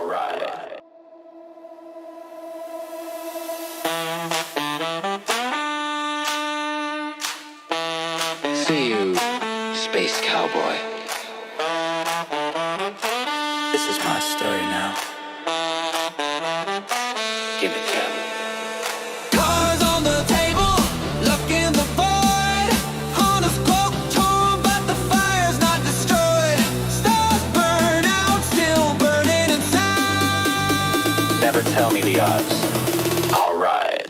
Alright. See you, space cowboy. This is my story now. Give it to me. Cars on the table, look in the void. Honda's cloak torn, but the fire's not destroyed. Stars burn out, still burning inside. Never tell me the odds. Alright.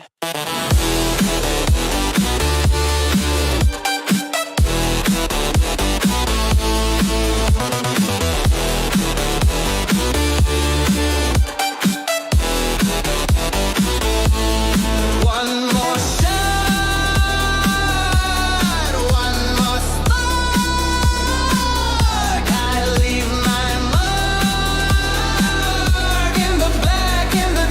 One more shot, one more spark. I leave my mark in the black, in the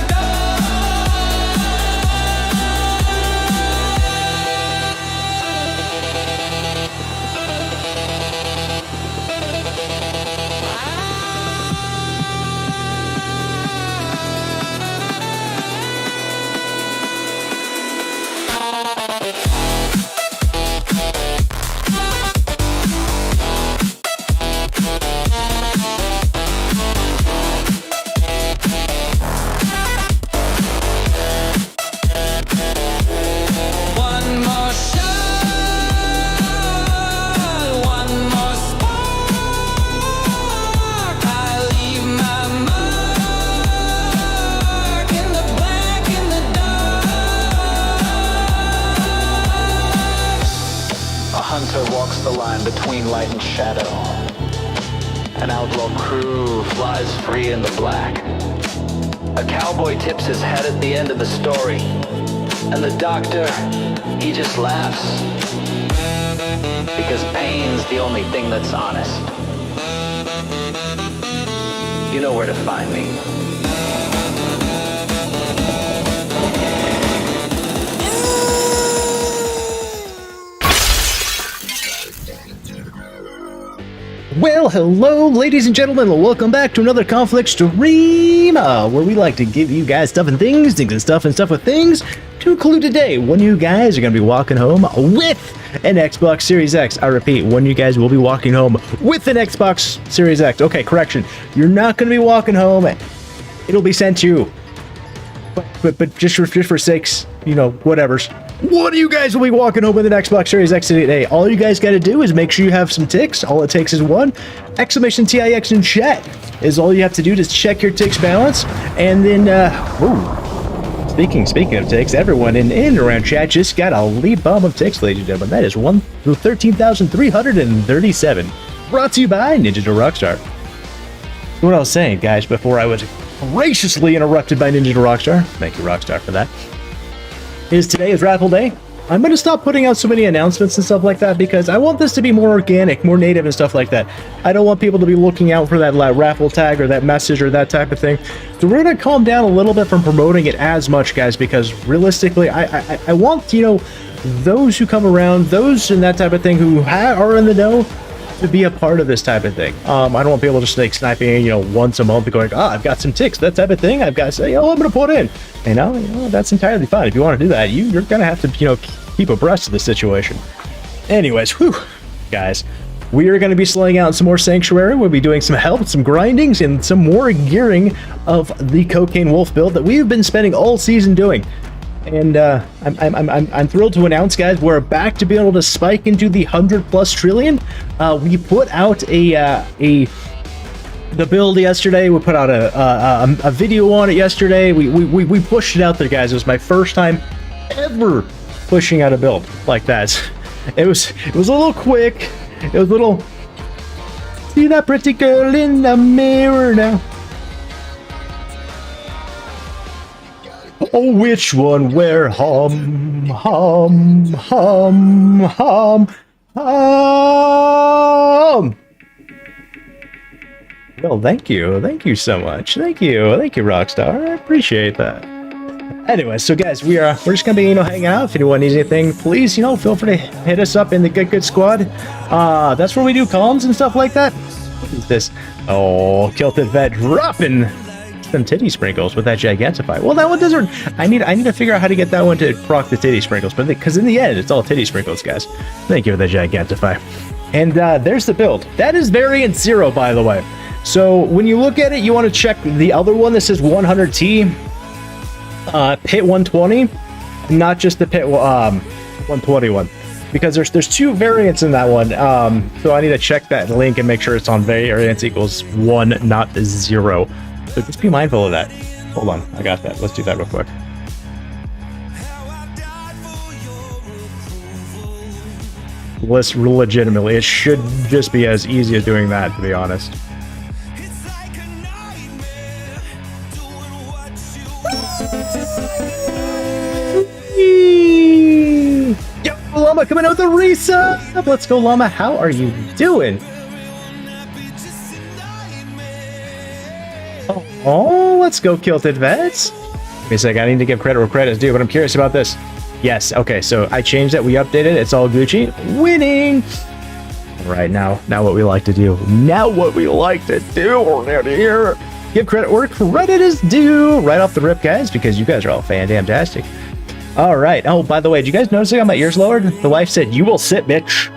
One more shot, one more spark. I leave my mark in the black, in the dark. A hunter walks the line between light and shadow. An outlaw crew flies free in the black. A cowboy tips his head at the end of the story. And the doctor, he just laughs. Because pain's the only thing that's honest. You know where to find me. Well, hello, ladies and gentlemen. Welcome back to another conflict stream, where we like to give you guys stuff and things and stuff with things. To include today, one of you guys are going to be walking home with an Xbox Series X. I repeat, one of you guys will be walking home with an Xbox Series X. Okay, correction. You're not going to be walking home. It'll be sent to you. But just for sakes, you know, whatever's. One of you guys will be walking home with an Xbox Series X today. All you guys got to do is make sure you have some TIX. All it takes is one exclamation TIX in chat is all you have to do to check your TIX balance. And then, Speaking of TIX, everyone in and around chat just got a lead bomb of TIX, ladies and gentlemen. That is 13,337. Brought to you by Ninja Rockstar. What I was saying, guys, before I was graciously interrupted by Ninja Rockstar. Thank you, Rockstar, for that. Today is raffle day. I'm going to stop putting out so many announcements and stuff like that because I want this to be more organic, more native and stuff like that. I don't want people to be looking out for that raffle tag or that message or that type of thing. So we're going to calm down a little bit from promoting it as much, guys, because realistically, I want, you know, those who come around, those and that type of thing who are in the know to be a part of this type of thing. I don't want people just like sniping, you know, once a month going, I've got some TIX, that type of thing. I've got to say, I'm going to put in. You know, that's entirely fine. If you want to do that, you're going to have to, you know, keep abreast of the situation. Anyways, guys, we are going to be slaying out some more Sanctuary. We'll be doing some help, some grindings, and some more gearing of the Cocaine Wolf build that we've been spending all season doing. And I'm thrilled to announce, guys, we're back to be able to spike into the 100+ trillion. We put out the build yesterday. We put out a video on it yesterday. We pushed it out there, guys. It was my first time ever pushing out a build like that. It was a little quick. It was a little. See that pretty girl in the mirror now. Oh, which one? Where? Hum. Well, thank you so much. Thank you, Rockstar. I appreciate that. Anyway, so guys, we're just gonna be, you know, hanging out. If anyone needs anything, please, you know, feel free to hit us up in the good squad. That's where we do comms and stuff like that. What is this? Oh, Kilted Vet dropping some titty sprinkles with that Gigantify. Well, that one doesn't. I need to figure out how to get that one to proc the titty sprinkles, but because in the end, it's all titty sprinkles, guys. Thank you for the Gigantify. And there's the build. That is variant 0, by the way. So when you look at it, you want to check the other one that says 100T, pit 120, not just the pit 121. Because there's 2 variants in that one, so I need to check that link and make sure it's on variance equals 1, not 0. So just be mindful of that. Hold on, I got that. Let's do that real quick. Legitimately, it should just be as easy as doing that, to be honest. Yo, Llama coming out with a resub! Let's go, Llama. How are you doing? Oh, let's go, Kilted Vets. Wait a sec, I need to give credit where credit is due, but I'm curious about this. Yes, okay, so I changed that. We updated. It's all Gucci. Winning! All right, now what we like to do. Now what we like to do around here. Give credit where credit is due. Right off the rip, guys, because you guys are all fan-damn-tastic. All right. Oh, by the way, did you guys notice I got my ears lowered? The wife said, "You will sit, bitch.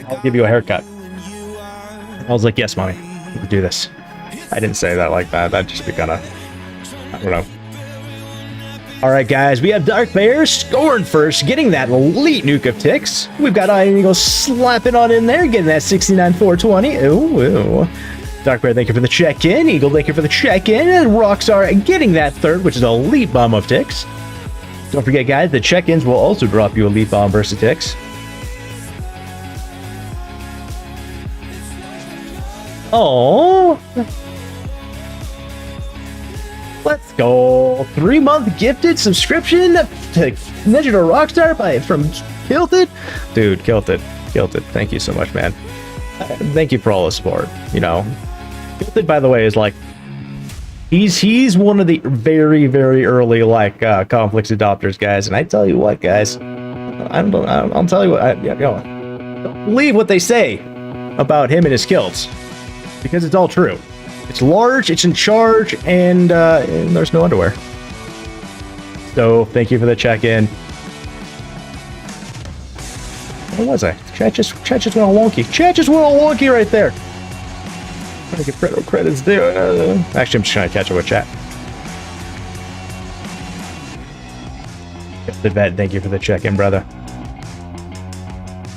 I'll give you a haircut." I was like, "Yes, mommy. We'll do this." I didn't say that like that. That'd just be kind of, I don't know. All right, guys, we have Dark Bear scoring first, getting that elite nuke of TIX. We've got Iron Eagle slapping on in there, getting that 69,420. Ooh. Dark Bear, thank you for the check-in. Eagle, thank you for the check-in. And Rockstar getting that third, which is a elite bomb of TIX. Don't forget, guys, the check-ins will also drop you elite bomb versus TIX. Oh. Let's go. 3-month gifted subscription to Ninja to Rockstar from Kilted. Dude, Kilted. Thank you so much, man. Thank you for all the support. You know, Kilted, by the way, is like, he's one of the very, very early like conflicts adopters, guys. And I tell you what, guys, I'll tell you what, don't believe what they say about him and his kills, because it's all true. It's large, it's in charge, and there's no underwear. So, thank you for the check-in. Where was I? Chat just went all wonky. Chat just went all wonky right there. I'm trying to get credits due. Actually, I'm just trying to catch up with chat. The vet, thank you for the check-in, brother.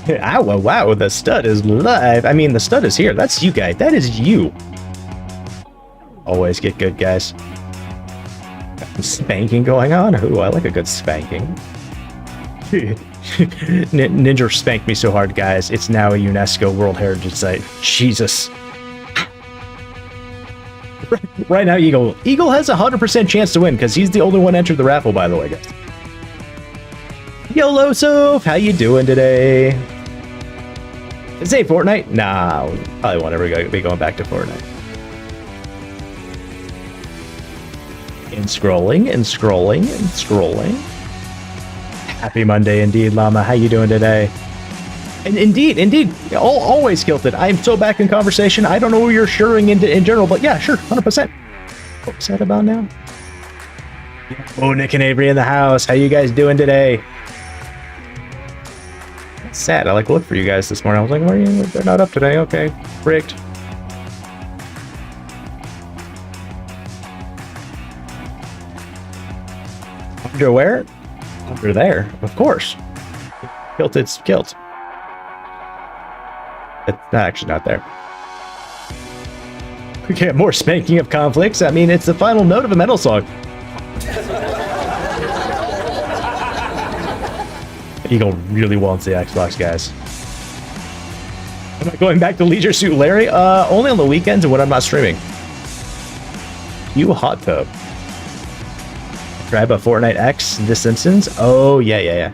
Wow, the stud is live. I mean, the stud is here. That's you, guy. That is you. Always get good, guys. Got some spanking going on. Ooh, I like a good spanking. Ninja spanked me so hard, guys. It's now a UNESCO World Heritage Site. Jesus. Right now, Eagle has a 100% chance to win because he's the only one entered the raffle, by the way, guys. YOLO Soph, how you doing today? Is it Fortnite? Nah, we probably won't ever be going back to Fortnite. And scrolling. Happy Monday indeed, Llama. How you doing today? And indeed, always Kilted. I'm so back in conversation. I don't know who you're shuring in general, but yeah, sure, 100%. What's that about now? Oh, Nick and Avery in the house. How you guys doing today? It's sad. I like looked for you guys this morning. I was like, where are you? They're not up today. Okay, rigged. Under where? Under there, of course. Kilted's kilt. It's actually not there. We get more spanking of conflicts. I mean, it's the final note of a metal song. Eagle really wants the Xbox, guys. Am I going back to Leisure Suit Larry? Only on the weekends and when I'm not streaming. You hot tub. Grab a Fortnite X, The Simpsons. Oh yeah.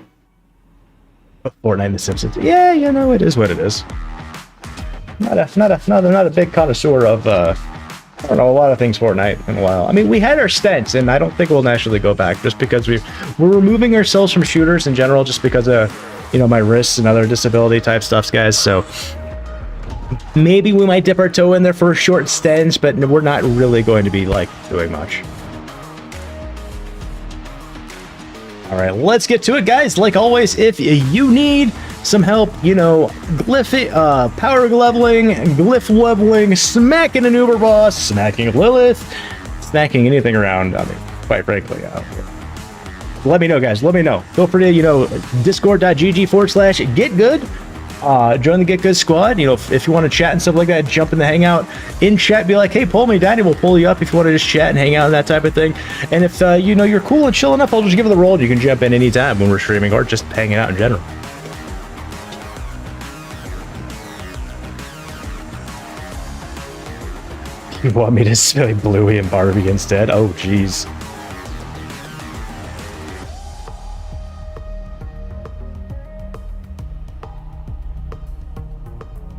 Fortnite, The Simpsons. Yeah, you know, it is what it is. Not a big connoisseur of I don't know, a lot of things Fortnite in a while. I mean, we had our stints, and I don't think we'll naturally go back just because we're removing ourselves from shooters in general, just because of, you know, my wrists and other disability type stuffs, guys. So Maybe we might dip our toe in there for a short stint, but we're not really going to be like doing much. All right, let's get to it, guys. Like always, if you need some help, you know, power leveling, glyph leveling, smacking an Uber boss, smacking Lilith, smacking anything around, I mean, quite frankly, let me know, guys. Let me know. Feel free to, you know, discord.gg/getgood. Join the Get Good squad. You know, if you want to chat and stuff like that, jump in the hangout. In chat, be like, hey, pull me, Daddy. We'll pull you up if you want to just chat and hang out and that type of thing. And if, you know, you're cool and chill enough, I'll just give it the roll. You can jump in anytime when we're streaming or just hanging out in general. You want me to say Bluey and Barbie instead? Oh, jeez.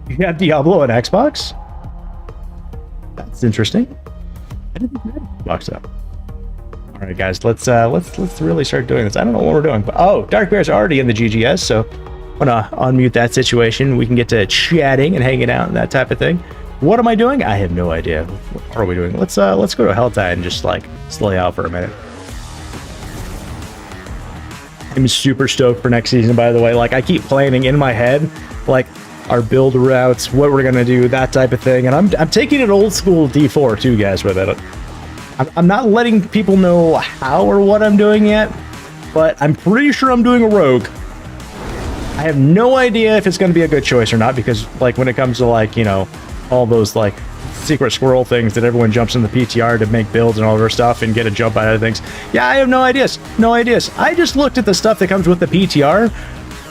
You have Diablo on Xbox? That's interesting. I didn't think you had Xbox up. All right, guys, let's really start doing this. I don't know what we're doing, but oh, Dark Bear's already in the GGS, so I'm gonna unmute that situation. We can get to chatting and hanging out and that type of thing. What am I doing? I have no idea. What are we doing? Let's go to Helltide and just like slay out for a minute. I'm super stoked for next season, by the way. Like, I keep planning in my head, like, our build routes, what we're gonna do, that type of thing, and I'm taking it old school D4 too, guys, with it. I'm not letting people know how or what I'm doing yet, but I'm pretty sure I'm doing a rogue. I have no idea if it's gonna be a good choice or not, because like when it comes to like, you know, all those like secret squirrel things that everyone jumps in the PTR to make builds and all their stuff and get a jump out of things. Yeah, I have no ideas. I just looked at the stuff that comes with the PTR.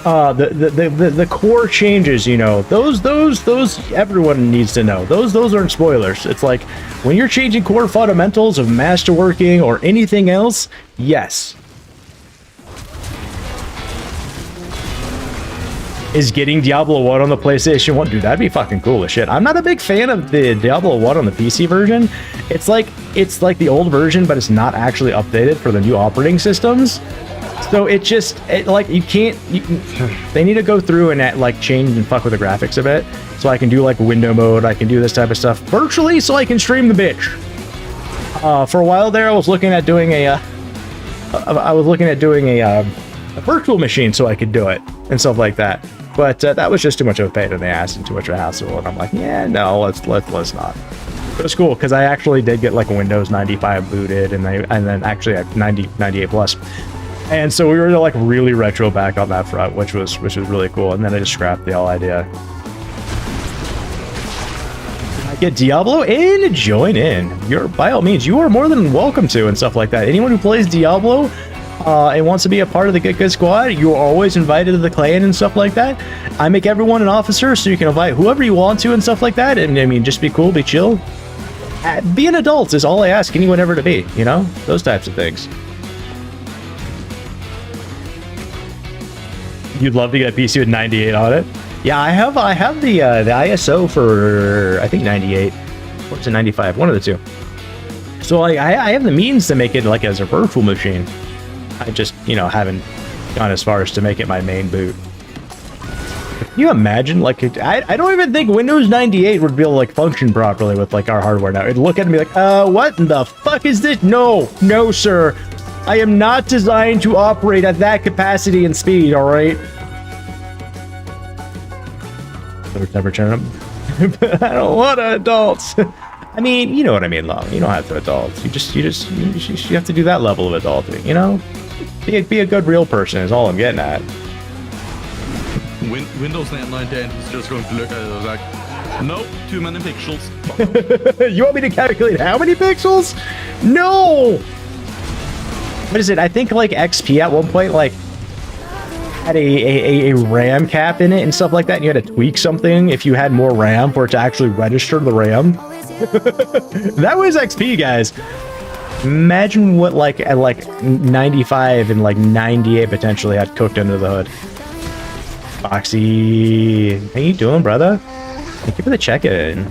The core changes, you know, those everyone needs to know. Those aren't spoilers. It's like when you're changing core fundamentals of masterworking or anything else, yes. Is getting Diablo 1 on the PlayStation 1, dude, that'd be fucking cool as shit. I'm not a big fan of the Diablo 1 on the PC version. It's like the old version, but it's not actually updated for the new operating systems. So it like you can't. They need to go through and like change and fuck with the graphics a bit, so I can do like window mode. I can do this type of stuff virtually, so I can stream the bitch. For a while there, I was looking at doing a virtual machine so I could do it and stuff like that. But that was just too much of a pain in the ass and too much of a hassle. And I'm like, yeah, no, let's not. It was cool because I actually did get like a Windows 95 booted, and then actually at 98 plus. And so we were like really retro back on that front, which was really cool. And then I just scrapped the whole idea. I get Diablo and join in. By all means, you are more than welcome to and stuff like that. Anyone who plays Diablo and wants to be a part of the Get Good squad, you're always invited to the clan and stuff like that. I make everyone an officer, so you can invite whoever you want to and stuff like that. And I mean, just be cool, be chill. Be an adult is all I ask anyone ever to be, you know? Those types of things. You'd love to get a PC with 98 on it. Yeah, I have the ISO for I think 98. Or is it 95? One of the two. So I have the means to make it like as a virtual machine. I just, you know, haven't gone as far as to make it my main boot. Can you imagine, like, I don't even think Windows 98 would be able to like function properly with like our hardware now. It'd look at me like, what in the fuck is this? No, sir. I am not designed to operate at that capacity and speed, all right? Never turn them. I don't want adults. I mean, you know what I mean, Long. You don't have to adults. You have to do that level of adulting, you know? Be a good real person is all I'm getting at. Windows 99 is just going to look at it like, nope, too many pixels. You want me to calculate how many pixels? No! What is it? I think like XP at one point like had a RAM cap in it and stuff like that, and you had to tweak something if you had more RAM for it to actually register the RAM. That was XP, guys. Imagine what like at like 95 and like 98 potentially had cooked under the hood. Foxy, how you doing, brother? Thank you for the check-in.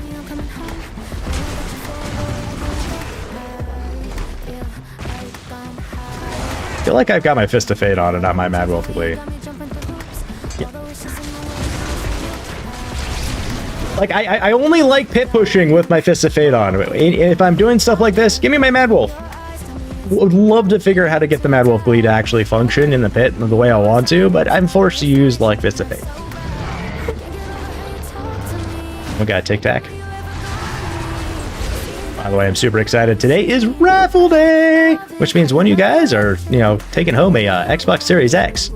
I feel like I've got my Fist of Fate on and not my Mad Wolf Lee. Yeah. Like, I only like pit pushing with my Fist of Fate on. If I'm doing stuff like this, give me my Mad Wolf. Would love to figure out how to get the Mad Wolf Glee to actually function in the pit the way I want to, but I'm forced to use, like, Fist of Fate. We got Tic Tac. By the way, I'm super excited. Today is Raffle Day, which means one of you guys are, you know, taking home a Xbox Series X.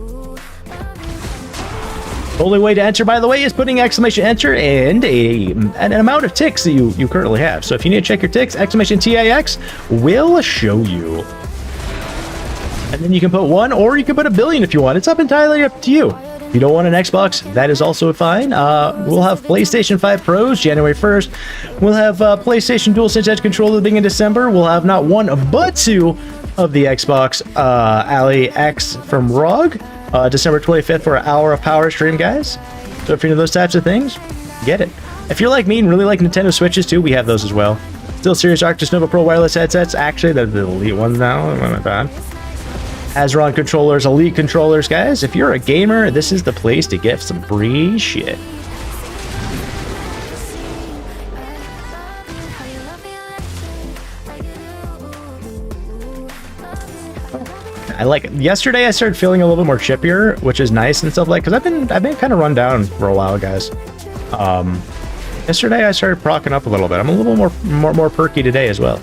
The only way to enter, by the way, is putting exclamation enter and an amount of ticks that you currently have. So if you need to check your ticks, exclamation TIX will show you. And then you can put 1 or you can put 1 billion if you want. It's entirely up to you. If you don't want an Xbox, that is also fine. We'll have PlayStation 5 Pros January 1st. We'll have PlayStation DualSense Edge controller beginning in December. We'll have not 1 but 2 of the XBOX ALLY X from ROG. December 25th for an hour of power stream, guys. So if you're into those types of things, get it. If you're like me and really like Nintendo Switches too, we have those as well. SteelSeries Arctis Nova Pro wireless headsets. Actually, they're the elite ones now. Oh my bad. Asron controllers, elite controllers, guys. If you're a gamer, this is the place to get some free shit. Yesterday I started feeling a little bit more chippier, which is nice and stuff like, because I've been kind of run down for a while, guys. Yesterday I started procking up a little bit. I'm a little more perky today as well.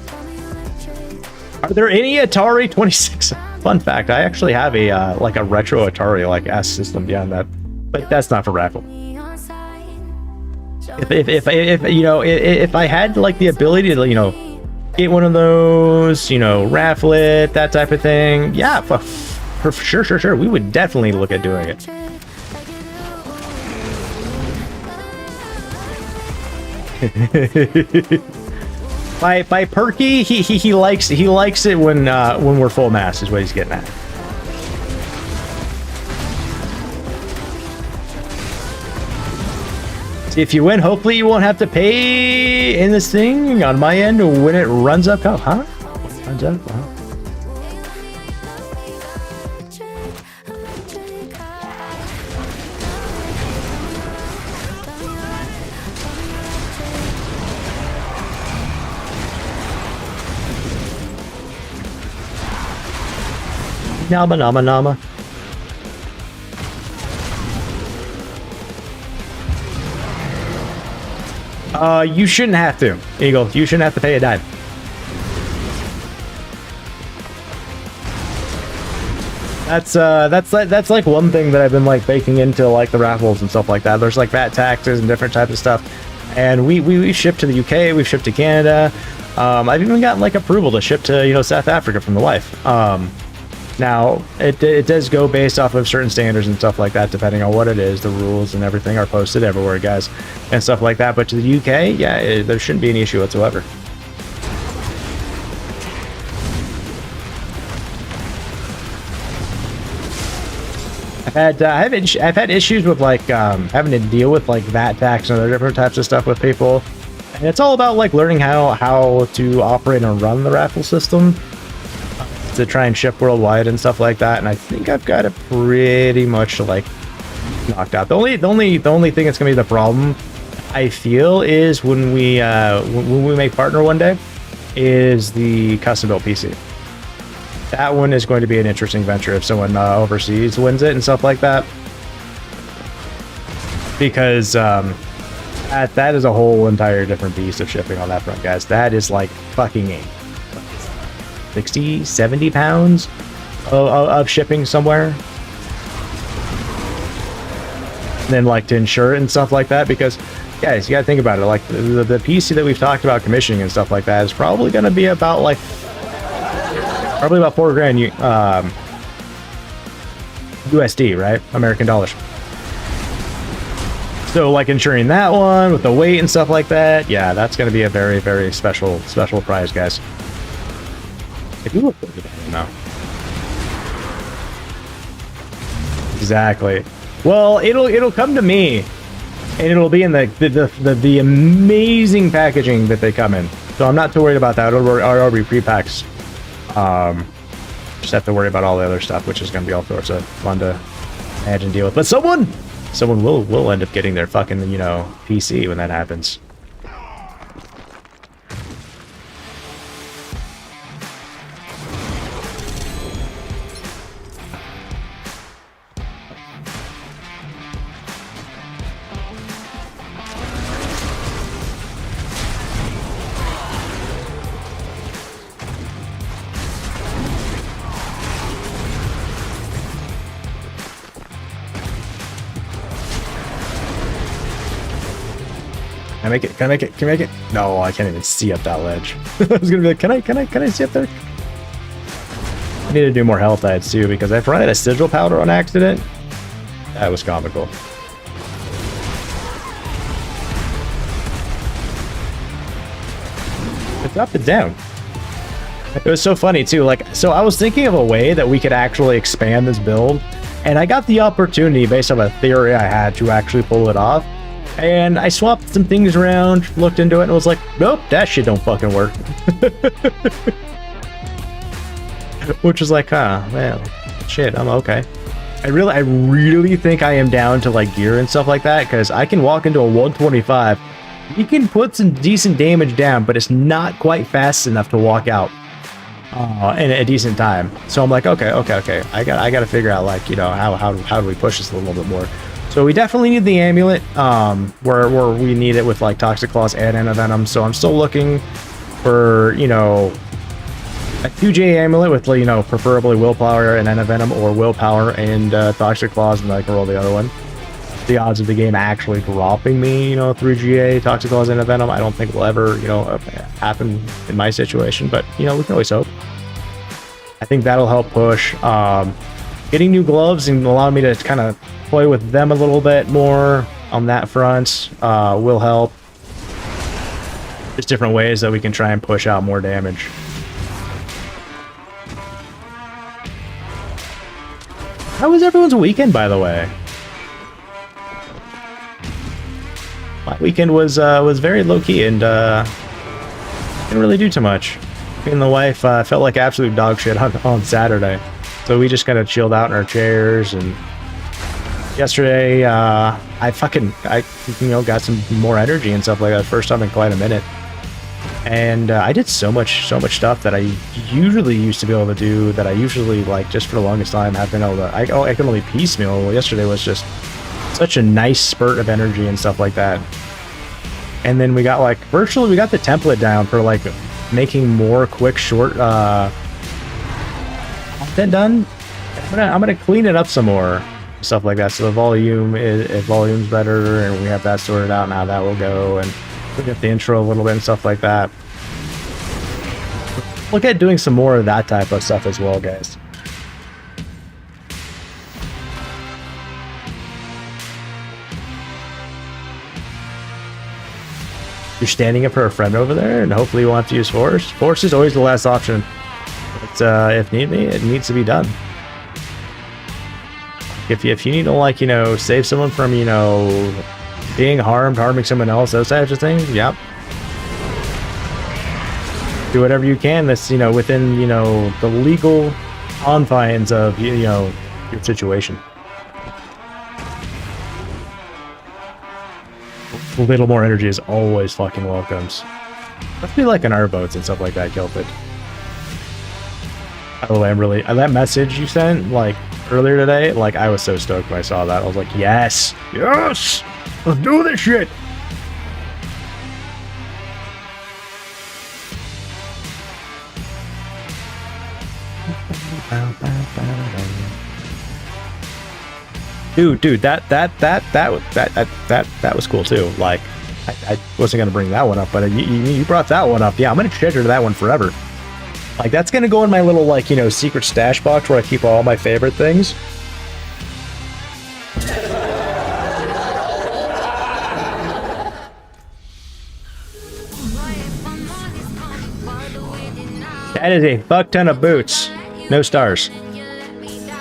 Are there any Atari 26? Fun fact, I actually have a like a retro Atari like S system beyond that, but that's not for raffle. If you know, if I had like the ability to, you know, get one of those, you know, raffle it, that type of thing, yeah, for sure, we would definitely look at doing it. By perky, he likes it when we're full mass is what he's getting at. If you win, hopefully you won't have to pay in this thing on my end when it runs up. Huh? Runs up? Huh? Nama. You shouldn't have to, Eagle. You shouldn't have to pay a dime. That's like one thing that I've been like baking into like the raffles and stuff like that. There's like VAT taxes and different types of stuff, and we ship to the UK, we've shipped to Canada. I've even gotten like approval to ship to, you know, South Africa from the wife. Now it does go based off of certain standards and stuff like that, depending on what it is. The rules and everything are posted everywhere, guys, and stuff like that. But to the UK, yeah, there shouldn't be any issue whatsoever. I've had issues with like having to deal with like VAT tax and other different types of stuff with people, and it's all about like learning how to operate and run the raffle system to try and ship worldwide and stuff like that. And I think I've got it pretty much like knocked out. The only thing that's gonna be the problem, I feel, is when we make partner one day, is the custom built PC. That one is going to be an interesting venture if someone overseas wins it and stuff like that, because that is a whole entire different beast of shipping on that front, guys. That is like fucking 60, 70 pounds of shipping somewhere. And then like to insure it and stuff like that, because guys, you gotta think about it, like the PC that we've talked about commissioning and stuff like that is probably gonna be about like probably about $4,000 USD, right? American dollars. So like insuring that one with the weight and stuff like that, yeah, that's gonna be a very, very special prize, guys. If you look good at it, no. Exactly. Well, it'll come to me, and it'll be in the amazing packaging that they come in. So I'm not too worried about that. It'll be pre-packs. Just have to worry about all the other stuff, which is going to be all sorts of fun to manage and deal with. But someone someone will end up getting their fucking, you know, PC when that happens. Can I make it? Can I make it? Can I make it? No, I can't even see up that ledge. I was gonna be like, can I see up there? I need to do more health diets too, because I've run out of sigil powder on accident. That was comical. It's up and down. It was so funny too. Like, so I was thinking of a way that we could actually expand this build, and I got the opportunity based on a theory I had to actually pull it off. And I swapped some things around, looked into it, and was like, nope, that shit don't fucking work. Which is like, well, shit, I'm okay. I really think I am down to like gear and stuff like that, because I can walk into a 125. You can put some decent damage down, but it's not quite fast enough to walk out in a decent time. So I'm like, okay. I gotta figure out, like, you know, how do we push this a little bit more. So we definitely need the amulet, where we need it with like Toxic Claws and Venom. So I'm still looking for, you know, a 2J amulet with, you know, preferably Willpower and Venom, or Willpower and Toxic Claws, and I can roll the other one. The odds of the game actually dropping me, you know, 3GA, Toxic Claws, and Venom, I don't think will ever, you know, happen in my situation, but, you know, we can always hope. I think that'll help push. Getting new gloves and allow me to kind of play with them a little bit more on that front will help. There's different ways that we can try and push out more damage. How was everyone's weekend, by the way? My weekend was very low-key and didn't really do too much. Me and the wife felt like absolute dog shit on Saturday. So we just kind of chilled out in our chairs, and yesterday I you know, got some more energy and stuff like that, first time in quite a minute. And I did so much stuff that I usually used to be able to do, that I usually, like, just for the longest time have been able to, I can only piecemeal. Well, yesterday was just such a nice spurt of energy and stuff like that. And then we got, like, virtually, we got the template down for, like, making more quick, short content done. I'm gonna clean it up some more, stuff like that, so the volume's better, and we have that sorted out and how that will go, and look at the intro a little bit and stuff like that. Look at doing some more of that type of stuff as well, guys. You're standing up for a friend over there, and hopefully you won't have to use force. Force is always the last option, but if need be, it needs to be done. If you need to, like, you know, save someone from, you know, being harming someone else, those types of things, yep. Do whatever you can that's, you know, within, you know, the legal confines of, you know, your situation. A little more energy is always fucking welcomes. Let's be like in our boats and stuff like that, Kelpid. By the way, that message you sent, like, earlier today, like, I was so stoked when I saw that. I was like, yes! Yes! Let's do this shit! Dude, that was cool too. Like, I wasn't gonna bring that one up, but you brought that one up. Yeah, I'm gonna treasure that one forever. Like, that's gonna go in my little, like, you know, secret stash box where I keep all my favorite things. That is a fuck ton of boots. No stars.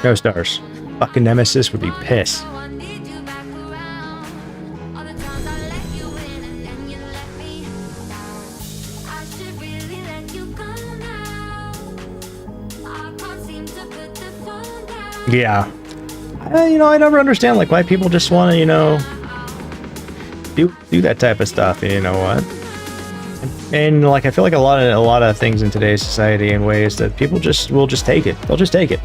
No stars. Fucking Nemesis would be pissed. Yeah. I never understand like why people just want to, do that type of stuff. You know what? And like I feel like a lot of things in today's society in ways that people will just take it. They'll just take it.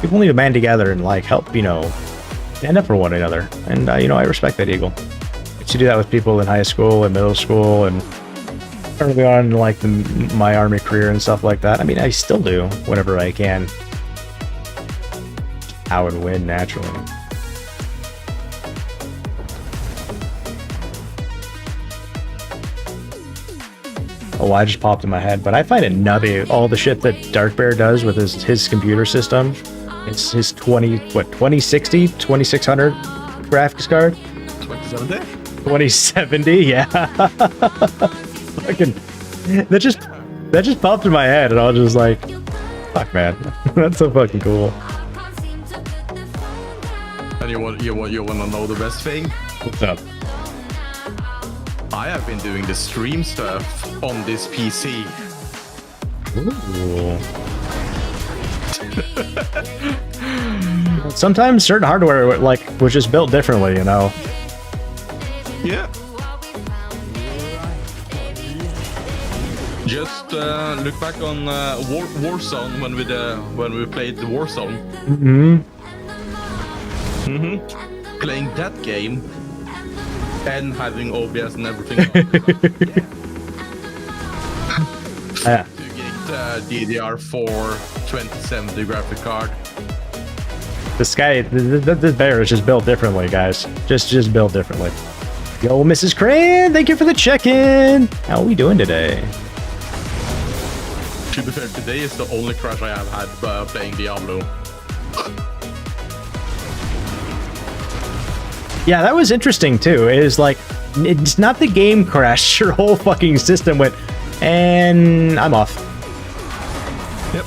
People need to band together and like help, stand up for one another. And I respect that, Eagle. I used to do that with people in high school and middle school and early on in like my army career and stuff like that. I mean, I still do whenever I can. I would win naturally. Oh, I just popped in my head, but I find it nutty all the shit that Dark Bear does with his computer system. It's his 2060, 2600 graphics card. 2070? 2070, yeah. Fucking, that just popped in my head, and I was just like, fuck, man, that's so fucking cool. And you want to know the best thing? What's up? I have been doing the stream stuff on this PC. Ooh. Sometimes certain hardware like was just built differently, Yeah. Just look back on Warzone when we played the Warzone. Playing that game and having OBS and everything. Yeah. To get DDR4 2070 graphic card. This bear is just built differently, guys. Just built differently. Yo, Mrs. Crane, thank you for the check-in. How are we doing today? To be fair, today is the only crash I have had playing Diablo. Yeah, that was interesting too. It is like, it's not the game crashed, your whole fucking system went, and I'm off. Yep.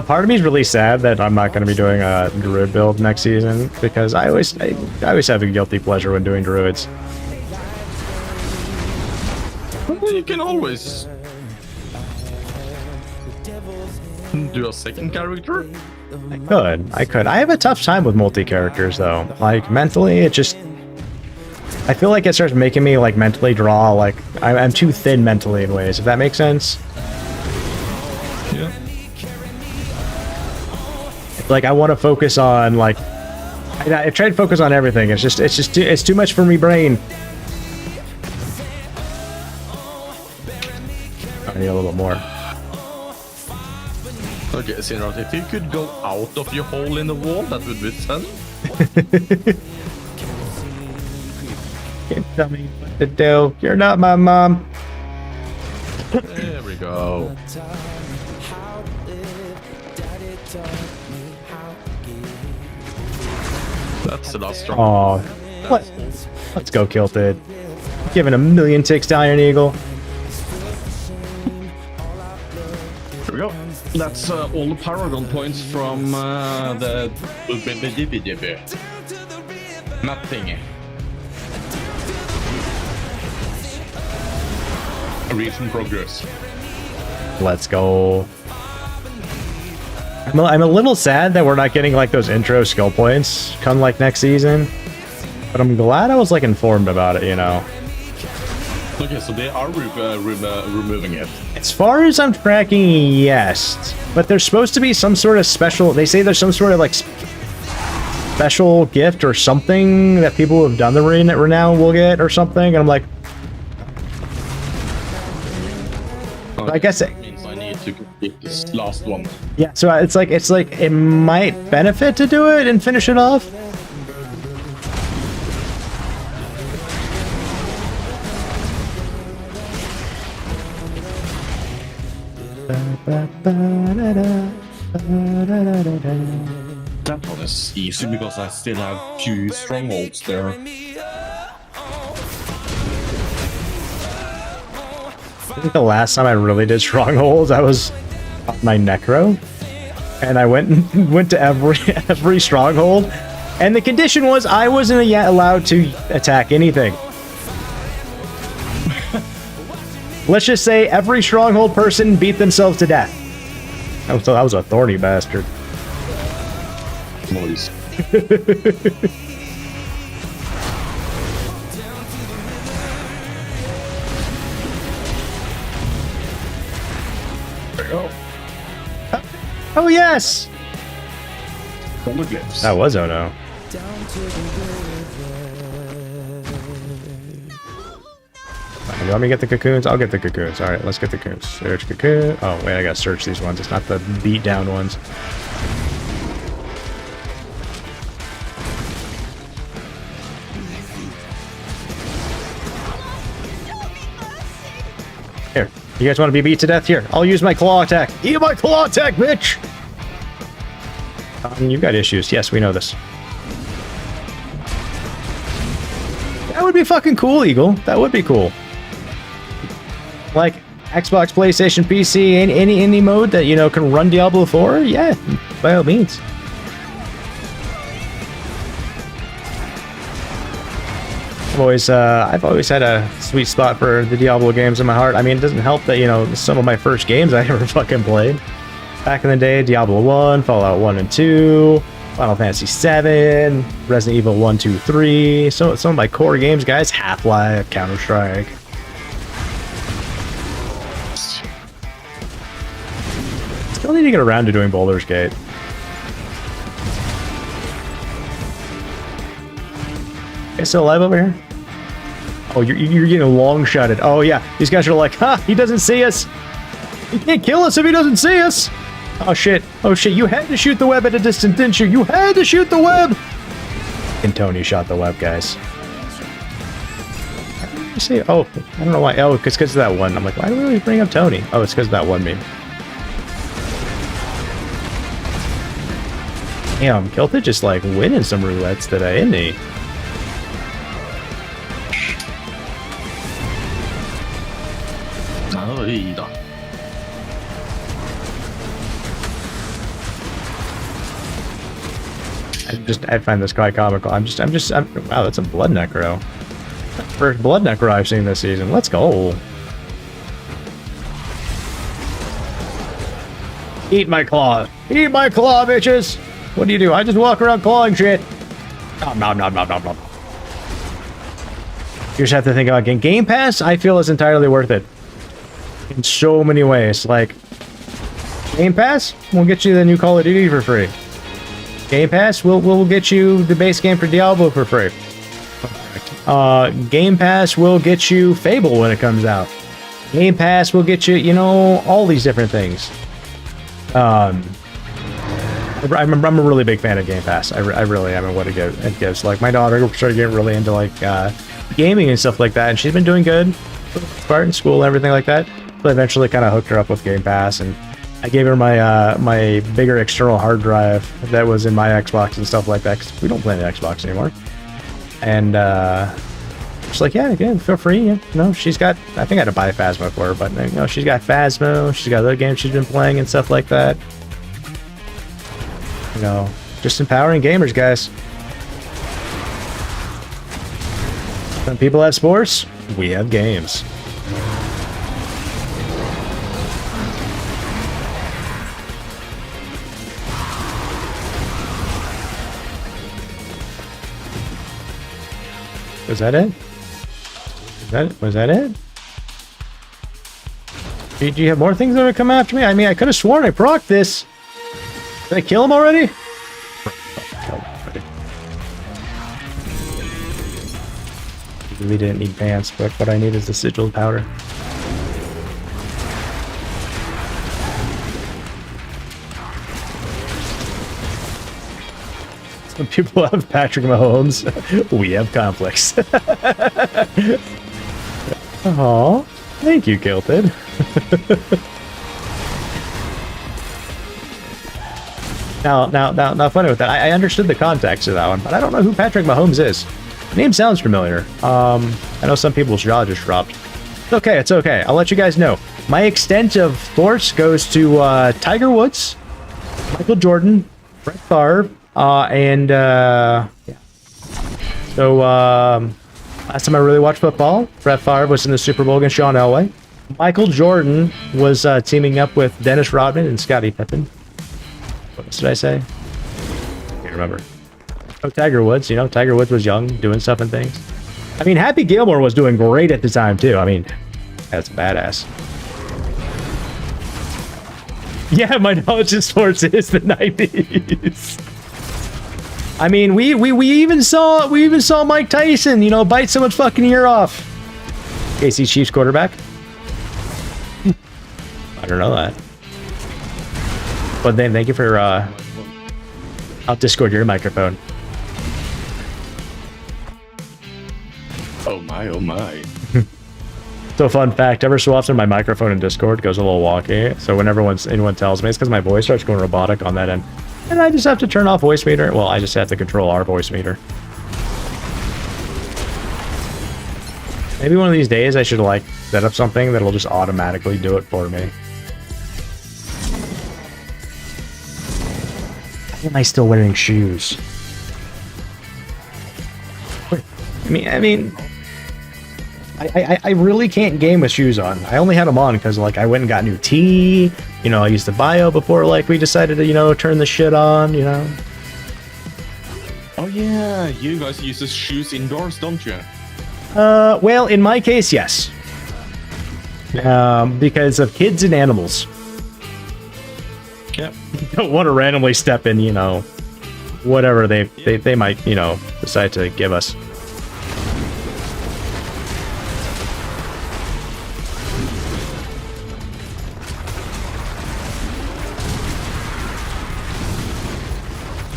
Part of me is really sad that I'm not going to be doing a druid build next season, because I always have a guilty pleasure when doing druids. You can always do a second character. I could. I have a tough time with multi-characters though. Like mentally, it just, I feel like it starts making me like mentally draw. Like I'm too thin mentally in ways. If that makes sense. Yeah. Like I want to focus on like, I tried to focus on everything. It's too much for me brain. I need a little more. Okay, Sinrod, if you could go out of your hole in the wall, that would be fun. Can't tell me what to do. You're not my mom. There we go. That's the last strong. Oh, let's go, Kilted. Giving a million ticks to Iron Eagle. There we go. That's all the Paragon points from the map thingy. Recent progress. Let's go. I'm a little sad that we're not getting like those intro skill points come like next season, but I'm glad I was like informed about it. Okay, so they are removing it. As far as I'm tracking, yes, but there's supposed to be some sort of special. They say there's some sort of like special gift or something that people who have done the renown will get or something, and I'm like, Okay, I guess that means I need to complete this last one. yeah. So it's like it might benefit to do it and finish it off. That one is easy because I still have few strongholds there. I think the last time I really did strongholds, I was on my Necro. and I went to every stronghold, and the condition was I wasn't yet allowed to attack anything. Let's just say every stronghold person beat themselves to death. That was a thorny bastard. Noise. There you go. Oh yes! Solar glyphs. That was oh no. You want me to get the cocoons? I'll get the cocoons. Alright, let's get the cocoons. Search cocoon. Oh, wait, I gotta search these ones. It's not the beat down ones. Here. You guys want to be beat to death? Here. I'll use my claw attack. Eat my claw attack, bitch! You've got issues. Yes, we know this. That would be fucking cool, Eagle. That would be cool. Like Xbox, PlayStation, PC, any mode that, you know, can run Diablo 4, yeah, by all means. I've always had a sweet spot for the Diablo games in my heart. I mean, it doesn't help that, you know, some of my first games I ever fucking played back in the day, Diablo 1, Fallout 1 and 2, Final Fantasy 7, Resident Evil 1, 2, 3, some of my core games, guys, Half-Life, Counter-Strike. Still need to get around to doing Baldur's Gate. You still alive over here? Oh, you're getting long-shotted. Oh yeah, these guys are like, ha, he doesn't see us. He can't kill us if he doesn't see us. Oh shit, you had to shoot the web at a distance, didn't you? You had to shoot the web! And Tony shot the web, guys. You see? Oh, I don't know why. Oh, it's because of that one. I'm like, why do we really bring up Tony? Oh, it's because of that one meme. Damn, Kilted just like winning some roulettes today, isn't he? I find this quite comical. I'm wow, that's a blood necro. First blood necro I've seen this season. Let's go. Eat my claw. Eat my claw, bitches. What do? I just walk around clawing shit. Nom nom nom nom nom nom. You just have to think about Game Pass. I feel is entirely worth it in so many ways. Like Game Pass will get you the new Call of Duty for free. Game Pass will get you the base game for Diablo for free. Game Pass will get you Fable when it comes out. Game Pass will get you, you know, all these different things. I'm a really big fan of Game Pass. I really am, and what it gives. Like my daughter started getting really into like gaming and stuff like that, and she's been doing good, starting school and everything like that. So I eventually kind of hooked her up with Game Pass, and I gave her my my bigger external hard drive that was in my Xbox and stuff like that, because we don't play the Xbox anymore. And she's like, yeah, feel free. You know, she's got, I think I had to buy Phasmo for her, but you know, she's got Phasmo, she's got other games she's been playing and stuff like that. You know, just empowering gamers, guys. When people have sports, we have games. Was that it? Was that it? Do you have more things that would come after me? I mean, I could have sworn I procced this. Did I kill him already? We didn't need pants, but what I need is the sigil powder. Some people have Patrick Mahomes. We have conflicts. Aw, thank you, Kilted. Now, funny with that. I understood the context of that one, but I don't know who Patrick Mahomes is. The name sounds familiar. I know some people's jaw just dropped. It's okay, it's okay. I'll let you guys know. My extent of sports goes to Tiger Woods, Michael Jordan, Brett Favre, and yeah. So last time I really watched football, Brett Favre was in the Super Bowl against Sean Elway. Michael Jordan was teaming up with Dennis Rodman and Scottie Pippen. What else did I say? Can't remember. Oh, Tiger Woods. You know, Tiger Woods was young, doing stuff and things. I mean, Happy Gilmore was doing great at the time too. I mean, that's badass. Yeah, my knowledge of sports is the 90s. I mean, we even saw Mike Tyson, you know, bite someone's fucking ear off. KC Chiefs quarterback. I don't know that. But then thank you for I'll Discord your microphone. Oh my, oh my. So fun fact, ever so often my microphone in Discord goes a little wonky. So whenever anyone tells me, it's because my voice starts going robotic on that end. And I just have to turn off voice meter. Well, I just have to control our voice meter. Maybe one of these days I should like set up something that'll just automatically do it for me. Why am I still wearing shoes? I really can't game with shoes on. I only had them on because like I went and got new tea. You know, I used the bio before like we decided to, you know, turn the shit on, you know. Oh yeah, you guys use the shoes indoors, don't you? Well, in my case, yes. Because of kids and animals. Yep. You don't want to randomly step in, you know, whatever they might, you know, decide to give us.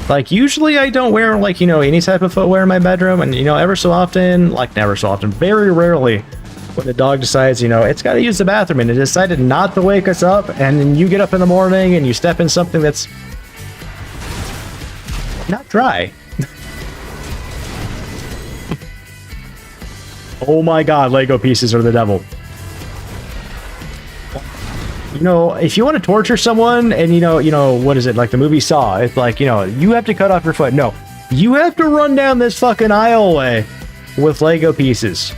Like, usually I don't wear, like, you know, any type of footwear in my bedroom. And, you know, ever so often, like, never so often, very rarely, when the dog decides, you know, it's got to use the bathroom and it decided not to wake us up. And then you get up in the morning and you step in something that's not dry. Oh my God, Lego pieces are the devil. You know, if you want to torture someone and, you know, what is it? Like the movie Saw, it's like, you know, you have to cut off your foot. No, you have to run down this fucking aisleway with Lego pieces.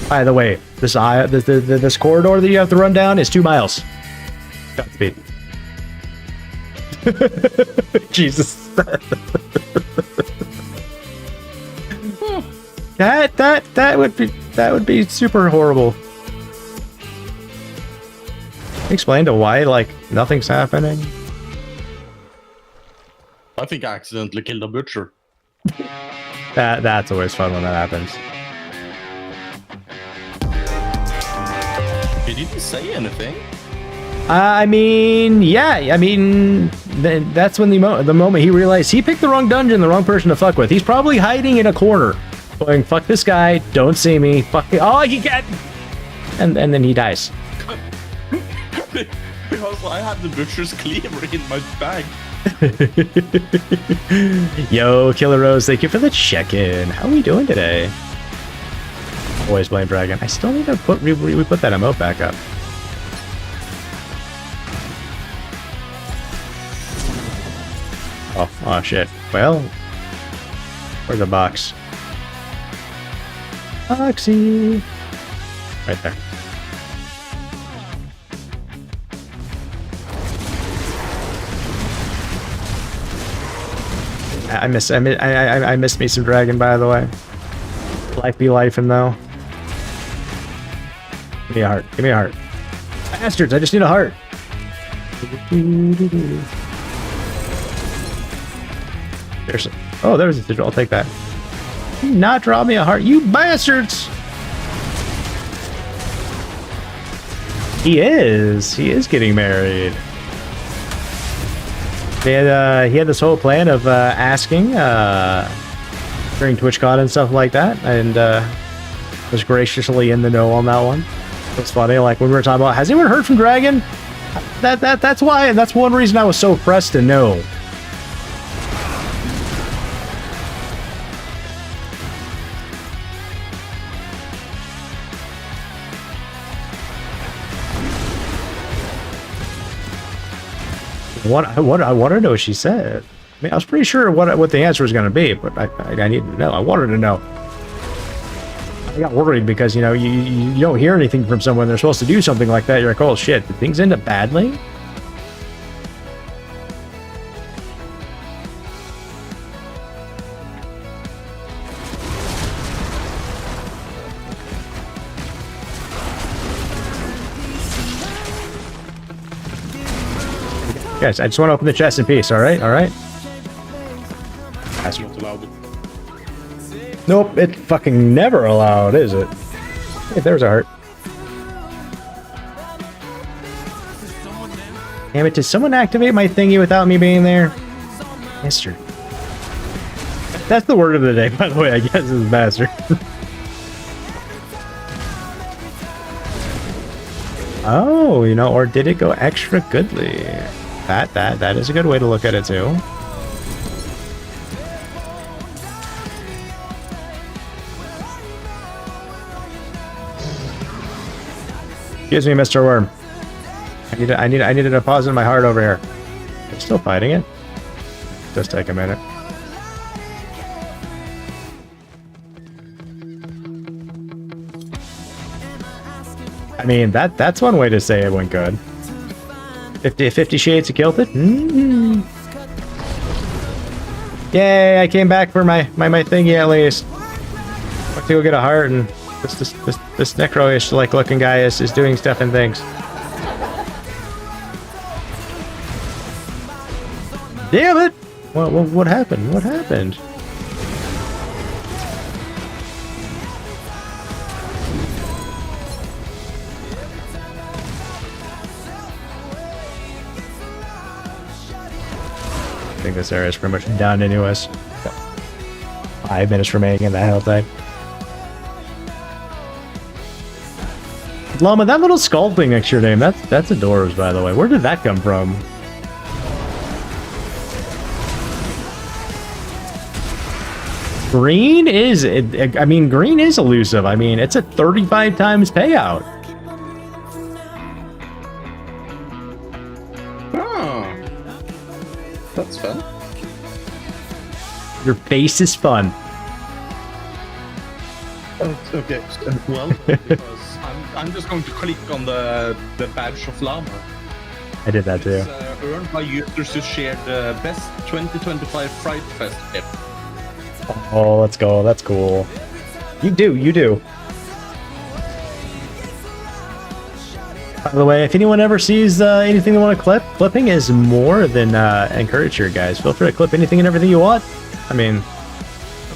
By the way, this corridor that you have to run down is 2 miles. Godspeed. Jesus. that would be super horrible. Explain to why, like, nothing's happening. I think I accidentally killed a butcher. That's always fun when that happens. He didn't say anything. I mean, yeah. I mean, that's when the moment he realized he picked the wrong dungeon, the wrong person to fuck with. He's probably hiding in a corner, going, "Fuck this guy! Don't see me! Fuck it! Oh, you get!" And then he dies. Because I had the butcher's cleaver in my bag. Yo, Killer Rose, thank you for the check-in. How are we doing today? Always blame Dragon. I still need to put we put that emote back up. Oh shit. Well, where's the box? Boxy. Right there. I miss me some Dragon, by the way. Life be lifing though. Give me a heart. Give me a heart. Bastards, I just need a heart. There's a digital. I'll take that. You not draw me a heart, you bastards! He is getting married. He had this whole plan of asking during TwitchCon and stuff like that, and was graciously in the know on that one. It's funny, like when we were talking about, has anyone heard from Dragon? That's why, and that's one reason I was so pressed to know. I want to know what she said. I mean, I was pretty sure what the answer was going to be, but I needed to know. I wanted to know. I got worried because, you know, you don't hear anything from someone. They're supposed to do something like that. You're like, oh, shit. Did things end up badly? Guys, I just want to open the chest in peace, alright? Alright? That's not allowed. Nope, it fucking never allowed, is it? Hey, there's a heart. Damn it, did someone activate my thingy without me being there? Mister. That's the word of the day, by the way, I guess, is bastard. Oh, you know, or did it go extra goodly? That is a good way to look at it too. Excuse me, Mr. Worm. I need a deposit in my heart over here. I'm still fighting it. Just take a minute. I mean, that's one way to say it went good. 50 Shades of Guilted? Mm-hmm. Yay, I came back for my thingy at least. Let's go get a heart, and this necro-ish like looking guy is doing stuff and things. Damn it! What happened? What happened? I think this area is pretty much done anyways. 5 minutes remaining in the hell type. Llama, that little skull thing next to your name, that's Adorbs, by the way. Where did that come from? Green is, I mean, green is elusive. I mean, it's a 35 times payout. That's fun. Your face is fun. Okay, well, because I'm just going to click on the badge of Llama. I did that too. It's earned by users who shared the best 2025 Fright Fest tip. Oh, let's go. That's cool. You do. By the way, if anyone ever sees anything they want to clip, clipping is more than encouraged here, guys. Feel free to clip anything and everything you want. I mean,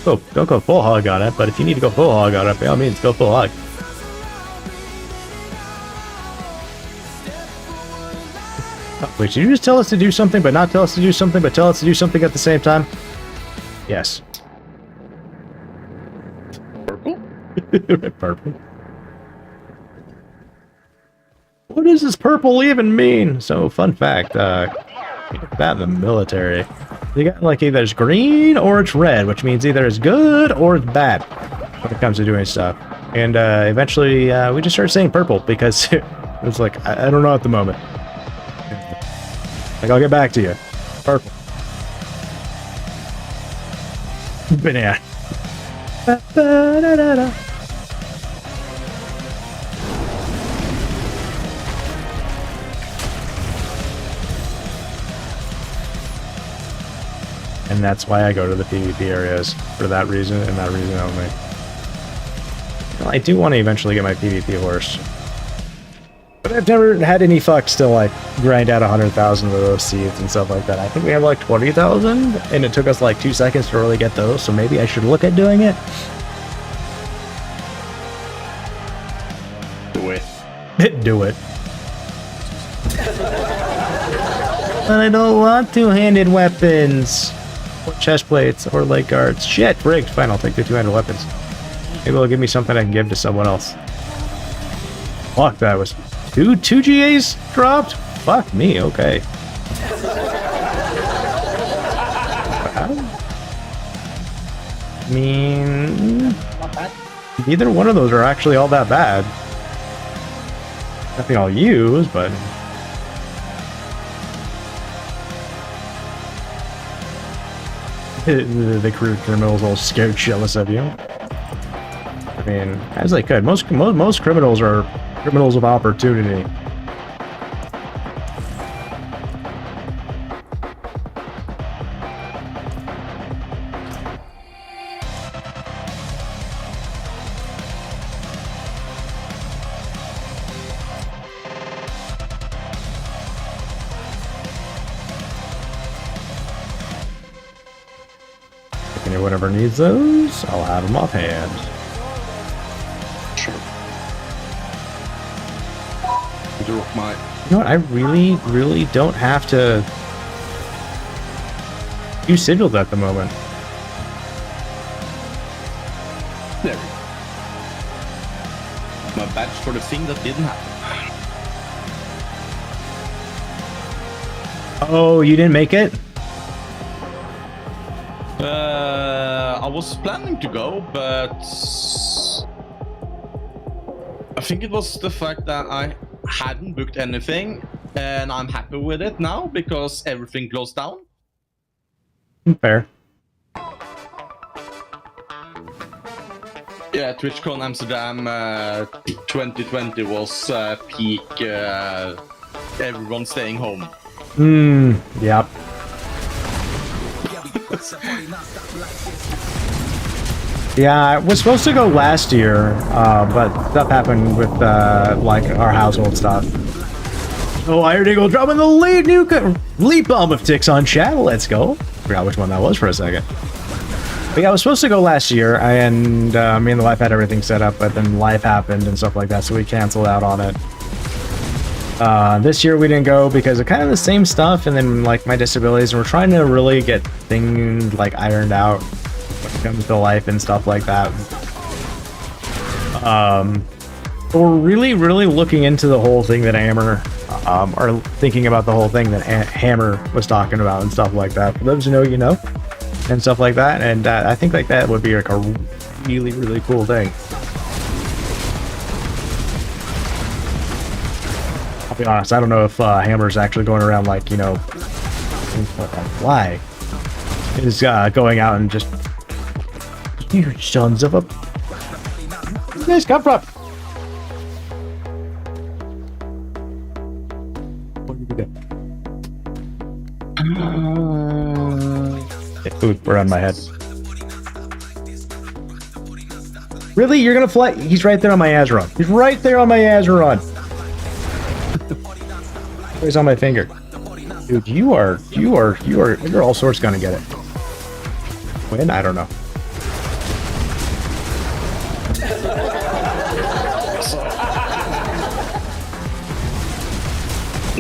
don't go full hog on it, but if you need to go full hog on it, by all means, go full hog. Oh, wait, did you just tell us to do something, but not tell us to do something, but tell us to do something at the same time? Yes. Purple? Purple. What does this purple even mean? So, fun fact, that in the military, you got like either it's green or it's red, which means either it's good or it's bad when it comes to doing stuff. And eventually, we just started saying purple because it's like, I don't know at the moment. Like, I'll get back to you. Purple. Banana. Ba-da-da-da. And that's why I go to the PvP areas, for that reason and that reason only. Well, I do want to eventually get my PvP horse. But I've never had any fucks to like grind out 100,000 of those seeds and stuff like that. I think we have like 20,000, and it took us like 2 seconds to really get those, so maybe I should look at doing it. Do it. Do it. But I don't want two-handed weapons. Or chest plates, or leg guards. Shit, rigged. Fine, I'll take the two-handed weapons. Maybe it'll give me something I can give to someone else. Fuck, that was... Two GAs dropped? Fuck me, okay. I mean... neither one of those are actually all that bad. Nothing I'll use, but... the crude criminals all scared shitless of you. I mean, as they could. Most criminals are criminals of opportunity. If anyone ever needs those, I'll have them offhand. Sure. You rock my... You know what? I really don't have to use sigils at the moment. There we go. My badge for the thing that didn't happen. Oh, you didn't make it? I was planning to go, but I think it was the fact that I hadn't booked anything, and I'm happy with it now because everything closed down. Fair. Yeah, TwitchCon Amsterdam 2020 was peak. Everyone staying home. Yep. Yeah, I was supposed to go last year, but stuff happened with like our household stuff. Oh, Iron Eagle dropping the lead lead bomb of TIX on chat. Let's go. Forgot which one that was for a second. But yeah, I was supposed to go last year, and me and the wife had everything set up, but then life happened and stuff like that, so we canceled out on it. This year we didn't go because of kind of the same stuff, and then like my disabilities, and we're trying to really get things like ironed out when it comes to life and stuff like that. We're really looking into the whole thing that Hammer, or thinking about the whole thing that Hammer was talking about and stuff like that. For those who know, you know, and stuff like that. And I think like that would be like a really cool thing. I'll be honest, I don't know if Hammer's actually going around like, you know, why is going out and just you sons of a... Where you guys come from? What did you do? Ooh, we're on my head. Really? You're gonna fly? He's right there on my Azeron. He's right there on my Azeron. He's on my finger. Dude, you're all sorts gonna get it. When? I don't know.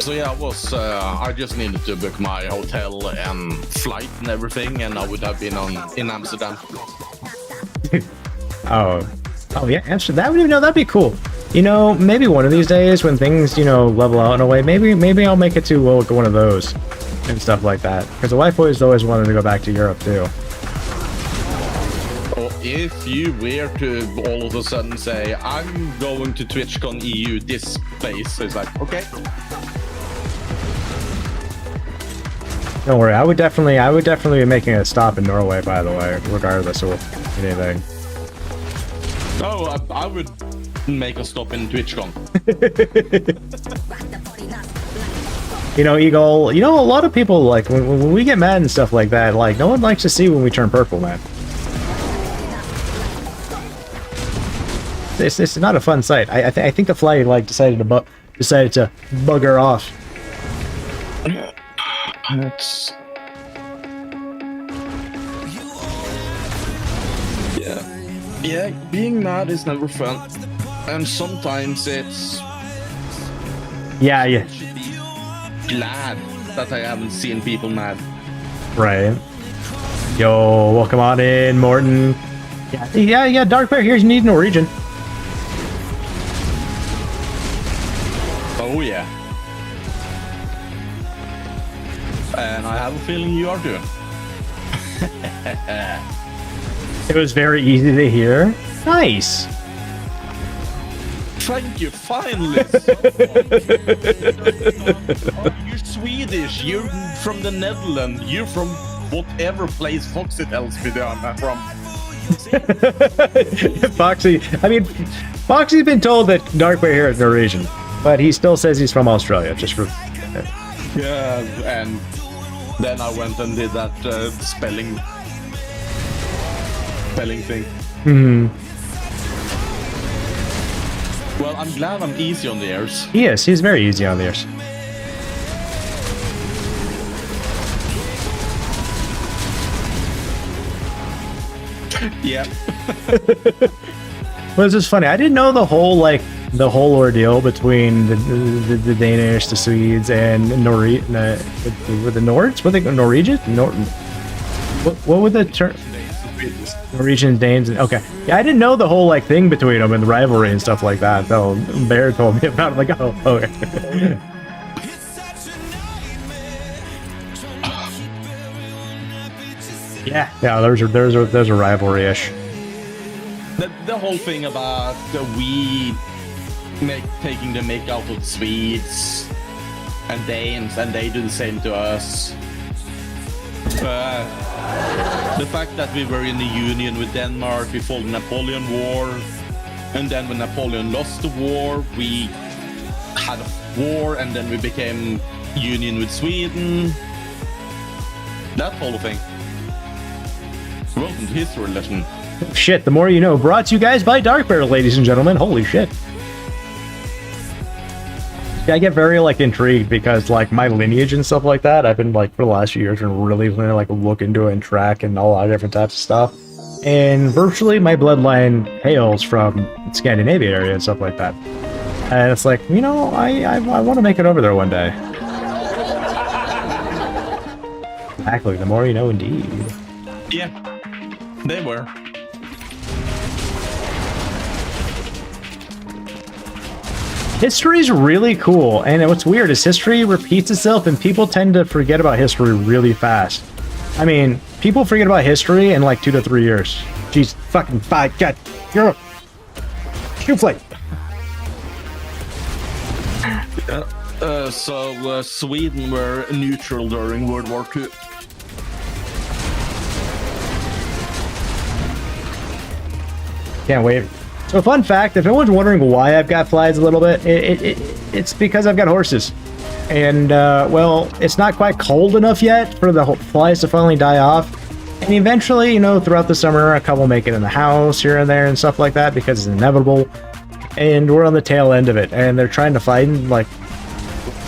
So yeah, I just needed to book my hotel and flight and everything, and I would have been in Amsterdam. oh yeah, Amsterdam. That would even know that'd be cool. You know, maybe one of these days when things, you know, level out in a way, maybe I'll make it to one of those and stuff like that. Because the wife always wanted to go back to Europe too. Or if you were to all of a sudden say, I'm going to TwitchCon EU, this place, it's like, okay. Don't worry, I would definitely be making a stop in Norway, by the way, regardless of anything. No, I would make a stop in TwitchCon. You know, Eagle, you know, a lot of people, like, when we get mad and stuff like that, like, no one likes to see when we turn purple, man. It's not a fun sight. I think the flight, like, decided to bugger off. It's... Yeah, being mad is never fun. And sometimes it's... Yeah. glad that I haven't seen people mad. Right. Yo, welcome on in, Morton. Yeah, Dark Bear here, you need Norwegian. Oh yeah. And I have a feeling you are too. It was very easy to hear. Nice. Thank you, finally. You're Swedish. You're from the Netherlands. You're from whatever place Foxy tells me that I'm from. Foxy, I mean, Foxy's been told that Darkware here is Norwegian, but he still says he's from Australia, just for... Yeah, and then I went and did that spelling thing. Well, I'm glad I'm easy on the ears. Yes, he's very easy on the ears. Yeah. Well, it's just funny. I didn't know the whole ordeal between the Danish, the Swedes, and with the Nords. What they Norwegian? What would the term? Norwegian, Danes. Okay, yeah, I didn't know the whole thing between them and the rivalry and stuff like that. Though Bear told me about it. Like, oh, okay. Yeah. There's a rivalry-ish. The whole thing about we taking the make out of the Swedes and Danes, and they do the same to us. The fact that we were in a union with Denmark, we fought the Napoleon War, and then when Napoleon lost the war, we had a war, and then we became union with Sweden. That whole thing. Welcome to history lesson. Shit, the more you know. Brought to you guys by Darkware, ladies and gentlemen. Holy shit. Yeah, I get very intrigued because my lineage and stuff like that, I've been for the last few years been really look into it and track and a lot of different types of stuff. And virtually my bloodline hails from Scandinavia area and stuff like that. And it's I want to make it over there one day. Exactly, the more you know indeed. Yeah, they were. History's really cool, and what's weird is history repeats itself, and people tend to forget about history really fast. I mean, people forget about history in 2 to 3 years. Jeez, fucking 5, God, you're a shoe-flake. So Sweden were neutral during World War II. Can't wait. So fun fact, if anyone's wondering why I've got flies a little bit, it's because I've got horses. And, well, it's not quite cold enough yet for the flies to finally die off. And eventually, throughout the summer, a couple make it in the house here and there and stuff like that because it's inevitable. And we're on the tail end of it. And they're trying to find,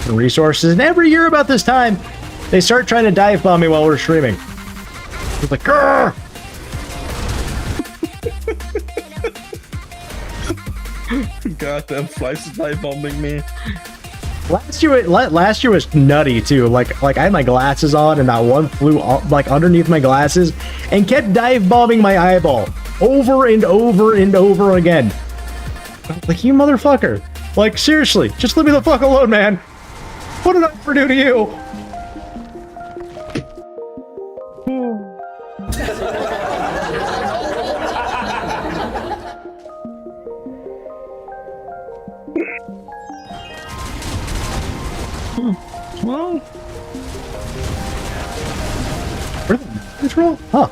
resources. And every year about this time, they start trying to dive bomb me while we're streaming. It's like, grrr! Goddamn flies is dive bombing me. Last year was nutty too. I had my glasses on and that one flew underneath my glasses and kept dive bombing my eyeball over and over and over again. You motherfucker! Seriously, just leave me the fuck alone, man. What did I ever do to you? Well, neutral? Huh.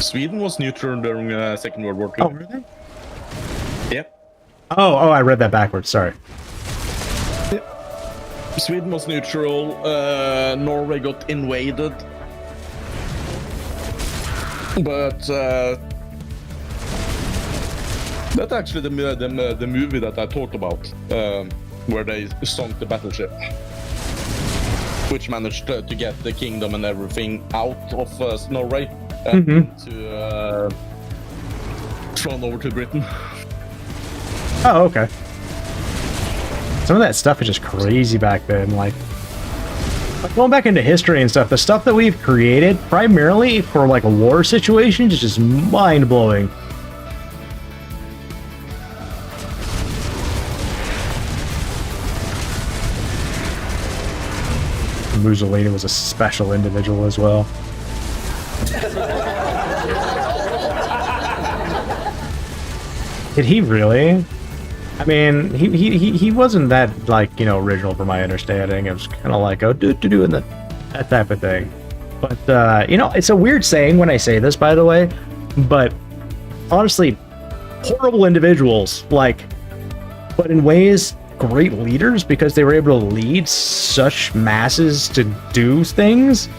Sweden was neutral during Second World War II. Oh, really? Yep. Oh, I read that backwards. Sorry. Yep. Sweden was neutral. Norway got invaded. But that's actually the movie that I talked about, where they sunk the battleship, which managed to get the kingdom and everything out of Norway and to thrown over to Britain. Oh, okay. Some of that stuff is just crazy back then. Going back into history and stuff, the stuff that we've created primarily for war situations is just mind-blowing. Mussolini was a special individual as well. Did he really? I mean, he wasn't that, like, you know, original from my understanding. It was kind of like, oh, do and that type of thing. But, you know, it's a weird saying when I say this, by the way, but honestly, horrible individuals, like, but in ways, great leaders because they were able to lead such masses to do things.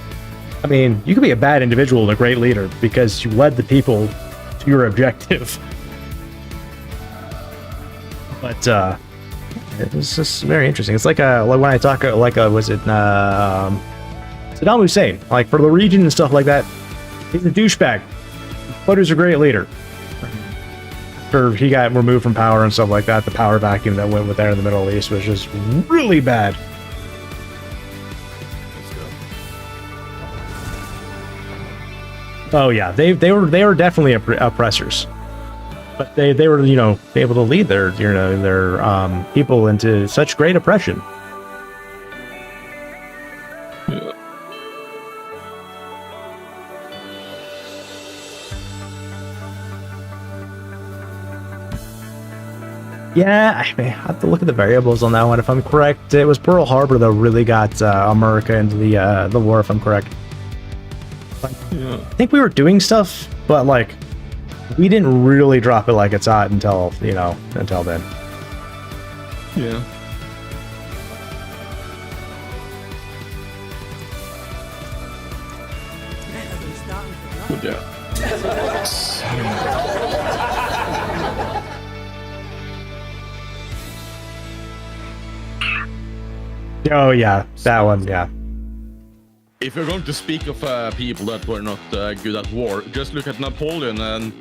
I mean, you could be a bad individual and a great leader because you led the people to your objective. But it's just very interesting. It's like when I talk was it Saddam Hussein, like for the region and stuff like that. He's a douchebag, but he's a great leader. After he got removed from power and stuff like that, the power vacuum that went with there in the Middle East was just really bad. Oh yeah, they were definitely oppressors, but they were, you know, able to lead their people into such great oppression. Yeah, I may have to look at the variables on that one. If I'm correct, it was Pearl Harbor that really got America into the war. If I'm correct, I think we were doing stuff, but like we didn't really drop it like it's hot until then. Yeah. Good, yeah. Oh yeah, that one, yeah. If you're going to speak of people that were not good at war, just look at Napoleon and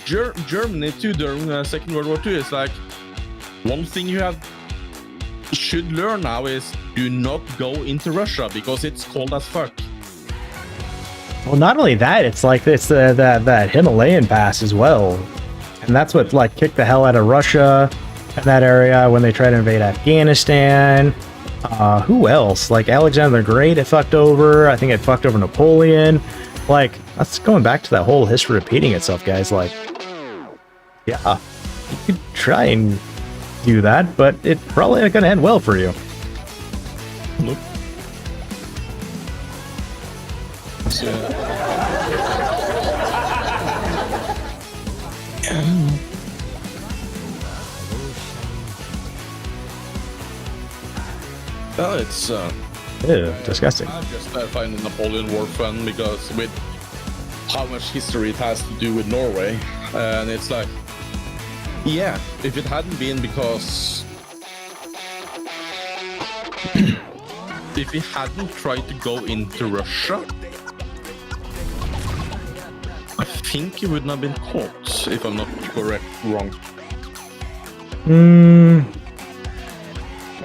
Germany too during Second World War II. It's like one thing you should learn now is do not go into Russia because it's cold as fuck. Well, not only that, it's like that Himalayan pass as well, and that's what like kicked the hell out of Russia in that area when they tried to invade Afghanistan. Who else? Like Alexander the Great, it fucked over. I think it fucked over Napoleon. Like, that's going back to that whole history repeating itself, guys. Like, yeah, you could try and do that, but it probably ain't gonna end well for you. Nope. Oh, it's Ew, disgusting. I just find the Napoleon War fun because with how much history it has to do with Norway, and it's like, yeah, if it hadn't been because if he hadn't tried to go into Russia, I think he wouldn't have been caught, if I'm not wrong.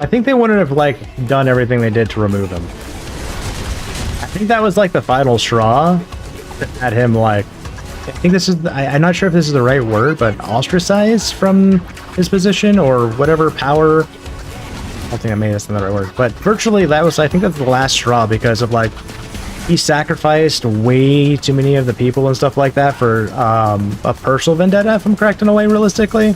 I think they wouldn't have like done everything they did to remove him. I think that was like the final straw that had him like, I think this is, I'm not sure if this is the right word, but ostracized from his position or whatever power. I don't think I made this in the right word, but virtually that was, I think that's the last straw because of like, he sacrificed way too many of the people and stuff like that for a personal vendetta, if I'm correct in a way, realistically.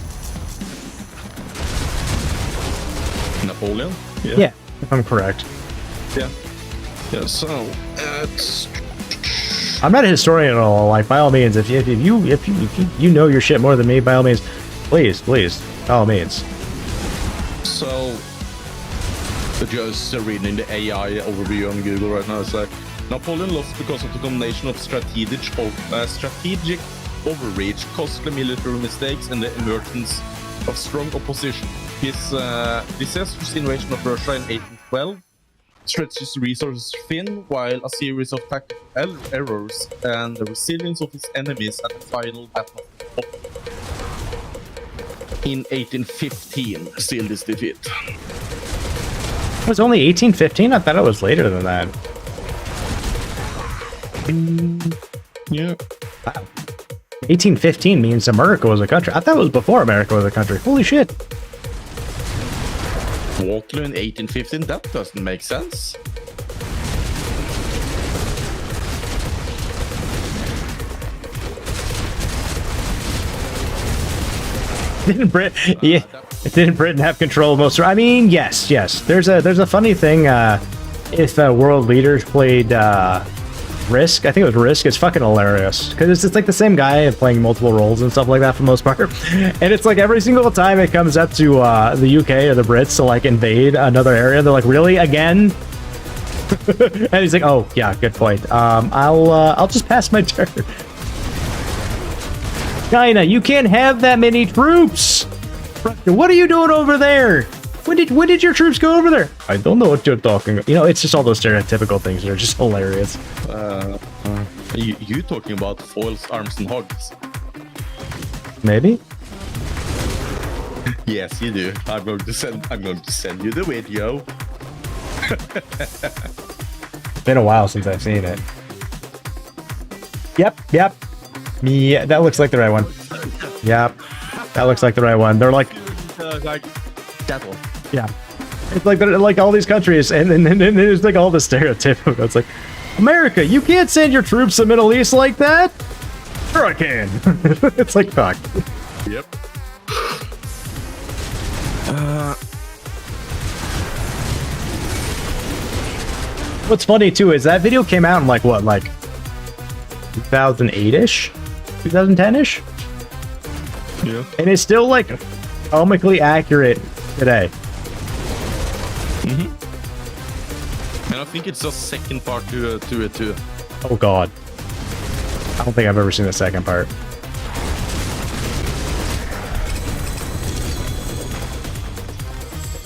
Napoleon? Yeah, if I'm correct. Yeah. Yeah, so it's... I'm not a historian at all. Like, by all means, if you know your shit more than me, by all means, please, by all means. So, just reading the AI overview on Google right now, it's like Napoleon lost because of the combination of strategic overreach, costly military mistakes, and the emergence of strong opposition. His disastrous invasion of Russia in 1812 stretched his resources thin, while a series of tactical errors and the resilience of his enemies at the final battle of in 1815 sealed his defeat. It was only 1815? I thought it was later than that. Yeah. Wow. 1815 means America was a country. I thought it was before America was a country. Holy shit. Waterloo in 1815? That doesn't make sense. Didn't Britain have control of most? I mean, yes. There's a funny thing. If world leaders played Risk, I think it was Risk. It's fucking hilarious because it's just like the same guy playing multiple roles and stuff like that for the most part. And it's like every single time it comes up to the UK or the Brits to like invade another area, they're like, really again? And he's like, oh yeah, good point. I'll just pass my turn. China, you can't have that many troops. What are you doing over there? When did your troops go over there? I don't know what you're talking about. You know, it's just all those stereotypical things that are just hilarious. You talking about foils, arms, and hogs? Maybe. Yes, you do. I'm going to send you the video. Been a while since I've seen it. Yep. Yeah, that looks like the right one. Yep, that looks like the right one. They're like that one. Yeah, it's like all these countries, and then there's like all the stereotypical. It's like, America, you can't send your troops to the Middle East like that. Sure, I can. It's like, fuck. Yep. What's funny too is that video came out in like what, like 2008-ish, 2010-ish, Yeah. and it's still like comically accurate today. And I think it's the second part to it too. Oh god, I don't think I've ever seen the second part.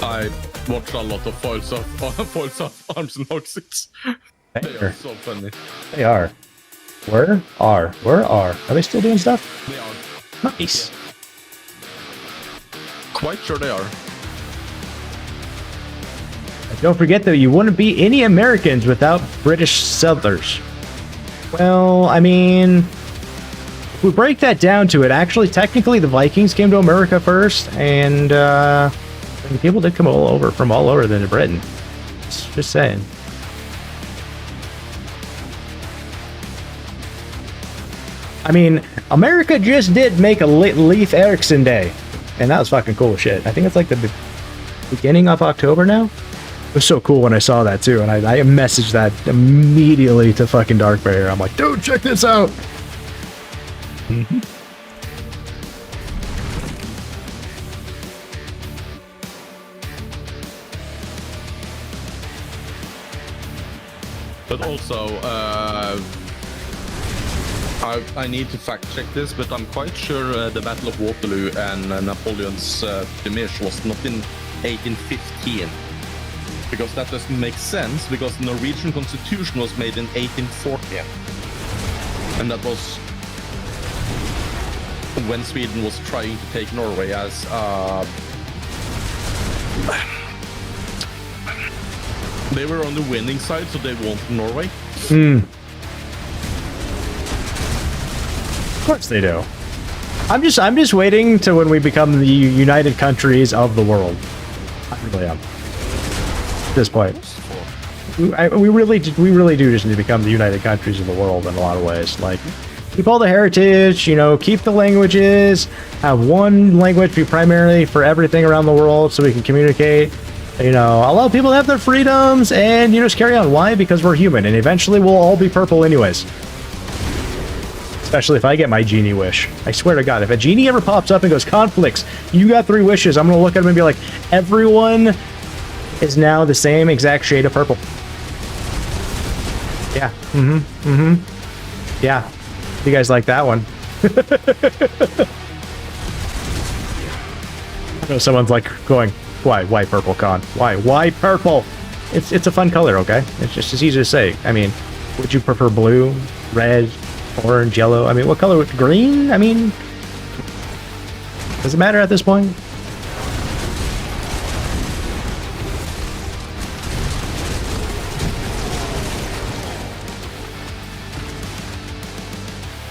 I watched a lot of foils of arms and hogs. They are so funny. They are. Where are? Are they still doing stuff? They are. Nice. Quite sure they are. Don't forget though, you wouldn't be any Americans without British settlers. Well, I mean, if we break that down to it, actually, technically, the Vikings came to America first, and people did come from all over than Britain. Just saying. I mean, America just did make a Leif Erikson Day, and that was fucking cool as shit. I think it's like the beginning of October now. It was so cool when I saw that too, and I messaged that immediately to fucking Darkbear. I'm like, dude, check this out. But also, I need to fact check this, but I'm quite sure the Battle of Waterloo and Napoleon's Demirch was not in 1815. Because that doesn't make sense, because the Norwegian constitution was made in 1840. And that was when Sweden was trying to take Norway as they were on the winning side, so they wanted Norway. Of course they do. I'm just waiting to when we become the United Countries of the world. I really am. At this point, we really do just need to become the United Countries of the world in a lot of ways. Like, keep all the heritage, you know, keep the languages, have one language be primarily for everything around the world, so we can communicate. You know, allow people to have their freedoms, and you know, just carry on. Why? Because we're human, and eventually we'll all be purple anyways. Especially if I get my genie wish. I swear to God, if a genie ever pops up and goes, conflicts, you got 3 wishes, I'm gonna look at him and be like, everyone is now the same exact shade of purple. Yeah. Yeah. You guys like that one? I know someone's like going, why purple, Con? Why purple? It's a fun color, okay? It's just as easy to say. I mean, would you prefer blue, red, orange, yellow? I mean, what color would green? I mean, does it matter at this point?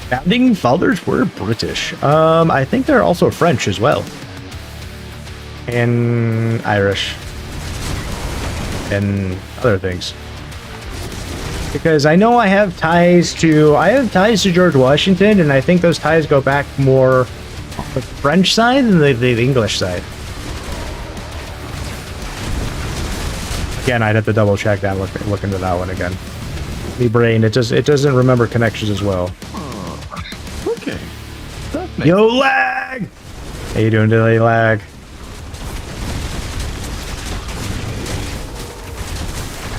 Founding fathers were British. I think they're also French as well. And Irish. And other things. Because I know I have ties to George Washington, and I think those ties go back more The French side and the English side. Again, I'd have to double check that. Look into that one again. The brain, it doesn't remember connections as well. Okay. Yo, lag! How you doing today, lag?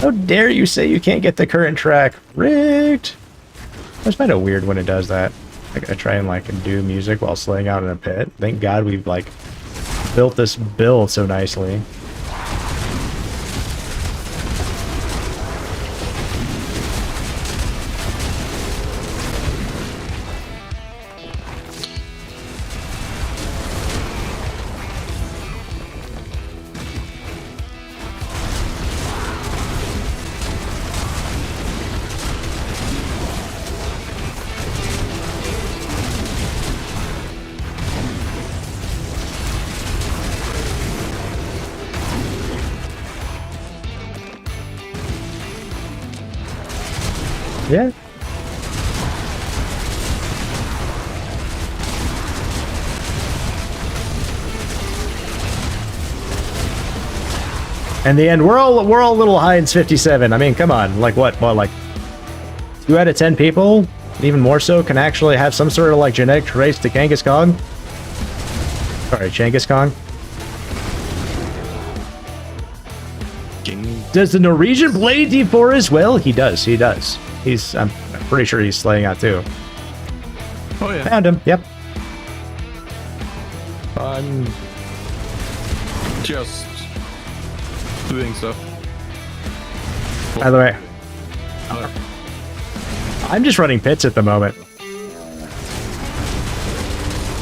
How dare you say you can't get the current track? Rigged! That's kind of weird when it does that. I gotta try and like do music while slaying out in a pit. Thank God we've like built this build so nicely. Yeah. In the end, we're all a little high in 57. I mean, come on, like what? Well, like 2 out of 10 people, even more so, can actually have some sort of like genetic trace to Genghis Khan. Sorry, Genghis Khan. Does the Norwegian play D4 as well? He does. He does. I'm pretty sure he's slaying out too. Oh yeah. Found him. Yep. I'm just doing stuff. By the way, I'm just running pits at the moment.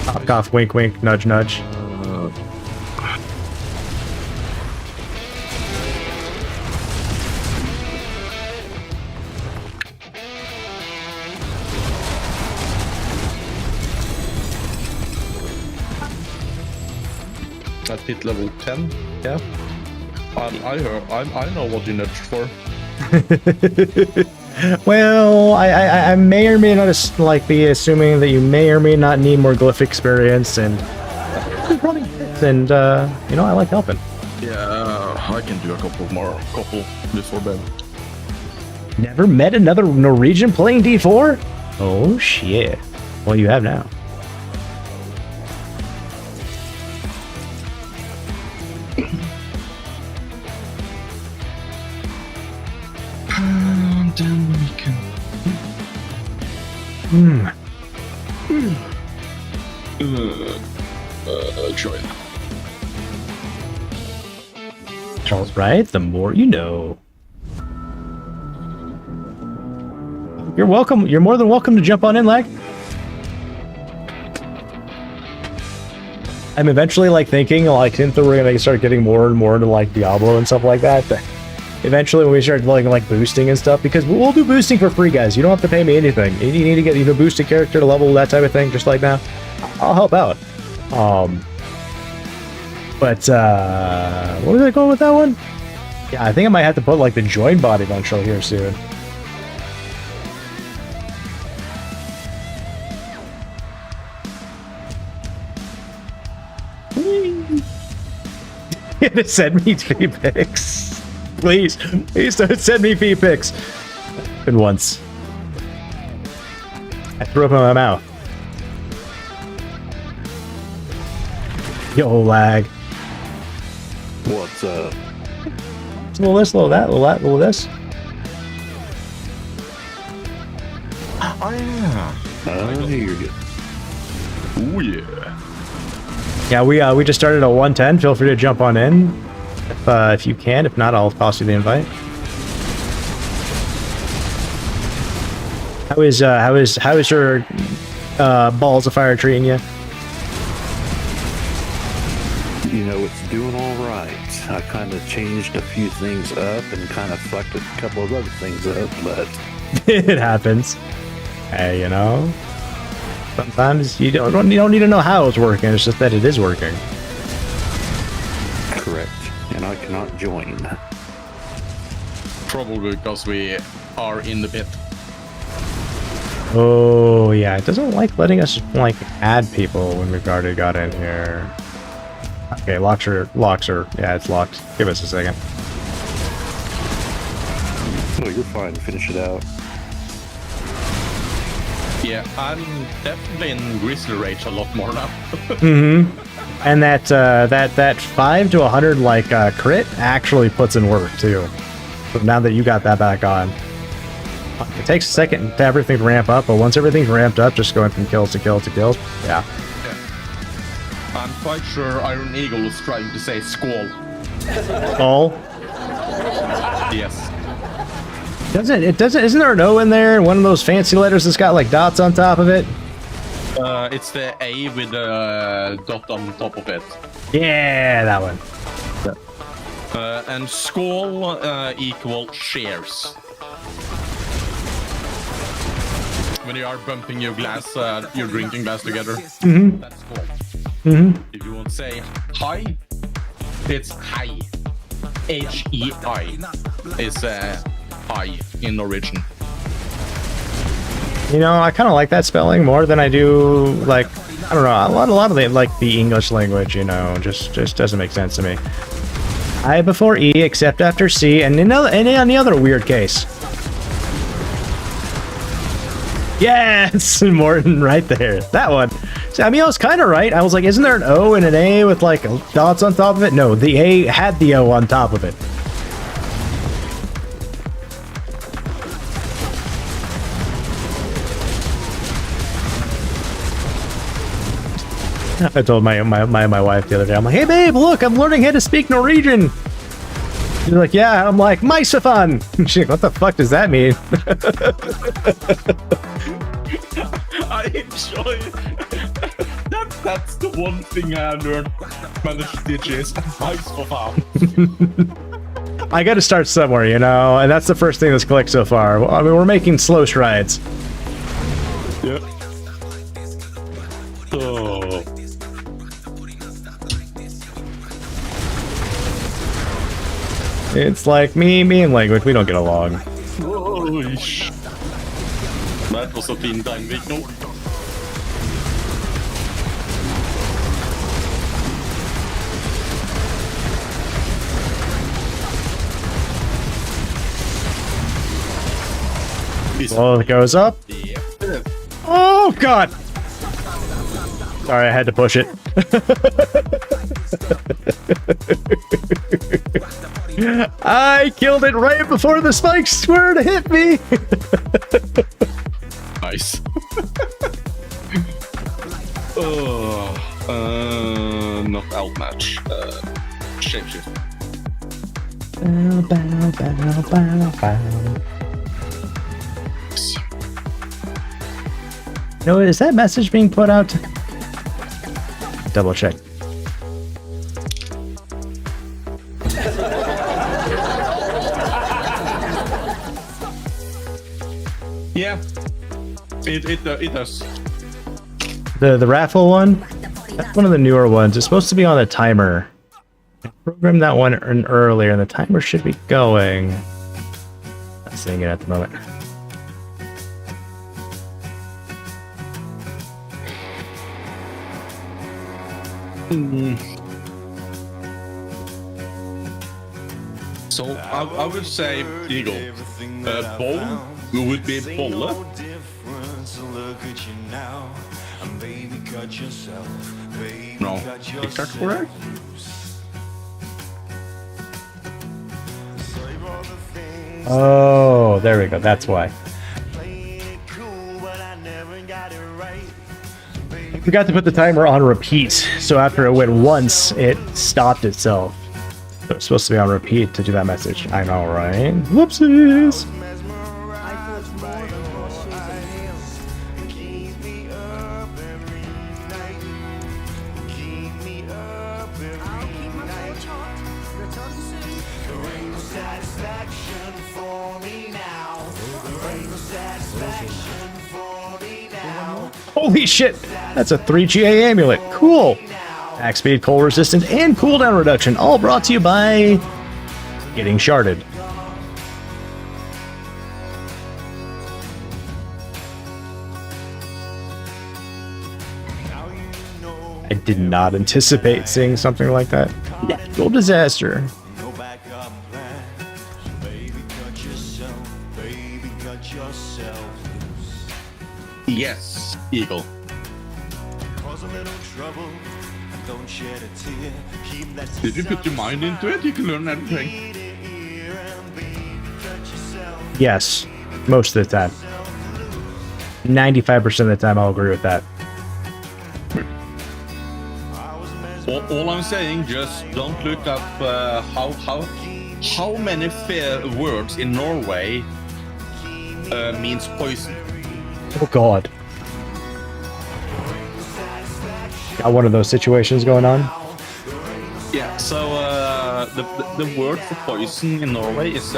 Cough, cough, wink, wink, nudge, nudge. At pit level 10, yeah. I know what you nudged for. Well, I may or may not like be assuming that you may or may not need more glyph experience and you know, I like helping. Yeah, I can do a couple before bed. Never met another Norwegian playing D4? Oh shit. Well, you have now. Then we can. Join. Charles, right? The more you know. You're welcome. You're more than welcome to jump on in, Lag. I'm eventually like thinking like since we're gonna start getting more and more into like Diablo and stuff like that. Eventually when we start like boosting and stuff, because we'll do boosting for free, guys. You don't have to pay me anything. You need to get, you know, boost a character to level, that type of thing, just like now. I'll help out. But what was I going with that one? Yeah, I think I might have to put like the join bot eventually here soon. Send me fee pics. Please don't send me fee pics. Been once. I threw up in my mouth. Yo, lag. What's up? It's a little this, little that, little that, little this. Oh yeah. Oh, you're good. Oh yeah. Yeah, we just started at 110. Feel free to jump on in if you can. If not, I'll toss you the invite. How is your balls of fire treating you? You know, it's doing all right. I kind of changed a few things up and kind of fucked a couple of other things up, but It happens. Hey, you know, sometimes you don't need to know how it's working. It's just that it is working. correct. And I cannot join. Probably because we are in the pit. Oh, yeah, it doesn't like letting us, like, add people when we've already got in here. Okay, locks are, yeah, it's locked. Give us a second. Oh, you're fine. Finish it out. Yeah, I'm definitely in Grizzly Rage a lot more now. And that 5 to 100, like, crit actually puts in work, too. So now that you got that back on. It takes a second to everything to ramp up, but once everything's ramped up, just going from kills to kills to kills. Yeah. I'm quite sure Iron Eagle was trying to say squall. Oh. Yes. Isn't there an O in there? One of those fancy letters that's got like dots on top of it? It's the A with the dot on top of it. Yeah, that one. And squall equal shares. When you are bumping your glass, your drinking glass together, that's squall. If you want to say hi, it's high. H-E-I is I in origin. You know, I kind of like that spelling more than I do, like, I don't know, a lot of the, like, the English language, you know, just doesn't make sense to me. I before E, except after C, and in any other weird case. Yes, Morton, right there. That one. See, I mean, I was kind of right. I was like, isn't there an O and an A with, like, dots on top of it? No, the A had the O on top of it. I told my wife the other day, I'm like, hey babe, look, I'm learning how to speak Norwegian. She's like, yeah. I'm like, "My Sefan." She's like, what the fuck does that mean? I enjoy it. That's the one thing I learned. Managed to teach is nice for fun. I got to start somewhere, you know, and that's the first thing that's clicked so far. I mean, we're making slow strides. Yep. Oh. It's like me and language, we don't get along. Oish. That was a fin time, Victor. Well, it goes up. Yeah. Oh, God. Sorry, I had to push it. I killed it right before the spikes were to hit me. Nice. Not outmatch. Shapeshift. Bow, bow, bow, bow, bow. No, is that message being put out? Double check. Yeah, it does. The raffle one? That's one of the newer ones. It's supposed to be on a timer. I programmed that one earlier, and the timer should be going. Not seeing it at the moment. So I would say Eagle. Bowl would be bolle. No, is that correct? Oh, there we go. That's why. I forgot to put the timer on repeat, so after it went once, it stopped itself. So it's supposed to be on repeat to do that message. I know, right? Whoopsies! Holy shit! That's a 3GA amulet. Cool! Attack speed, cold resistance, and cooldown reduction, all brought to you by getting sharded. I did not anticipate seeing something like that. Natural disaster. No backup plan. So baby, cut yourself. Baby, cut yourself loose. Yes, Eagle. Cause a little trouble. And don't shed a tear. Keep that Did you put your mind into it? You can learn everything. Yes, most of the time. 95% of the time, I'll agree with that. All I'm saying, just don't look up how many words in Norway means poison. Oh God. Got one of those situations going on. Yeah. So the word for poison in Norway is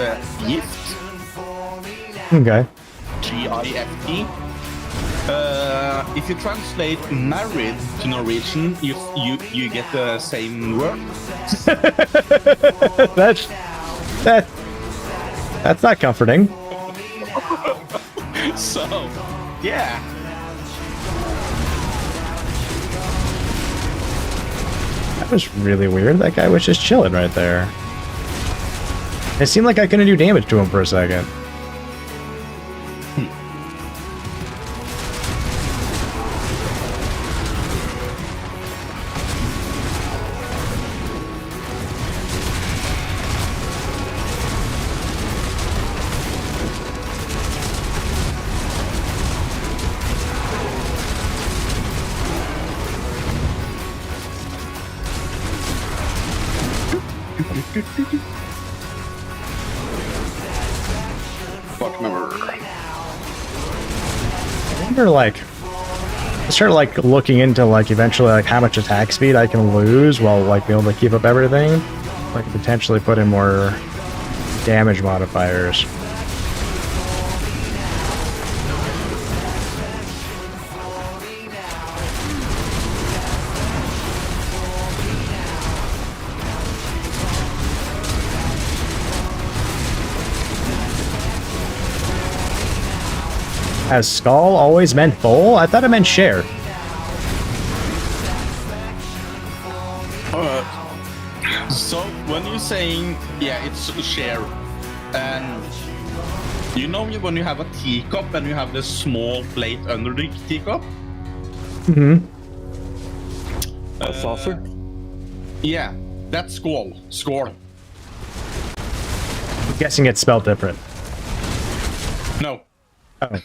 gift. Okay. G-I-F-T. If you translate married to Norwegian, you get the same word. That's not comforting. So, yeah. That was really weird. That guy was just chilling right there. It seemed like I couldn't do damage to him for a second. Fuck number. I wonder, like, I started like looking into like eventually like how much attack speed I can lose while like being able to keep up everything. I could potentially put in more damage modifiers. Has skull always meant full? I thought it meant share. So when you're saying, yeah, it's a share, and you know when you have a teacup and you have the small plate under the teacup? Mm-hmm. A saucer? Yeah, that's skål. Skål. I'm guessing it's spelled different. No. Oh.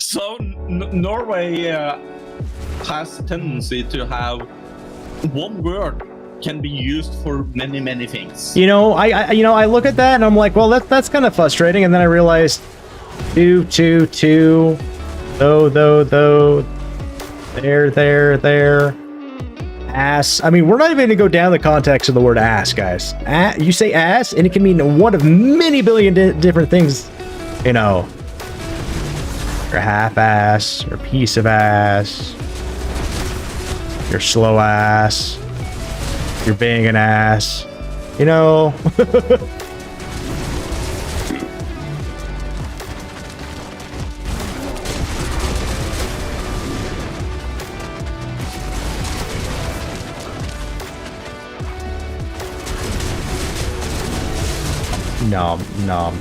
So Norway has a tendency to have one word can be used for many things. You know, I look at that and I'm like, well, that's kind of frustrating. And then I realized, though, there, ass. I mean, we're not even going to go down the context of the word ass, guys. You say ass, and it can mean one of many billion different things. You know, your half ass, or piece of ass, your slow ass, your banging ass. You know. Nom, nom.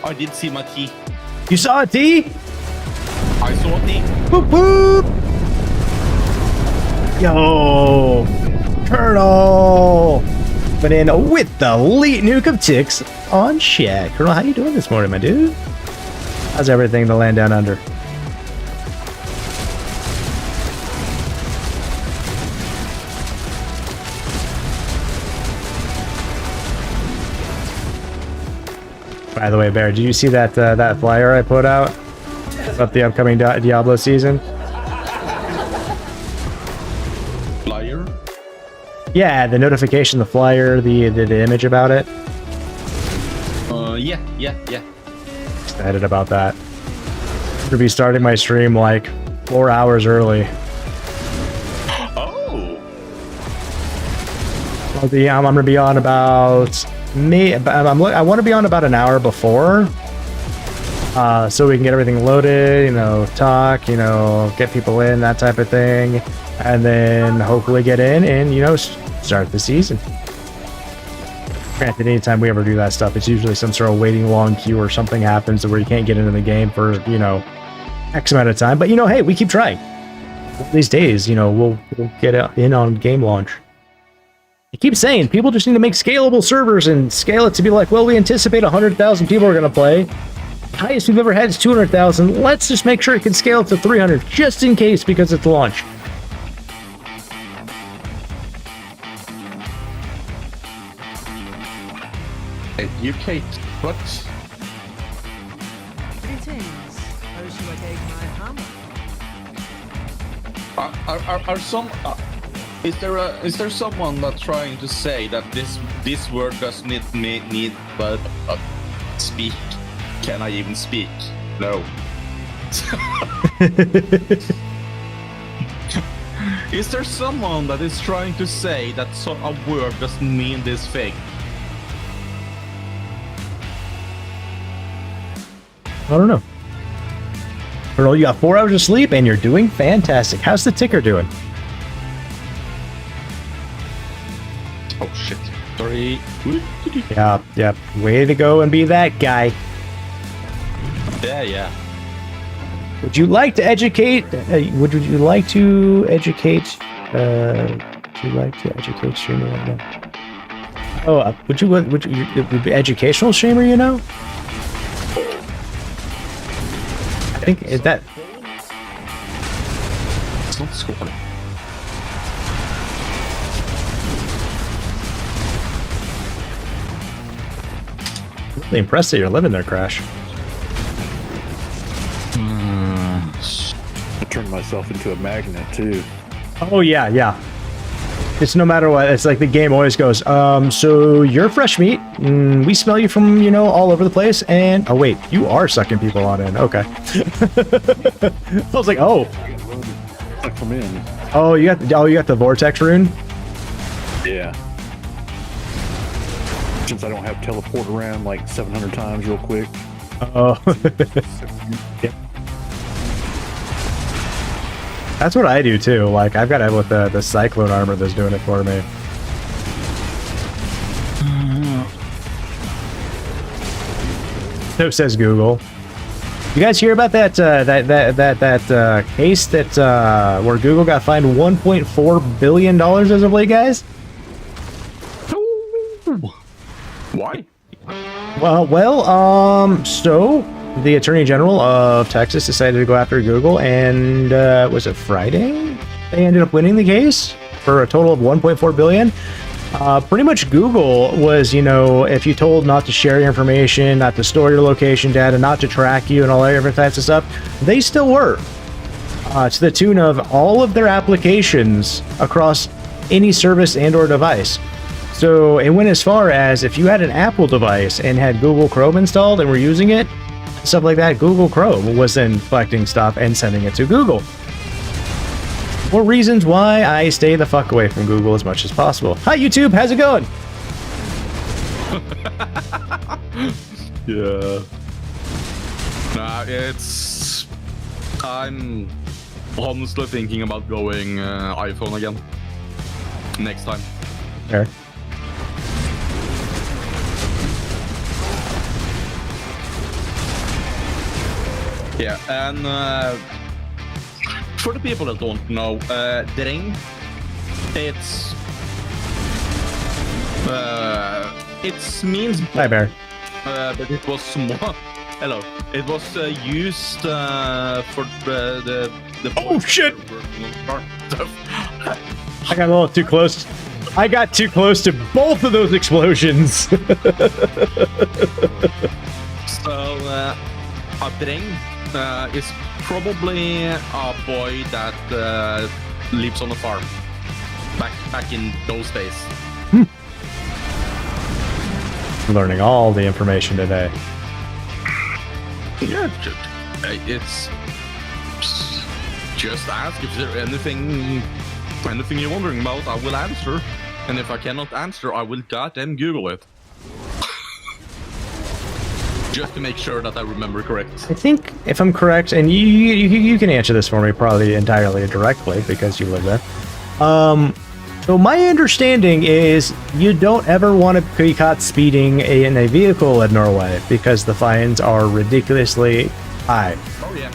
I did see my T. You saw a T? I saw a T. Boop, boop. Yo, Colonel. But in with the elite nuke of TIX on Shack. Colonel, how you doing this morning, my dude? How's everything in the land down under? By the way, Bear, did you see that that flyer I put out about the upcoming Diablo season? Flyer? Yeah, the notification, the flyer, the image about it. Yeah. Excited about that. I'm gonna be starting my stream like 4 hours early. Oh. I'm gonna be on about I want to be on about an hour before, so we can get everything loaded, you know, talk, you know, get people in, that type of thing, and then hopefully get in and, you know, start the season. Granted, anytime we ever do that stuff, it's usually some sort of waiting long queue or something happens where you can't get into the game for, you know, X amount of time. But, you know, hey, we keep trying. These days, you know, we'll get in on game launch. I keep saying people just need to make scalable servers and scale it to be like, well, we anticipate 100,000 people are going to play. Highest we've ever had is 200,000. Let's just make sure it can scale to 300 just in case because it's launch. UK, what? Greetings. How shall I take my hammer? Are some? Is there someone that's trying to say that this word does not need but speak? Can I even speak? No. Is there someone that is trying to say that a word doesn't mean this thing? I don't know. Earl, you got 4 hours of sleep and you're doing fantastic. How's the ticker doing? Oh shit. Sorry. Yeah. Way to go and be that guy. Yeah. Would you like to educate? Would you like to educate? Would you like to educate streamer right now? Oh, would you be educational streamer? You know. I think that. It's not scoring. Really impressed that you're living there, Crash. I turned myself into a magnet too. Oh yeah. It's no matter what. It's like the game always goes. So you're fresh meat. We smell you from all over the place. And oh wait, you are sucking people on in. Okay. I was like, oh. Suck them in. Oh, you got the vortex rune. Yeah. Since I don't have teleport around like 700 times real quick. Oh. Yeah. That's what I do too. Like I've got it with the cyclone armor that's doing it for me. So says Google. You guys hear about that case that where Google got fined $1.4 billion as of late, guys? Why? So the Attorney General of Texas decided to go after Google, and was it Friday? They ended up winning the case for a total of $1.4 billion. Pretty much Google was, if you told not to share your information, not to store your location data, not to track you and all that different types of stuff, they still were. To the tune of all of their applications across any service and or device. So it went as far as if you had an Apple device and had Google Chrome installed and were using it, stuff like that, Google Chrome was then collecting stuff and sending it to Google. More reasons why I stay the fuck away from Google as much as possible. Hi YouTube, how's it going? Yeah. I'm honestly thinking about going iPhone again. Next time. Fair. Yeah, and for the people that don't know, Dreng, it means Hi Bear. but it was small. Hello. It was used for the Oh shit! I got a little too close. I got too close to both of those explosions. So a Dreng is probably a boy that lives on a farm back in those days. Learning all the information today. Yeah, it's just ask if there's anything you're wondering about. I will answer, and if I cannot answer, I will goddamn Google it. Just to make sure that I remember correct. I think, if I'm correct, and you can answer this for me probably entirely directly because you live there. So my understanding is you don't ever want to be caught speeding in a vehicle in Norway because the fines are ridiculously high. Oh yeah.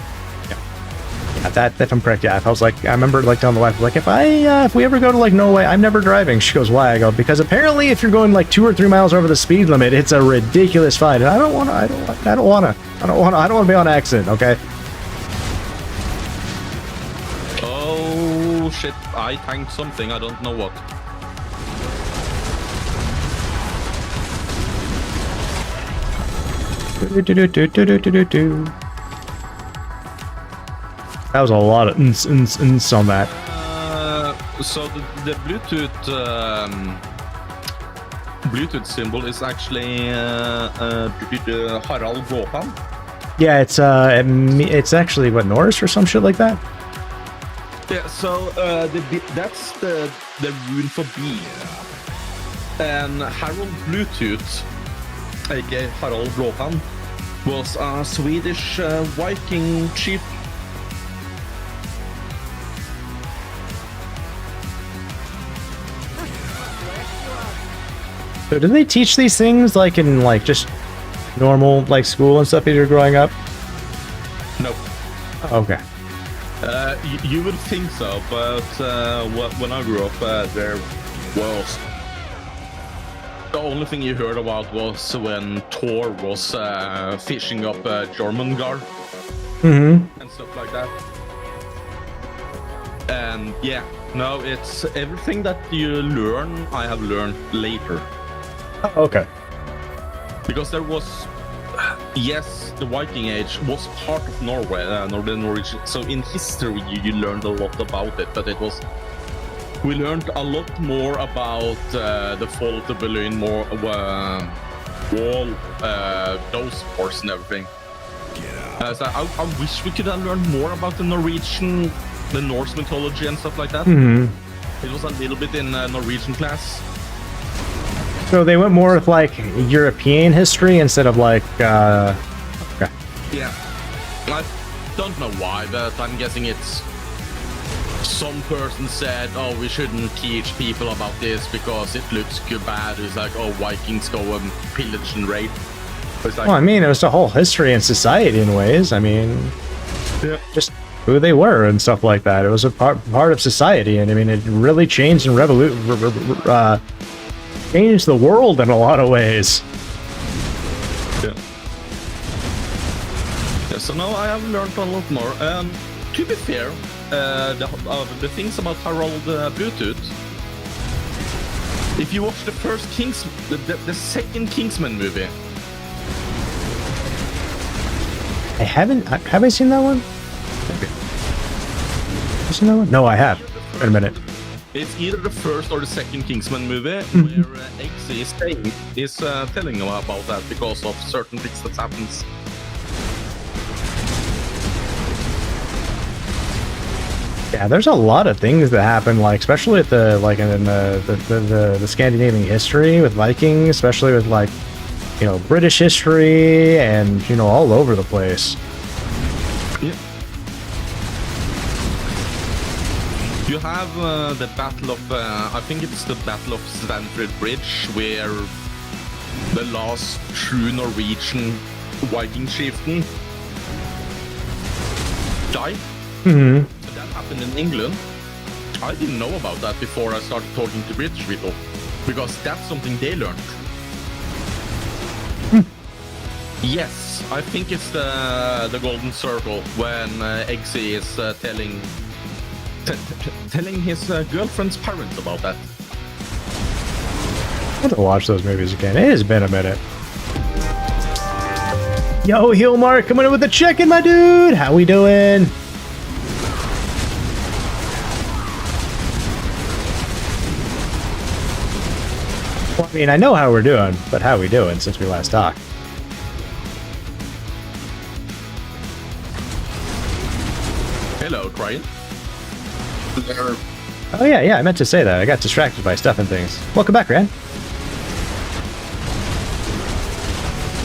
That, if I'm correct, yeah. I was like, I remember like telling the wife, like, if we ever go to like Norway, I'm never driving. She goes, why? I go, because apparently if you're going like 2 or 3 miles over the speed limit, it's a ridiculous fine. And I don't want to be on accident. Okay. Oh shit! I tanked something. I don't know what. That was a lot of uns on that. So the Bluetooth symbol is actually Harald Blåfan. Yeah, it's actually what, Norse or some shit like that. Yeah, so that's the rune for B. And Harald Bluetooth, aka Harald Blåfan, was a Swedish Viking chief. So did they teach these things like in like just normal like school and stuff as you're growing up? No. Okay. You would think so, but when I grew up, there was the only thing you heard about was when Thor was fishing up Jormungandr and stuff like that. And yeah, no, it's everything that you learn. I have learned later. Oh, okay. Because there was, yes, the Viking Age was part of Norway, Northern Norwegian. So in history, you learned a lot about it, but we learned a lot more about the fall of the Berlin Wall, those wars and everything. Yeah. So I wish we could have learned more about the Norwegian, the Norse mythology and stuff like that. It was a little bit in Norwegian class. So they went more with like European history instead of like okay. Yeah, I don't know why, but I'm guessing it's some person said, oh, we shouldn't teach people about this because it looks good bad. It's like, oh, Vikings go and pillage and rape. It's like, well, I mean, it was the whole history and society in ways. I mean, yeah. Just who they were and stuff like that. It was a part of society, and I mean, it really changed and changed the world in a lot of ways. Yeah. So now I have learned a lot more. To be fair, the things about Harald Bluetooth. If you watch the first the second Kingsman movie. I haven't. Have I seen that one? Maybe. Have you seen that one? No, I have. Wait a minute. It's either the first or the second Kingsman movie where Eggsy is telling about that because of certain things that happens. Yeah, there's a lot of things that happen, like especially at the like in the Scandinavian history with Vikings, especially with like, you know, British history and, you know, all over the place. Yeah. You have the Battle of, I think it's the Battle of Stanford Bridge, where the last true Norwegian Viking chieftain died. Mm-hmm. That happened in England. I didn't know about that before I started talking to British people, because that's something they learned. Yes, I think it's the Golden Circle when Eggsy is telling his girlfriend's parents about that. I have to watch those movies again. It has been a minute. Yo, Heelmark, coming in with the chicken, my dude. How we doing? Well, I mean, I know how we're doing, but how we doing since we last talked? Hello, Crying. Oh yeah, I meant to say that. I got distracted by stuff and things. Welcome back, Rand.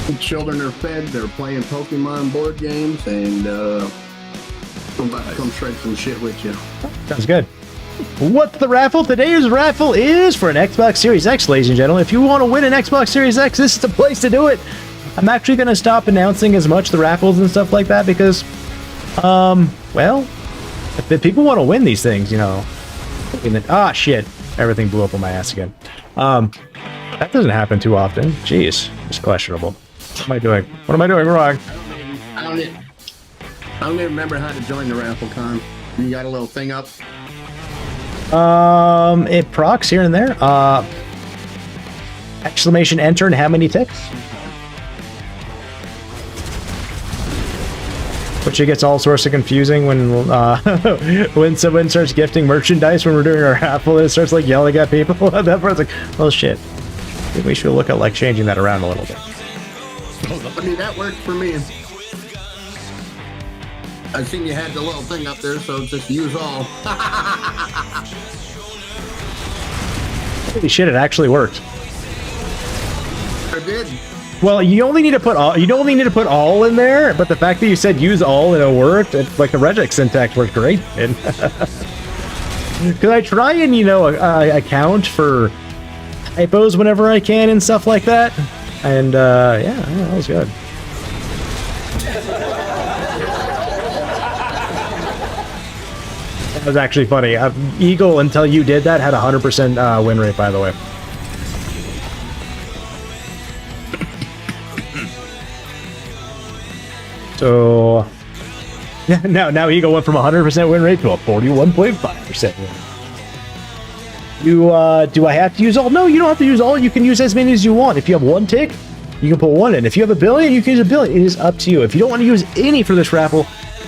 The children are fed. They're playing Pokemon board games, and I'm about to come shred some shit with you. Sounds good. What's the raffle? Today's raffle is for an Xbox Series X, ladies and gentlemen. If you want to win an Xbox Series X, this is the place to do it. I'm actually going to stop announcing as much the raffles and stuff like that because, well, if people want to win these things, you know. Ah, shit. Everything blew up on my ass again. That doesn't happen too often. Jeez, it's questionable. What am I doing? What am I doing wrong? I don't even remember how to join the raffle con. You got a little thing up? It procs here and there. Exclamation enter and how many ticks? Which it gets all sorts of confusing when when someone starts gifting merchandise when we're doing our raffle. It starts like yelling at people. That part's like, well, shit. Maybe we should look at like changing that around a little bit. I mean, that worked for me. I seen you had the little thing up there, so just use all. Holy shit! It actually worked. I did. Well, you only need to put all. You don't only need to put all in there, but the fact that you said use all and it worked, like the regex syntax worked great. And because I try and account for typos whenever I can and stuff like that, and yeah, that was good. That was actually funny. Eagle, until you did that, had a 100% win rate, by the way. So now Eagle went from 100% win rate to a 41.5% win. Do I have to use all? No, you don't have to use all. You can use as many as you want. If you have one tick, you can put one in. If you have a billion, you can use a billion. It is up to you. If you don't want to use any for this raffle,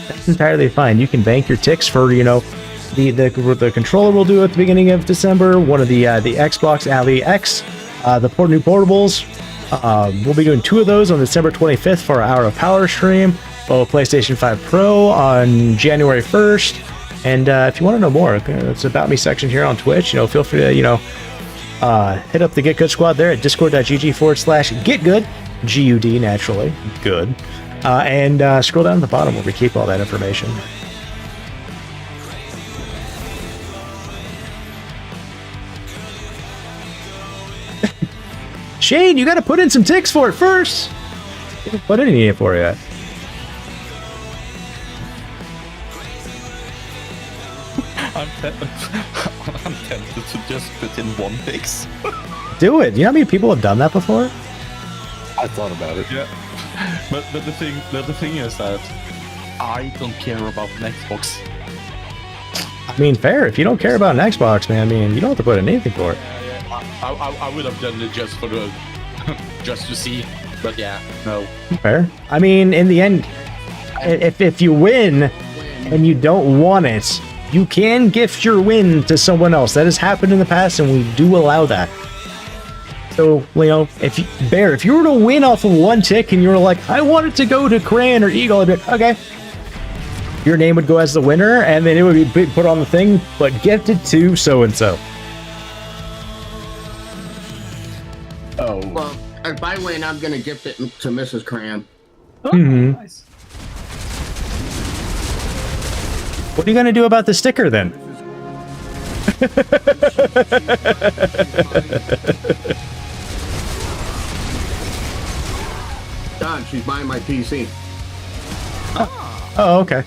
that's entirely fine. You can bank your ticks for, the controller we'll do at the beginning of December, one of the XBOX ALLY X, the new portables. We'll be doing 2 of those on December 25th for our Hour of Power stream, PlayStation 5 Pro on January 1st. And if you want to know more, it's About Me section here on Twitch. Feel free to, hit up the Get Good squad there at discord.gg/getgood, GUD naturally, good. And scroll down to the bottom where we keep all that information. Shane, you got to put in some ticks for it first. Put any in for you. I'm tempted to just put in 1 ticks. Do it. You know how many people have done that before? I thought about it. Yeah, but the thing is that I don't care about an Xbox. I mean, fair. If you don't care about an Xbox, man, you don't have to put in anything for it. I would have done it just for the just to see, but yeah, no. Fair. I mean, in the end, if you win and you don't want it, you can gift your win to someone else. That has happened in the past, and we do allow that. So, if you were to win off of 1 tick and you were like, I want it to go to Cran or Eagle, I'd be like, okay. Your name would go as the winner, and then it would be put on the thing, but gifted to so-and-so. Oh. Well, if I win, I'm going to gift it to Mrs. Cran. Oh, nice. What are you going to do about the sticker, then? God, she's buying my PC. Oh, okay.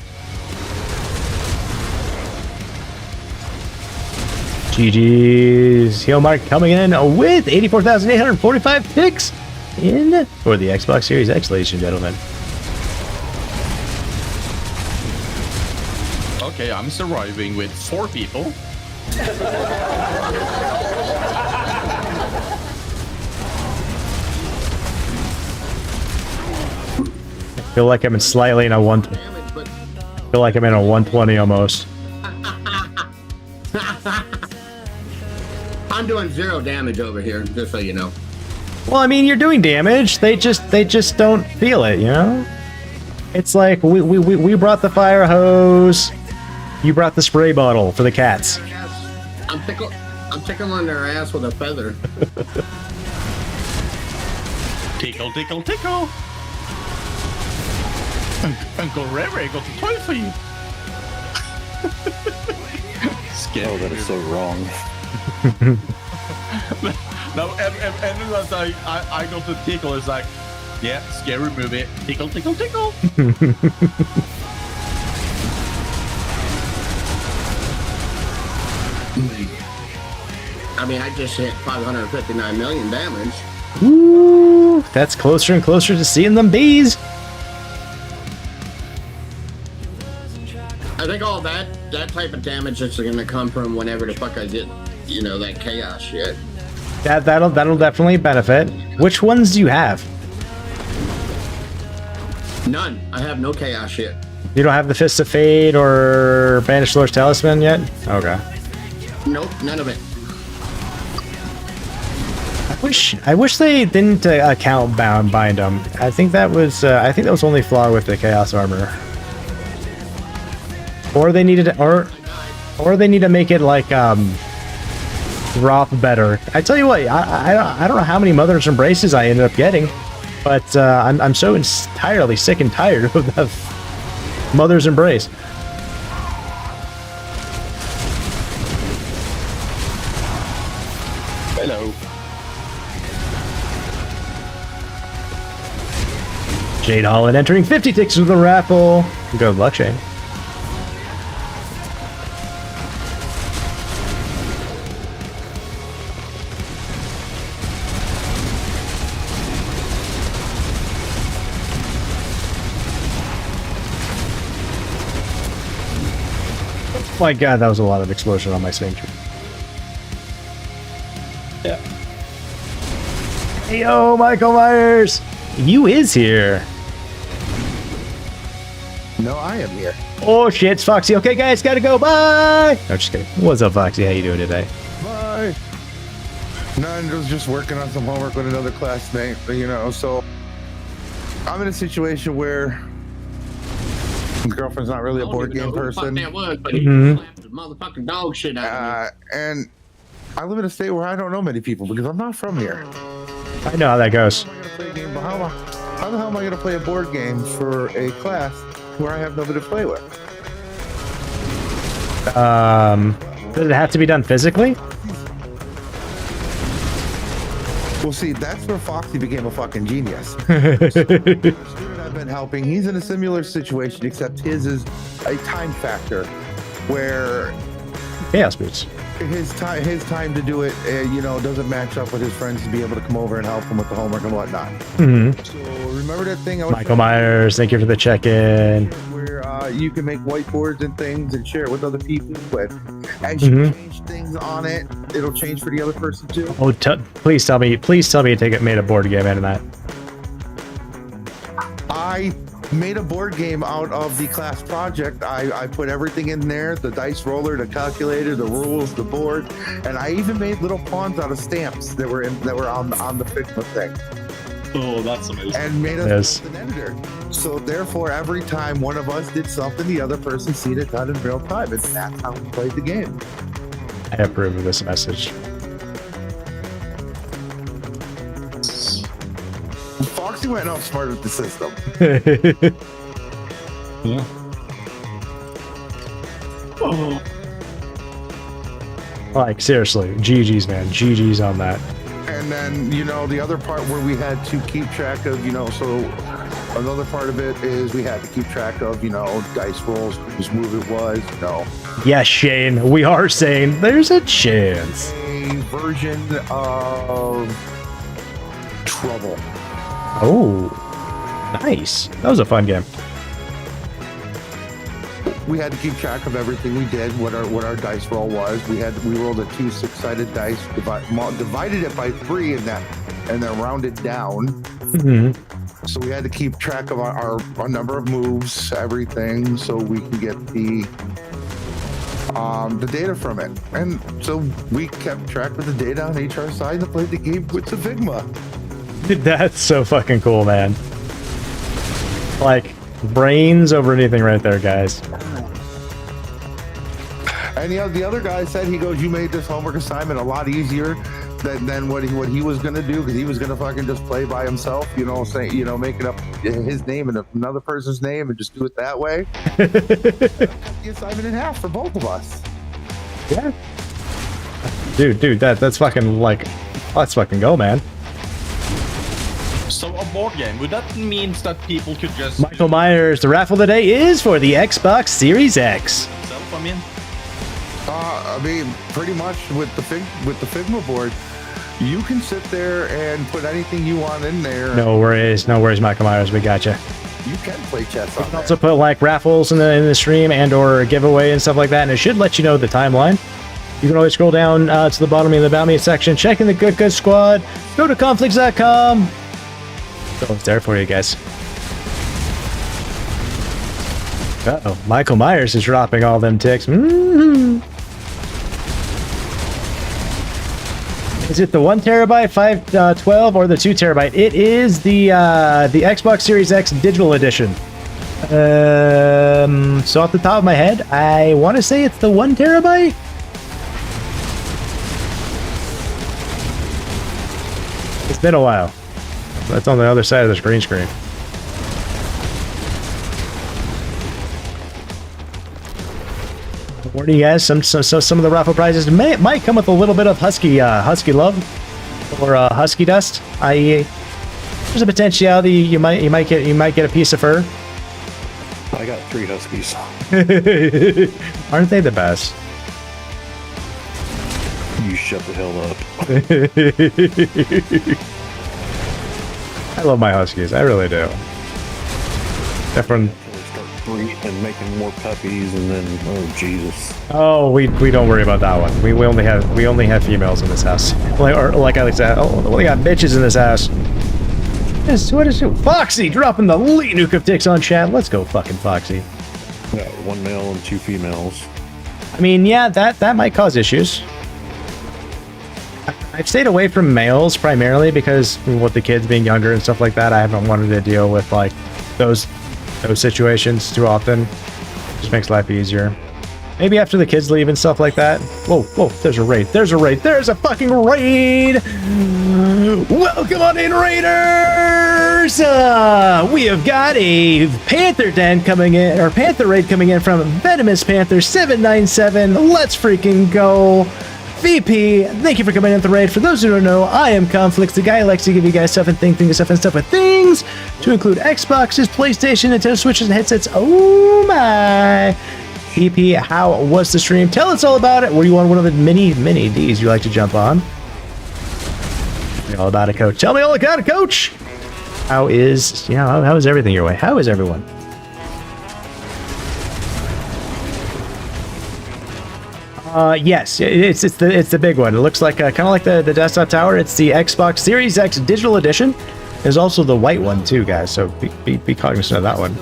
GG's. Heel Mark coming in with 84,845 ticks in for the Xbox Series X, ladies and gentlemen. Okay, I'm surviving with 4 people. I feel like I'm in slightly in a 120. I feel like I'm in a 120 almost. I'm doing 0 damage over here, just so you know. Well, I mean, you're doing damage. They just don't feel it, It's like we brought the fire hose. You brought the spray bottle for the cats. I'm tickling their ass with a feather. Tickle, tickle, tickle. Uncle Ray got a toy for you. Scary. Oh, that is so wrong. No, and as I got the tickle, it's like, yeah, scary movie. Tickle, tickle, tickle. I mean, I just hit 559 million damage. Ooh, that's closer and closer to seeing them bees. I think all that type of damage is going to come from whenever the fuck I get, you know, that chaos shit. That'll definitely benefit. Which ones do you have? None. I have no chaos shit. You don't have the Fist of Fate or Banished Lord's Talisman yet? Okay. Nope, none of it. I wish they didn't account bind them. I think that was only flaw with the Chaos Armor. Or they needed or they need to make it like Roth better. I tell you what, I don't know how many Mother's Embraces I ended up getting, but I'm so entirely sick and tired of the Mother's Embrace. Hello. Jade Holland entering 50 ticks with the raffle. Good luck, Shane. Oh my god, that was a lot of explosion on my stream. Yeah. Hey, yo, Michael Myers! You is here. No, I am here. Oh shit, it's Foxy. Okay, guys, gotta go. Bye. No, just kidding. What's up, Foxy? How you doing today? Bye. No, I was just working on some homework with another classmate, you know, so I'm in a situation where his girlfriend's not really a board game person. That was, but he slapped the motherfucking dog shit out of me. And I live in a state where I don't know many people because I'm not from here. I know how that goes. How the hell am I going to play a board game for a class where I have nobody to play with? Does it have to be done physically? Well, see, that's where Foxy became a fucking genius. The student I've been helping, he's in a similar situation, except his is a time factor where Chaos Boots. his time to do it, you know, doesn't match up with his friends to be able to come over and help him with the homework and whatnot. Mm-hmm. So remember that thing I was Michael Myers, thank you for the check-in. where you can make whiteboards and things and share it with other people, but as you change things on it, it'll change for the other person too. Oh, please tell me you made a board game out of that. I made a board game out of the class project. I put everything in there, the dice roller, the calculator, the rules, the board, and I even made little pawns out of stamps that were on the Figma thing. Oh, that's amazing. And made Yes. an editor. So therefore, every time one of us did something, the other person seen it done in real time, and that's how we played the game. I approve of this message. Foxy went off smart with the system. Yeah. Oh. Like, seriously, GG's, man. GG's on that. And then, you know, the other part where we had to keep track of, you know, so another part of it is we had to keep track of, you know, dice rolls, whose move it was, you know. Yes, Shane, we are saying there's a chance. A version of Trouble. Oh, nice. That was a fun game. We had to keep track of everything we did, what our dice roll was. We rolled a 2 6-sided dice, divided it by 3, and then rounded down. Mm-hmm. So we had to keep track of our number of moves, everything, so we can get the data from it. And so we kept track of the data on HR side and played the game with the Figma. Dude, that's so fucking cool, man. Like, brains over anything right there, guys. And the other guy said, he goes, you made this homework assignment a lot easier than what he was gonna do, because he was gonna fucking just play by himself, saying, making up his name and another person's name and just do it that way. The assignment in half for both of us. Yeah. Dude, that's fucking like, let's fucking go, man. So a board game, would that mean that people could just... Michael Myers, the raffle today is for the Xbox Series X. Pretty much with the Figma board, you can sit there and put anything you want in there. No worries, Michael Myers, we got you. You can play chess on You can also put like raffles in the stream and or giveaway and stuff like that, and it should let you know the timeline. You can always scroll down to the bottom of the About Me section, check in the Good Squad, go to conflicts.com. So it's there for you guys. Uh-oh, Michael Myers is dropping all them ticks. Is it the 1 terabyte, 512, or the 2 terabyte? It is the Xbox Series X Digital Edition. So off the top of my head, I want to say it's the 1 terabyte. It's been a while. That's on the other side of the green screen. What do you guys? Some of the raffle prizes might come with a little bit of husky love or husky dust. I.e., there's a potentiality you might get a piece of fur. I got 3 huskies. Aren't they the best? You shut the hell up. I love my huskies. I really do. Different. And making more puppies, and then Jesus. Oh, we don't worry about that one. We only have females in this house. Like I said, we got bitches in this house. What is it? Foxy dropping the lead nuke of ticks on chat. Let's go, fucking Foxy. Yeah, 1 male and 2 females. I mean, yeah, that might cause issues. I've stayed away from males primarily because with the kids being younger and stuff like that, I haven't wanted to deal with like those situations too often. Just makes life easier. Maybe after the kids leave and stuff like that. Whoa, there's a raid. There's a fucking raid! Welcome on in, Raiders! We have got a Panther Den coming in, or Panther raid coming in from Venomous Panther 797. Let's freaking go! VP, thank you for coming in the raid. For those who don't know, I am Conflicts, the guy who likes to give you guys stuff and stuff with things, to include Xboxes, PlayStation, Nintendo Switches, and headsets. Oh my! VP, how was the stream? Tell us all about it. Were you on one of the many Ds you like to jump on? Tell me all about it, Coach. Tell me all about it, Coach! How is everything your way? How is everyone? Yes, it's the big one. It looks like kind of like the desktop tower. It's the Xbox Series X Digital Edition. There's also the white one too, guys. So be cognizant of that one.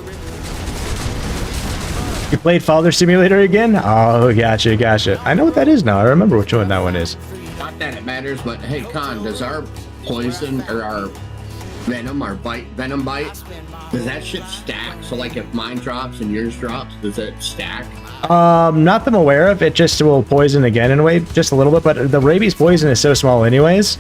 You played Father Simulator again? Oh, gotcha. I know what that is now. I remember which one that one is. Not that it matters, but hey, Con, does our poison or our venom, venom bite, does that shit stack? So like if mine drops and yours drops, does it stack? Not that I'm aware of. It just will poison again in a way, just a little bit. But the rabies poison is so small, anyways.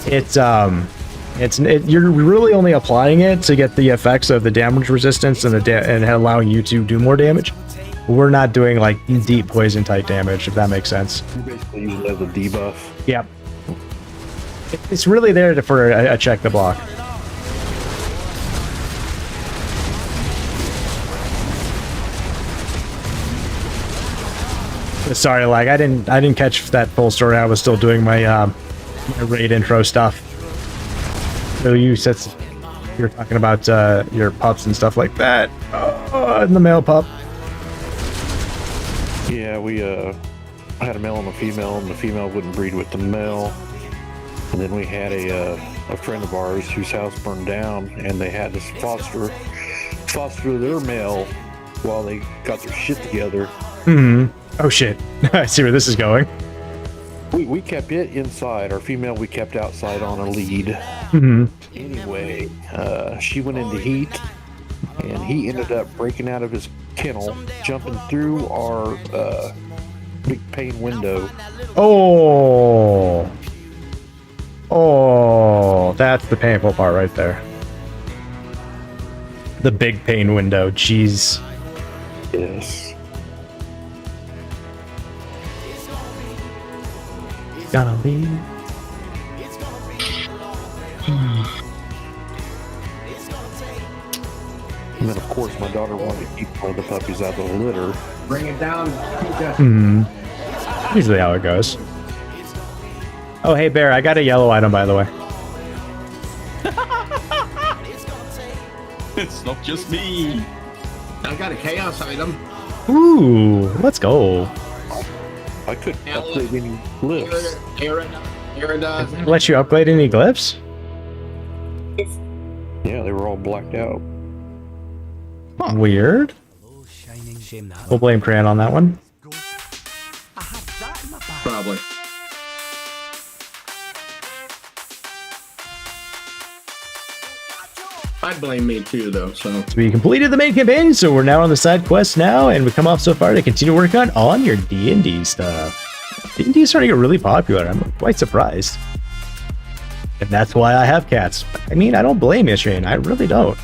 You're really only applying it to get the effects of the damage resistance and and allowing you to do more damage. We're not doing like deep poison type damage, if that makes sense. You basically use it as a debuff. Yep. It's really there for a check the block. Sorry, like I didn't catch that full story. I was still doing my raid intro stuff. So you were talking about your pups and stuff like that. And the male pup. Yeah, we had a male and a female, and the female wouldn't breed with the male. And then we had a friend of ours whose house burned down, and they had to foster their male while they got their shit together. Oh shit! I see where this is going. We kept it inside. Our female we kept outside on a lead. Anyway, she went into heat, and he ended up breaking out of his kennel, jumping through our big pane window. Oh! Oh, that's the painful part right there. The big pain window. Jeez. Yes. Gonna leave. And then, of course, my daughter wanted to keep one of the puppies out of the litter. Bring it down. Usually how it goes. Oh, hey, Bear, I got a yellow item, by the way. It's not just me. I got a chaos item. Ooh, let's go. I couldn't upgrade any lifts. Irida. Let you upgrade any glyphs? Yeah, they were all blacked out. Weird. We'll blame Crayon on that one. Probably. I'd blame me too, though. So We completed the main campaign, so we're now on the side quest now, and we come off so far to continue working on your D&D stuff. D&D is starting to get really popular. I'm quite surprised. And that's why I have cats. I mean, I don't blame you, Shane. I really don't.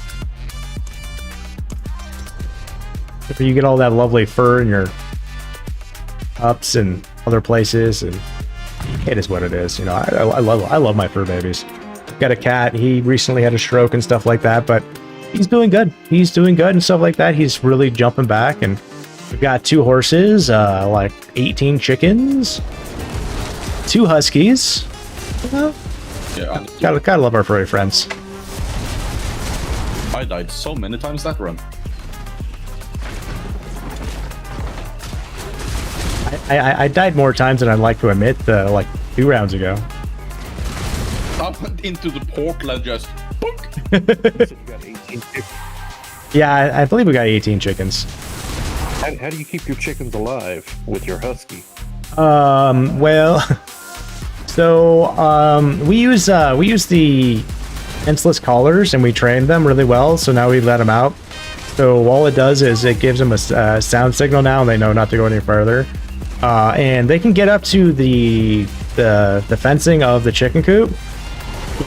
If you get all that lovely fur in your pups and other places, and it is what it is. You know, I love my fur babies. Got a cat. He recently had a stroke and stuff like that, but he's doing good. He's doing good and stuff like that. He's really jumping back, and we've got 2 horses, like 18 chickens, 2 huskies. Yeah, Gotta love our furry friends. I died so many times that run. I died more times than I'd like to admit, like 2 rounds ago. I went into the portal and just... You got 18 chickens. Yeah, I believe we got 18 chickens. How do you keep your chickens alive with your husky? Well, so we use the senseless collars, and we train them really well. So now we let them out. So all it does is it gives them a sound signal now, and they know not to go any further. And they can get up to the fencing of the chicken coop.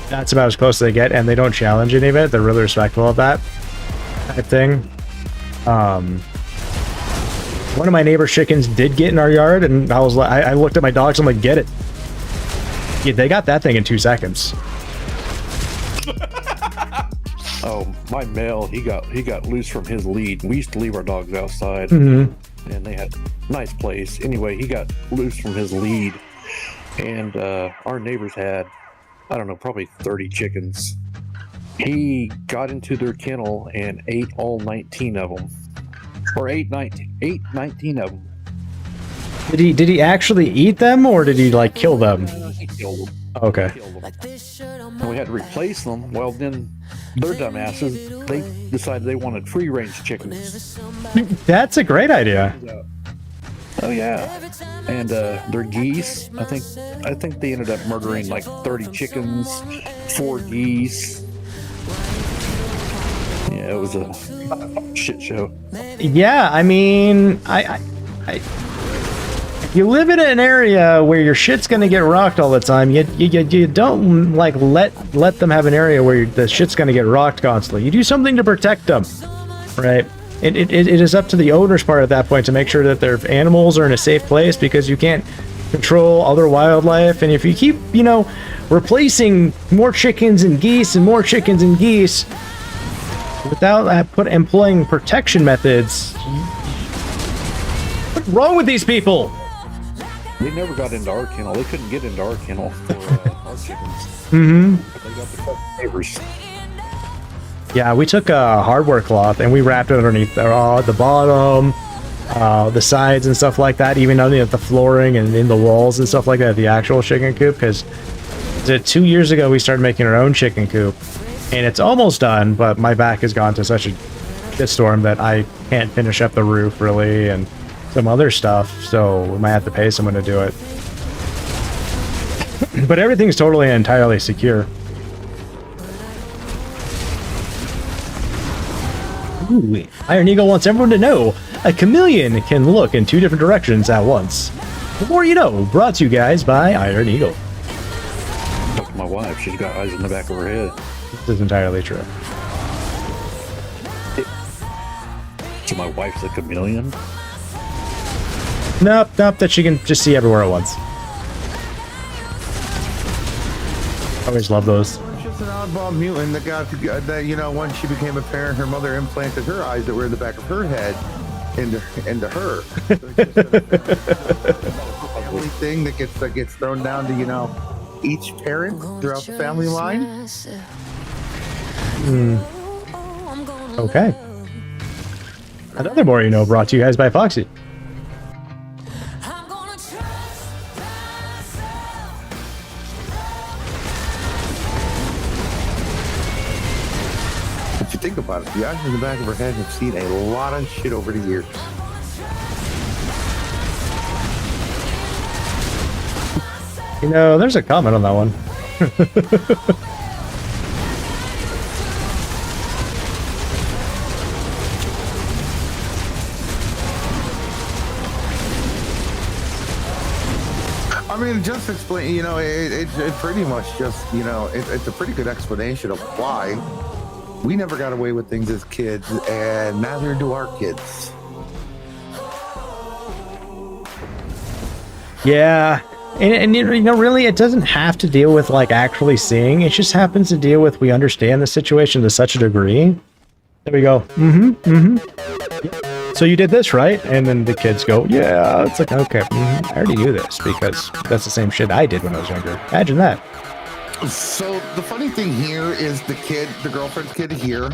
That's about as close as they get, and they don't challenge any of it. They're really respectful of that type thing. One of my neighbor's chickens did get in our yard, and I was like, I looked at my dogs. I'm like, get it. Yeah, they got that thing in 2 seconds. Oh, my male, he got loose from his lead. We used to leave our dogs outside, Mm-hmm. and they had a nice place. Anyway, he got loose from his lead, and our neighbors had, I don't know, probably 30 chickens. He got into their kennel and ate all 19 of them. Or 19 of them. Did he actually eat them, or did he like kill them? He killed them. Okay. And we had to replace them. Well, then their dumbasses, they decided they wanted free-range chickens. That's a great idea. Oh yeah, and their geese. I think they ended up murdering like 30 chickens, 4 geese. Yeah, it was a shit show. Yeah, I mean, if you live in an area where your shit's gonna get rocked all the time, you don't like let them have an area where the shit's gonna get rocked constantly. You do something to protect them, right? It is up to the owner's part at that point to make sure that their animals are in a safe place, because you can't control other wildlife. And if you keep, replacing more chickens and geese and more chickens and geese without employing protection methods, what's wrong with these people? They never got into our kennel. They couldn't get into our kennel for our chickens. Mm-hmm. They got the neighbors. Yeah, we took a hardware cloth and we wrapped it underneath the bottom, the sides and stuff like that, even underneath the flooring and in the walls and stuff like that, the actual chicken coop, because 2 years ago we started making our own chicken coop, and it's almost done, but my back has gone to such a shitstorm that I can't finish up the roof really and some other stuff, so we might have to pay someone to do it. But everything's totally and entirely secure. Ooh, Iron Eagle wants everyone to know a chameleon can look in 2 different directions at once. The more you know, brought to you guys by Iron Eagle. at my wife. She's got eyes in the back of her head. This is entirely true. So my wife's a chameleon? Nope, that she can just see everywhere at once. Always love those. She's just an oddball mutant that got that, you know, once she became a parent, her mother implanted her eyes that were in the back of her head into her. So it's just a family thing that gets thrown down to, you know, each parent throughout the family line. Okay. Another More You Know brought to you guys by Foxy. If you think about it, the eyes in the back of her head have seen a lot of shit over the years. You know, there's a comment on that one. I mean, just explain, you know, it pretty much just, you know, it's a pretty good explanation of why we never got away with things as kids, and neither do our kids. Yeah. And you know, really, it doesn't have to deal with, like, actually seeing. It just happens to deal with, we understand the situation to such a degree. There we go. So you did this, right? And then the kids go, yeah. It's like, okay, I already knew this because that's the same shit I did when I was younger. Imagine that. So the funny thing here is the girlfriend's kid here,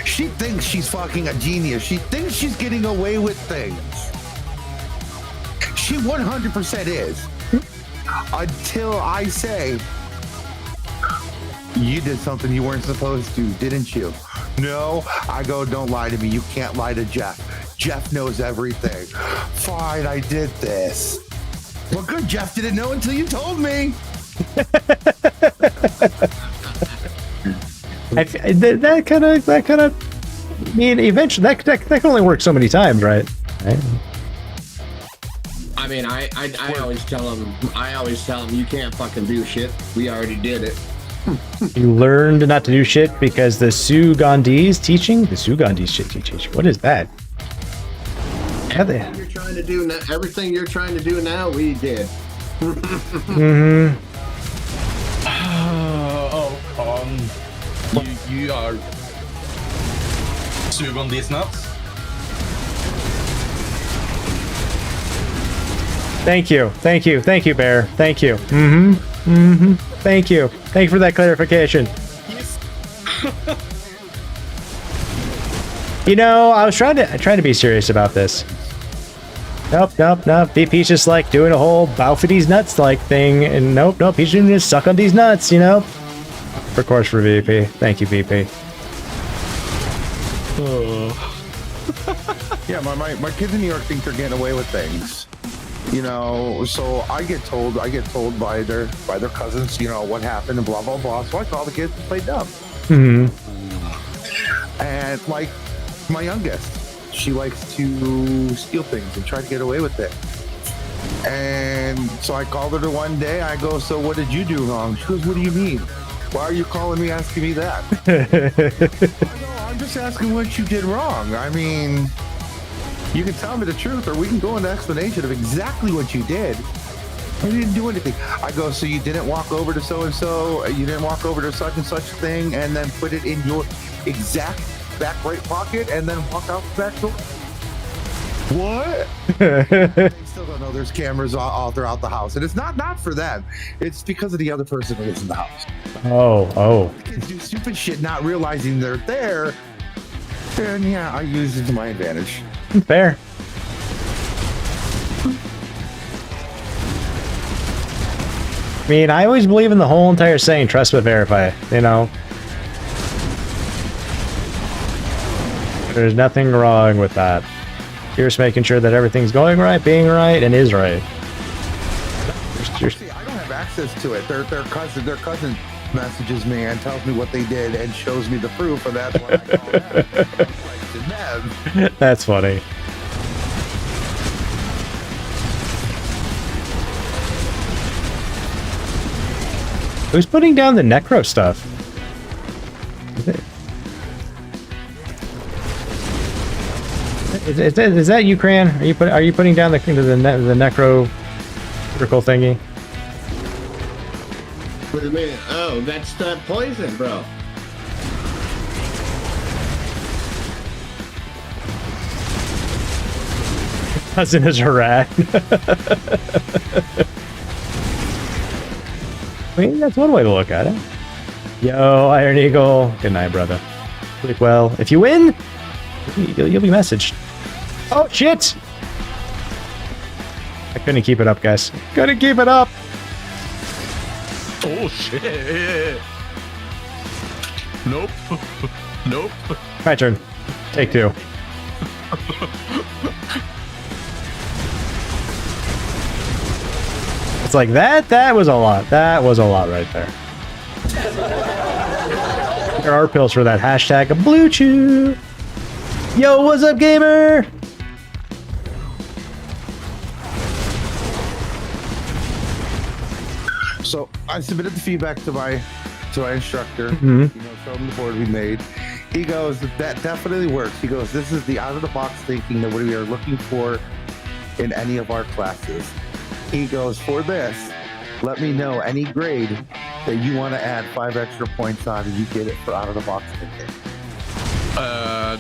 she thinks she's fucking a genius. She thinks she's getting away with things. She 100% is. Until I say, you did something you weren't supposed to, didn't you? No. I go, don't lie to me. You can't lie to Jeff. Jeff knows everything. Fine, I did this. Well, good. Jeff didn't know until you told me. That kind of. I mean, eventually, that can only work so many times, right? I mean, I always tell them, you can't fucking do shit. We already did it. You learned not to do shit because the Sugandi's teaching? The Sugandi's shit teaching. What is that? Everything you're trying to do now, we did. You are sug on these nuts. Thank you, Bear. Thank you. Thank you for that clarification. You know, I was trying to be serious about this. Nope. VP's just like doing a whole bow for these nuts like thing, and nope, he's doing just suck on these nuts, you know. Of course, for VP. Thank you, VP. Yeah, my kids in New York think they're getting away with things. You know, so I get told by their cousins, you know, what happened and blah blah blah. So I call the kids and play dumb. And like my youngest, she likes to steal things and try to get away with it. And so I called her to one day. I go, so what did you do wrong? She goes, what do you mean? Why are you calling me asking me that? I go, I'm just asking what you did wrong. I mean, you can tell me the truth, or we can go into explanation of exactly what you did. I didn't do anything. I go, so you didn't walk over to so-and-so, you didn't walk over to such and such thing, and then put it in your exact back right pocket, and then walk out the back door? What? They still don't know there's cameras all throughout the house, and it's not for them. It's because of the other person who lives in the house. Oh. Kids do stupid shit, not realizing they're there. And yeah, I use it to my advantage. Fair. I mean, I always believe in the whole entire saying, trust but verify, you know. There's nothing wrong with that. You're just making sure that everything's going right, being right, and is right. See, I don't have access to it. Their cousin messages me and tells me what they did and shows me the proof, and that's what I call that. That's funny. Who's putting down the necro stuff? Is that you, Cran? Are you putting down the necro critical thingy? What do you mean? Oh, that's the poison, bro. Cousin is a rat. I mean, that's one way to look at it. Yo, Iron Eagle. Good night, brother. Sleep well. If you win, you'll be messaged. Oh, shit! I couldn't keep it up, guys. Couldn't keep it up! Oh shit! Nope. Nope. My turn. Take two. It's like that. That was a lot. That was a lot right there. There are pills for that hashtag Blue Chew. Yo, what's up, gamer? So I submitted the feedback to my instructor. Mm-hmm. You know, showed him the board we made. He goes, that definitely works. He goes, this is the out of the box thinking that we are looking for in any of our classes. He goes, for this, let me know any grade that you want to add 5 extra points on, and you get it for out of the box thinking.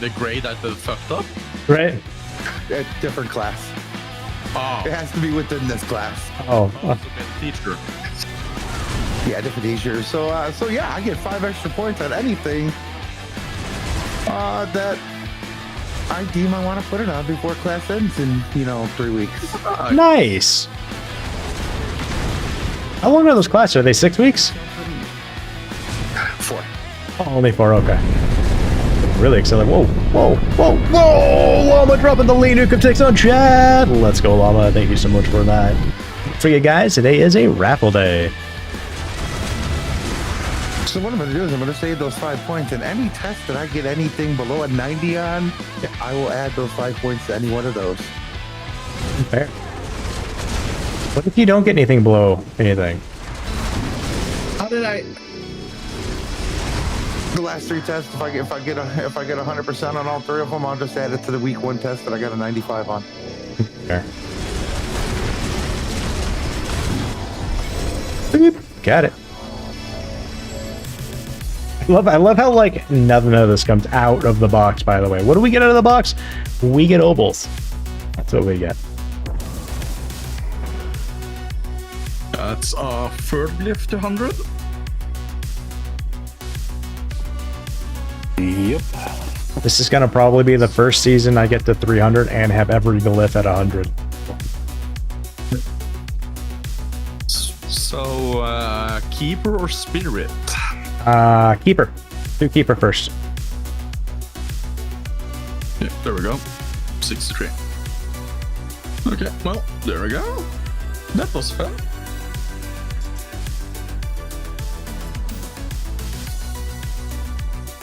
The grade that fucked up? Right? A different class. Oh. It has to be within this class. Oh. Teacher. Yeah, different teacher. So yeah, I get 5 extra points on anything that I deem I want to put it on before class ends in 3 weeks. Nice. How long are those classes? Are they 6 weeks? 4. Oh, only 4. Okay. Really excited. Whoa, whoa, whoa, whoa! Llama dropping the lean nuke of TIX on chat. Let's go, Llama. Thank you so much for that. For you guys, today is a raffle day. So what I'm going to do is I'm going to save those 5 points, and any test that I get anything below a 90 on, I will add those 5 points to any one of those. Fair. What if you don't get anything below anything? How did I? The last 3 tests, if I get 100% on all 3 of them, I'll just add it to the week 1 test that I got a 95 on. Fair. Boop. Got it. I love how like none of this comes out of the box. By the way, what do we get out of the box? We get obols. That's what we get. That's a third lift to 100. Yep. This is gonna probably be the first season I get to 300 and have every glyph at 100. So, keeper or spirit? Keeper. Do keeper first. Yeah, there we go. 63. Okay, well, there we go. That was fun.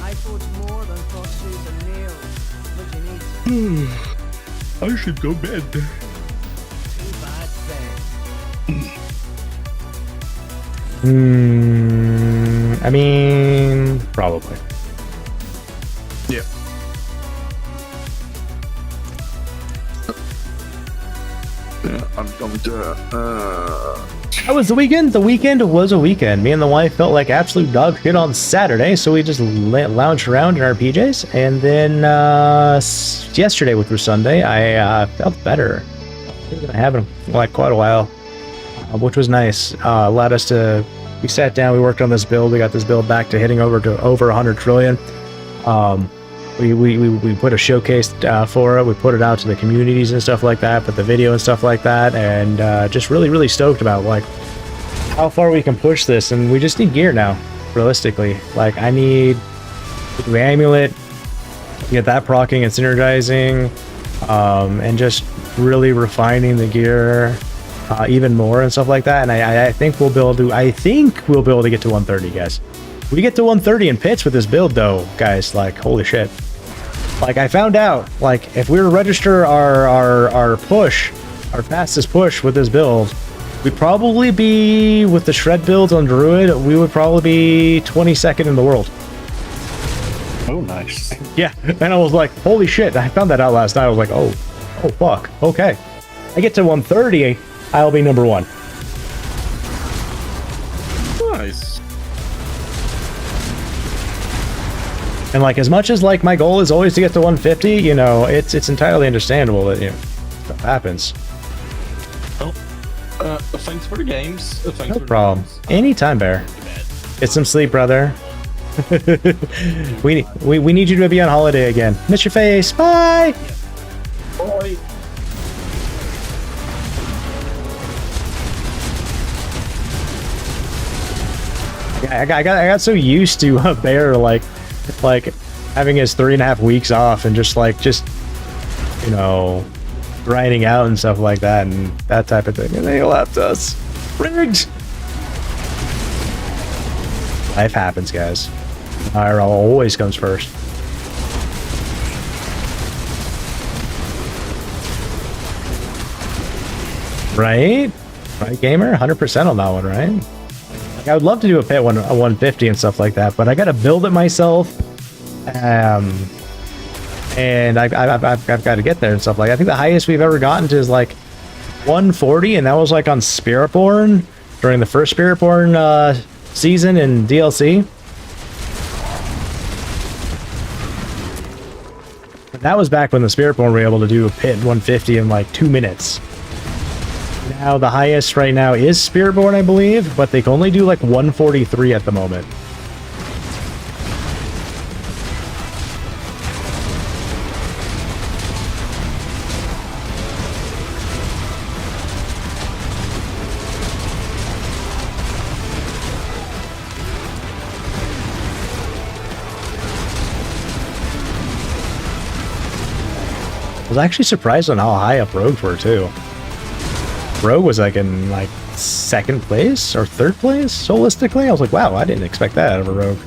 I forge more than crossbows and nails. What you need? I should go bed. Too bad then. I mean, probably. Yeah. Yeah, I'm going to. How was the weekend? The weekend was a weekend. Me and the wife felt like absolute dog shit on Saturday, so we just lounged around in our PJs. And then yesterday, which was Sunday, I felt better. I haven't like quite a while, which was nice. Allowed us to. We sat down. We worked on this build. We got this build back to hitting over 100 trillion. We put a showcase for it. We put it out to the communities and stuff like that, put the video and stuff like that, and just really stoked about like how far we can push this. And we just need gear now, realistically. Like I need the amulet, get that proccing and synergizing, and just really refining the gear even more and stuff like that. And I think we'll be able to. I think we'll be able to get to 130, guys. We get to 130 in pits with this build though, guys, like holy shit. Like I found out, like if we were to register our push, our fastest push with this build, we'd probably be, with the shred builds on Druid, we would probably be 22nd in the world. Oh, nice. Yeah, and I was like, holy shit, I found that out last night. I was like, oh fuck, okay. I get to 130, I'll be number 1. Nice. And like, as much as like my goal is always to get to 150, you know, it's entirely understandable that, you know, stuff happens. Thanks for the games. No problem. Anytime, Bear. Get some sleep, brother. we need you to be on holiday again. Miss your face. Bye. Bye. I got so used to Bear like having his 3.5 weeks off and just you know, grinding out and stuff like that and that type of thing, and they left us. Rigged. Life happens, guys. IRL always comes first. Right, gamer, 100% on that one, right? Like, I would love to do a pit one, a 150 and stuff like that, but I got to build it myself. And I've got to get there and stuff like that. I think the highest we've ever gotten to is like 140, and that was like on Spiritborn during the first Spiritborn season in DLC. That was back when the Spiritborn were able to do a pit 150 in like 2 minutes. Now the highest right now is Spiritborn, I believe, but they can only do like 143 at the moment. I was actually surprised on how high up Rogues were too. Rogue was like in like 2nd place or 3rd place holistically. I was like, wow, I didn't expect that out of a Rogue.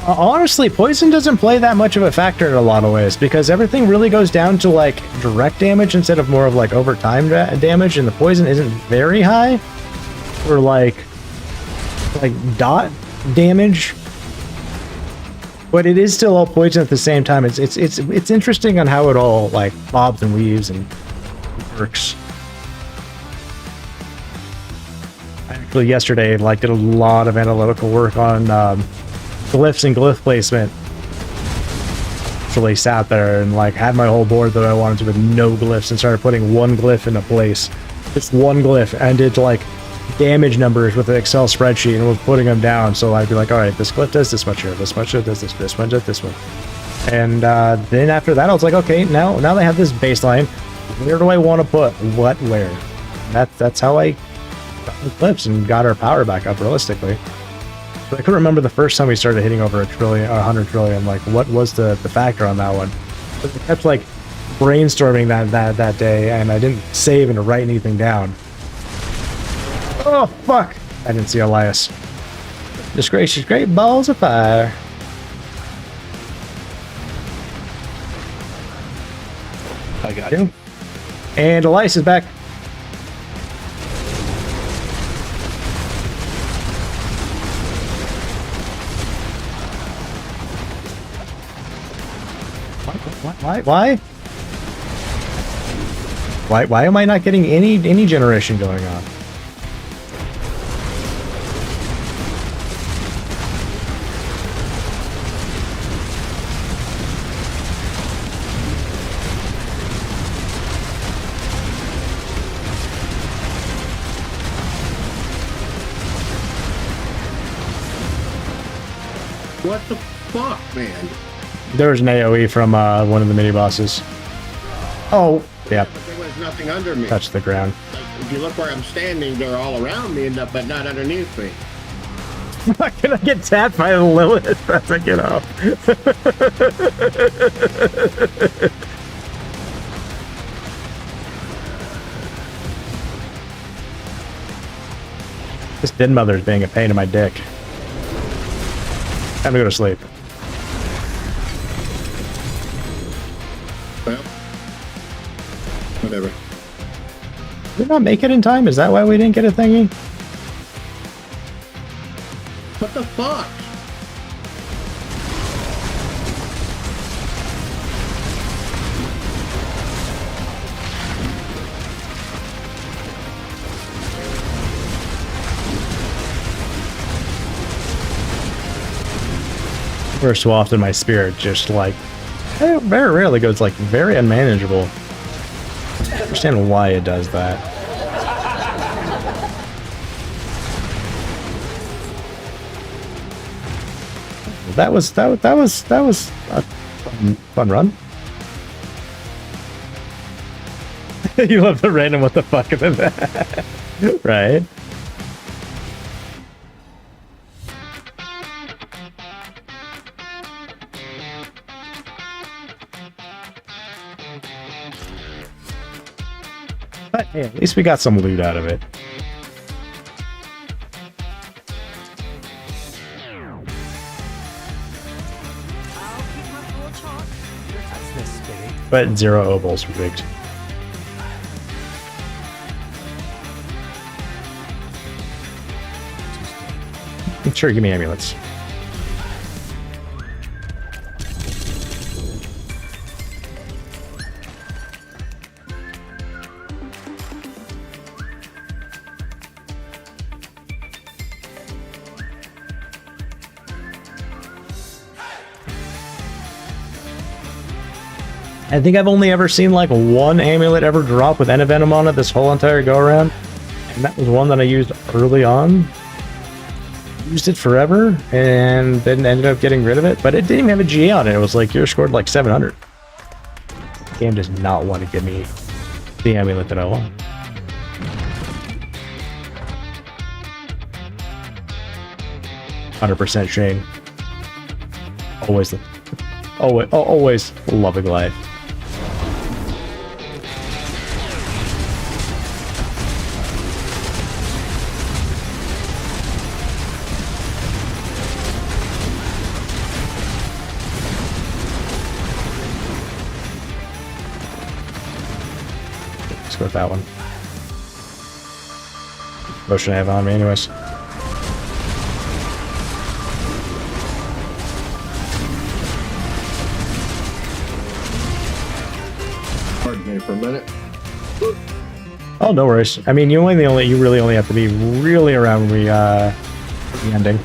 Honestly, poison doesn't play that much of a factor in a lot of ways because everything really goes down to like direct damage instead of more of like over time damage, and the poison isn't very high or like dot damage, but it is still all poison at the same time. It's interesting on how it all like bobs and weaves and works. I actually yesterday like did a lot of analytical work on glyphs and glyph placement. Actually sat there and like had my whole board that I wanted to with no glyphs and started putting one glyph into place. Just one glyph, and did like damage numbers with an Excel spreadsheet and was putting them down. So I'd be like, all right, this glyph does this much here, this much does this one does this one. And then after that I was like, okay, now they have this baseline. Where do I want to put what where? That's how I got the glyphs and got our power back up realistically. I couldn't remember the first time we started hitting over a trillion or 100 trillion. Like, what was the factor on that one? But I kept like brainstorming that day, and I didn't save and write anything down. Oh fuck! I didn't see Elias. Just gracious, great balls of fire. I got you. And Elias is back. Why am I not getting any generation going on? What the fuck, man? There was an AoE from one of the mini bosses. Oh, yeah. There was nothing under me. touch the ground. Like, if you look where I'm standing, they're all around me, but not underneath me. I'm not gonna get tapped by the Lilith as I get off. This dead mother is being a pain in my dick. Time to go to sleep. Well, whatever. Did we not make it in time? Is that why we didn't get a thingy? What the fuck? We're so often my spirit just like very rarely goes like very unmanageable. I don't understand why it does that. That was a fun run. You love the random what the fuck of that, right? But hey, at least we got some loot out of it. But 0 obols rigged. Sure, give me amulets. I think I've only ever seen like one amulet ever drop with Envenom on it this whole entire go around, and that was one that I used early on. Used it forever and then ended up getting rid of it, but it didn't even have a GA on it. It was like you scored like 700. The game does not want to give me the amulet that I want. %, Shane. Always loving life. Let's go with that one. What should I have on me anyways? Pardon me for a minute. Oh, no worries. I mean, you really only have to be really around when the ending.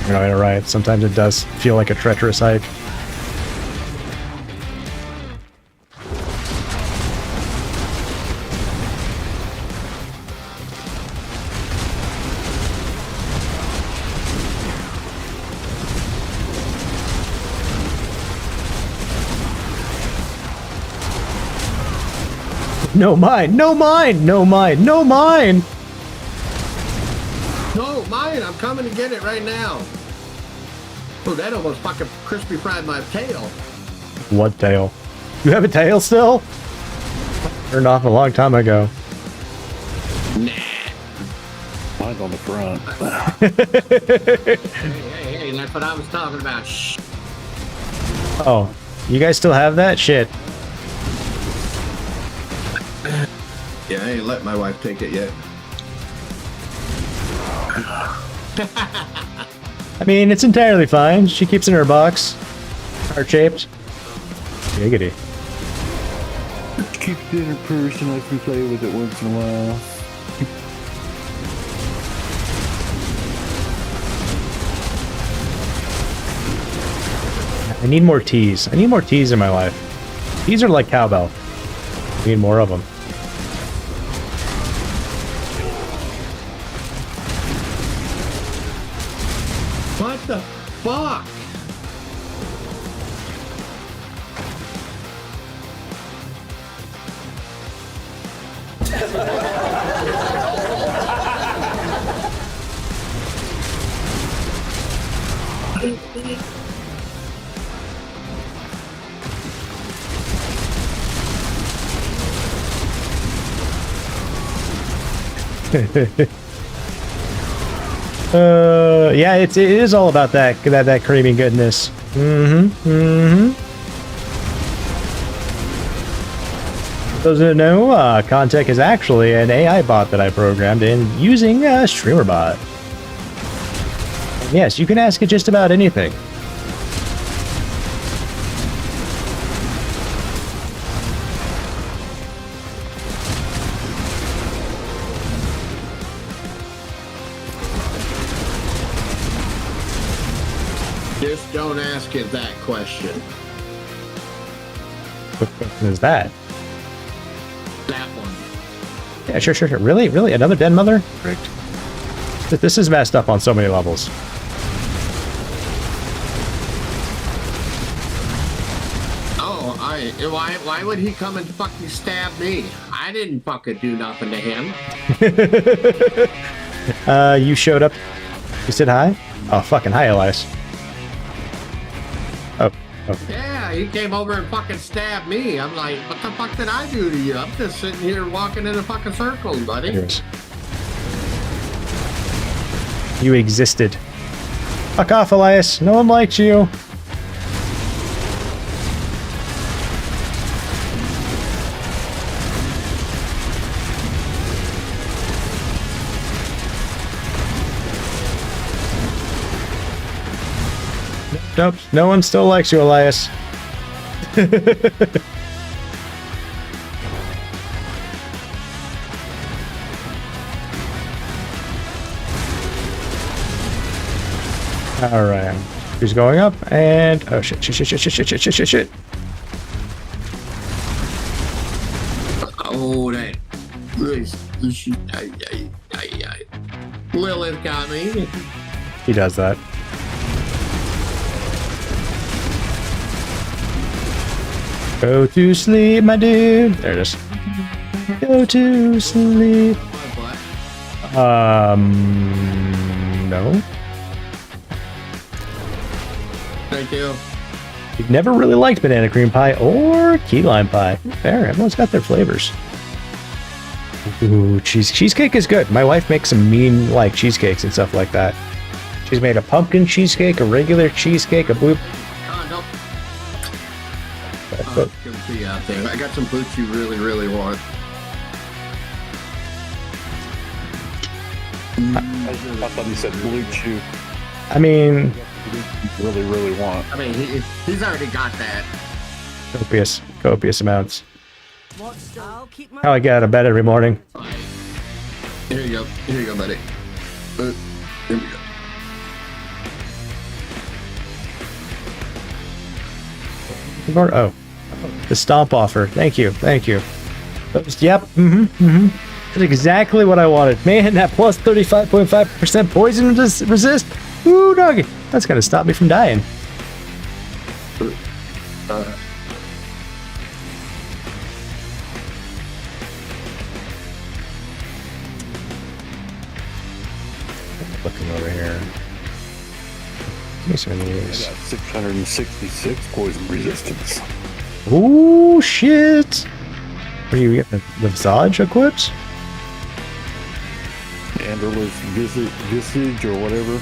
You know, right. Sometimes it does feel like a treacherous hike. No mine! No mine! No mine! No mine! No, mine! I'm coming to get it right now. Oh, that almost fucking crispy fried my tail. What tail? You have a tail still? Turned off a long time ago. Nah. Mine's on the front. Hey, that's what I was talking about. Shh. Oh, you guys still have that? Shit. Yeah, I ain't let my wife take it yet. I mean, it's entirely fine. She keeps it in her box. Heart-shaped. Giggity. Keep it in her purse and let me play with it once in a while. I need more T's. I need more T's in my life. T's are like cowbell. I need more of them. What the fuck? Yeah, it is all about that creamy goodness. Those who don't know, Contech is actually an AI bot that I programmed in using StreamerBot. Yes, you can ask it just about anything. Just don't ask it that question. What question is that? That one. Yeah, sure. Really? Another den mother? Correct. This is messed up on so many levels. Oh, why would he come and fucking stab me? I didn't fucking do nothing to him. You showed up. You said hi? Oh, fucking hi, Elias. Oh. Yeah, he came over and fucking stabbed me. I'm like, what the fuck did I do to you? I'm just sitting here walking in a fucking circle, buddy. Anyways. You existed. Fuck off, Elias. No one likes you. Nope, no one still likes you, Elias. Alright. He's going up, and... oh, shit. Oh, that... Lilith got me. He does that. Go to sleep, my dude. There it is. Go to sleep. No. Thank you. You've never really liked banana cream pie or key lime pie. Fair, everyone's got their flavors. Ooh, cheesecake is good. My wife makes some mean, like, cheesecakes and stuff like that. She's made a pumpkin cheesecake, a regular cheesecake, a blue... Oh, give it to you out there. I got some boots you really, really want. I thought he said blue chew. I mean... really, really want. I mean, he's already got that. Copious amounts. How I get out of bed every morning. Here you go, buddy. Here we go. Oh, the stomp offer. Thank you. Yep. That's exactly what I wanted. Man, that plus 35.5% poison resist. Ooh, doggy. That's gonna stop me from dying. Looking over here. Give me some of these. I got 666 poison resistance. Ooh, shit. What are you getting? The Visage equips? Anderless visage or whatever.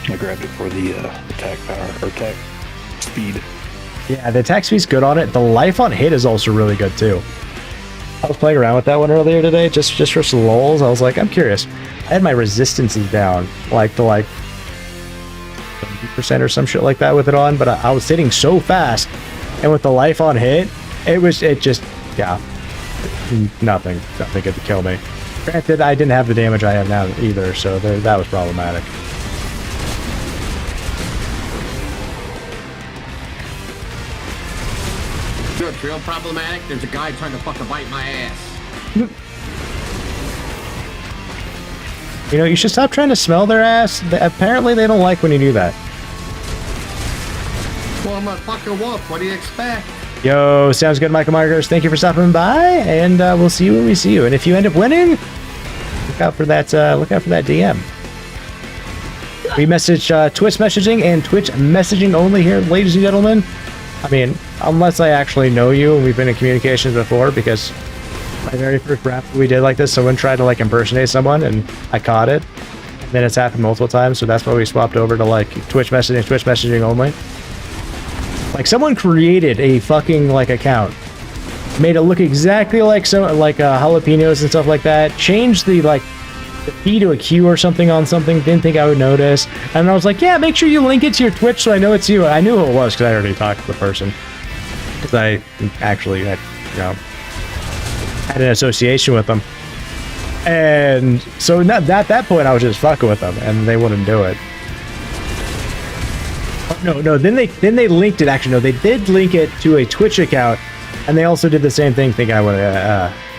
I grabbed it for the attack power or attack speed. Yeah, the attack speed's good on it. The life on hit is also really good too. I was playing around with that one earlier today, just for some lulz. I was like, I'm curious. I had my resistances down, like to 70% or some shit like that with it on, but I was hitting so fast, and with the life on hit, it just nothing could kill me. Granted, I didn't have the damage I have now either, so that was problematic. You know what's real problematic? There's a guy trying to fucking bite my ass. You know, you should stop trying to smell their ass. Apparently, they don't like when you do that. Well, I'm a fucking wolf. What do you expect? Yo, sounds good, Michael Markers. Thank you for stopping by, and we'll see you when we see you. And if you end up winning, look out for that. Look out for that DM. We message Twitch messaging and Twitch messaging only here, ladies and gentlemen. I mean, unless I actually know you and we've been in communications before, because my very first rap we did like this, someone tried to like impersonate someone and I caught it. And then it's happened multiple times, so that's why we swapped over to like Twitch messaging only. Like someone created a fucking like account, made it look exactly like some like jalapenos and stuff like that. Changed the like the P to a Q or something on something. Didn't think I would notice, and I was like, yeah, make sure you link it to your Twitch so I know it's you. I knew who it was because I already talked to the person. Because I actually had, you know, had an association with them, and so at that point I was just fucking with them, and they wouldn't do it. No. Then they linked it. Actually, no, they did link it to a Twitch account, and they also did the same thing, thinking I would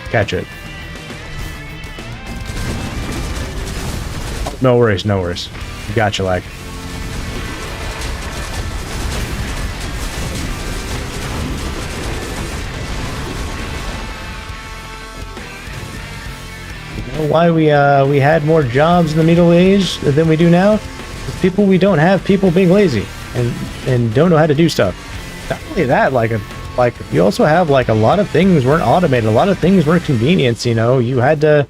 catch it. No worries. Gotcha, like. You know why we had more jobs in the Middle Age than we do now? People, we don't have people being lazy and don't know how to do stuff. Not only that, like you also have like a lot of things weren't automated, a lot of things weren't convenience. You know, you had to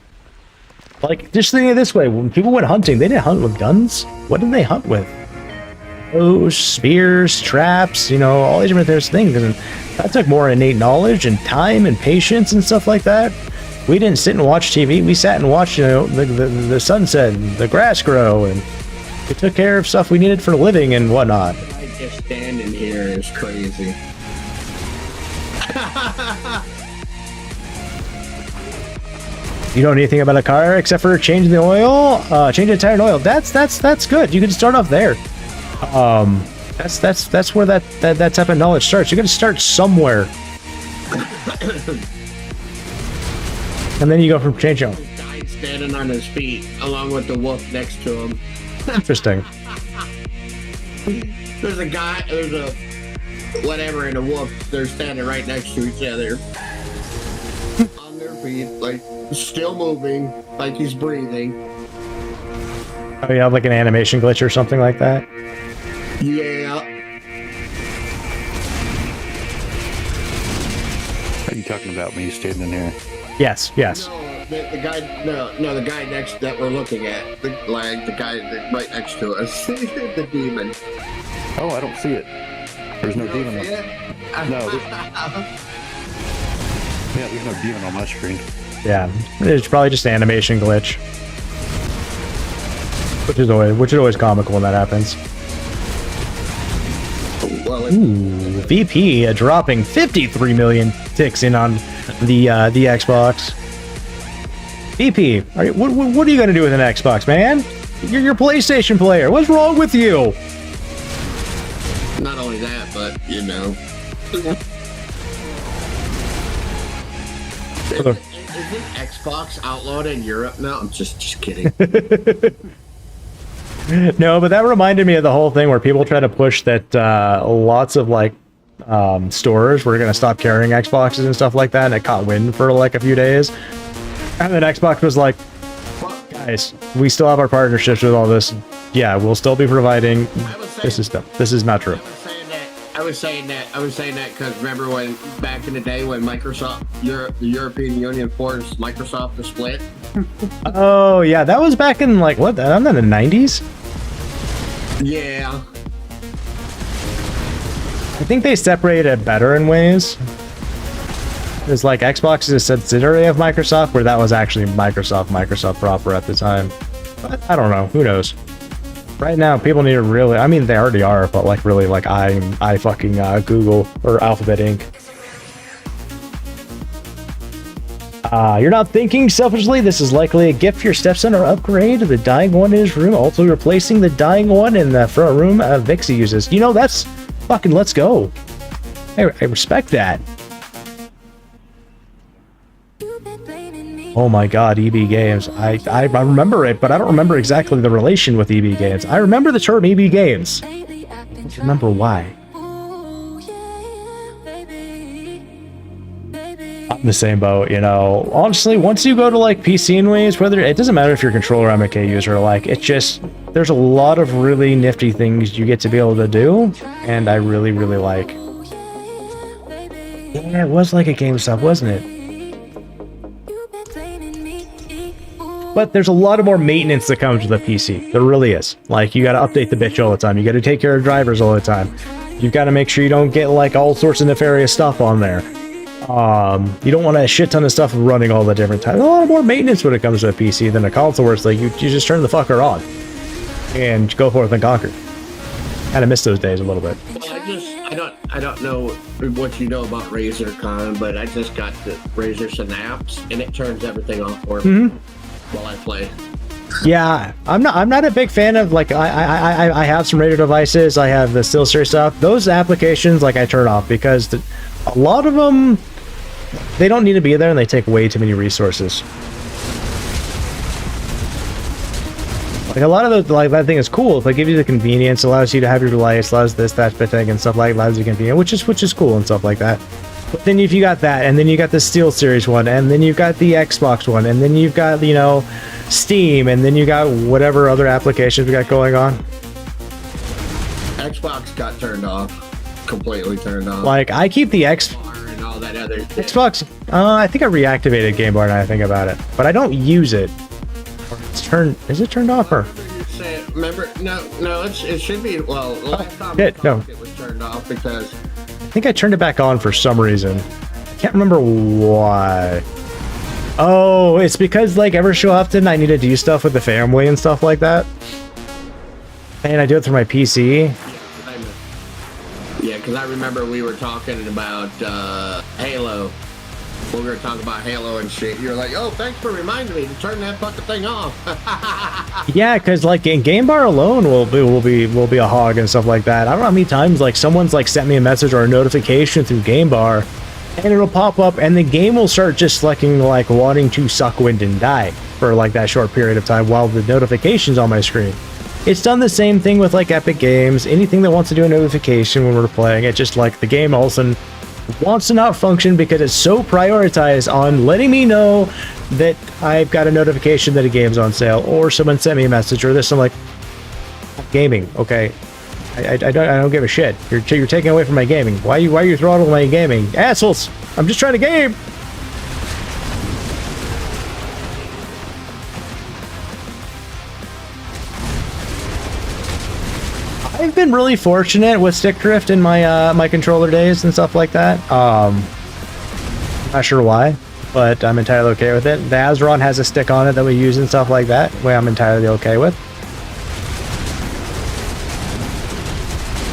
like just think of it this way: when people went hunting, they didn't hunt with guns. What did they hunt with? Bows, spears, traps. You know, all these different things, and that took more innate knowledge and time and patience and stuff like that. We didn't sit and watch TV. We sat and watched, you know, the sunset, and the grass grow, and we took care of stuff we needed for a living and whatnot. I just standing here is crazy. You don't know anything about a car except for changing the oil, changing the tire and oil. That's good. You can start off there. That's where that type of knowledge starts. You got to start somewhere, and then you go from changing. Guy standing on his feet, along with the wolf next to him. Interesting. There's a whatever, and a wolf. They're standing right next to each other on their feet, like still moving, like he's breathing. Oh, you have like an animation glitch or something like that? Yeah. Are you talking about me standing here? Yes. No, the guy next that we're looking at, the guy right next to us, the demon. Oh, I don't see it. There's no demon. No. There's no demon on my screen. Yeah, it's probably just an animation glitch, which is always comical when that happens. Well, Ooh, VP dropping 53 million ticks in on the Xbox. VP, what are you gonna do with an Xbox, man? You're your PlayStation player. What's wrong with you? not only that, but you know. Isn't Xbox outlawed in Europe now? I'm just kidding. No, but that reminded me of the whole thing where people try to push that lots of like stores were going to stop carrying Xboxes and stuff like that, and it caught wind for like a few days. And then Xbox was like, guys, we still have our partnerships with all this. Yeah, we'll still be providing this stuff. This is not true. I was saying that because remember when back in the day when Microsoft, the European Union forced Microsoft to split? Oh yeah, that was back in like what? I'm in the 90s. Yeah. I think they separated better in ways. It's like Xbox is a subsidiary of Microsoft, where that was actually Microsoft proper at the time. But I don't know. Who knows? Right now, people need to really, I mean, they already are, but like really like I fucking Google or Alphabet Inc. You're not thinking selfishly. This is likely a gift for your stepson or upgrade. The dying one in his room, also replacing the dying one in the front room Vixie uses. You know, that's fucking let's go. I respect that. Oh my god, EB Games. I remember it, but I don't remember exactly the relation with EB Games. I remember the term EB Games. I don't remember why. I'm the same boat, you know. Honestly, once you go to like PC and ways, whether it doesn't matter if you're a controller or MK user, like it just there's a lot of really nifty things you get to be able to do, and I really, really like. Yeah, it was like a GameStop, wasn't it? But there's a lot of more maintenance that comes with a PC. There really is. Like, you got to update the bitch all the time. You got to take care of drivers all the time. You got to make sure you don't get like all sorts of nefarious stuff on there. You don't want a shit ton of stuff running all the different times. A lot more maintenance when it comes to a PC than a console, where it's like you just turn the fucker on and go forth and conquer. Kind of miss those days a little bit. Well, I don't know what you know about Razer, Con, but I just got the Razer Synapse, and it turns everything off for me while I play. Yeah, I'm not a big fan of like I have some Razer devices. I have the SteelSeries stuff. Those applications like I turn off because a lot of them, they don't need to be there and they take way too many resources. Like a lot of those, like that thing is cool. If they give you the convenience, allows you to have your device, allows this, that thing, and stuff like that, allows you convenient, which is cool and stuff like that. But then if you got that, and then you got the SteelSeries one, and then you've got the Xbox one, and then you've got, you know, Steam, and then you got whatever other applications we got going on. Xbox got turned off, completely turned off. Like I keep the and all that other shit. Xbox. I think I reactivated Game Bar now I think about it, but I don't use it. It's turned. Is it turned off or? Remember? No. It should be. Well, the last time we talked, no. it was turned off because I think I turned it back on for some reason. I can't remember why. Oh, it's because like ever so often I need to do stuff with the family and stuff like that, and I do it through my PC. Yeah, because I remember we were talking about Halo. When we were talking about Halo and shit, you were like, "Oh, thanks for reminding me to turn that fucking thing off." Yeah, because like in Game Bar alone will be a hog and stuff like that. I don't know how many times like someone's like sent me a message or a notification through Game Bar, and it'll pop up, and the game will start just like wanting to suck wind and die for like that short period of time while the notification's on my screen. It's done the same thing with like Epic Games. Anything that wants to do a notification when we're playing, it just like the game all of a sudden wants to not function because it's so prioritized on letting me know that I've got a notification that a game's on sale, or someone sent me a message or this. I'm like, gaming, okay. I don't give a shit. You're taking away from my gaming. Why are you throttling my gaming? Assholes! I'm just trying to game! I've been really fortunate with stick drift in my my controller days and stuff like that. Not sure why, but I'm entirely okay with it. The Azron has a stick on it that we use and stuff like that, which I'm entirely okay with.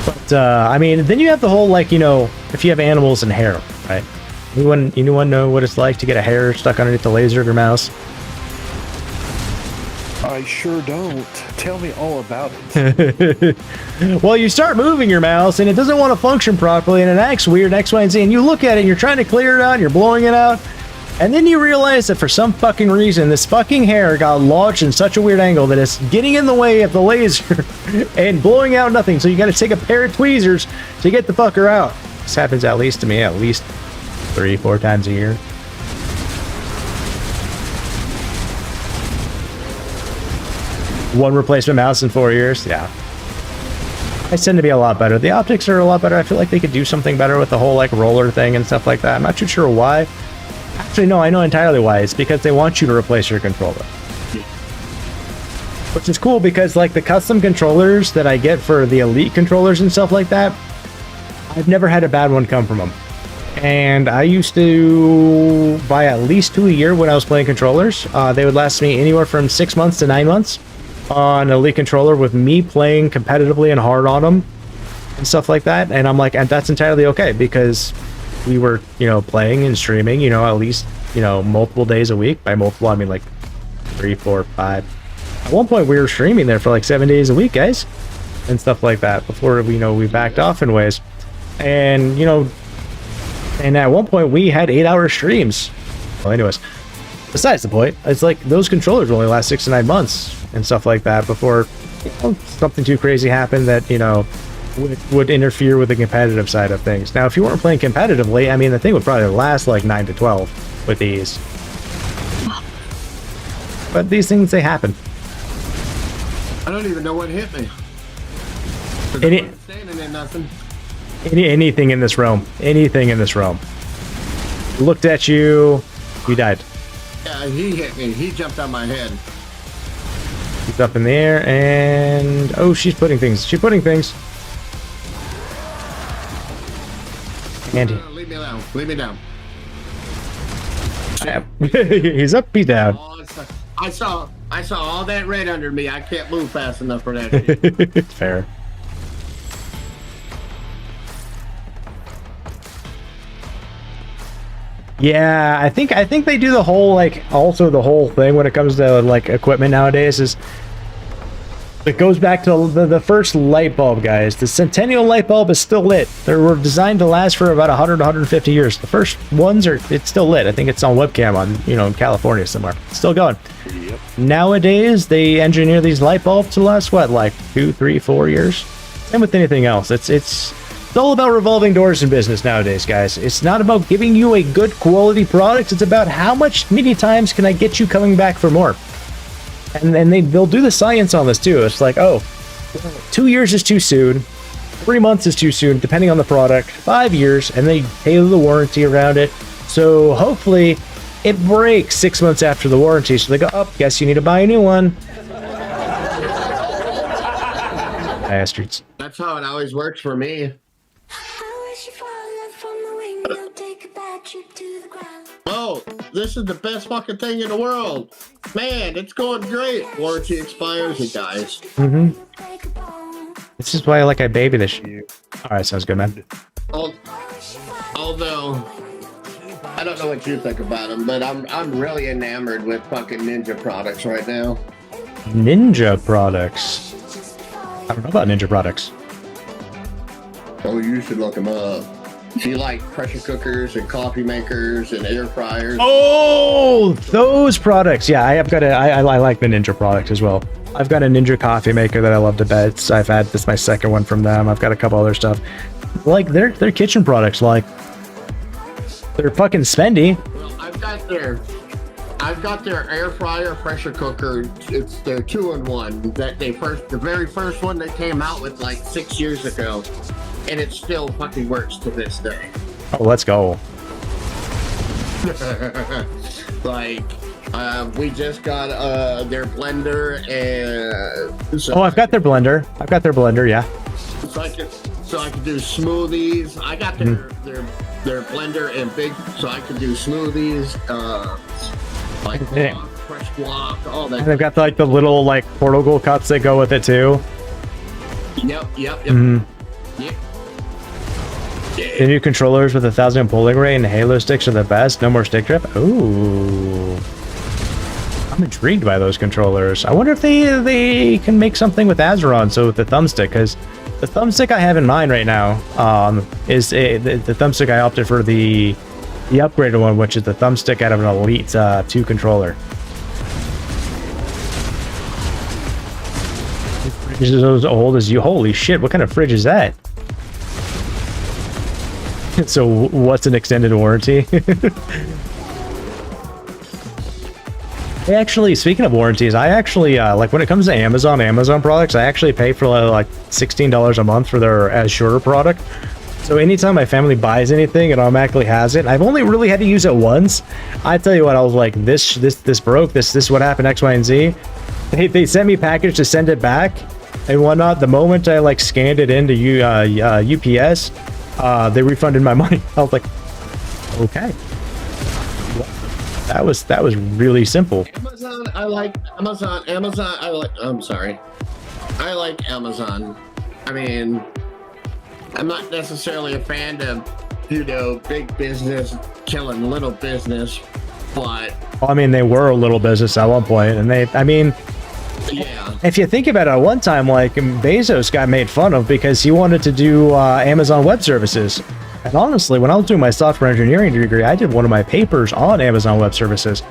But I mean, then you have the whole like, you know, if you have animals and hair, right? Anyone know what it's like to get a hair stuck underneath the laser of your mouse? I sure don't. Tell me all about it. Well, you start moving your mouse and it doesn't want to function properly and it acts weird, X, Y, and Z, and you look at it and you're trying to clear it out and you're blowing it out, and then you realize that for some fucking reason this fucking hair got lodged in such a weird angle that it's getting in the way of the laser and blowing out nothing, so you got to take a pair of tweezers to get the fucker out. This happens at least to me at least 3-4 times a year. One replacement mouse in 4 years. Yeah, I tend to be a lot better. The optics are a lot better. I feel like they could do something better with the whole like roller thing and stuff like that. I'm not too sure why. Actually, no, I know entirely why. It's because they want you to replace your controller, which is cool because like the custom controllers that I get for the Elite controllers and stuff like that, I've never had a bad one come from them. And I used to buy at least 2 a year when I was playing controllers. They would last me anywhere from 6 months to 9 months on an Elite controller with me playing competitively and hard on them and stuff like that. And I'm like, and that's entirely okay because we were, you know, playing and streaming, you know, at least, you know, multiple days a week. By multiple, I mean like 3, 4, 5. At one point we were streaming there for like 7 days a week, guys, and stuff like that before, you know, we backed off in ways. And, you know, and at one point we had 8-hour streams. Well, anyways, besides the point, it's like those controllers only last 6 to 9 months and stuff like that before something too crazy happened that, would interfere with the competitive side of things. Now, if you weren't playing competitively, I mean, the thing would probably last like 9 to 12 with these. But these things, they happen. I don't even know what hit me. Standing in nothing. Anything in this realm. Anything in this realm. Looked at you. You died. Yeah, he hit me. He jumped on my head. He's up in the air and... Oh, she's putting things. She's putting things. And leave me alone. Leave me down. he's up, he's down. Oh, I saw all that red under me. I can't move fast enough for that shit. Fair. Yeah, I think they do the whole, like, also the whole thing when it comes to, like, equipment nowadays is it goes back to the first light bulb, guys. The Centennial light bulb is still lit. They were designed to last for about 100 150 years. The first ones it's still lit. I think it's on webcam on, in California somewhere. It's still going. Yep. Nowadays, they engineer these light bulbs to last, what, like 2, 3, 4 years? And with anything else, it's all about revolving doors in business nowadays, guys. It's not about giving you a good quality product. It's about how many times can I get you coming back for more. And they'll do the science on this too. It's like, 2 years is too soon. 3 months is too soon, depending on the product. 5 years, and they tailor the warranty around it. So hopefully it breaks 6 months after the warranty. So they go, guess you need to buy a new one. Bastards. That's how it always works for me. Oh, this is the best fucking thing in the world. Man, it's going great. Warranty expires, it dies. Mm-hmm. This is why I baby this shit. Alright, sounds good, man. Although, I don't know what you think about them, but I'm really enamored with fucking Ninja products right now. Ninja products? I don't know about Ninja products. Oh, you should look them up. If you like pressure cookers and coffee makers and air fryers. Oh, those products. Yeah, I like the Ninja product as well. I've got a Ninja coffee maker that I love to bits. I've had this my second one from them. I've got a couple other stuff. Like their kitchen products, like they're fucking spendy. Well, I've got their air fryer pressure cooker. It's their 2-in-1 that the very first one that came out with like 6 years ago. And it still fucking works to this day. Oh, let's go. We just got their blender and... So I've got their blender. Yeah. So I can do smoothies. I got their blender and big, so I can do smoothies, fresh guac, all that. And they've got the little portable cups that go with it too. Yep. Mm-hmm. Yep. The new controllers with 1,000 polling rate and Halo sticks are the best. No more stick drift. Ooh. I'm intrigued by those controllers. I wonder if they can make something with Azeron, so with the thumbstick, because the thumbstick I have in mind right now is the thumbstick I opted for the upgraded one, which is the thumbstick out of an Elite 2 controller. The fridge is as old as you. Holy shit, what kind of fridge is that? So what's an extended warranty? Actually, speaking of warranties, I actually when it comes to Amazon products, I actually pay for like $16 a month for their As Shorter product. So anytime my family buys anything, it automatically has it. I've only really had to use it once. I tell you what, I was like, this broke. This is what happened, X, Y, and Z. They sent me a package to send it back and whatnot. The moment I scanned it into UPS. They refunded my money. I was like, okay. That was really simple. Amazon, I like Amazon. I like Amazon. I mean, I'm not necessarily a fan of, big business killing little business, but... Well, I mean, they were a little business at one point, and yeah. If you think about it, at one time, Bezos got made fun of because he wanted to do Amazon Web Services. And honestly, when I was doing my software engineering degree, I did one of my papers on Amazon Web Services.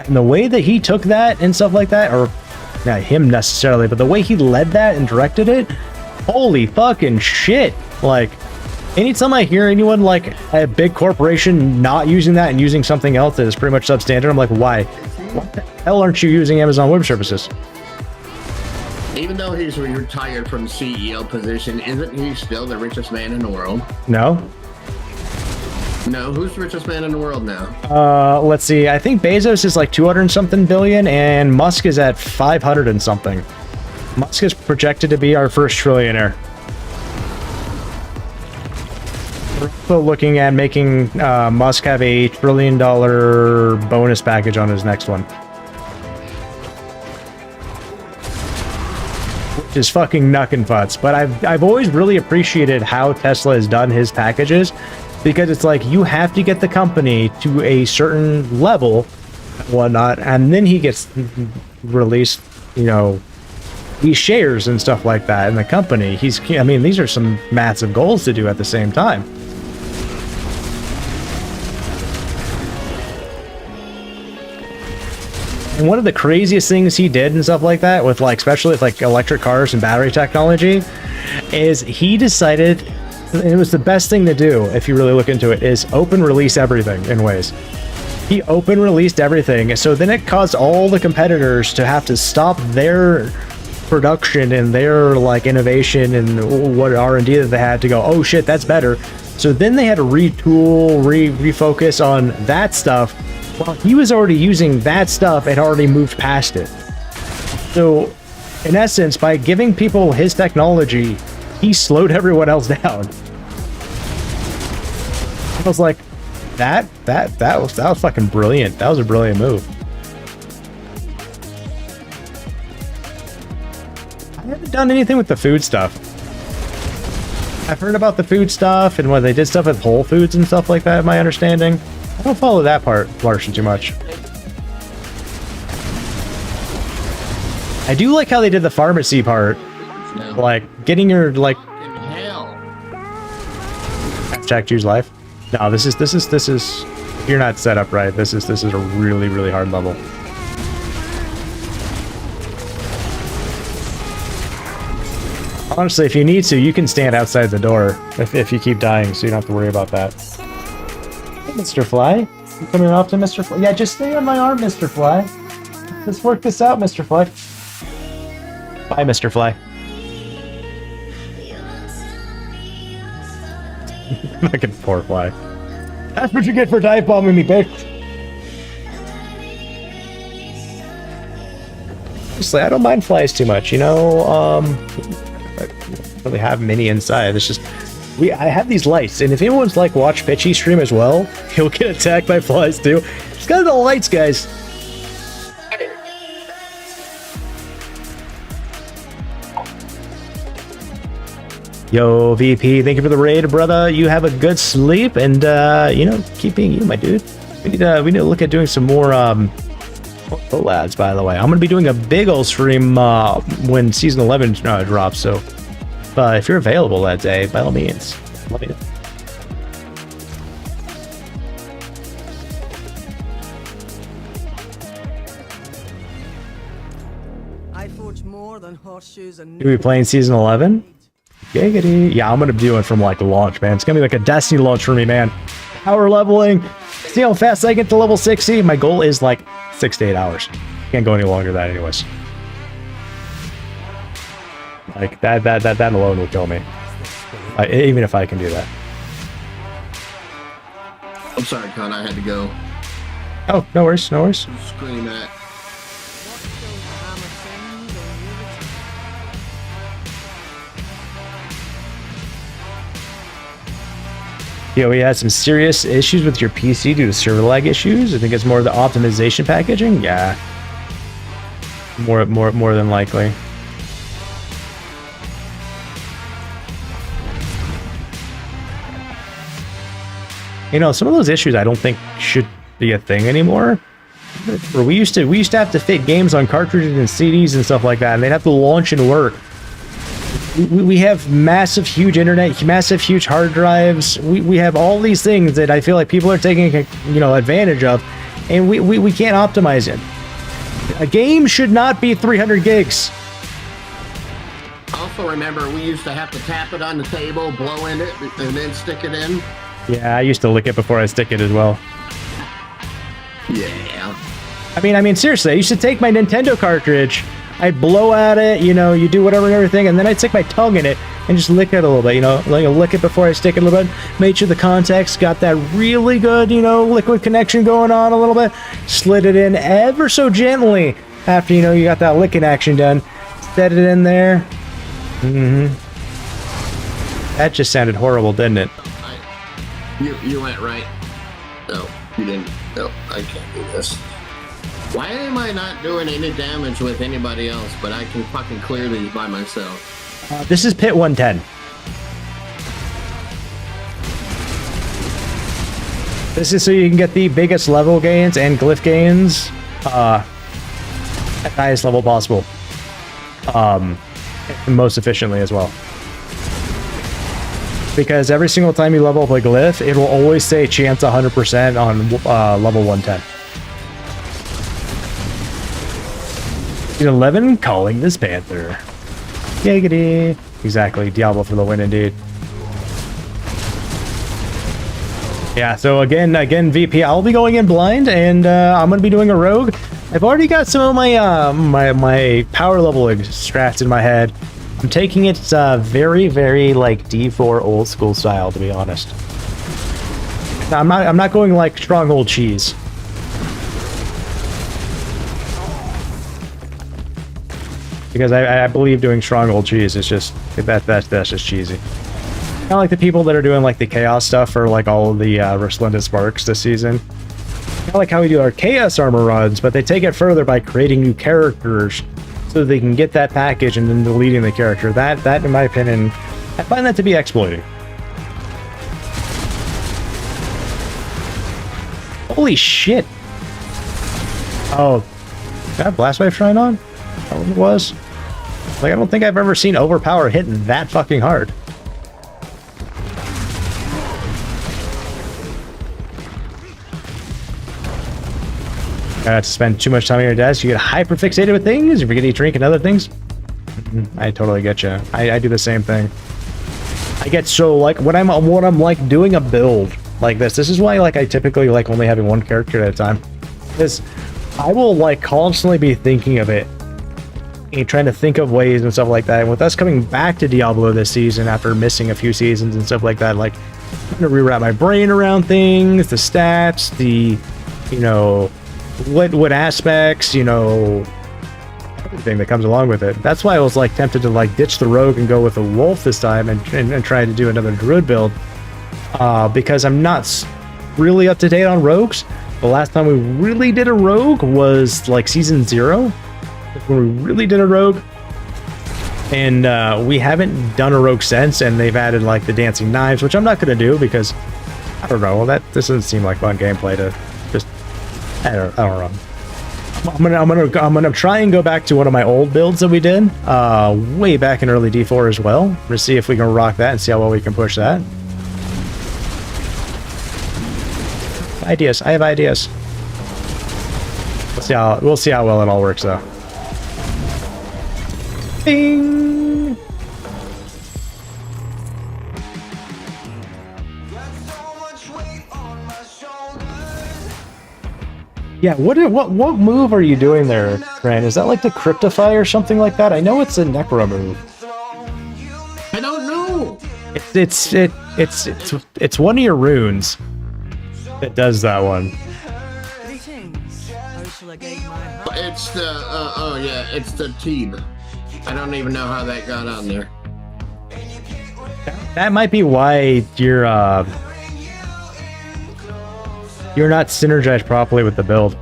And the way that he took that and stuff like that, or not him necessarily, but the way he led that and directed it, holy fucking shit. Like, anytime I hear anyone like a big corporation not using that and using something else that is pretty much substandard, I'm like, why? What the hell aren't you using Amazon Web Services? Even though he's retired from the CEO position, isn't he still the richest man in the world? No. No, who's the richest man in the world now? Let's see. I think Bezos is like 200 and something billion, and Musk is at 500 and something. Musk is projected to be our first trillionaire. We're also looking at making Musk have a $1 trillion bonus package on his next one. Which is fucking knuckin' futz. But I've always really appreciated how Tesla has done his packages, because it's like you have to get the company to a certain level and whatnot, and then he gets released, you know, these shares and stuff like that in the company. I mean, these are some massive goals to do at the same time. And one of the craziest things he did and stuff like that with, like, especially with like electric cars and battery technology, is he decided, and it was the best thing to do if you really look into it, is open release everything in ways. He open released everything, so then it caused all the competitors to have to stop their production and their like innovation and what R&D that they had to go, oh shit, that's better. So then they had to retool, refocus on that stuff. Well, he was already using that stuff and already moved past it. So, in essence, by giving people his technology, he slowed everyone else down. I was like, that was fucking brilliant. That was a brilliant move. I haven't done anything with the food stuff. I've heard about the food stuff and when they did stuff with Whole Foods and stuff like that, my understanding. I don't follow that part, Larson, too much. I do like how they did the pharmacy part. Like, getting your, like... Check, choose life. No, this is... If you're not set up right, this is a really, really hard level. Honestly, if you need to, you can stand outside the door if you keep dying, so you don't have to worry about that. Hey, Mr. Fly. You coming off to Mr. Fly? Yeah, just stay on my arm, Mr. Fly. Let's work this out, Mr. Fly. Bye, Mr. Fly. Fucking poor Fly. That's what you get for dive bombing me, bitch. Honestly, I don't mind flies too much, you know. I don't really have many inside. It's just I have these lights, and if anyone's like watch Pitchy stream as well, he'll get attacked by flies too. It's got the lights, guys. Yo, VP, thank you for the raid, brother. You have a good sleep, and you know, keep being you, my dude. We need to look at doing some more collabs, by the way. I'm gonna be doing a big ol' stream when season 11 drops, so if you're available that day, by all means, let me know. I forge more than horseshoes and... You be playing season 11? Giggity. Yeah, I'm gonna be doing from like launch, man. It's gonna be like a Destiny launch for me, man. Power leveling. See how fast I get to level 60? My goal is like 6 to 8 hours. Can't go any longer than that anyways. Like that alone will kill me. Even if I can do that. I'm sorry, Con, I had to go. Oh, no worries, no worries. Scream at. Yeah, we had some serious issues with your PC due to server lag issues. I think it's more the optimization packaging. Yeah, more than likely. You know, some of those issues I don't think should be a thing anymore. We used to have to fit games on cartridges and CDs and stuff like that, and they'd have to launch and work. We have massive, huge internet, massive, huge hard drives. We have all these things that I feel like people are taking, you know, advantage of, and we can't optimize it. A game should not be 300 gigs. Also, remember, we used to have to tap it on the table, blow in it, and then stick it in. Yeah, I used to lick it before I stick it as well. Yeah. I mean, seriously, I used to take my Nintendo cartridge, I'd blow at it, you know, you do whatever and everything, and then I'd stick my tongue in it and just lick it a little bit, you know, like lick it before I stick it a little bit, made sure the contacts got that really good, you know, liquid connection going on a little bit, slid it in ever so gently after, you know, you got that licking action done, set it in there. That just sounded horrible, didn't it? You went right. No, you didn't. No, I can't do this. Why am I not doing any damage with anybody else, but I can fucking clear these by myself? This is pit 110. This is so you can get the biggest level gains and glyph gains at the highest level possible. And most efficiently as well. Because every single time you level up a glyph, it will always say chance 100% on level 110. 11 calling this Panther. Giggity. Exactly, Diablo for the win indeed. Yeah, so again, VP, I'll be going in blind, and I'm gonna be doing a rogue. I've already got some of my my power level strats in my head. I'm taking it very, very like D4 old school style, to be honest. Now, I'm not going like stronghold cheese. Because I believe doing stronghold cheese is just that's just cheesy. Kind of like the people that are doing like the chaos stuff for like all of the Resplendent Sparks this season. Kind of like how we do our chaos armor runs, but they take it further by creating new characters so they can get that package and then deleting the character. That in my opinion, I find that to be exploiting. Holy shit! Oh, did I have Blast Wave Shrine on? Is that what it was? Like, I don't think I've ever seen Overpower hitting that fucking hard. I have to spend too much time on your desk. You get hyper-fixated with things. You forget to eat, drink, and other things. I totally get you. I do the same thing. I get so like when I'm like doing a build like this. This is why like I typically like only having one character at a time. Because I will like constantly be thinking of it and trying to think of ways and stuff like that. And with us coming back to Diablo this season after missing a few seasons and stuff like that, like I'm gonna rewrap my brain around things, the stats, the you know. What aspects, you know, everything that comes along with it. That's why I was like tempted to like ditch the rogue and go with a wolf this time and try to do another druid build because I'm not really up to date on rogues. The last time we really did a rogue was like season 0 when we really did a rogue, and we haven't done a rogue since, and they've added like the dancing knives, which I'm not going to do because I don't know, this doesn't seem like fun gameplay to just I don't know. I'm gonna try and go back to one of my old builds that we did way back in early D4 as well. Let's see if we can rock that and see how well we can push that. Ideas. I have ideas. We'll see how well it all works though. Bing. Yeah, what move are you doing there, Fran? Is that like the Cryptify or something like that? I know it's a Necro move. I don't know. It's one of your runes that does that one. It's the oh yeah, it's the team. I don't even know how that got on there. That might be why you're not synergized properly with the build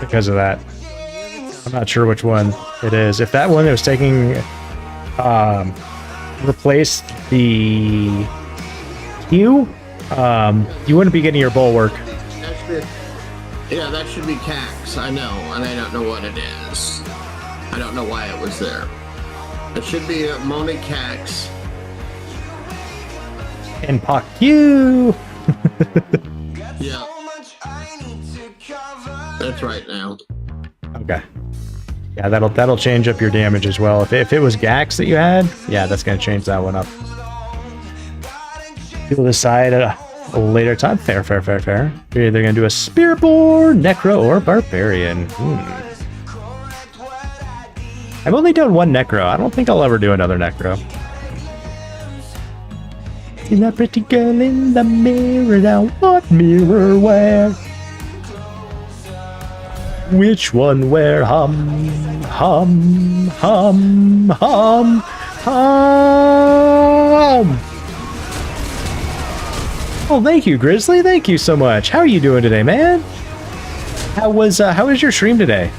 because of that. I'm not sure which one it is. If that one was taking replaced the Q, you wouldn't be getting your bulwark. That should be Cax. I know, and I don't know what it is. I don't know why it was there. It should be a Moni Cax. And Pak Q. Yeah. That's right now. Okay. Yeah, that'll change up your damage as well. If it was Gax that you had, yeah, that's gonna change that one up. People decide at a later time. Fair. You're either gonna do a Spearboard, Necro, or Barbarian. I've only done one Necro. I don't think I'll ever do another Necro. See that pretty girl in the mirror now? What mirror wear? Which one wear? Hum. Oh, thank you, Grizzly. Thank you so much. How are you doing today, man? How was your stream today?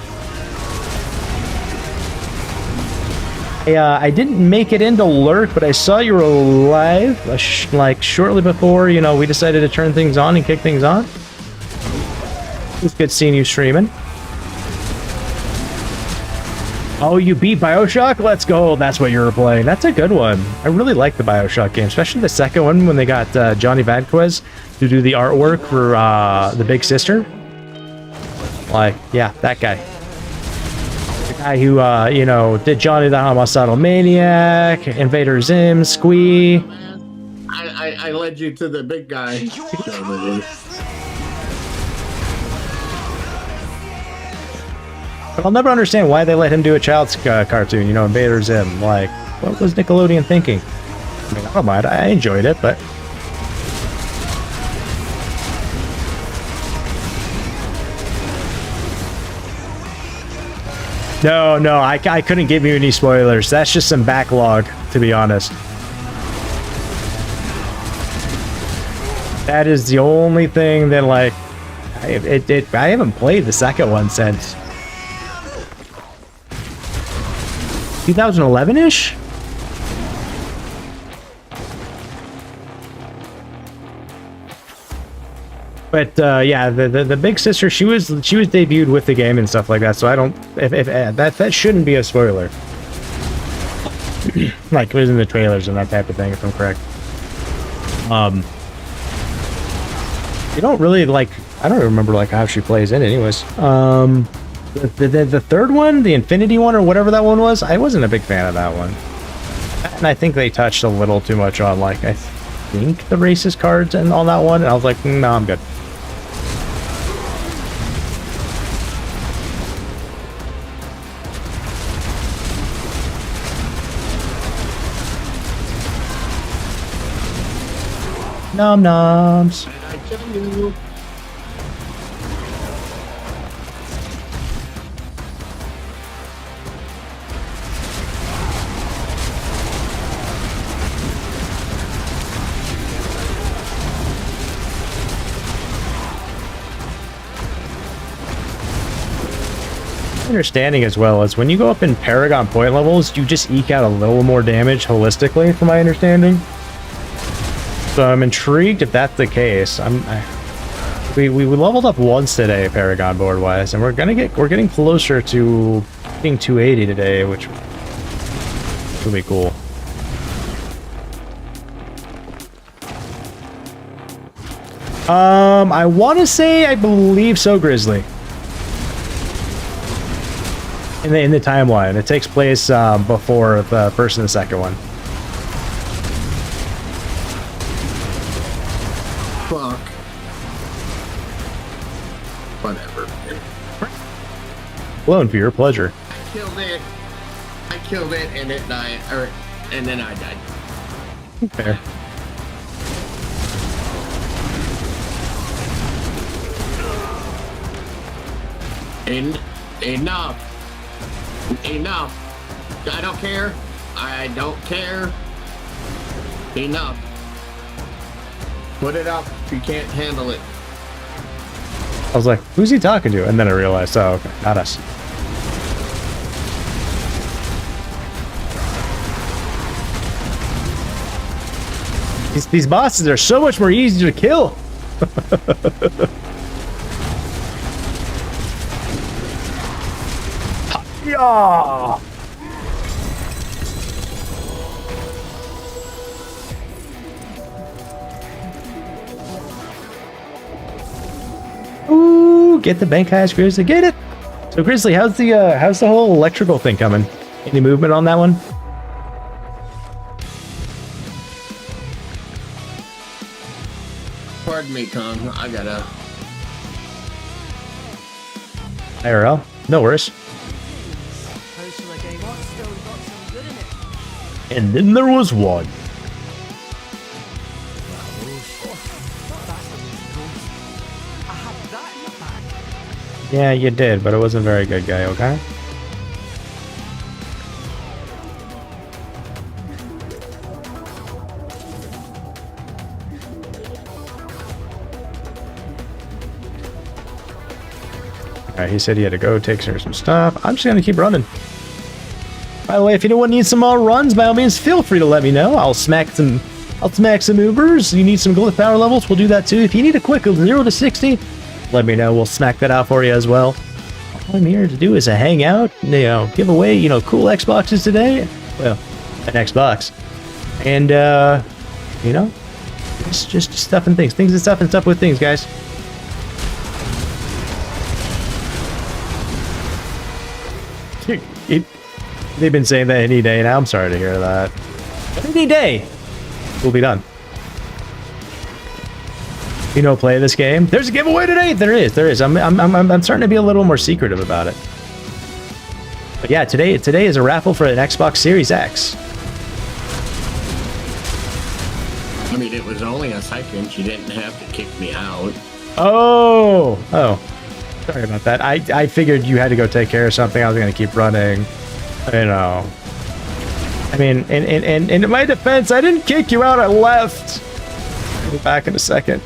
I didn't make it into lurk, but I saw you were live, like shortly before, you know, we decided to turn things on and kick things on. It was good seeing you streaming. Oh, you beat BioShock? Let's go. That's what you were playing. That's a good one. I really like the BioShock game, especially the second one when they got Johnny Vadquez to do the artwork for the Big Sister. Like, yeah, that guy. The guy who, you know, did Johnny the Homicidal Maniac, Invader Zim, Squee. I led you to the big guy. But I'll never understand why they let him do a child's cartoon, you know, Invader Zim. Like, what was Nickelodeon thinking? I mean, I don't mind. I enjoyed it, but... No, I couldn't give you any spoilers. That's just some backlog, to be honest. That is the only thing that, like, I haven't played the second one since 2011-ish? But yeah, the Big Sister, she was debuted with the game and stuff like that. So I don't, if that shouldn't be a spoiler. Like it was in the trailers and that type of thing, if I'm correct. You don't really like. I don't remember like how she plays in, anyways. The third one, the Infinity one or whatever that one was, I wasn't a big fan of that one. And I think they touched a little too much on like I think the racist cards and all that one. And I was like, no, I'm good. Nom noms. Understanding as well as when you go up in Paragon point levels, you just eke out a little more damage holistically, from my understanding. So I'm intrigued if that's the case. We leveled up once today, Paragon board wise, and we're getting closer to getting 280 today, which will be cool. I want to say I believe so, Grizzly. In the timeline, it takes place before the first and the second one. Fuck. Whatever. Blown for your pleasure. I killed it and it died, and then I died. Fair. Enough. I don't care. I don't care. Enough. Put it up if you can't handle it. I was like, who's he talking to? And then I realized, oh, okay, not us. These bosses are so much more easy to kill. Yeah. Ooh, get the bank highest Grizzly. Get it. So Grizzly, how's the whole electrical thing coming? Any movement on that one? Pardon me, Kong. I gotta. IRL? No worries. How shall I get what's still got some good in it? And then there was one. I have that in the bag. Yeah, you did, but it wasn't very good, guy, okay? Alright, he said he had to go take care of some stuff. I'm just gonna keep running. By the way, if anyone needs some more runs, by all means, feel free to let me know. I'll smack some Ubers. You need some glyph power levels, we'll do that too. If you need a quick 0 to 60, let me know. We'll smack that out for you as well. All I'm here to do is hang out, give away, cool Xboxes today. Well, an Xbox. And, just stuff and things. Things and stuff with things, guys. They've been saying that any day now. I'm sorry to hear that. Any day, we'll be done. Play this game. There's a giveaway today. There is. I'm starting to be a little more secretive about it. But yeah, today is a raffle for an Xbox Series X. I mean, it was only a second. You didn't have to kick me out. Oh. Sorry about that. I figured you had to go take care of something. I was gonna keep running. I mean, and in my defense, I didn't kick you out. I left. I'll be back in a second.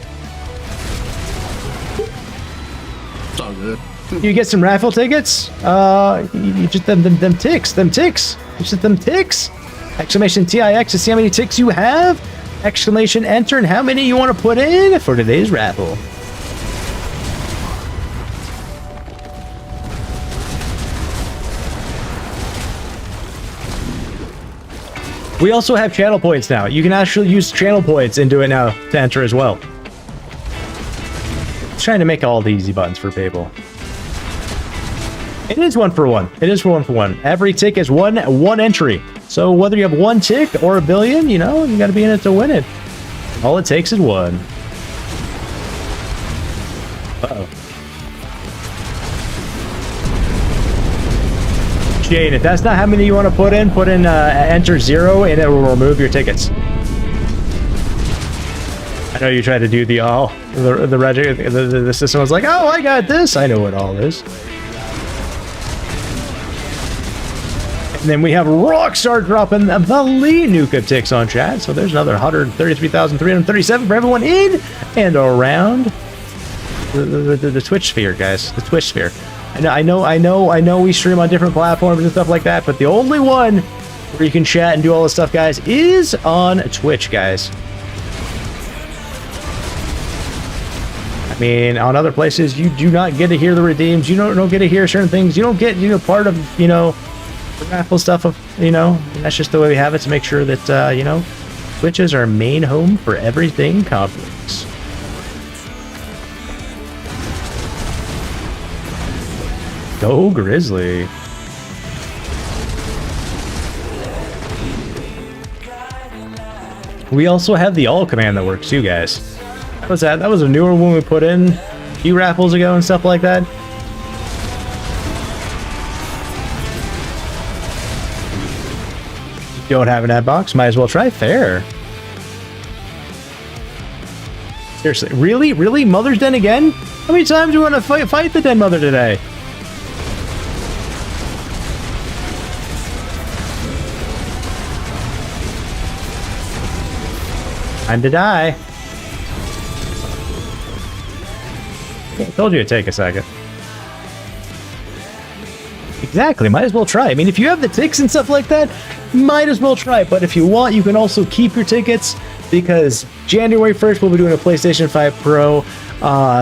It's all good. You get some raffle tickets. You just them ticks. You just them ticks. Exclamation TIX to see how many ticks you have. Exclamation enter and how many you want to put in for today's raffle. We also have channel points now. You can actually use channel points into it now to enter as well. It's trying to make all the easy buttons for people. It is 1 for 1. It is 1 for 1. Every tick is one entry. So whether you have 1 tick or a billion, you got to be in it to win it. All it takes is 1. Uh-oh. Jane, if that's not how many you want to put in enter 0 and it will remove your tickets. I know you tried to do the system was like, oh, I got this. I know what all is. And then we have Rockstar dropping the lead nuke of ticks on chat. So there's another 133,337 for everyone in and around the Twitch sphere, guys. The Twitch sphere. I know we stream on different platforms and stuff like that, but the only one where you can chat and do all this stuff, guys, is on Twitch, guys. I mean, on other places, you do not get to hear the redeems. You don't get to hear certain things. You don't get, part of, the raffle stuff of, and that's just the way we have it to make sure that, Twitch is our main home for everything conflicts. Go Grizzly. We also have the all command that works too, guys. What was that? That was a newer one we put in a few raffles ago and stuff like that. Don't have an ad box? Might as well try. Fair. Seriously, really? Mother's Den again? How many times do we want to fight the Den Mother today? Time to die. I told you it'd take a second. Exactly, might as well try. I mean, if you have the ticks and stuff like that, might as well try. But if you want, you can also keep your tickets, because January 1st, we'll be doing a PlayStation 5 Pro.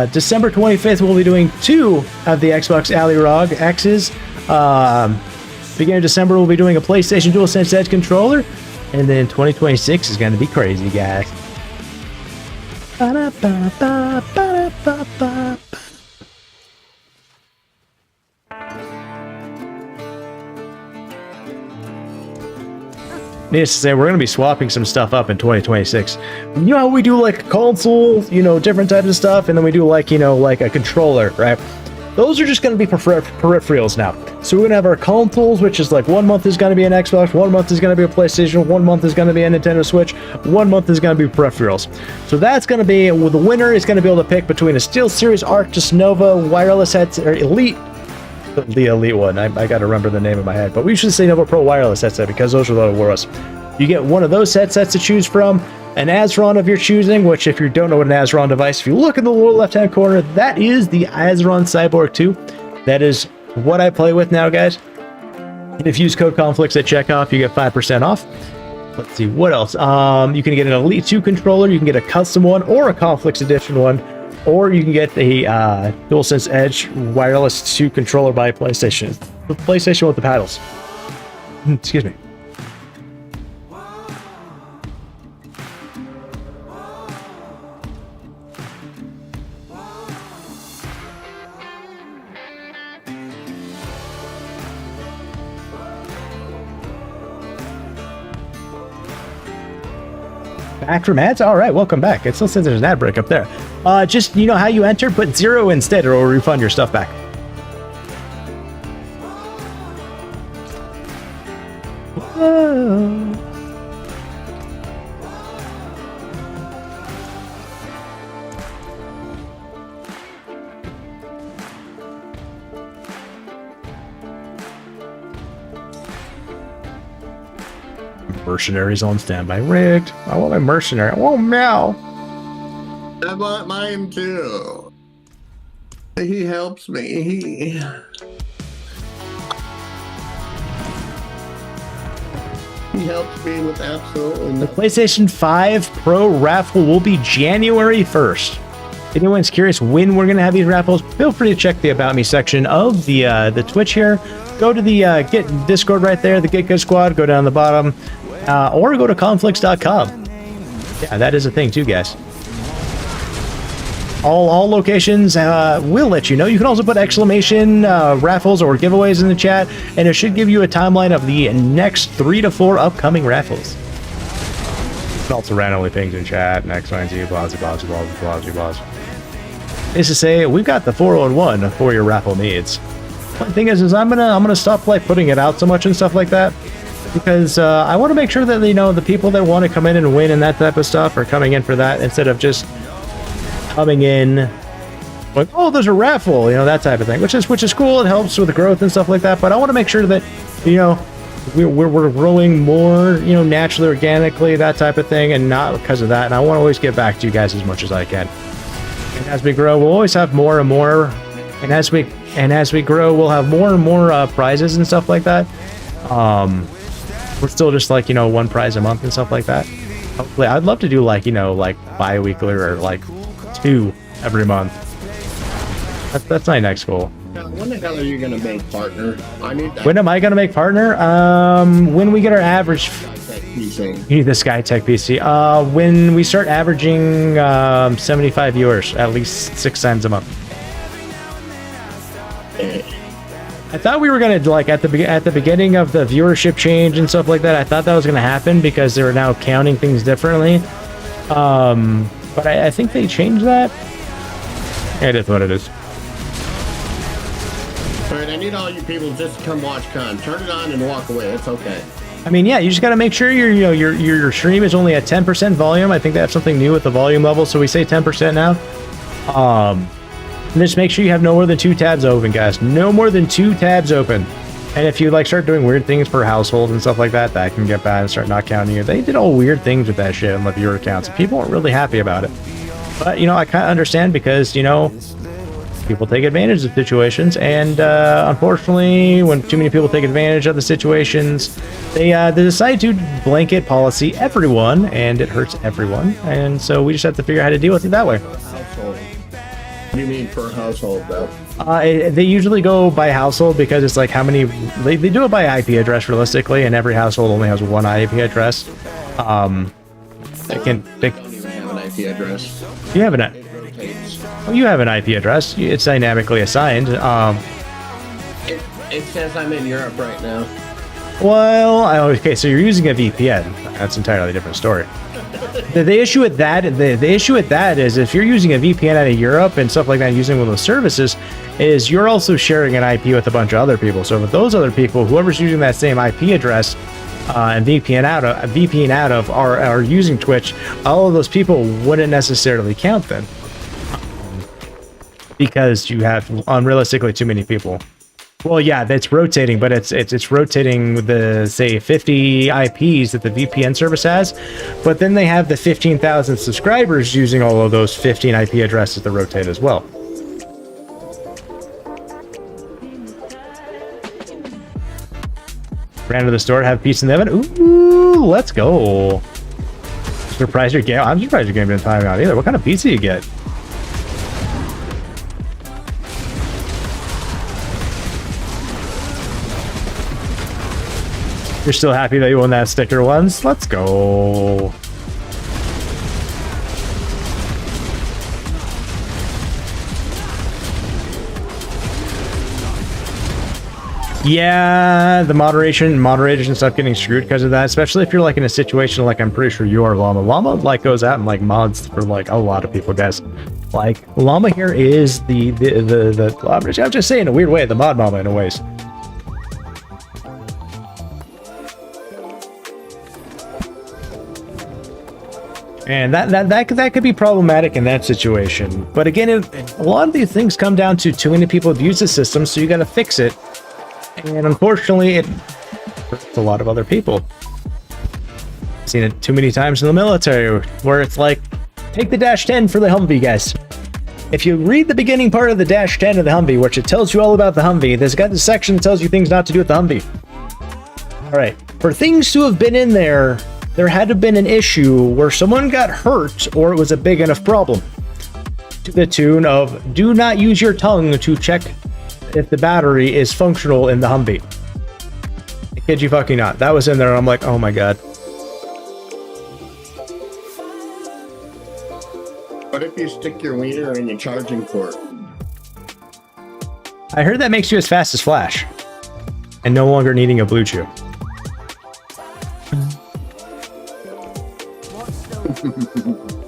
December 25th, we'll be doing 2 of the Xbox ALLY ROG X's. Beginning of December, we'll be doing a PlayStation DualSense Edge controller. And then 2026 is going to be crazy, guys. needless to say, we're going to be swapping some stuff up in 2026. You know how we do like consoles, you know, different types of stuff, and then we do like, you know, like a controller, right? Those are just going to be peripherals now. So we're going to have our consoles, which is like 1 month is going to be an Xbox, 1 month is going to be a PlayStation, 1 month is going to be a Nintendo Switch, 1 month is going to be peripherals. So that's going to be, well, the winner is going to be able to pick between a SteelSeries, Arctis, Nova, wireless headset, or Elite. The Elite one, I got to remember the name in my head, but we should say Nova Pro wireless headset because those are the worst. You get one of those headsets to choose from, an Azeron of your choosing, which if you don't know what an Azeron device, if you look in the lower left-hand corner, that is the Azeron Cyborg 2. That is what I play with now, guys. And if you use code conflicts at checkoff, you get 5% off. Let's see, what else? You can get an Elite 2 controller, you can get a custom one, or a Conflicts Edition one, or you can get the DualSense Edge Wireless 2 controller by PlayStation. The PlayStation with the paddles. Excuse me. Back from ads? Alright, welcome back. It still says there's an ad break up there. Just, you know how you enter? Put 0 instead or it'll refund your stuff back. Whoa. Mercenaries on standby. Rigged. I want my mercenary. I want meow. I want mine too. He helps me. He helps me with absolutely The nothing. PlayStation 5 Pro raffle will be January 1st. If anyone's curious when we're going to have these raffles, feel free to check the About Me section of the Twitch here. Go to the Get Discord right there, the Get Good Squad, go down the bottom, or go to conflicts.com. Yeah, that is a thing too, guys. All locations will let you know. You can also put exclamation raffles or giveaways in the chat, and it should give you a timeline of the next 3 to 4 upcoming raffles. It also randomly pings in chat, X, Y, and Z, blah, blah, blah, blah, blah, blah. Is to say, we've got the 401 for your raffle needs. One thing is I'm gonna stop like putting it out so much and stuff like that, because I want to make sure that, you know, the people that want to come in and win and that type of stuff are coming in for that instead of just coming in like, oh, there's a raffle, you know, that type of thing, which is cool. It helps with the growth and stuff like that. But I want to make sure that, you know, we're growing more, you know, naturally, organically, that type of thing, and not because of that. And I want to always get back to you guys as much as I can. And as we grow, we'll always have more and more. And as we grow, we'll have more and more prizes and stuff like that. We're still just like, you know, 1 prize a month and stuff like that. Hopefully, I'd love to do like, you know, like bi-weekly or like 2 every month. That's my next goal. When the hell are you gonna make partner? I need that. When am I gonna make partner? When we get our average. You need the SkyTech PC. When we start averaging 75 viewers, at least 6 times a month. I thought we were gonna, like, at the beginning of the viewership change and stuff like that. I thought that was gonna happen because they were now counting things differently. But I think they changed that. It is what it is. Alright, I need all you people just to come watch con. Turn it on and walk away. It's okay. I mean, yeah, you just gotta make sure your stream is only at 10% volume. I think they have something new with the volume level, so we say 10% now. And just make sure you have no more than 2 tabs open, guys. No more than 2 tabs open. And if you like start doing weird things per household and stuff like that, that can get bad and start not counting you. They did all weird things with that shit on the viewer accounts. People weren't really happy about it. But, you know, I kind of understand because, you know, people take advantage of situations. And unfortunately, when too many people take advantage of the situations, they decide to blanket policy everyone, and it hurts everyone. And so we just have to figure out how to deal with it that way. Household. What do you mean per household, though? They usually go by household because it's like how many... They do it by IP address, realistically, and every household only has 1 IP address. They don't even have an IP address. You have an... It rotates. Oh, you have an IP address. It's dynamically assigned. It says I'm in Europe right now. Well, okay, so you're using a VPN. That's an entirely different story. The issue with that, the issue with that is if you're using a VPN out of Europe and stuff like that, using one of those services, is you're also sharing an IP with a bunch of other people. So with those other people, whoever's using that same IP address and VPN out of are using Twitch, all of those people wouldn't necessarily count then, because you have unrealistically too many people. Well, yeah, that's rotating, but it's rotating with the, say, 50 IPs that the VPN service has, but then they have the 15,000 subscribers using all of those 15 IP addresses that rotate as well. Ran to the store, have pizza in the oven. Ooh, let's go. Surprised your game. I'm surprised your game didn't time out either. What kind of pizza you get? You're still happy that you won that sticker once? Let's go. Yeah, the moderation stuff getting screwed because of that, especially if you're like in a situation like I'm pretty sure you are, Llama. Llama like goes out and like mods for like a lot of people, guys. Like Llama here is the I'm just saying in a weird way, the mod mama in a ways. And that could be problematic in that situation. But again, a lot of these things come down to too many people abuse the system, so you got to fix it. And unfortunately, it hurts a lot of other people. I've seen it too many times in the military, where it's like, take the -10 for the Humvee, guys. If you read the beginning part of the -10 of the Humvee, which it tells you all about the Humvee, there's got the section that tells you things not to do with the Humvee. All right, for things to have been in there, there had to have been an issue where someone got hurt or it was a big enough problem. To the tune of, do not use your tongue to check if the battery is functional in the Humvee. I kid you fucking not. That was in there and I'm like, oh my god. What if you stick your wiener in your charging port? I heard that makes you as fast as Flash. And no longer needing a Blue Chew.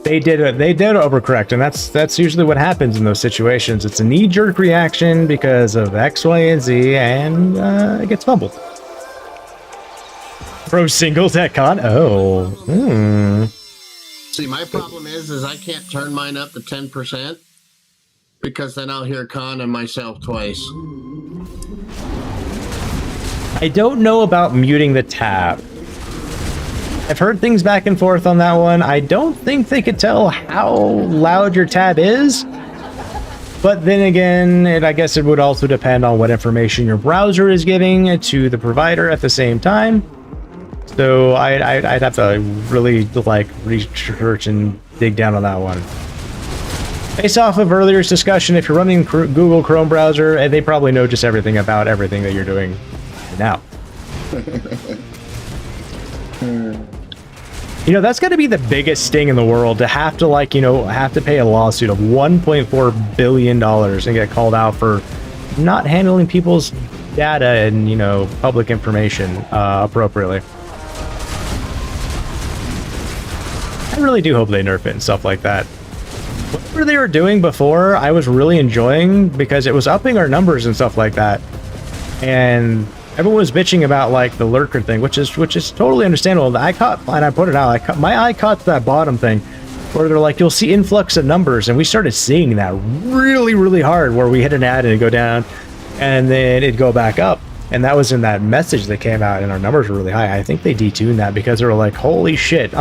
They did overcorrect, and that's usually what happens in those situations. It's a knee-jerk reaction because of X, Y, and Z, and it gets fumbled. Pro singles at con? Oh. See, my problem is I can't turn mine up to 10% because then I'll hear con and myself twice. I don't know about muting the tab. I've heard things back and forth on that one. I don't think they could tell how loud your tab is. But then again, I guess it would also depend on what information your browser is giving to the provider at the same time. So I'd have to really like research and dig down on that one. Based off of earlier's discussion, if you're running Google Chrome browser, they probably know just everything about everything that you're doing now. You know, that's got to be the biggest sting in the world, to have to, like, you know, have to pay a lawsuit of $1.4 billion and get called out for not handling people's data and, you know, public information appropriately. I really do hope they nerf it and stuff like that. Whatever they were doing before, I was really enjoying because it was upping our numbers and stuff like that. And everyone was bitching about like the lurker thing, which is totally understandable. I caught, and I put it out, my eye caught that bottom thing where they're like, you'll see influx of numbers, and we started seeing that really, really hard, where we hit an ad and it'd go down and then it'd go back up. And that was in that message that came out, and our numbers were really high. I think they detuned that because they were like, holy shit,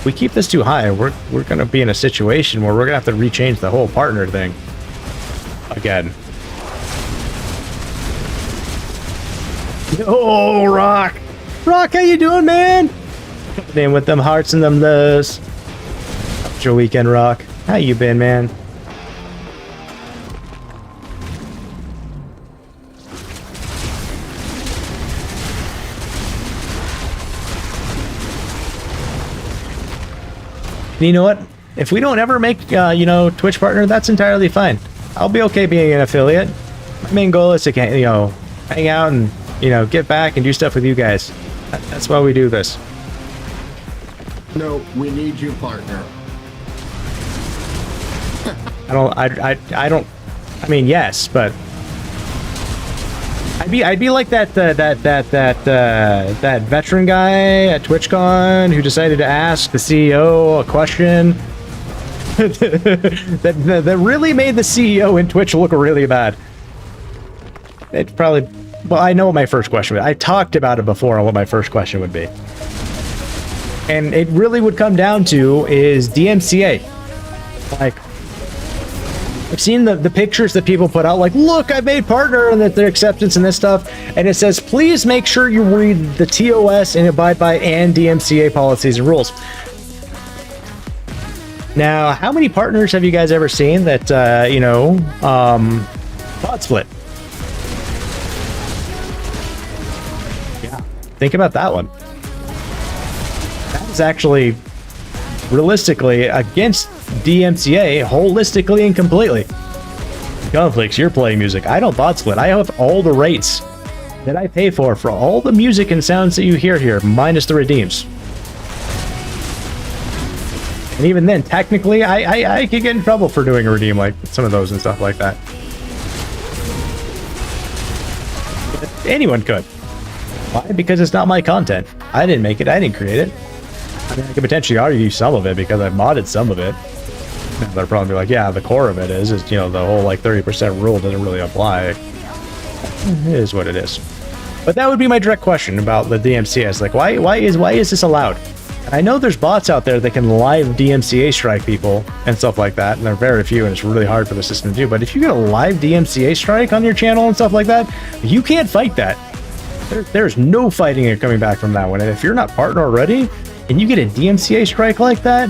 we keep this too high, we're gonna be in a situation where we're gonna have to rechange the whole partner thing again. Oh, Rock, how you doing, man? Coming in with them hearts and them lows. How's your weekend, Rock? How you been, man? You know what? If we don't ever make, you know, Twitch partner, that's entirely fine. I'll be okay being an affiliate. My main goal is to, you know, hang out and you know, get back and do stuff with you guys. That's why we do this. No, we need you, partner. I don't. I mean, yes, but I'd be like that veteran guy at TwitchCon who decided to ask the CEO a question that really made the CEO in Twitch look really bad. It probably. Well, I know what my first question was. I talked about it before on what my first question would be, and it really would come down to is DMCA. Like, I've seen the pictures that people put out, like, look, I made partner, and that their acceptance and this stuff, and it says, please make sure you read the TOS and abide by and DMCA policies and rules. Now, how many partners have you guys ever seen that, bot split? Yeah, think about that one. That is actually realistically against DMCA holistically and completely. Conflicts, you're playing music. I don't bot split. I have all the rates that I pay for all the music and sounds that you hear here, minus the redeems. And even then, technically, I could get in trouble for doing a redeem like some of those and stuff like that. But anyone could. Why? Because it's not my content. I didn't make it. I didn't create it. I mean, I could potentially argue some of it because I modded some of it. They'll probably be like, yeah, the core of it is you know, the whole like 30% rule doesn't really apply. It is what it is. But that would be my direct question about the DMCA. It's like, why is this allowed? And I know there's bots out there that can live DMCA strike people and stuff like that, and they're very few, and it's really hard for the system to do. But if you get a live DMCA strike on your channel and stuff like that, you can't fight that. There's no fighting it coming back from that one. And if you're not partner already, and you get a DMCA strike like that,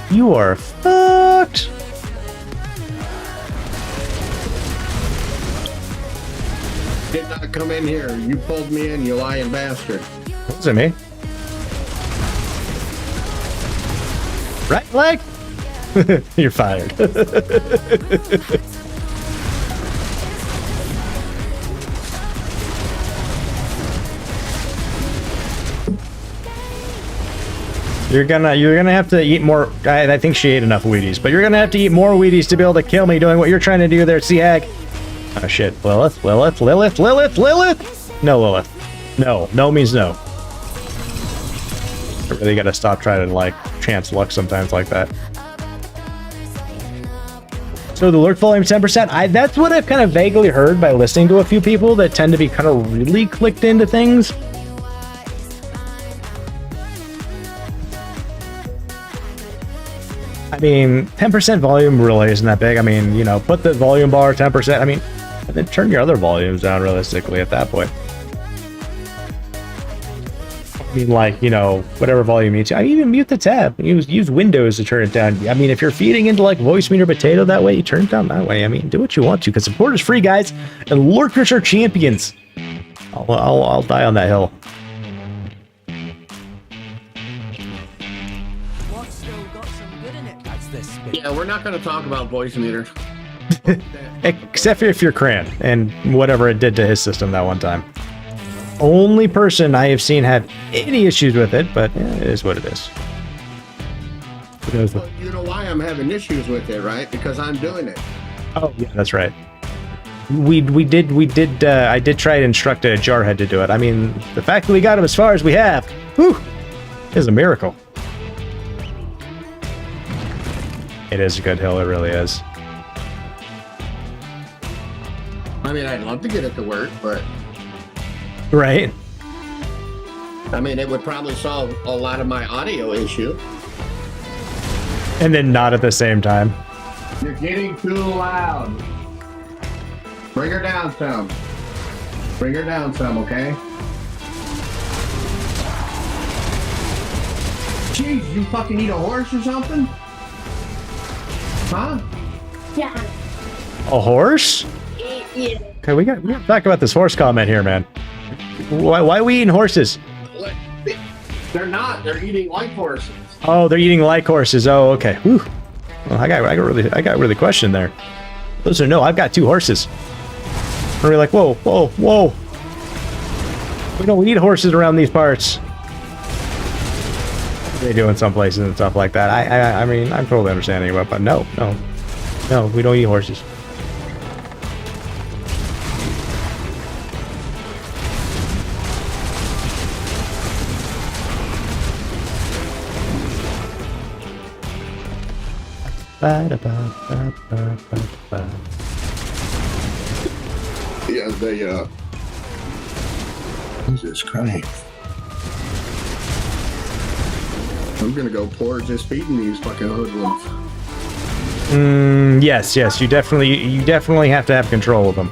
you are fucked. Did not come in here. You pulled me in, you lying bastard. Was it me? Right leg? You're fired. You're gonna have to eat more. I think she ate enough Wheaties, but you're gonna have to eat more Wheaties to be able to kill me doing what you're trying to do there, Sea-Hag. Oh shit, Lilith. No, Lilith. No means no. I really gotta stop trying to like chance luck sometimes like that. So the alert volume 10%. That's what I've kind of vaguely heard by listening to a few people that tend to be kind of really clicked into things. I mean, 10% volume really isn't that big. I mean, you know, put the volume bar 10%. I mean, and then turn your other volumes down realistically at that point. I mean, like, you know, whatever volume you need to. I mean, even mute the tab. Use Windows to turn it down. I mean, if you're feeding into like Voice Meter Potato that way, you turn it down that way. I mean, do what you want to, because support is free, guys, and lurkers are champions. I'll die on that hill. What's still got some good in it? That's this bit. Yeah, we're not going to talk about voice meter. Except if you're Cran and whatever it did to his system that one time. Only person I have seen have any issues with it, but it is what it is. Well, you know why I'm having issues with it, right? Because I'm doing it. Oh yeah, that's right. I did try to instruct a Jarhead to do it. I mean, the fact that we got him as far as we have, whew, is a miracle. It is a good hill, it really is. I mean, I'd love to get it to work, but... Right. I mean, it would probably solve a lot of my audio issue. And then not at the same time. You're getting too loud. Bring her down some. Bring her down some, okay? Jeez, you fucking eat a horse or something? Huh? Yeah. A horse? Yeah. Okay, we got to talk about this horse comment here, man. Why are we eating horses? They're not. They're eating like horses. Oh, they're eating like horses. Oh, okay. Whew. Well, I got really questioned there. Those are no. I've got 2 horses. We're like, whoa. We need horses around these parts. They do in some places and stuff like that. I mean, I'm totally understanding about, but no, we don't eat horses. Yeah, they, Jesus Christ. I'm gonna go pour just feeding these fucking hoodlums. Yes, you definitely have to have control of them.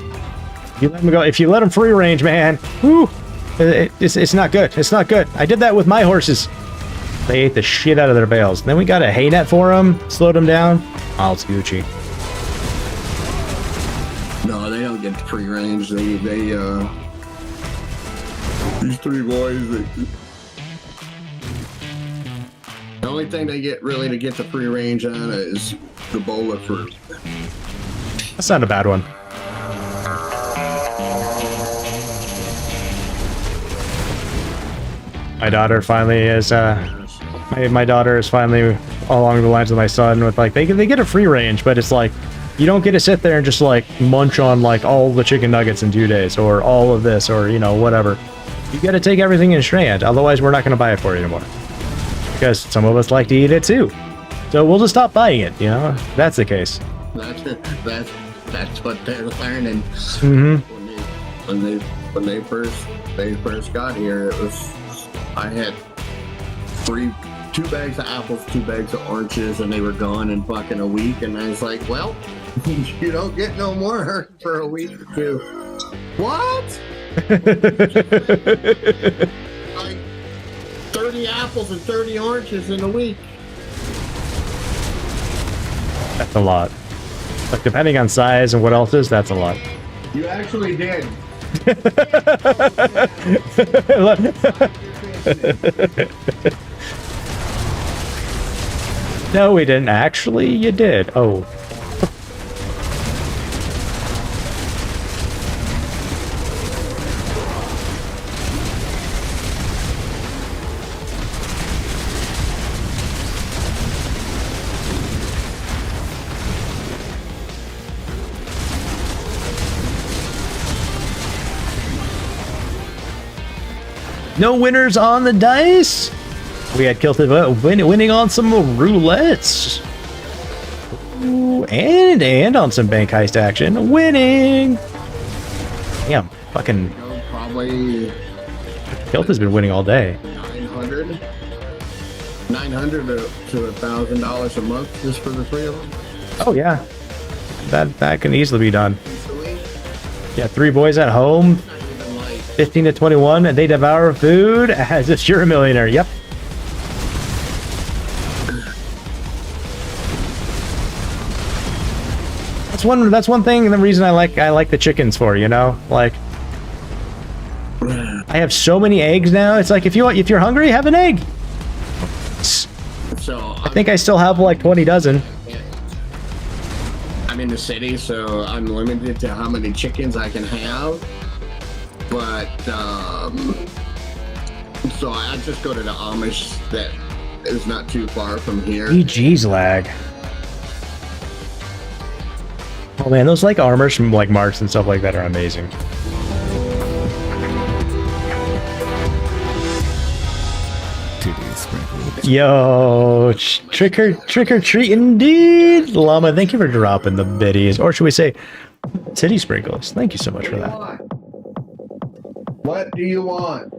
You let them go. If you let them free range, man, whoo, it's not good. It's not good. I did that with my horses. They ate the shit out of their bales. Then we got a hay net for them, slowed them down. Oh, it's Gucci. No, they don't get free range. These three boys, the only thing they get really to get the free range on is the bowl of fruit. That's not a bad one. My daughter finally is, my daughter is finally along the lines of my son with like, they get a free range, but it's like, you don't get to sit there and just like munch on like all the chicken nuggets in 2 days or all of this or, you know, whatever. You got to take everything in strand. Otherwise, we're not going to buy it for you anymore. Because some of us like to eat it too. So we'll just stop buying it, you know? That's the case. That's what they're learning. Mm-hmm. When they first got here, it was, I had 2 bags of apples, 2 bags of oranges, and they were gone in fucking a week. And I was like, well, you don't get no more for a week or 2. What? Like 30 apples and 30 oranges in a week. That's a lot. Like, depending on size and what else is, that's a lot. You actually did. No, we didn't. Actually, you did. Oh. No winners on the dice. We had Kilted winning on some roulettes. Ooh, and on some bank heist action. Winning. Damn, fucking. Probably. Kilted's been winning all day. 900 to $1,000 a month just for the 3 of them. Oh yeah, that can easily be done. Yeah, 3 boys at home. 15 to 21, and they devour food as if you're a millionaire. Yep. That's one thing, and the reason I like the chickens for, you know, like I have so many eggs now. It's like if you're hungry, have an egg. So I think I still have like 20 dozen. I'm in the city, so I'm limited to how many chickens I can have. But so I just go to the Amish that is not too far from here. GG's lag. Oh man, those like armors from like Marks and stuff like that are amazing. Yo, trick or treat indeed. Llama, thank you for dropping the biddies. Or should we say titty sprinkles? Thank you so much for that. What do you want?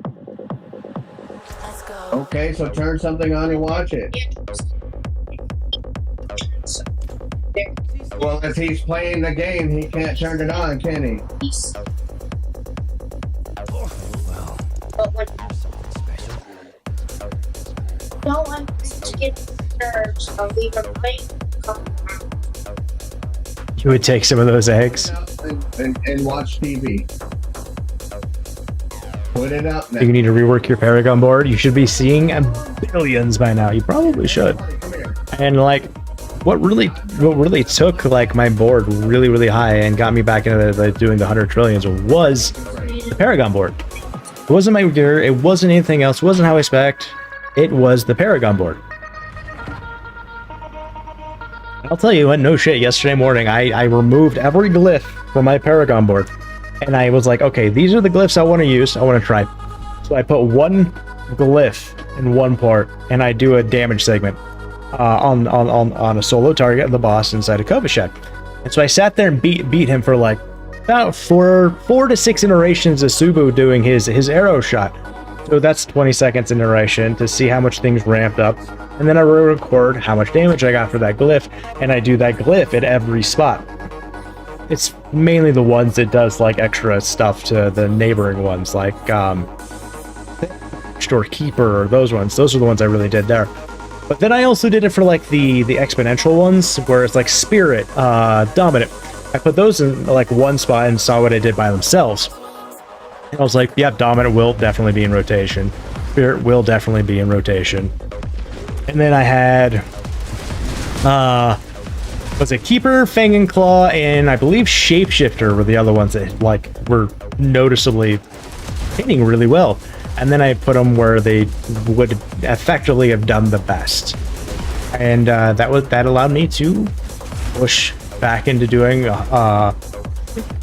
Let's go. Okay, so turn something on and watch it. Well, if he's playing the game, he can't turn it on, can he? Don't want to get disturbed, so leave a plate. You would take some of those eggs. And watch TV. Put it up now. You need to rework your Paragon board. You should be seeing billions by now. You probably should. And like, what really took like my board really high and got me back into doing the 100 trillions was the Paragon board. It wasn't my gear, it wasn't anything else, it wasn't how I spec'd. It was the Paragon board. I'll tell you what, no shit, yesterday morning I removed every glyph from my Paragon board. And I was like, okay, these are the glyphs I want to use, I want to try. So I put one glyph in one part, and I do a damage segment on a solo target of the boss inside a Kova Shack. And so I sat there and beat him for like about four to six iterations of Subu doing his arrow shot. So that's 20 seconds iteration to see how much things ramped up. And then I record how much damage I got for that glyph, and I do that glyph at every spot. It's mainly the ones that does like extra stuff to the neighboring ones, like Store Keeper or those ones. Those are the ones I really did there. But then I also did it for like the exponential ones, where it's like Spirit, Dominant. I put those in like one spot and saw what I did by themselves. And I was like, yep, Dominant will definitely be in rotation. Spirit will definitely be in rotation. And then I had, was it Keeper, Fang and Claw, and I believe Shapeshifter were the other ones that like were noticeably hitting really well. And then I put them where they would effectively have done the best. And that allowed me to push back into doing, I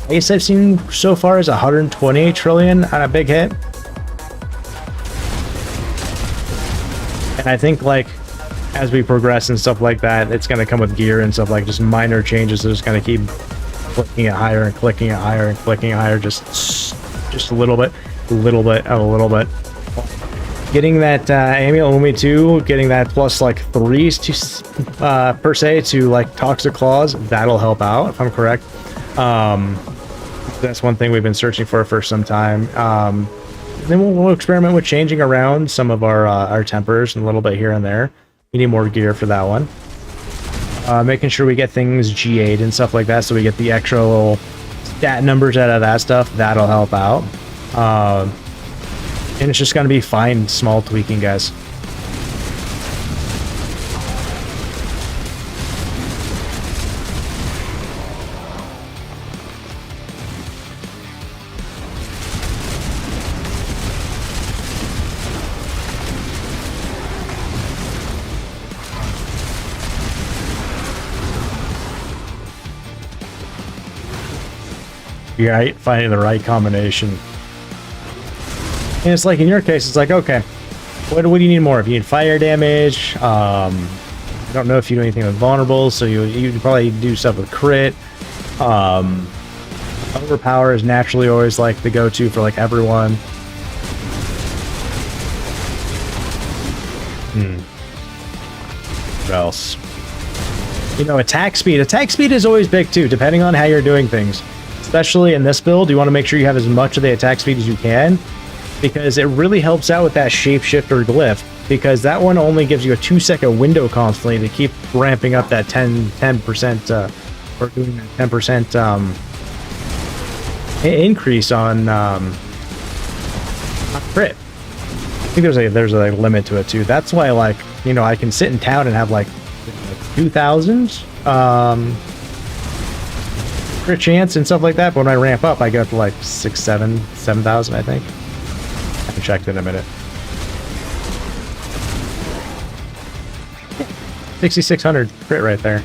guess I've seen so far is 128 trillion on a big hit. And I think like as we progress and stuff like that, it's going to come with gear and stuff, like just minor changes. So just going to keep clicking it higher and clicking it higher and clicking it higher, just a little bit. Getting that Amulet Lumi 2, getting that plus like 3s to per se to like Toxic Claws, that'll help out if I'm correct. That's one thing we've been searching for some time. Then we'll experiment with changing around some of our tempers and a little bit here and there. We need more gear for that one. Making sure we get things G8'd and stuff like that, so we get the extra little stat numbers out of that stuff. That'll help out. And it's just going to be fine, small tweaking, guys. Right, finding the right combination. And it's like in your case, it's like, okay, what do you need more of? You need fire damage. I don't know if you do anything with vulnerables, so you probably do stuff with crit. Overpower is naturally always like the go-to for like everyone. What else? You know, attack speed. Attack speed is always big too, depending on how you're doing things. Especially in this build, you want to make sure you have as much of the attack speed as you can, because it really helps out with that Shapeshifter glyph, because that one only gives you a 2-second window constantly to keep ramping up that 10% or doing that 10% increase on crit. I think there's a limit to it too. That's why, like, you know, I can sit in town and have like 2,000 crit chance and stuff like that, but when I ramp up, I go up to like 7,000, I think. I can check in a minute. 6,600 crit right there.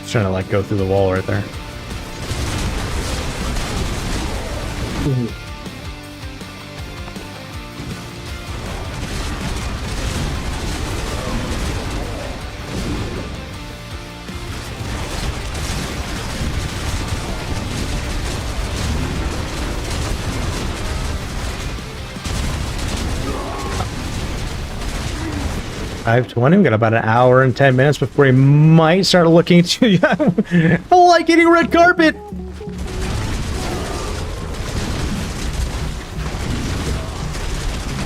Trying to like go through the wall right there. $5:20. We got about an hour and 10 minutes before we might start looking to. I don't like getting red carpet.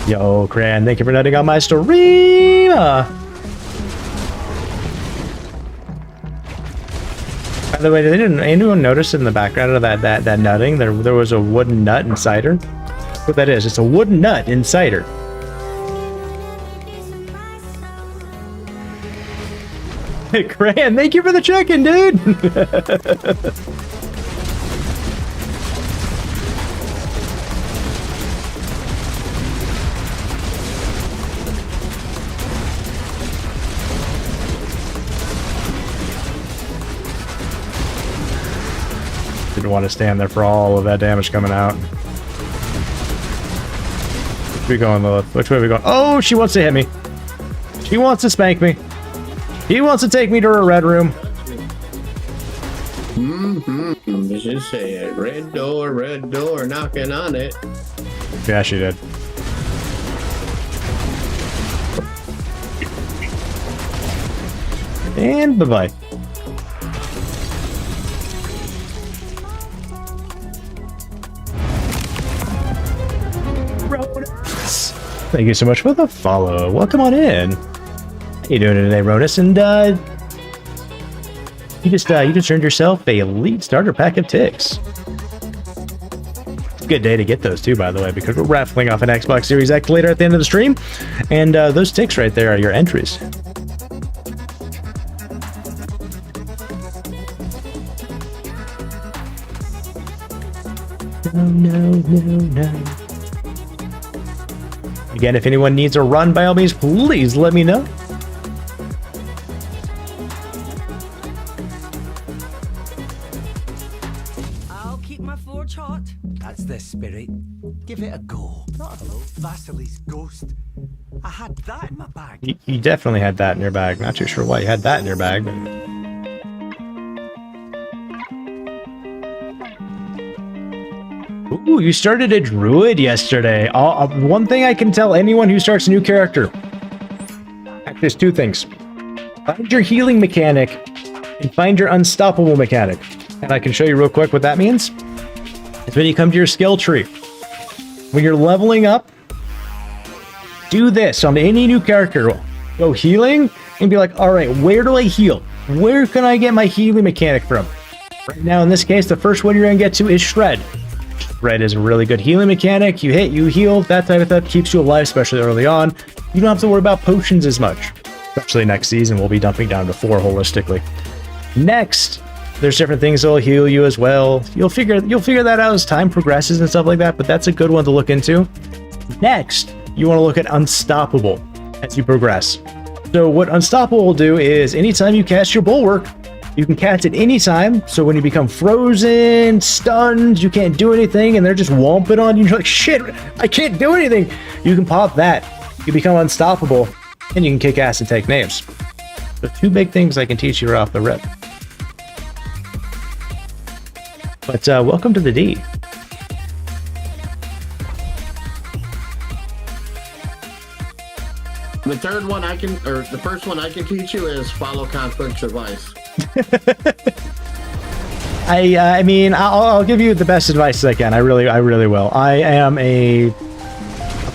Yo, Cran, thank you for nutting on my stream. By the way, did anyone notice in the background of that nutting, there was a wooden nut inside her? That's what that is. It's a wooden nut inside her. Hey, Cran, thank you for the check-in, dude! Didn't want to stand there for all of that damage coming out. Which way we going, Lilith? Which way are we going? Oh, she wants to hit me. She wants to spank me. He wants to take me to her red room. Let's just say it. Red door, knocking on it. Yeah, she did. And bye-bye. Thank you so much for the follow. Welcome on in. How you doing today, Ronus? And you just earned yourself a elite starter pack of TIX. It's a good day to get those too, by the way, because we're raffling off an Xbox Series X later at the end of the stream, and those TIX right there are your entries. No. Again, if anyone needs a run, by all means, please let me know. I'll keep my forge hot. That's the spirit. Give it a go. Not hello, Vasily's ghost. I had that in my bag. You definitely had that in your bag. Not too sure why you had that in your bag, but... Ooh, you started a druid yesterday. One thing I can tell anyone who starts a new character. Actually, there's two things. Find your healing mechanic and find your unstoppable mechanic. And I can show you real quick what that means. It's when you come to your skill tree. When you're leveling up, do this on any new character. Go healing and be like, all right, where do I heal? Where can I get my healing mechanic from? Right now, in this case, the first one you're going to get to is Shred. Shred is a really good healing mechanic. You hit, you heal, that type of stuff keeps you alive, especially early on. You don't have to worry about potions as much. Especially next season, we'll be dumping down to 4 holistically. Next, there's different things that'll heal you as well. You'll figure that out as time progresses and stuff like that, but that's a good one to look into. Next, you want to look at Unstoppable as you progress. So what Unstoppable will do is anytime you cast your Bulwark, you can cast it anytime. So when you become frozen, stunned, you can't do anything, and they're just whomping on you, you're like, shit, I can't do anything. You can pop that. You become unstoppable, and you can kick ass and take names. So 2 big things I can teach you right off the rip. But welcome to the D. The third one the first one I can teach you is follow Conflict's advice. I mean, I'll give you the best advice I can. I really will. I am a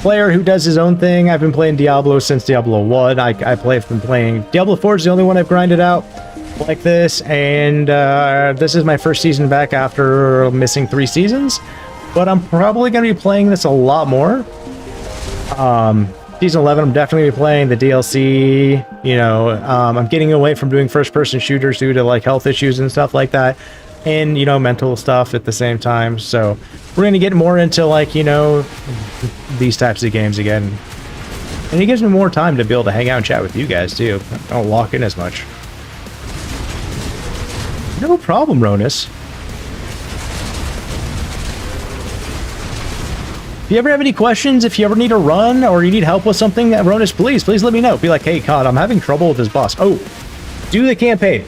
player who does his own thing. I've been playing Diablo since Diablo 1. I've been playing Diablo 4 is the only one I've grinded out like this, and this is my first season back after missing 3 seasons. But I'm probably going to be playing this a lot more. Season 11, I'm definitely playing the DLC. You know, I'm getting away from doing first-person shooters due to like health issues and stuff like that, and you know, mental stuff at the same time. So we're gonna get more into like, you know, these types of games again, and it gives me more time to be able to hang out and chat with you guys too. I don't lock in as much. No problem, Ronus. If you ever have any questions, if you ever need a run or you need help with something, Ronus, please let me know. Be like, hey, Cod, I'm having trouble with this boss. Oh, do the campaign.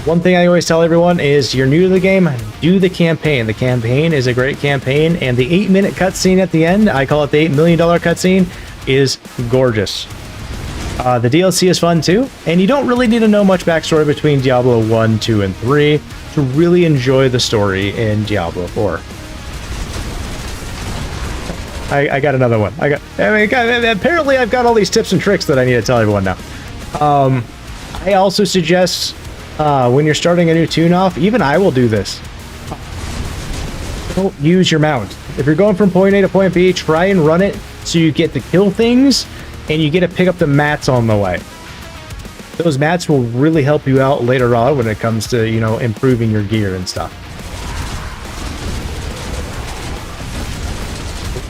One thing I always tell everyone is you're new to the game, do the campaign. The campaign is a great campaign, and the 8-minute cutscene at the end, I call it the $8 million cutscene, is gorgeous. The DLC is fun too, and you don't really need to know much backstory between Diablo 1, 2, and 3 to really enjoy the story in Diablo 4. I got another one. Apparently I've got all these tips and tricks that I need to tell everyone now. I also suggest when you're starting a new tune-off, even I will do this. Don't use your mount. If you're going from point A to point B, try and run it so you get to kill things and you get to pick up the mats on the way. Those mats will really help you out later on when it comes to, you know, improving your gear and stuff.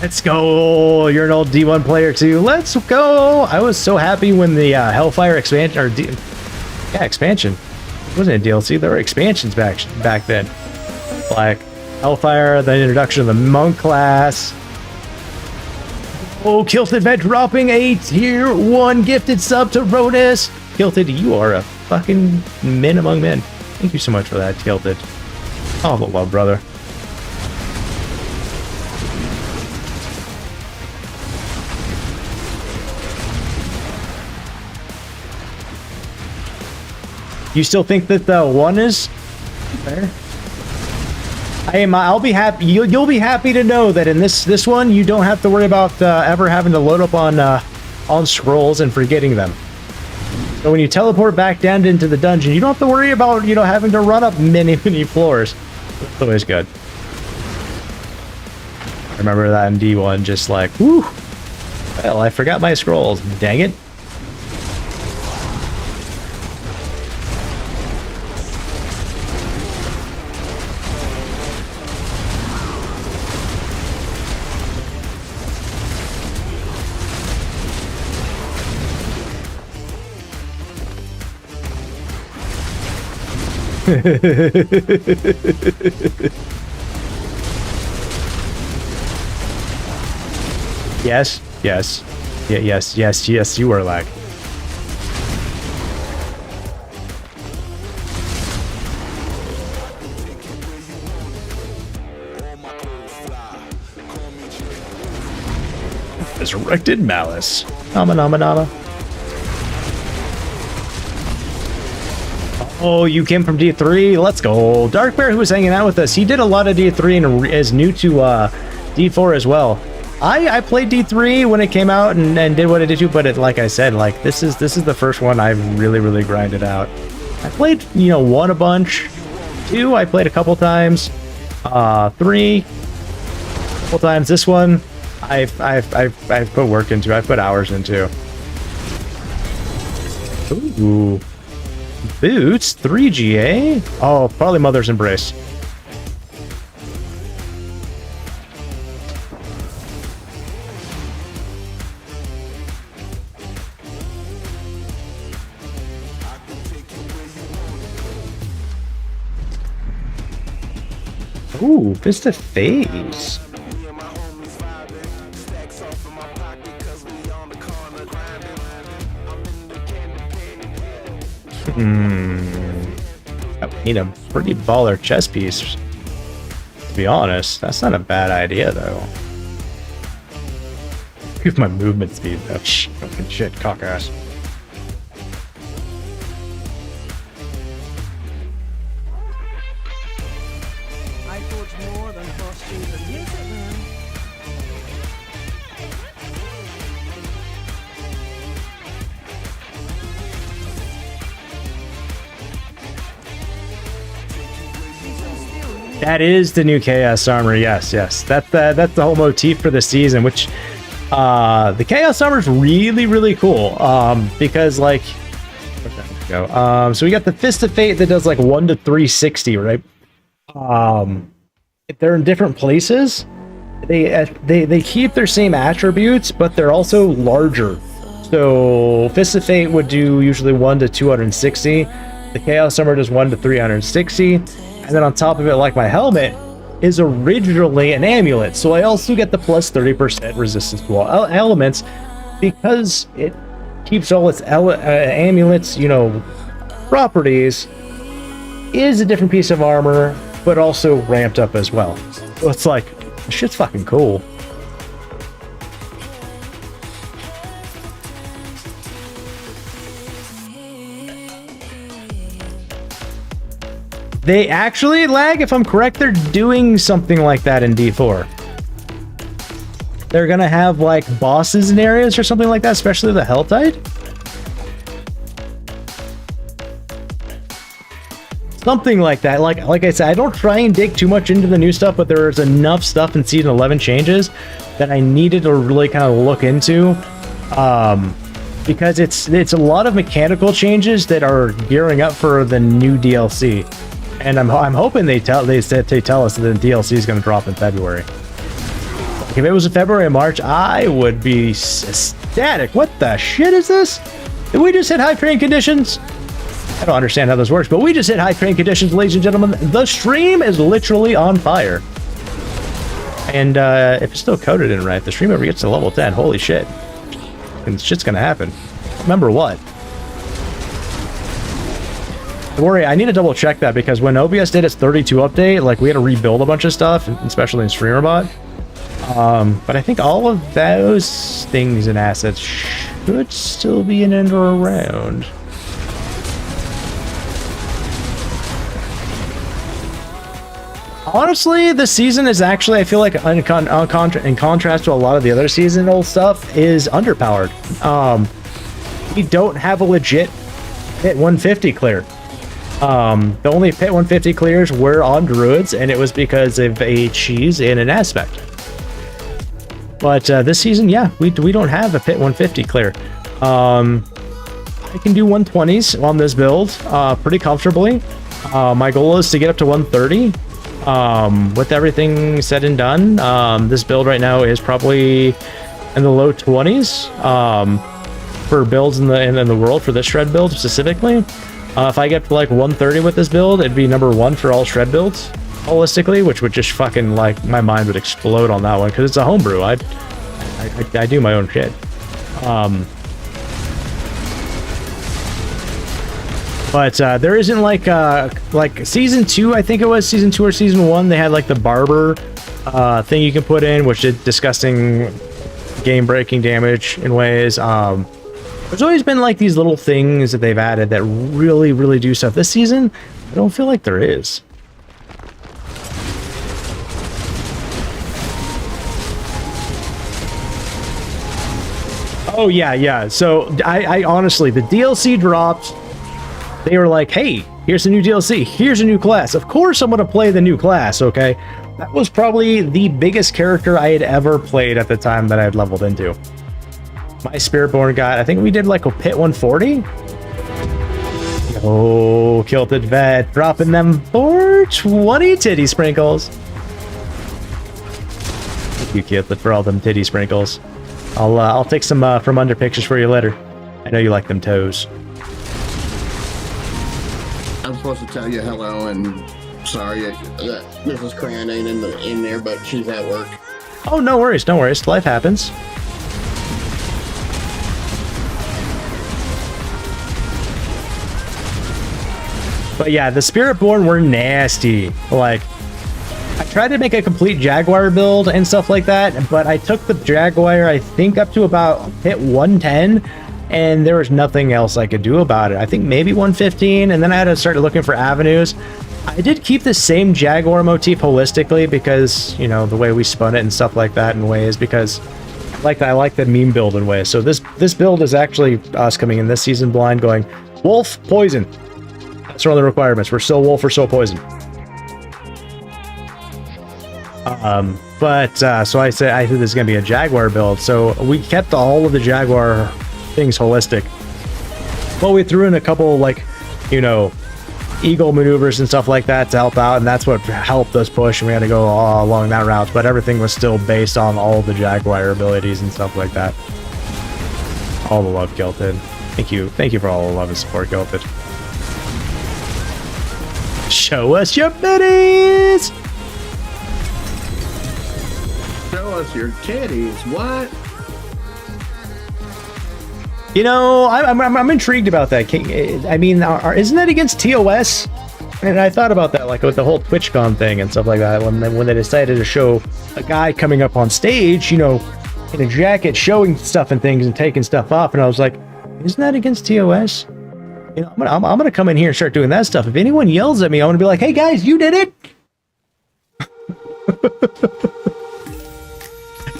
Let's go. You're an old D1 player too. Let's go. I was so happy when the Hellfire expansion, or expansion. It wasn't a DLC. There were expansions back then. Like Hellfire, the introduction of the monk class. Oh, Kilted Vet dropping a tier 1 gifted sub to Rodus. Kilted, you are a fucking men among men. Thank you so much for that, Kilted. Oh, the love, brother. You still think that the 1 is there? I'll be happy. You'll be happy to know that in this one, you don't have to worry about ever having to load up on scrolls and forgetting them. So when you teleport back down into the dungeon, you don't have to worry about, you know, having to run up many floors. It's always good. I remember that in D1, just like, whew. Well, I forgot my scrolls. Dang it. Yes, yes, yeah, yes, you are lag. Resurrected Malice. Nama. Oh, you came from D3. Let's go. Dark Bear, who was hanging out with us, he did a lot of D3 and is new to D4 as well. I played D3 when it came out and did what it did too, but like I said, like this is the first one I've really grinded out. I played, you know, 1 a bunch, 2 I played a couple times, 3 a couple times. This one I've put work into. I've put hours into. Ooh. Boots, 3GA? Oh, probably Mother's Embrace. Ooh, Vista Phase. I need a pretty baller chess piece. To be honest, that's not a bad idea though. Give my movement speed though. Fucking shit, cock ass. I thought more than horse shoes and music, man. That is the new Chaos Armor. Yes. That's the whole motif for the season. Which the Chaos Armor is really cool. Because like, where'd that go? So we got the Fist of Fate that does like 1 to 360, right? They're in different places. They keep their same attributes, but they're also larger. So Fist of Fate would do usually 1 to 260. The Chaos Armor does 1 to 360. And then on top of it, like my helmet, is originally an amulet. So I also get the plus 30% resistance to all elements because it keeps all its amulets, you know, properties, is a different piece of armor, but also ramped up as well. So it's like, this shit's fucking cool. They actually, lag, if I'm correct, they're doing something like that in D4. They're gonna have like bosses in areas or something like that, especially the Helltide. Something like that. Like I said, I don't try and dig too much into the new stuff, but there's enough stuff in Season 11 changes that I needed to really kind of look into. Because it's a lot of mechanical changes that are gearing up for the new DLC. And I'm hoping they tell us that the DLC is going to drop in February. If it was in February or March, I would be ecstatic. What the shit is this? Did we just hit high train conditions? I don't understand how this works, but we just hit high train conditions, ladies and gentlemen. The stream is literally on fire. And if it's still coded in right, the stream ever gets to level 10, holy shit. And shit's gonna happen. Remember what? Don't worry, I need to double check that because when OBS did its 32 update, like we had to rebuild a bunch of stuff, especially in StreamerBot. But I think all of those things and assets should still be in and around. Honestly, this season is actually, I feel like, in contrast to a lot of the other seasonal stuff, is underpowered. We don't have a legit Pit 150 clear. The only Pit 150 clears were on Druids, and it was because of a cheese in an aspect. But this season, yeah, we don't have a Pit 150 clear. I can do 120s on this build pretty comfortably. My goal is to get up to 130. With everything said and done, this build right now is probably in the low 20s for builds in the world for this shred build specifically. If I get to like 130 with this build, it'd be #1 for all shred builds holistically, which would just fucking, like, my mind would explode on that one because it's a homebrew. I do my own shit. But there isn't like season 2, I think it was season 2 or season 1. They had like the barber thing you can put in, which did disgusting game-breaking damage in ways. There's always been like these little things that they've added that really do stuff. This season, I don't feel like there is. Oh yeah. So I honestly, the DLC dropped. They were like, hey, here's a new DLC, here's a new class. Of course I'm going to play the new class, okay? That was probably the biggest character I had ever played at the time that I had leveled into. My Spiritborn got, I think we did like a Pit 140? Oh, Kilted Vet, dropping them 420 titty sprinkles. Thank you, Kilted, for all them titty sprinkles. I'll take some from under pictures for you later. I know you like them toes. I'm supposed to tell you hello and sorry that Mrs. Cran ain't in there, but she's at work. Oh, no worries. Life happens. But yeah, the Spiritborn were nasty. Like, I tried to make a complete Jaguar build and stuff like that, but I took the Jaguar, I think, up to about Pit 110, and there was nothing else I could do about it. I think maybe 115, and then I had to start looking for avenues. I did keep the same Jaguar motif holistically because, you know, the way we spun it and stuff like that in ways, because I like the meme build in ways. So this build is actually us coming in this season blind going, Wolf, Poison. That's one of the requirements. We're so Wolf or so Poison. So I said this is going to be a Jaguar build. So we kept all of the Jaguar things holistic. Well, we threw in a couple, like, you know, eagle maneuvers and stuff like that to help out, and that's what helped us push, and we had to go all along that route, but everything was still based on all the Jaguar abilities and stuff like that. All the love, Gilted. Thank you for all the love and support, Gilted. Show us your bitties! Show us your titties, what? You know, I'm intrigued about that. I mean, isn't that against TOS? And I thought about that, like with the whole TwitchCon thing and stuff like that, when they decided to show a guy coming up on stage, you know, in a jacket, showing stuff and things and taking stuff off, and I was like, isn't that against TOS? You know, I'm gonna come in here and start doing that stuff. If anyone yells at me, I'm gonna be like, hey guys, you did it.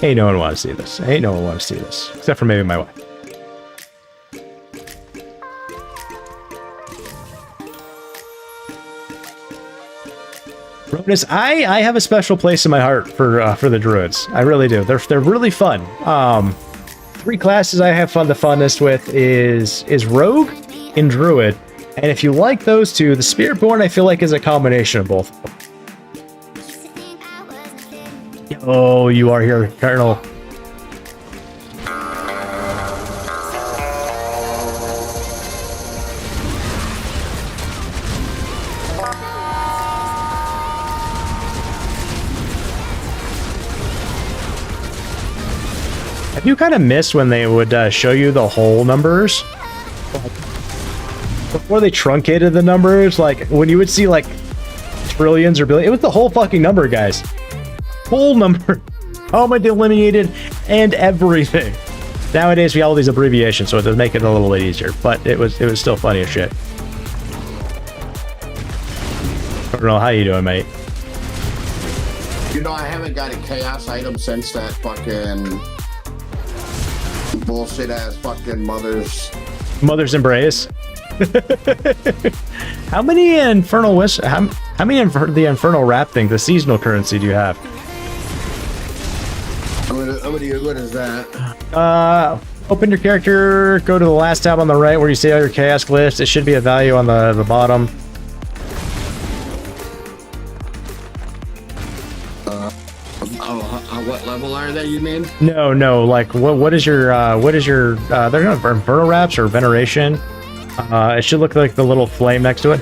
Ain't no one want to see this. Ain't no one want to see this, except for maybe my wife. Notice I have a special place in my heart for the druids. I really do. They're really fun. 3 classes I have the funnest with is rogue and druid, and if you like those two, the Spiritborn I feel like is a combination of both. Oh, you are here, Colonel. I do kind of miss when they would show you the whole numbers. Before they truncated the numbers, like when you would see like trillions or billions, it was the whole fucking number, guys. Full number, comma delineated, and everything. Nowadays we have all these abbreviations, so it does make it a little bit easier, but it was still funny as shit. I don't know, how you doing, mate? You know, I haven't got a chaos item since that fucking bullshit ass fucking Mother's Embrace. How many Infernal Wish? How many the Infernal Wrap thing, the seasonal currency, do you have? What is that? Open your character, go to the last tab on the right where you see all your chaos glyphs. It should be a value on the bottom. What level are they, you mean? No, like what is your they're not Infernal Wraps or Veneration. It should look like the little flame next to it.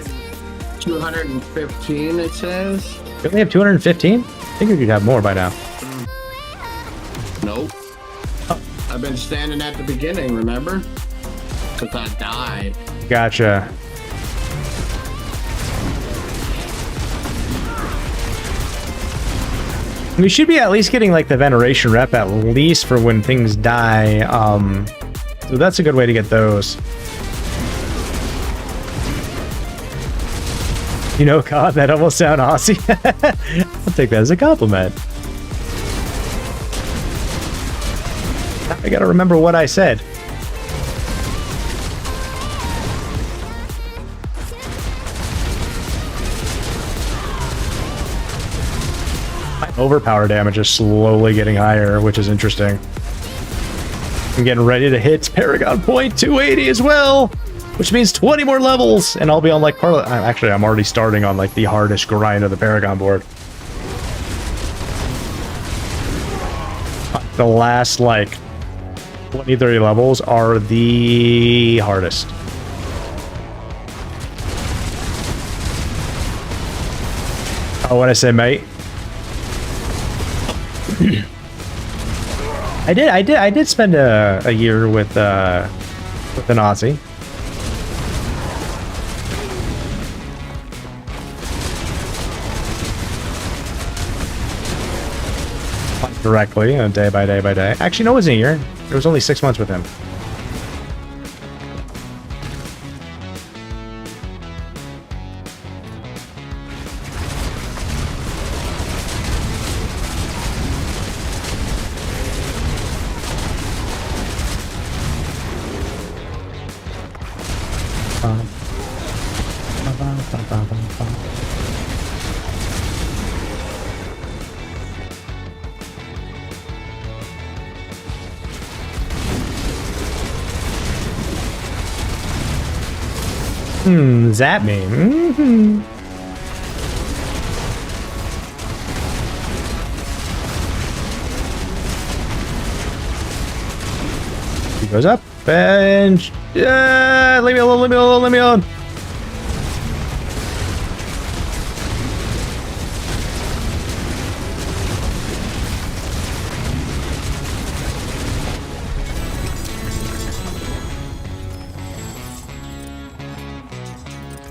215 it says. You only have 215? I think you could have more by now. Nope. Oh. I've been standing at the beginning, remember? Because I died. Gotcha. We should be at least getting like the Veneration rep at least for when things die. So that's a good way to get those. You know, God, that almost sound Aussie. I'll take that as a compliment. I gotta remember what I said. Overpower damage is slowly getting higher, which is interesting. I'm getting ready to hit Paragon Point 280 as well, which means 20 more levels, and I'll be on like actually I'm already starting on like the hardest grind of the Paragon board. The last like 20-30 levels are the hardest. Oh, what I say, mate? I did spend a year with an Aussie. Directly, day by day by day. Actually, no, it wasn't a year. It was only 6 months with him. Zap me. He goes up and leave me alone, leave me alone, leave me alone.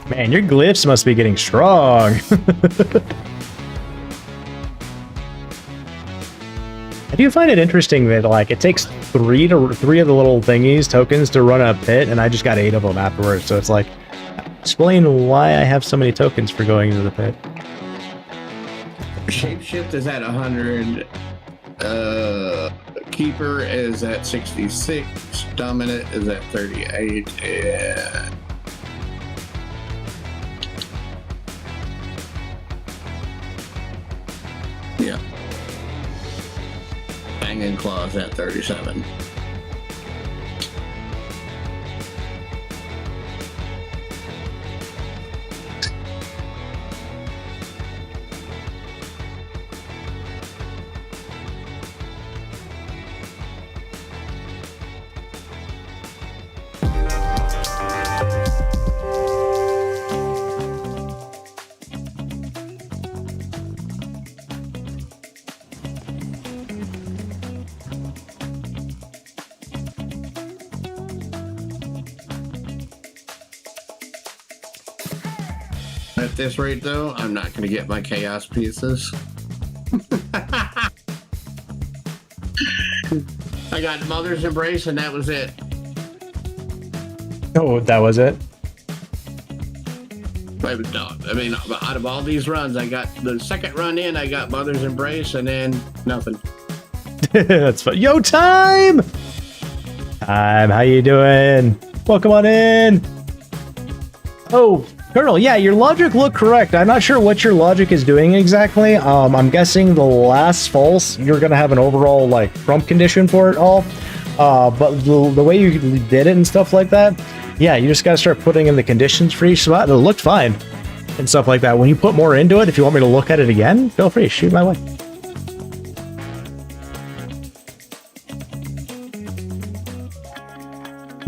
Man, your glyphs must be getting strong. I do find it interesting that like it takes three of the little thingies, tokens, to run a pit, and I just got 8 of them afterwards. So it's like, explain why I have so many tokens for going into the pit. Shapeshift is at 100. Keeper is at 66. Dominant is at 38. And hanging claws at 37. At this rate, though, I'm not going to get my chaos pieces. I got Mother's Embrace, and that was it. Oh, that was it? I mean, out of all these runs, I got the second run in, I got Mother's Embrace, and then nothing. That's fun. Yo, Time! Time, how you doing? Welcome on in. Oh, Colonel, yeah, your logic looked correct. I'm not sure what your logic is doing exactly. I'm guessing the last false, you're going to have an overall, like, trump condition for it all. But the way you did it and stuff like that, yeah, you just got to start putting in the conditions for each spot. It looked fine and stuff like that. When you put more into it, if you want me to look at it again, feel free, shoot my way.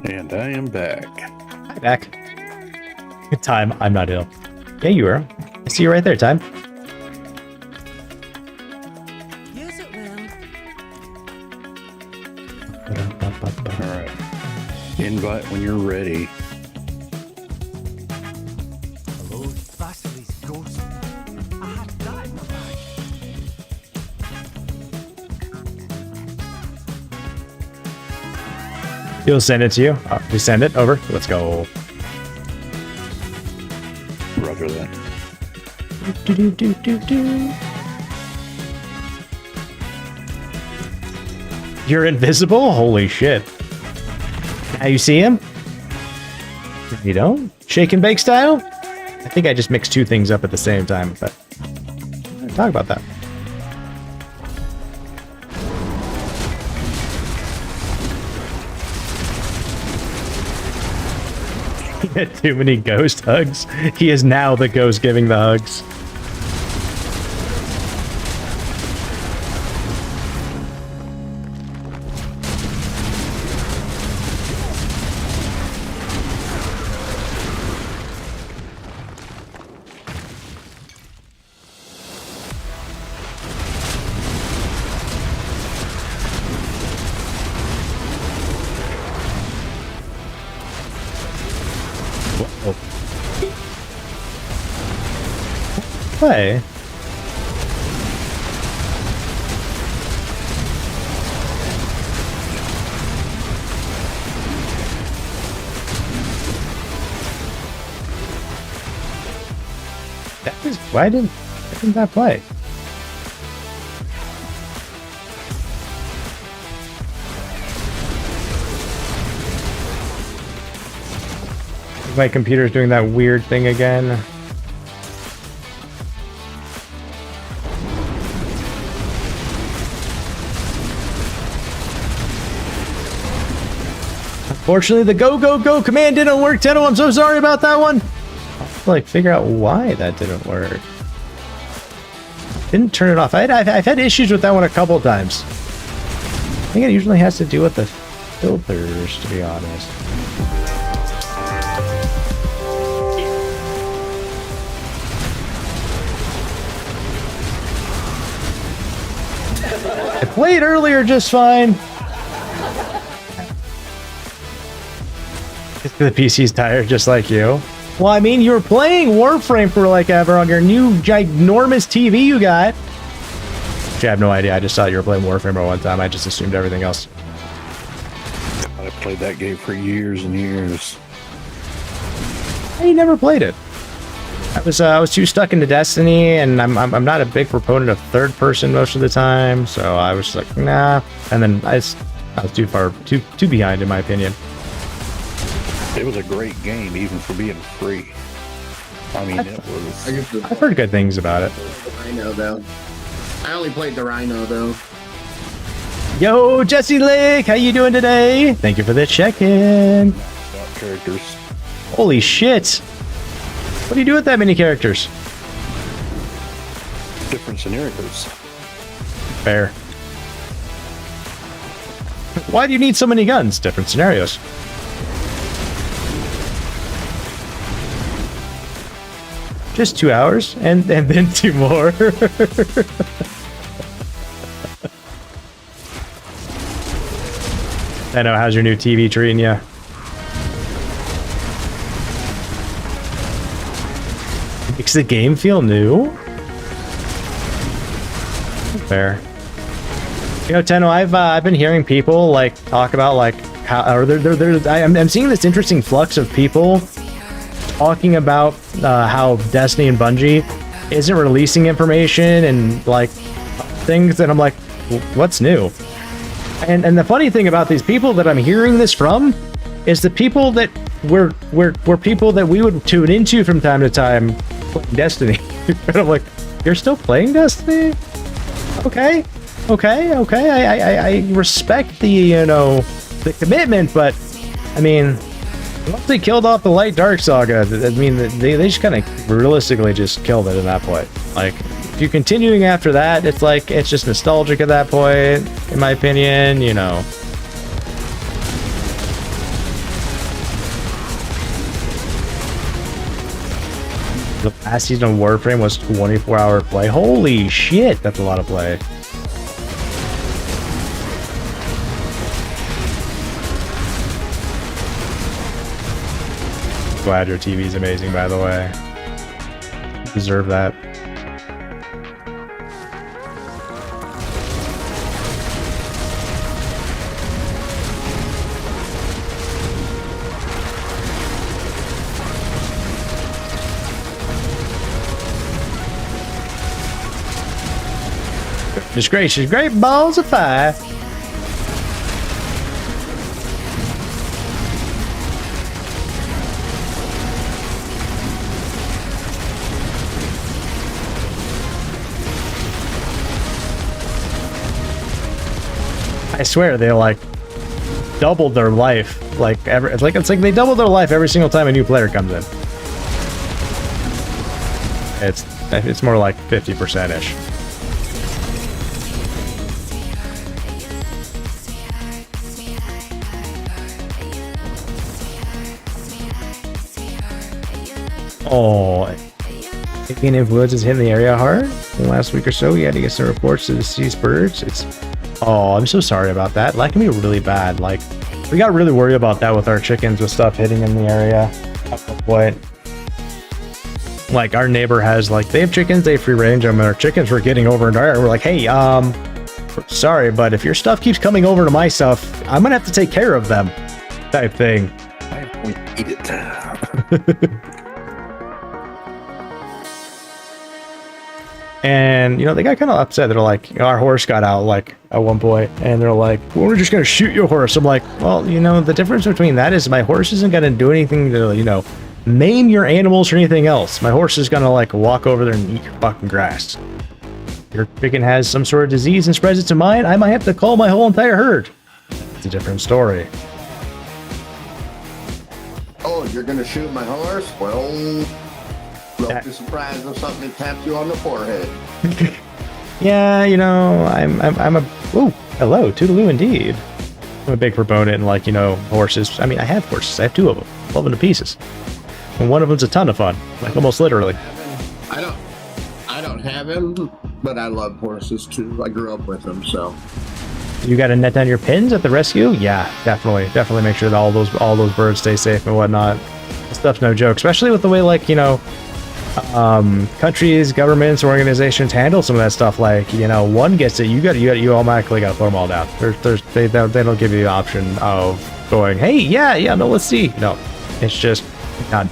And I am back. Hi, back. Time, I'm not ill. Yeah, you are. I see you right there, Time. Use it well. All right. Invite when you're ready. Hello, Vasili's ghost. I had that in my bag. He'll send it to you. We send it over. Let's go. Roger that. You're invisible? Holy shit. Now you see him? You don't? Shake and bake style? I think I just mixed two things up at the same time, but talk about that. He had too many ghost hugs. He is now the ghost giving the hugs. Play. That is why didn't that play? My computer's doing that weird thing again. Fortunately, the go command didn't work, Tenno. I'm so sorry about that one. I'll have to, like, figure out why that didn't work. Didn't turn it off. I've had issues with that one a couple of times. I think it usually has to do with the filters, to be honest. I played earlier just fine. The PC's tired just like you. Well, I mean, you were playing Warframe for like ever on your new ginormous TV you got. Actually, I have no idea. I just saw you were playing Warframe at one time. I just assumed everything else. I played that game for years and years. I never played it. I was too stuck into Destiny, and I'm not a big proponent of third person most of the time, so I was like, nah. And then I was too behind, in my opinion. It was a great game, even for being free. I mean, it was. I've heard good things about it. Rhino, though. I only played the Rhino, though. Yo, Jesse Lake, how you doing today? Thank you for the check-in. Characters. Holy shit. What do you do with that many characters? Different scenarios. Fair. Why do you need so many guns? Different scenarios. Just 2 hours, and then 2 more. I know, how's your new TV treating you? Makes the game feel new? Fair. You know, Tenno, I've been hearing people like talk about like how, or I'm seeing this interesting flux of people talking about how Destiny and Bungie isn't releasing information and like things, and I'm like, what's new? And the funny thing about these people that I'm hearing this from is the people that were people that we would tune into from time to time playing Destiny. And I'm like, you're still playing Destiny? Okay. I respect the, you know, the commitment, but I mean, once they killed off the Light Dark Saga, I mean, they just kind of realistically just killed it at that point. Like, if you're continuing after that, it's like, it's just nostalgic at that point, in my opinion, you know. The last season of Warframe was 24-hour play. Holy shit, that's a lot of play. Glad your TV is amazing, by the way. Deserve that. Just gracious, great balls of fire. I swear they like doubled their life. Like it's like they doubled their life every single time a new player comes in. It's more like 50%-ish. Oh, avian influenza is hitting the area hard. In the last week or so, we had to get some reports to the deceased birds. Oh, I'm so sorry about that. That can be really bad. Like, we got really worried about that with our chickens, with stuff hitting in the area. What? Like, our neighbor has, like, they have chickens, they have free range them, and our chickens were getting over into our, we're like, hey, sorry, but if your stuff keeps coming over to my stuff, I'm gonna have to take care of them. Type thing. We eat it. And, you know, they got kind of upset. They're like, you know, our horse got out, like, at one point, and they're like, well, we're just going to shoot your horse. I'm like, well, you know, the difference between that is my horse isn't going to do anything to, you know, maim your animals or anything else. My horse is going to, like, walk over there and eat your fucking grass. Your chicken has some sort of disease and spreads it to mine, I might have to call my whole entire herd. It's a different story. Oh, you're going to shoot my horse? Well... Don't be surprised if something taps you on the forehead. Yeah, you know, I'm a... Ooh, hello, toodaloo indeed. I'm a big proponent in, like, you know, horses. I mean, I have horses. I have 2 of them. Love them to pieces. And one of them's a ton of fun. Like, almost literally. I don't have him, but I love horses, too. I grew up with them, so... You got to net down your pins at the rescue? Yeah, definitely. Definitely make sure that all those birds stay safe and whatnot. This stuff's no joke. Especially with the way, like, you know... countries, governments, organizations handle some of that stuff. Like, you know, one gets it, you automatically got to throw them all down. They don't give you the option of going, hey, yeah, no, let's see. No, it's just done.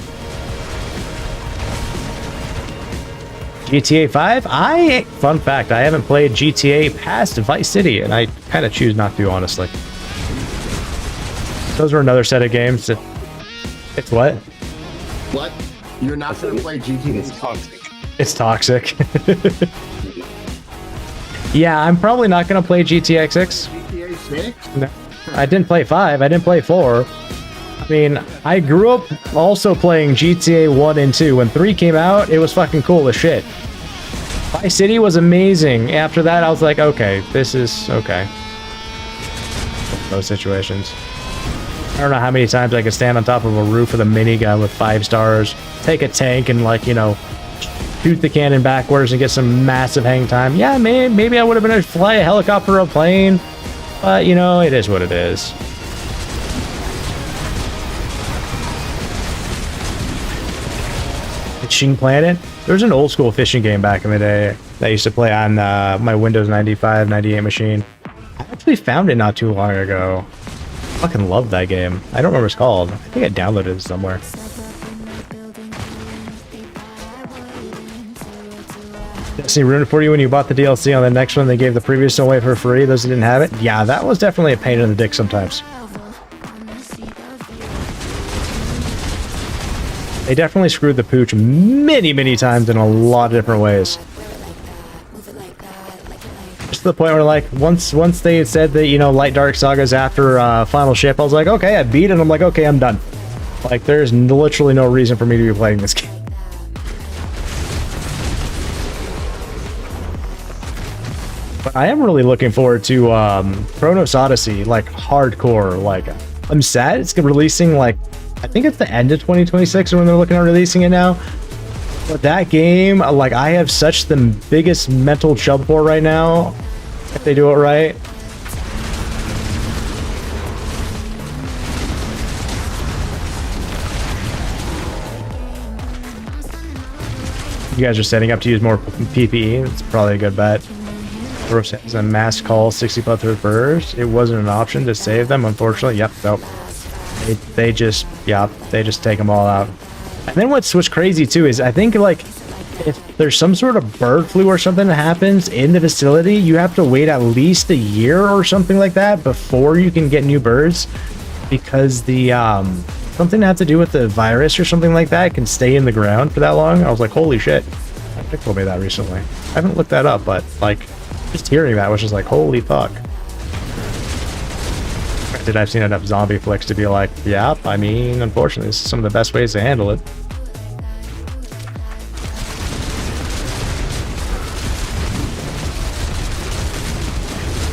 GTA 5? Fun fact, I haven't played GTA past Vice City, and I kind of choose not to, honestly. Those were another set of games that... It's what? What? You're not going to play GTA? It's toxic. It's toxic. Yeah, I'm probably not going to play GTA 6. GTA 6? No, I didn't play 5. I didn't play 4. I mean, I grew up also playing GTA 1 and 2. When 3 came out, it was fucking cool as shit. Vice City was amazing. After that, I was like, okay, this is okay. Those situations. I don't know how many times I could stand on top of a roof with a minigun with 5 stars, take a tank and, like, you know, shoot the cannon backwards and get some massive hang time. Yeah, maybe I would have been able to fly a helicopter or a plane, but, you know, it is what it is. Fishing Planet? There was an old school fishing game back in the day that I used to play on my Windows 95, 98 machine. I actually found it not too long ago. I fucking love that game. I don't remember what it's called. I think I downloaded it somewhere. Destiny ruined it for you when you bought the DLC on the next one. They gave the previous one away for free. Those who didn't have it. Yeah, that was definitely a pain in the dick sometimes. They definitely screwed the pooch many, many times in a lot of different ways. Just to the point where, like, once they said that, you know, Light Dark Saga's after Final Ship, I was like, okay, I beat it. I'm like, okay, I'm done. Like, there's literally no reason for me to be playing this game. But I am really looking forward to Chronos Odyssey, like, hardcore. Like, I'm sad it's releasing, like, I think it's the end of 2026 when they're looking at releasing it now. But that game, like, I have such the biggest mental chub for right now, if they do it right. You guys are setting up to use more PPE. It's probably a good bet. Roast has a mass call 60+ burst. It wasn't an option to save them, unfortunately. Yep, nope. They just take them all out. And then what's crazy too is I think, like, if there's some sort of bird flu or something that happens in the facility, you have to wait at least a year or something like that before you can get new birds, because the something that has to do with the virus or something like that can stay in the ground for that long. I was like, holy shit. I think told me that recently. I haven't looked that up, but, like, just hearing that was just like, holy fuck. Granted, I've seen enough zombie flicks to be like, yeah, I mean, unfortunately, this is some of the best ways to handle it.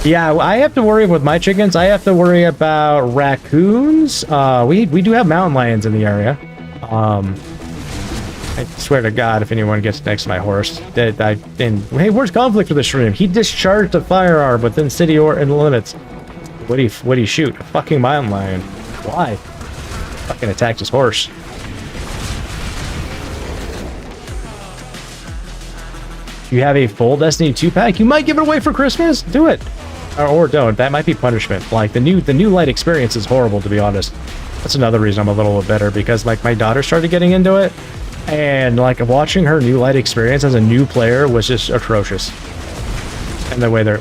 Yeah, I have to worry with my chickens. I have to worry about raccoons. We do have mountain lions in the area. I swear to God, if anyone gets next to my horse, hey, where's conflict with the stream? He discharged a firearm within city or in limits. What'd he shoot? A fucking mountain lion. Why? Fucking attacked his horse. You have a full Destiny 2 pack? You might give it away for Christmas? Do it. Or don't. That might be punishment. Like, the new light experience is horrible, to be honest. That's another reason I'm a little bit bitter, because, like, my daughter started getting into it, and, like, watching her new light experience as a new player was just atrocious. And the way they're...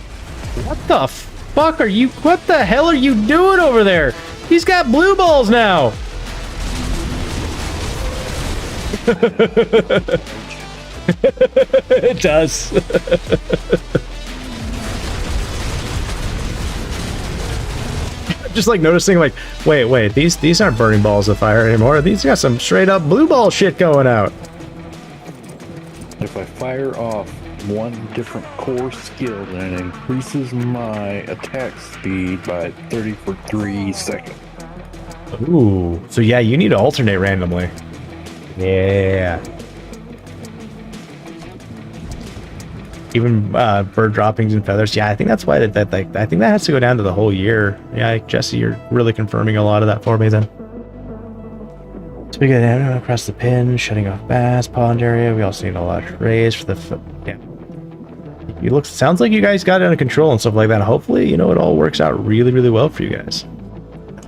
What the fuck are you... What the hell are you doing over there? He's got blue balls now! It does. Just like noticing, like, wait, these aren't burning balls of fire anymore. These got some straight up blue ball shit going out. If I fire off one different core skill, then it increases my attack speed by 30 for 3 seconds. Ooh, so yeah, you need to alternate randomly. Yeah. Even bird droppings and feathers. Yeah, I think that's why I think that has to go down to the whole year. Yeah, Jesse, you're really confirming a lot of that for me then. So we get across the pin, shutting off bass pond area. We also need a lot of trays for the yeah. Sounds like you guys got it under control and stuff like that. Hopefully, you know, it all works out really, really well for you guys.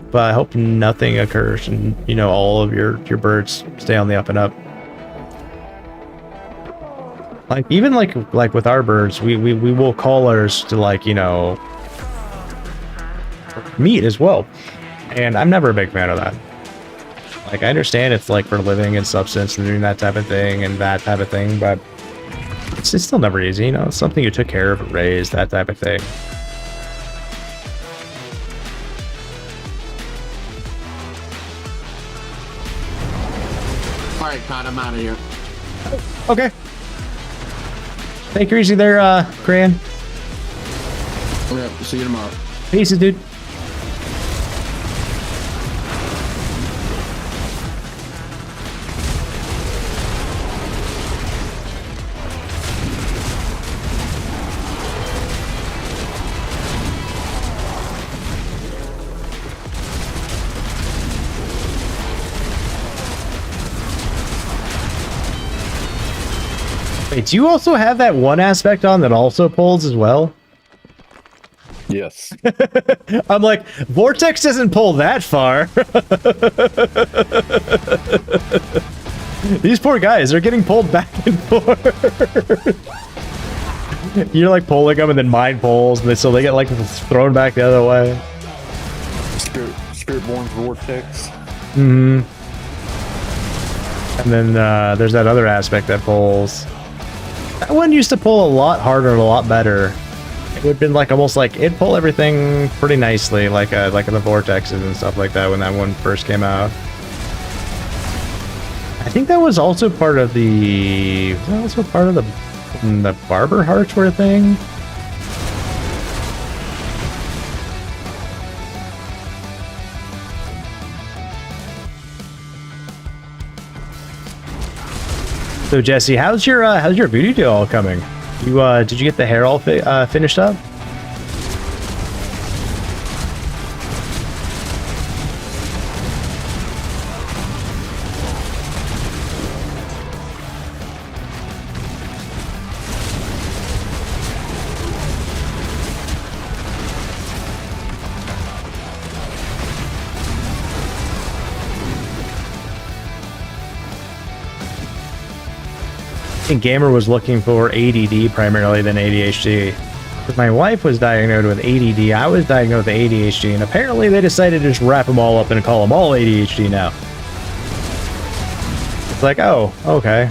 But I hope nothing occurs and, you know, all of your birds stay on the up and up. Like, even like with our birds, we will call ours to, like, you know, meat as well. And I'm never a big fan of that. Like, I understand it's like for living and substance and doing that type of thing and that type of thing, but it's still never easy, you know? It's something you took care of, raised, that type of thing. right, Todd, I'm out of here. Okay. Take her easy there, Crayon. Yeah, see you tomorrow. Pieces, dude. Wait, do you also have that one aspect on that also pulls as well? Yes. I'm like, Vortex doesn't pull that far. These poor guys are getting pulled back and forth. You're like pulling them and then mine pulls, and so they get like thrown back the other way. Spiritborn's Vortex. Mm-hmm. And then there's that other aspect that pulls. That one used to pull a lot harder and a lot better. It would have been like almost like it'd pull everything pretty nicely, like the vortexes and stuff like that when that one first came out. I think that was also part of the Barber Hardware thing. So Jesse, how's your voodoo doll coming? You did you get the hair all finished up? Gamer was looking for ADD primarily than ADHD. But my wife was diagnosed with ADD, I was diagnosed with ADHD, and apparently they decided to just wrap them all up and call them all ADHD now. It's like, oh, okay.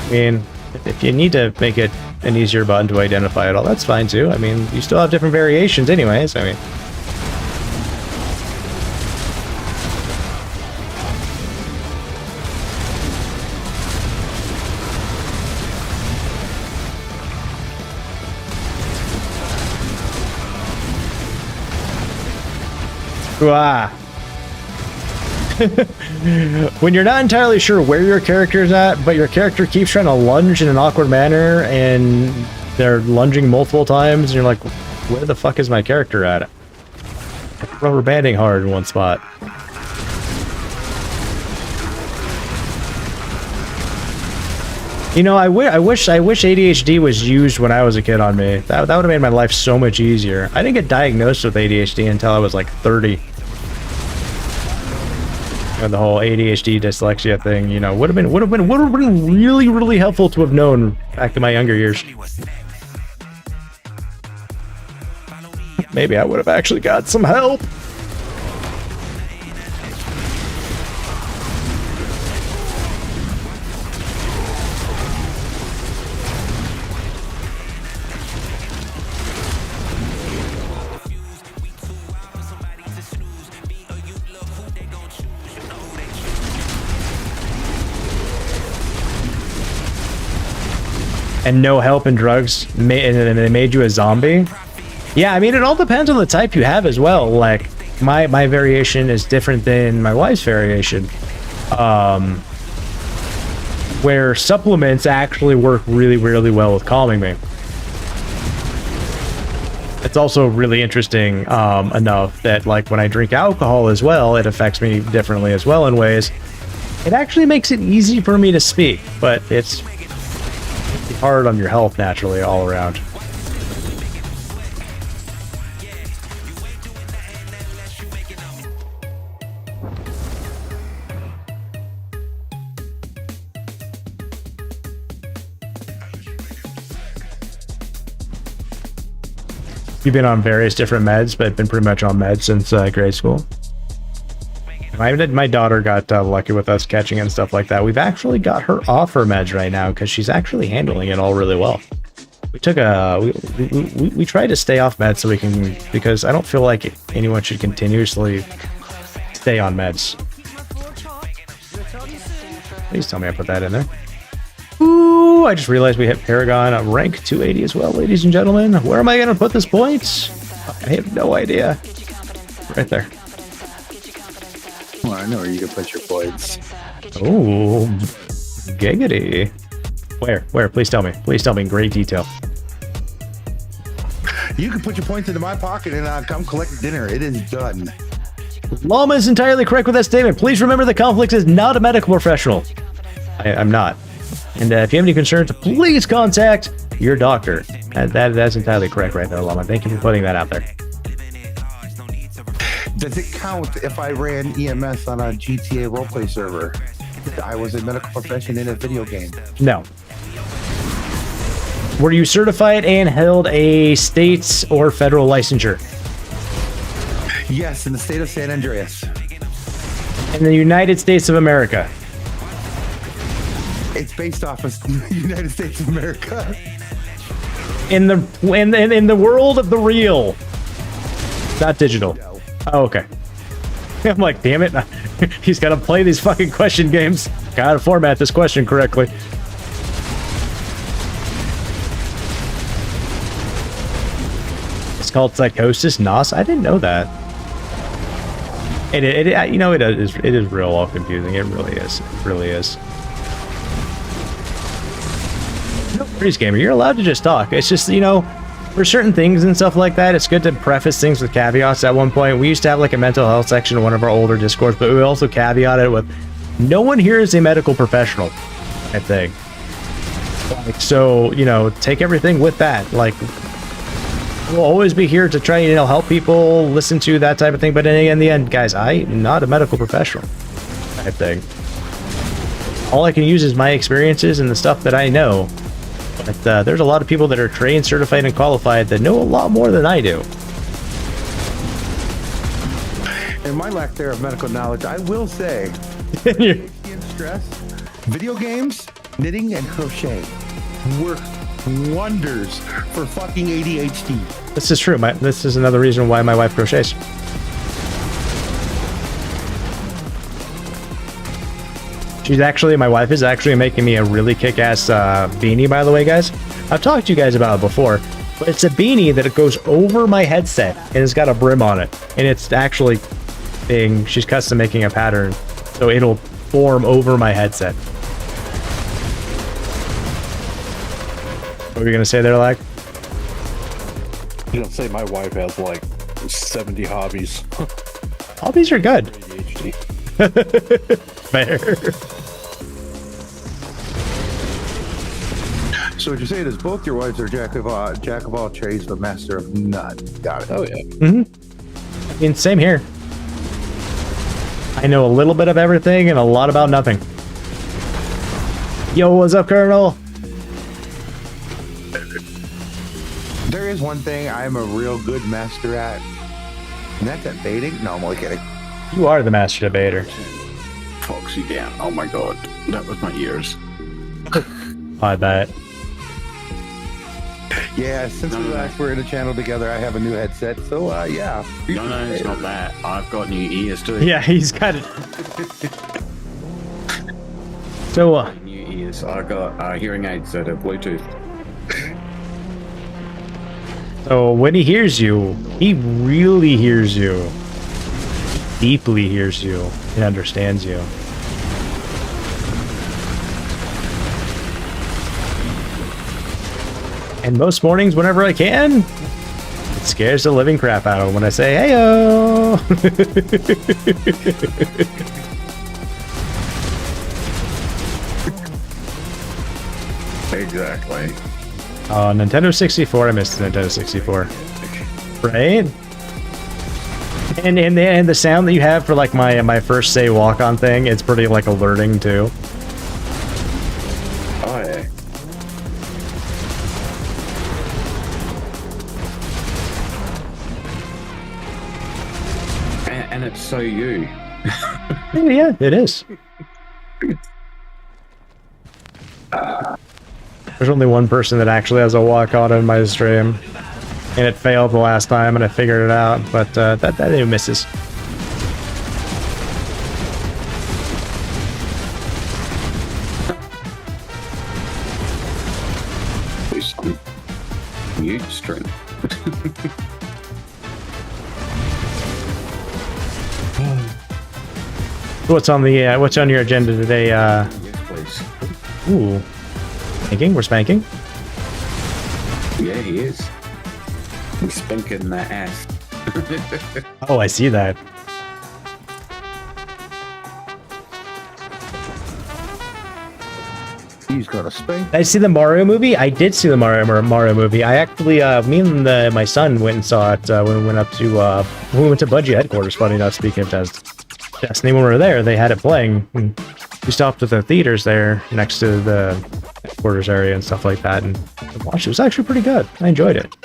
I mean, if you need to make it an easier button to identify it all, that's fine too. I mean, you still have different variations anyways, I mean. When you're not entirely sure where your character is at, but your character keeps trying to lunge in an awkward manner, and they're lunging multiple times, and you're like, where the fuck is my character at? Rubber banding hard in one spot. You know, I wish ADHD was used when I was a kid on me. That would have made my life so much easier. I didn't get diagnosed with ADHD until I was like 30. And the whole ADHD dyslexia thing, you know, would have been really, really helpful to have known back in my younger years. Maybe I would have actually got some help. And no help and drugs, and they made you a zombie. Yeah, I mean, it all depends on the type you have as well. Like, my variation is different than my wife's variation. Where supplements actually work really, really well with calming me. It's also really interesting enough that, like, when I drink alcohol as well, it affects me differently as well in ways. It actually makes it easy for me to speak, but it's hard on your health naturally all around. You've been on various different meds, but been pretty much on meds since grade school. My daughter got lucky with us catching and stuff like that. We've actually got her off her meds right now because she's actually handling it all really well. We took we tried to stay off meds so we can, because I don't feel like anyone should continuously stay on meds. Please tell me I put that in there. Ooh, I just realized we hit Paragon at rank 280 as well, ladies and gentlemen. Where am I going to put this point? I have no idea. Right there. Well, I know where you can put your points. Oh, giggity. Where? Where? Please tell me. Please tell me in great detail. You can put your points into my pocket and come collect dinner. It is done. Llama is entirely correct with that statement. Please remember the Conflicts is not a medical professional. I'm not. And if you have any concerns, please contact your doctor. That's entirely correct right there, Llama. Thank you for putting that out there. Does it count if I ran EMS on a GTA roleplay server? I was a medical profession in a video game. No. Were you certified and held a state or federal licensure? Yes, in the state of San Andreas. In the United States of America? It's based off of the United States of America. In the world of the real, not digital. No. Oh, okay. I'm like, damn it. He's got to play these fucking question games. Gotta format this question correctly. It's called Psychosis Nos. I didn't know that. You know, it is real all confusing. It really is. It really is. No worries, gamer. You're allowed to just talk. It's just, you know, for certain things and stuff like that, it's good to preface things with caveats. At one point, we used to have like a mental health section in one of our older Discords, but we also caveated it with, no one here is a medical professional, I think. Like, so, you know, take everything with that. Like, we'll always be here to try, you know, help people listen to that type of thing. But in the end, guys, I'm not a medical professional, I think. All I can use is my experiences and the stuff that I know. But there's a lot of people that are trained, certified, and qualified that know a lot more than I do. In my lack there of medical knowledge, I will say, and stress, video games, knitting, and crochet work wonders for fucking ADHD. This is true. This is another reason why my wife crochets. My wife is actually making me a really kick-ass beanie, by the way, guys. I've talked to you guys about it before, but it's a beanie that it goes over my headset, and it's got a brim on it. And it's actually she's custom making a pattern, so it'll form over my headset. What were you going to say there, Lag? You don't say my wife has like 70 hobbies. Hobbies are good. ADHD. Fair. So what you're saying is both your wives are jack of all trades, but master of none. Got it. Oh yeah. Mm-hmm. I mean, same here. I know a little bit of everything and a lot about nothing. Yo, what's up, Colonel? There is one thing I'm a real good master at, and that's at baiting. No, I'm only kidding. You are the master debater. Foxy down. Oh my god. That was my ears. I bet. Yeah, since we last were in a channel together, I have a new headset, so yeah. No, it's not that. I've got new ears too. Yeah, he's got it. So, New ears. I got hearing aids that are Bluetooth. So when he hears you, he really hears you. Deeply hears you and understands you. And most mornings, whenever I can, it scares the living crap out of him when I say, "Heyo!" Exactly. Oh, Nintendo 64. I missed the Nintendo 64. Right? And the sound that you have for like my first say walk on thing, it's pretty like alerting too. Oh yeah. And it's so you. Yeah, it is. There's only one person that actually has a walk on in my stream, and it failed the last time, and I figured it out. But that even misses. strength. What's on the what's on your agenda today? Yes, please. Ooh, spanking. We're spanking. Yeah, he is. He's spanking that ass. Oh, I see that. He's gonna spank. I see the Mario movie. I did see the Mario movie. I actually, me and my son went and saw it when we went up to when we went to Bungie headquarters. Funny enough, speaking of Destiny, when we were there, they had it playing. And we stopped at the theaters there next to the headquarters area and stuff like that, and watched it. It was actually pretty good. I enjoyed it.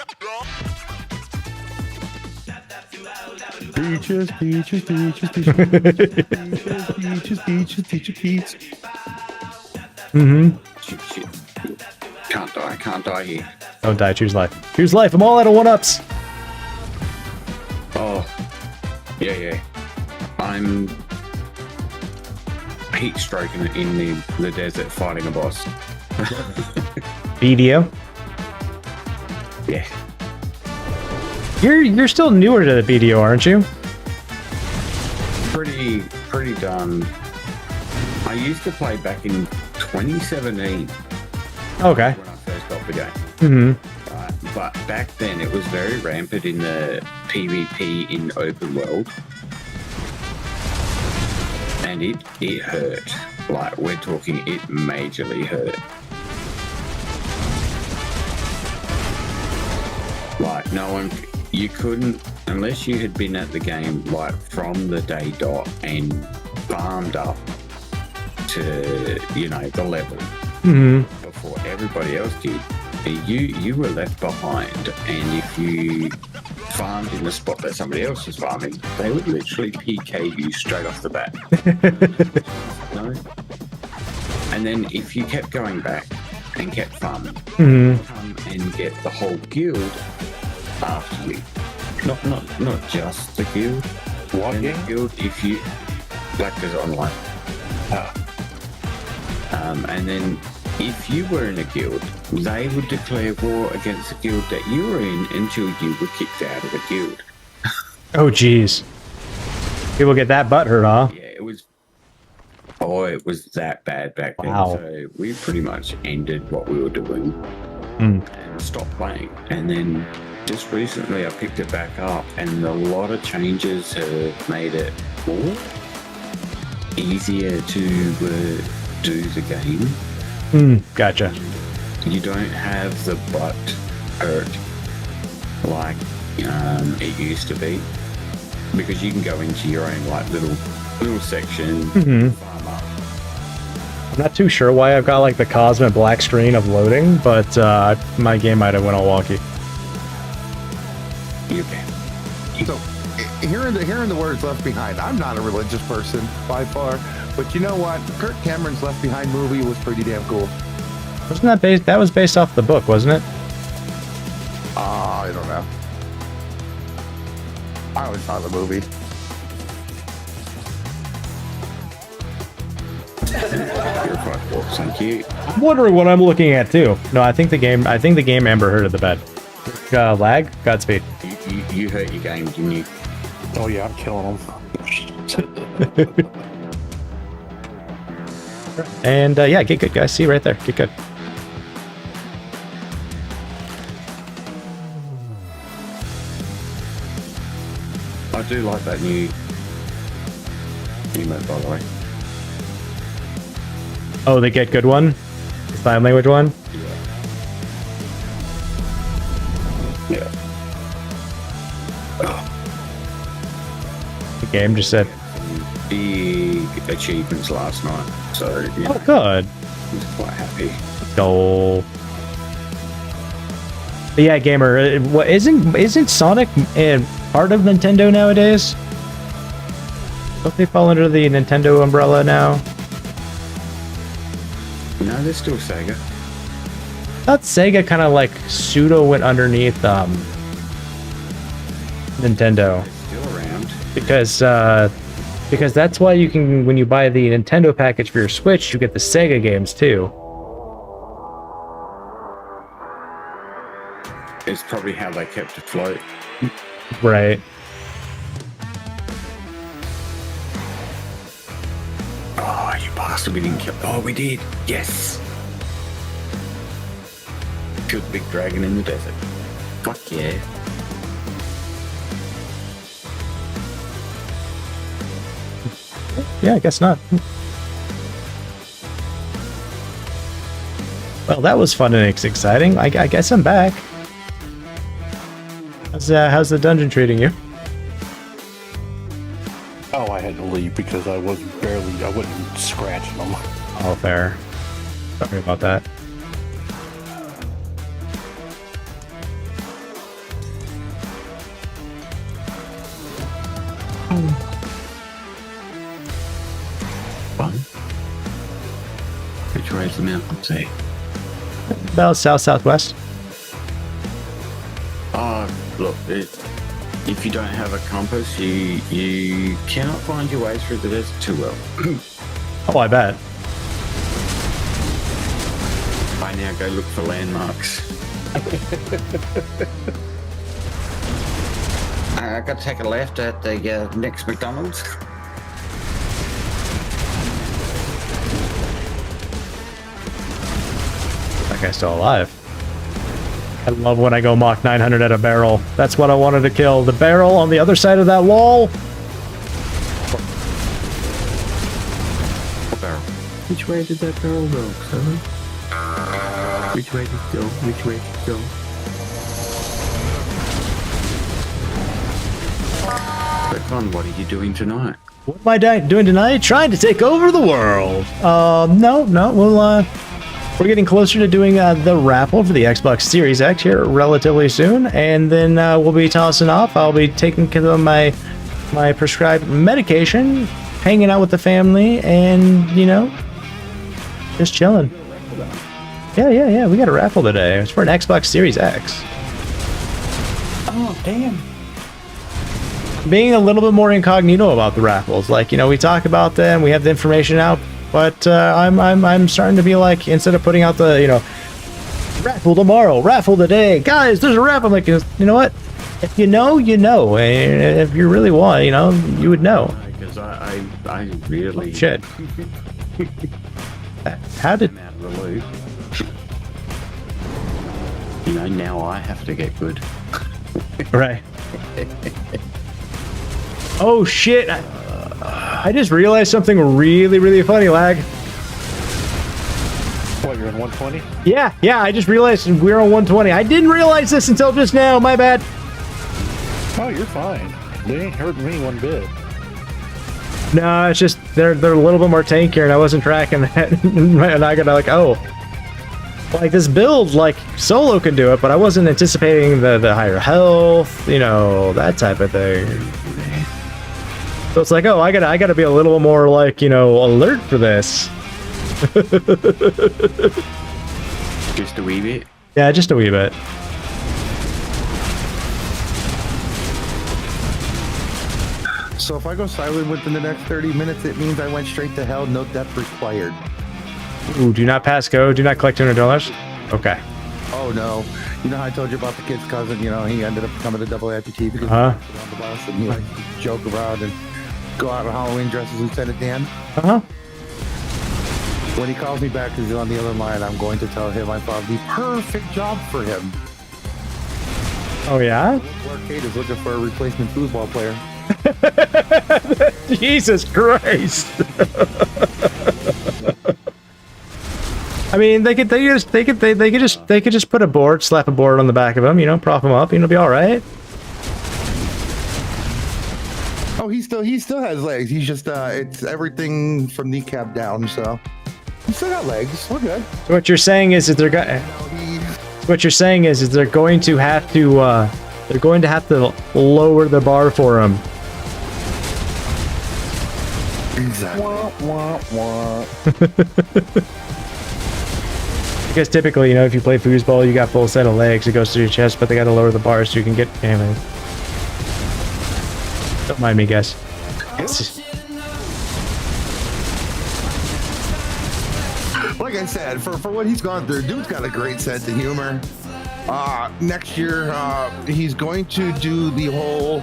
Peaches, peaches, peaches, peaches, peaches, peaches, peaches, peaches. Mm-hmm. Shit. Can't die here. Don't die. Choose life. Choose life. I'm all out of 1-ups. Oh, yeah. I'm heat stroking it in the desert fighting a boss. BDO. Yeah. You're still newer to the BDO, aren't you? Pretty done. I used to play back in 2017. Okay. When I first got the game. Mm-hmm. But back then it was very rampant in the PvP in open world. And it hurt. Like, we're talking, it majorly hurt. Like, no one, you couldn't, unless you had been at the game, like, from the day dot and farmed up to, you know, the level before everybody else did, you were left behind. And if you farmed in the spot that somebody else was farming, they would literally PK you straight off the bat. No? And then if you kept going back and kept farming, come and get the whole guild after you. Not just the guild. What game? The guild, if you Black is online. And then if you were in a guild, they would declare war against the guild that you were in until you were kicked out of the guild. Oh, jeez. People get that butthurt, huh? Yeah, it was. Oh, it was that bad back then. Wow. So we pretty much ended what we were doing and stopped playing. And then just recently I picked it back up, and a lot of changes have made it more easier to do the game. Gotcha. You don't have the butt hurt like it used to be, because you can go into your own like little section. Farm up. I'm not too sure why I've got like the cosmic black screen of loading, but my game might have went all wonky. You can. So, hearing the words Left Behind, I'm not a religious person by far, but you know what? Kirk Cameron's Left Behind movie was pretty damn cool. Wasn't that based? That was based off the book, wasn't it? I don't know. I always saw the movie. Thank you. I'm wondering what I'm looking at too. No, I think the game Amber Heard of the bed. Lag. Godspeed. You hurt your game, didn't you? Oh yeah, I'm killing them. And yeah, get good, guys. See you right there. Get good. I do like that new emote, by the way. Oh, the get good one? The sign language one? Yeah. The game just said, Big achievements last night, so yeah, oh, good. I was quite happy. Go. But yeah, gamer, what isn't Sonic part of Nintendo nowadays? Don't they fall under the Nintendo umbrella now? No, they're still Sega. I thought Sega kind of like pseudo went underneath Nintendo. Still around. Because that's why you can, when you buy the Nintendo package for your Switch, you get the Sega games too. it's probably how they kept afloat. Right. Oh, you bastard, we didn't kill. Oh, we did. Yes. Killed the big dragon in the desert. Fuck yeah. Yeah, I guess not. Well, that was fun and exciting. I guess I'm back. How's the dungeon treating you? Oh, I had to leave because I wasn't scratching them. Oh, fair. Sorry about that. Fun. Which way is the mountain? Say. About southwest. Look, if you don't have a compass, you cannot find your way through the desert too well. Oh, I bet. I now go look for landmarks. I got to take a left at the next McDonald's. That guy's still alive. I love when I go Mach 900 at a barrel. That's what I wanted to kill. The barrel on the other side of that wall. Barrel. Which way did that barrel go, son? Which way did it go? Which way did it go? But Con, what are you doing tonight? What am I doing tonight? Trying to take over the world. No, we're getting closer to doing the raffle for the Xbox Series X here relatively soon, and then we'll be tossing off. I'll be taking care of my prescribed medication, hanging out with the family, and just chilling. Yeah. We got a raffle today. It's for an Xbox Series X. Oh, damn. Being a little bit more incognito about the raffles, like we talk about them, we have the information out. But I'm starting to be like, instead of putting out the raffle tomorrow, raffle today, guys, there's a raffle. I'm like, you know what? If you know, you know. And if you really want, you would know. Because I really shit. How did? Out of the loop. Now I have to get good. Right. Oh shit. I just realized something really, really funny, Lag. What, you're in 120? Yeah, I just realized we're on 120. I didn't realize this until just now, my bad. Oh, you're fine. They ain't hurting me one bit. No, it's just they're a little bit more tankier, and I wasn't tracking that. And I got like, oh. Like this build, like solo can do it, but I wasn't anticipating the higher health, that type of thing. So it's like, oh, I gotta be a little more like, alert for this. Just a wee bit? Yeah, just a wee bit. So if I go silent within the next 30 minutes, it means I went straight to hell, no death required. Ooh, do not pass go, do not collect $200. Okay. Oh no. You know how I told you about the kid's cousin, he ended up becoming a double amputee because he was on the bus and he likes to joke around and go out in Halloween dressed as Lieutenant Dan. When he calls me back because he's on the other line, I'm going to tell him I found the perfect job for him. Oh yeah? Arctis is looking for a replacement foosball player. Jesus Christ! I mean, they could just put a board, slap a board on the back of him, prop him up, be all right. Oh, he still has legs. He's just it's everything from kneecap down, so he still got legs. We're good. So what you're saying is that they're going to have to lower the bar for him. Exactly. Because typically, if you play foosball, you got full set of legs. It goes through your chest, but they got to lower the bar so you can get damage. Don't mind me, guys. Like I said, for what he's gone through, dude's got a great sense of humor. Next year, he's going to do the whole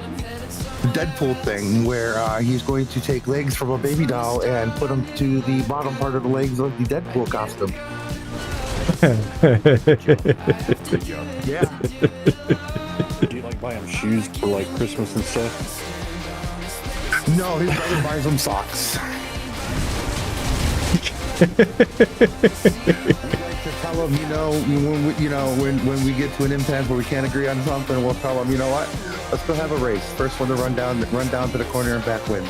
Deadpool thing where he's going to take legs from a baby doll and put them to the bottom part of the legs of the Deadpool costume. Yeah. Do you like buy him shoes for like Christmas and stuff? No, his brother buys him socks. I like to tell him, when we get to an impasse where we can't agree on something, we'll tell him, you know what? Let's go have a race. First one to run down to the corner and back wins.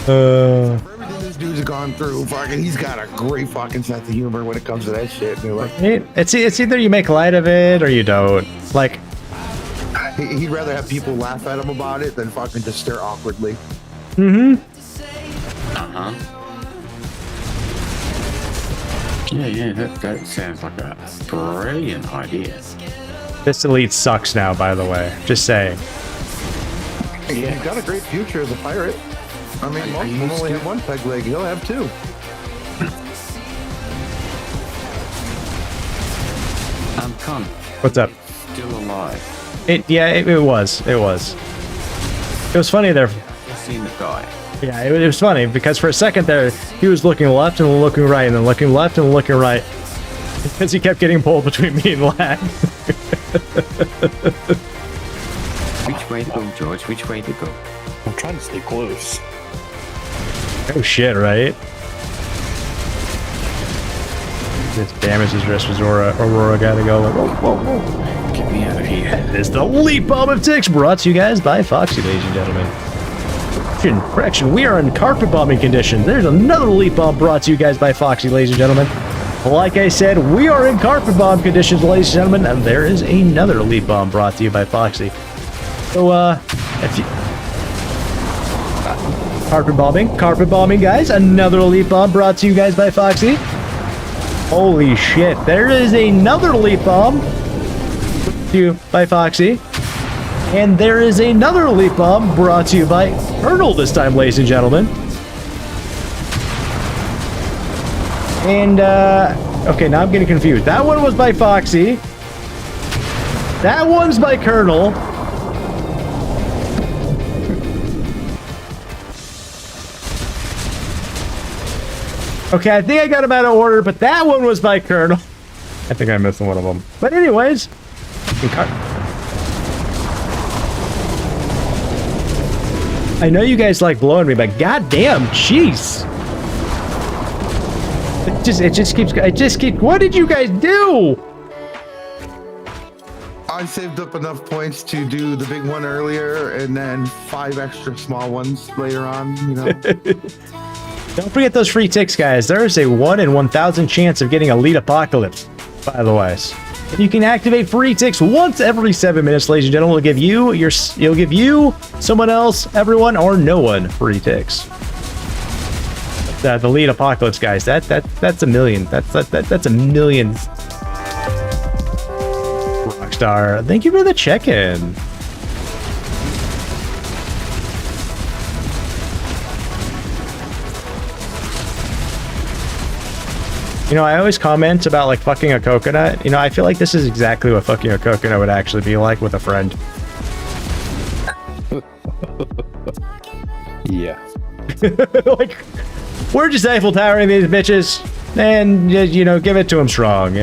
Everything this dude's gone through, fucking, he's got a great fucking sense of humor when it comes to that shit. And like, it's either you make light of it or you don't. Like, he'd rather have people laugh at him about it than fucking just stare awkwardly. mm-hmm. Yeah, that sounds like a brilliant idea. This elite sucks now, by the way. Just saying. Yeah, he's got a great future as a pirate. I mean, most of them only have one peg leg. He'll have two. Con. What's up? Still alive. It was. It was funny there. Just seen the guy. Yeah, it was funny because for a second there, he was looking left and looking right and then looking left and looking right because he kept getting pulled between me and Lag. Which way to go, George? Which way to go? I'm trying to stay close. Oh shit, right? This damages wrist was Aurora gotta go. Whoa. Get me out of here. It's the Leap Bomb of TIX, brought to you guys by Foxy, ladies and gentlemen. Correction, we are in carpet bombing conditions. There's another Leap Bomb brought to you guys by Foxy, ladies and gentlemen. Like I said, we are in carpet bomb conditions, ladies and gentlemen, and there is another Leap Bomb brought to you by Foxy. So, if you... Carpet bombing, guys. Another Leap Bomb brought to you guys by Foxy. Holy shit, there is another Leap Bomb brought to you by Foxy. And there is another Leap Bomb brought to you by Colonel this time, ladies and gentlemen. And, okay, now I'm getting confused. That one was by Foxy. That one's by Colonel. Okay, I think I got them out of order, but that one was by Colonel. I think I missed one of them. But anyways, I know you guys like blowing me, but goddamn, jeez. It just keeps. What did you guys do? I saved up enough points to do the big one earlier, and then 5 extra small ones later on. Don't forget those free ticks, guys. There is a 1 in 1,000 chance of getting Elite Apocalypse, by the way. And you can activate free ticks once every 7 minutes, ladies and gentlemen. It'll give you, someone else, everyone, or no one free ticks. The Elite Apocalypse, guys. That's a million. That's a million. Rockstar, thank you for the check-in. I always comment about, like, fucking a coconut. I feel like this is exactly what fucking a coconut would actually be like with a friend. Yeah. Like, we're just Eiffel Towering these bitches, and, give it to them strong,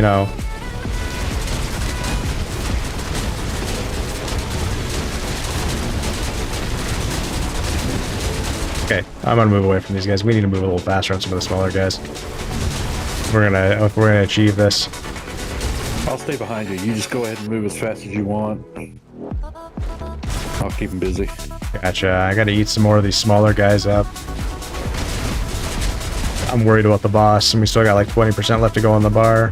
Okay, I'm gonna move away from these guys. We need to move a little faster on some of the smaller guys. We're gonna achieve this. I'll stay behind you. You just go ahead and move as fast as you want. I'll keep them busy. Gotcha. I gotta eat some more of these smaller guys up. I'm worried about the boss, and we still got like 20% left to go on the bar.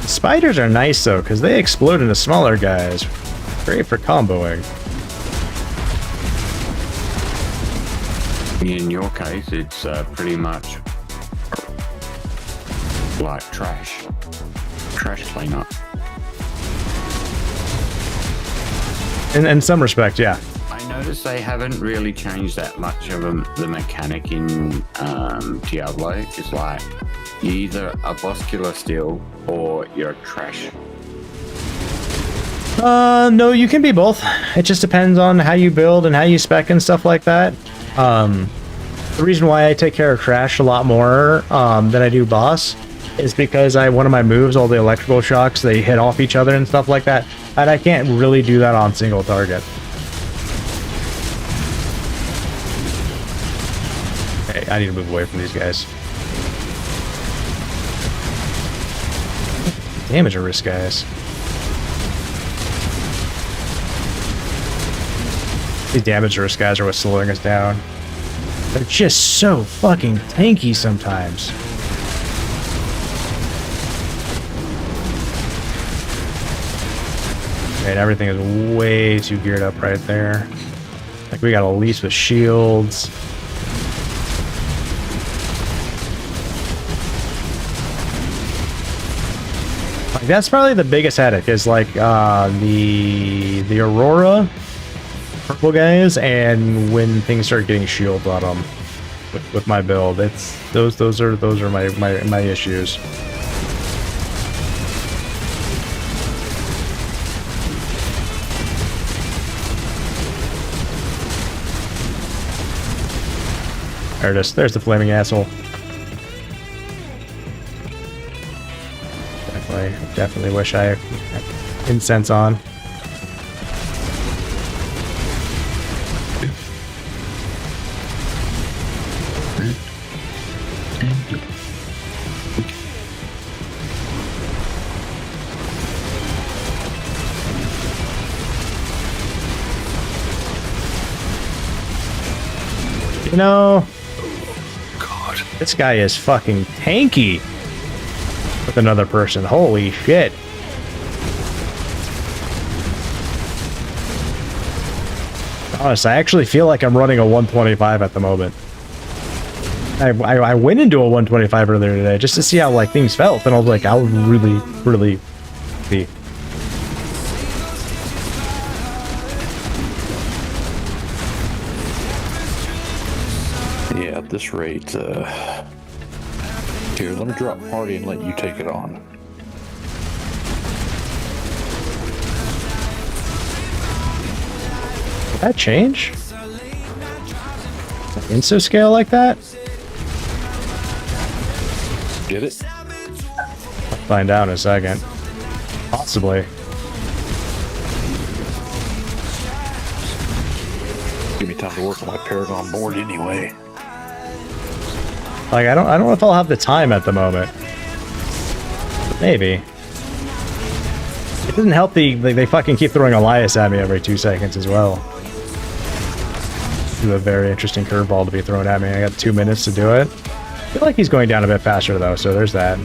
Spiders are nice though, because they explode into smaller guys. Great for comboing. In your case, it's pretty much like trash cleanup. In some respect, yeah. I noticed they haven't really changed that much of the mechanic in Diablo. It's like you're either a boss killer still or you're trash. No, you can be both. It just depends on how you build and how you spec and stuff like that. The reason why I take care of trash a lot more than I do boss is because one of my moves, all the electrical shocks, they hit off each other and stuff like that, and I can't really do that on single target. Okay, I need to move away from these guys. Damage or risk, guys. These damage risk guys are what's slowing us down. They're just so fucking tanky sometimes. And everything is way too geared up right there. Like we got a lease with shields. Like that's probably the biggest headache is like the Aurora purple guys, and when things start getting shields on them with my build, it's those are my issues. There it is. There's the flaming asshole. Definitely wish I had incense on. You know, God, this guy is fucking tanky with another person. Holy shit. Honest, I actually feel like I'm running a 125 at the moment. I went into a 125 earlier today just to see how like things felt, and I was like, I'll really be. Yeah, at this rate, here, let me drop party and let you take it on. Did that change? Insta scale like that? Get it? I'll find out in a second. Possibly. Give me time to work on my Paragon board anyway. Like I don't know if I'll have the time at the moment. Maybe. It doesn't help they fucking keep throwing Elias at me every 2 seconds as well. This is a very interesting curveball to be thrown at me. I got 2 minutes to do it. I feel like he's going down a bit faster though, so there's that.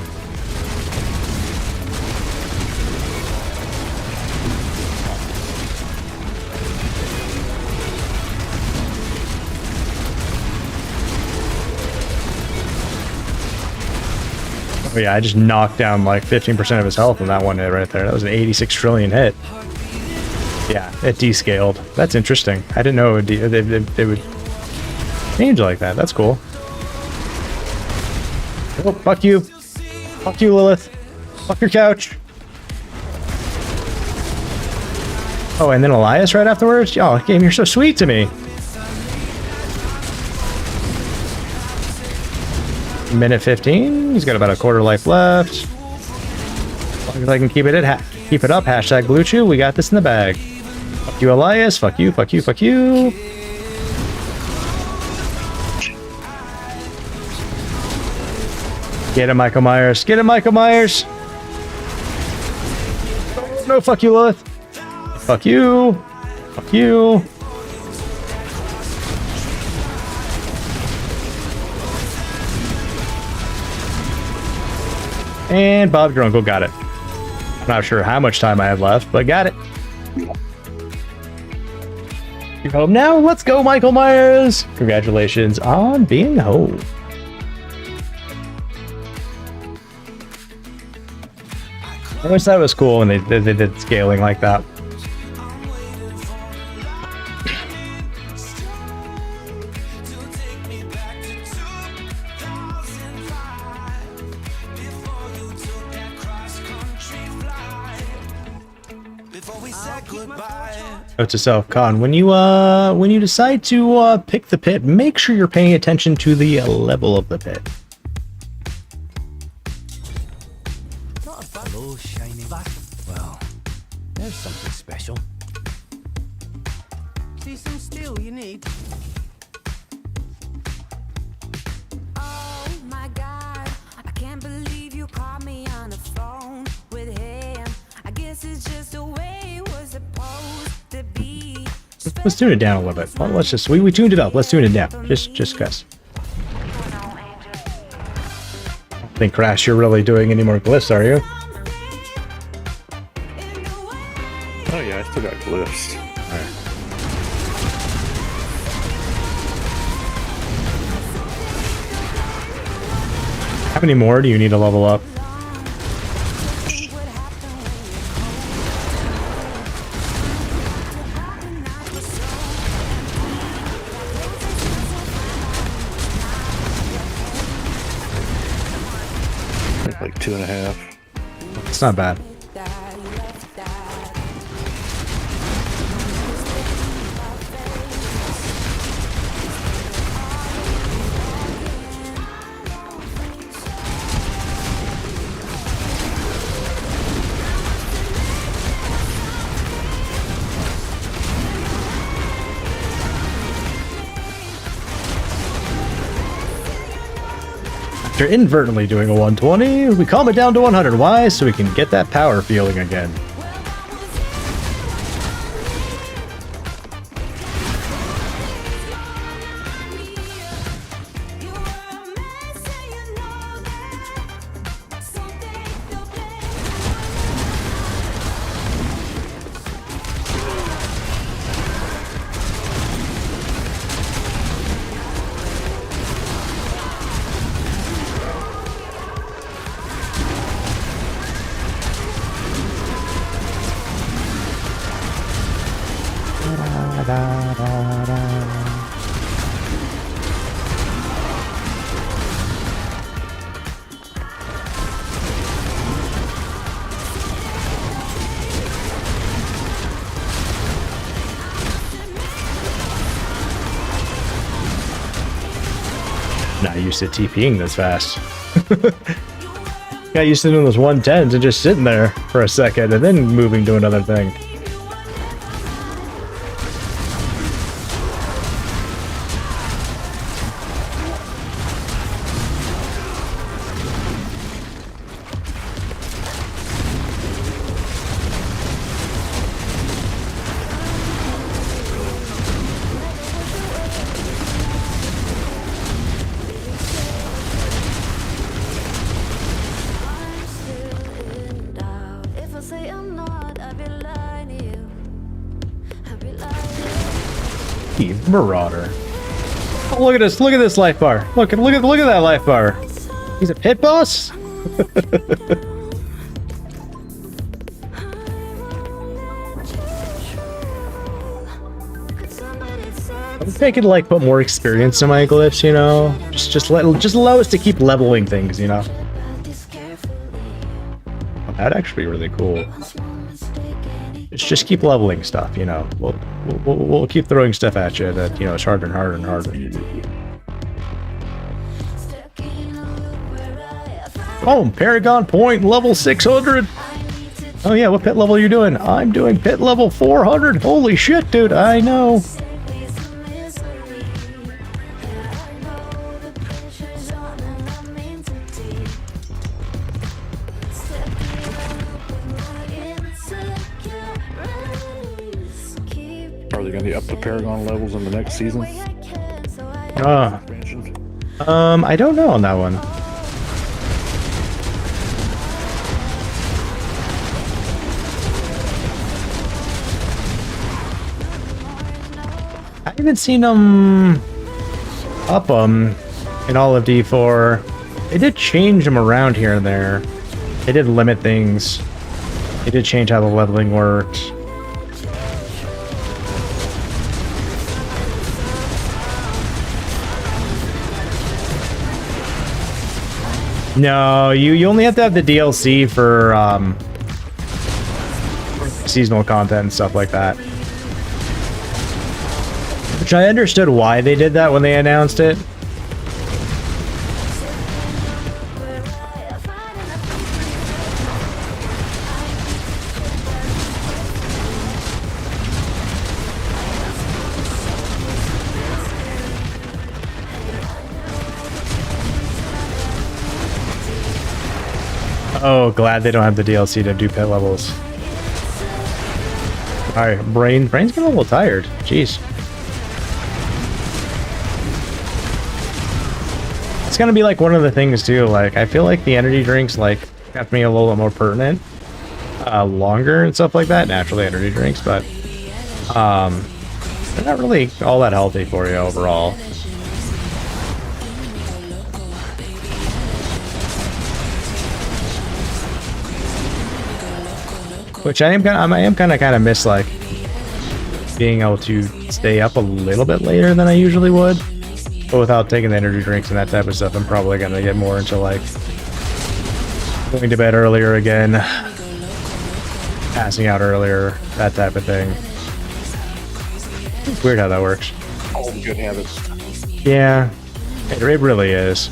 Oh yeah, I just knocked down like 15% of his health on that one hit right there. That was an 86 trillion hit. Yeah, it descaled. That's interesting. I didn't know it would change like that. That's cool. Oh, fuck you. Fuck you, Lilith. Fuck your couch. Oh, and then Elias right afterwards? Oh, game, you're so sweet to me. Minute 15. He's got about a quarter life left. As long as I can keep it up. Hashtag Blue Chew. We got this in the bag. Fuck you, Elias. Fuck you. Fuck you. Fuck you. Get him, Michael Myers. Get him, Michael Myers. No, fuck you, Lilith. Fuck you. Fuck you. And Bob Drunkle got it. I'm not sure how much time I have left, but got it. You're home now. Let's go, Michael Myers. Congratulations on being home. I always thought it was cool when they did scaling like that. Note to self, Con, when you decide to pick the pit, make sure you're paying attention to the level of the pit. Hello, shiny. Well, there's something special. See some steel you need. Oh my God, I can't believe you caught me on the phone with him. I guess it's just the way it was supposed to be. Let's tune it down a little bit. Well, let's just we tuned it up. Let's tune it down. Just cause. I think Crash, you're really doing any more glyphs, are you? Oh yeah, I still got glyphs. How many more do you need to level up? Like 2.5. It's not bad. After inadvertently doing a 120, we calm it down to 100. Why? So we can get that power feeling again. Not used to TPing this fast. Got used to doing those 110s and just sitting there for a second and then moving to another thing. Marauder. Oh, look at this! Look at this life bar! Look at that life bar! He's a pit boss? I'm thinking like put more experience in my glyphs, you know? Just allow us to keep leveling things, you know? Oh, that'd actually be really cool. Just keep leveling stuff, you know. We'll keep throwing stuff at you that, you know, it's harder and harder and harder. Oh, Paragon Point, level 600. Oh yeah, what pit level are you doing? I'm doing pit level 400. Holy shit, dude, I know. Are they going to up the Paragon levels in the next season? I don't know on that one. haven't seen them up them in all of D4. They did change them around here and there. They did limit things. They did change how the leveling worked. No, you only have to have the DLC for seasonal content and stuff like that. Which I understood why they did that when they announced it. Oh, glad they don't have the DLC to do pit levels. Alright, brain's getting a little tired. Jeez. It's gonna be like one of the things too, like I feel like the energy drinks like have to be a little bit more pertinent. Longer and stuff like that, naturally energy drinks, but they're not really all that healthy for you overall. Which I am kind of miss like being able to stay up a little bit later than I usually would, but without taking the energy drinks and that type of stuff, I'm probably gonna get more into like going to bed earlier again, passing out earlier, that type of thing. It's weird how that works. All the good habits. Yeah, it really is.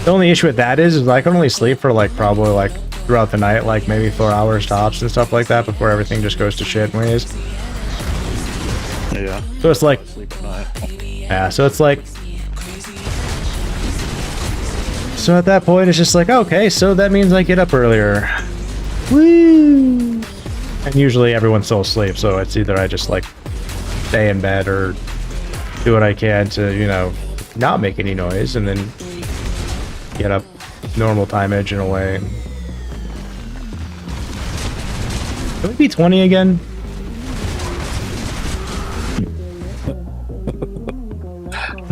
The only issue with that is I can only sleep for like probably like throughout the night, like maybe 4 hours tops and stuff like that before everything just goes to shit ways. Yeah. So it's like, Sleep at night. yeah, so it's like, so at that point it's just like, okay, so that means I get up earlier. Woo! And usually everyone's still asleep, so it's either I just like stay in bed or do what I can to, you know, not make any noise and then get up normal timeage in a way. Can we be 20 again?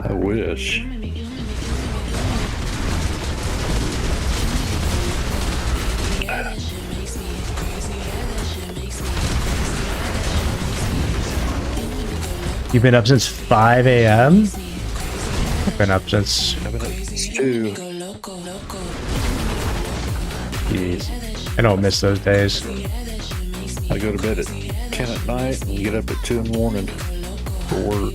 I wish. You've been up since 5 a.m.? I've been up since... I've been up since 2. Jeez. I don't miss those days. I go to bed at 10 at night and get up at 2 in the morning for work.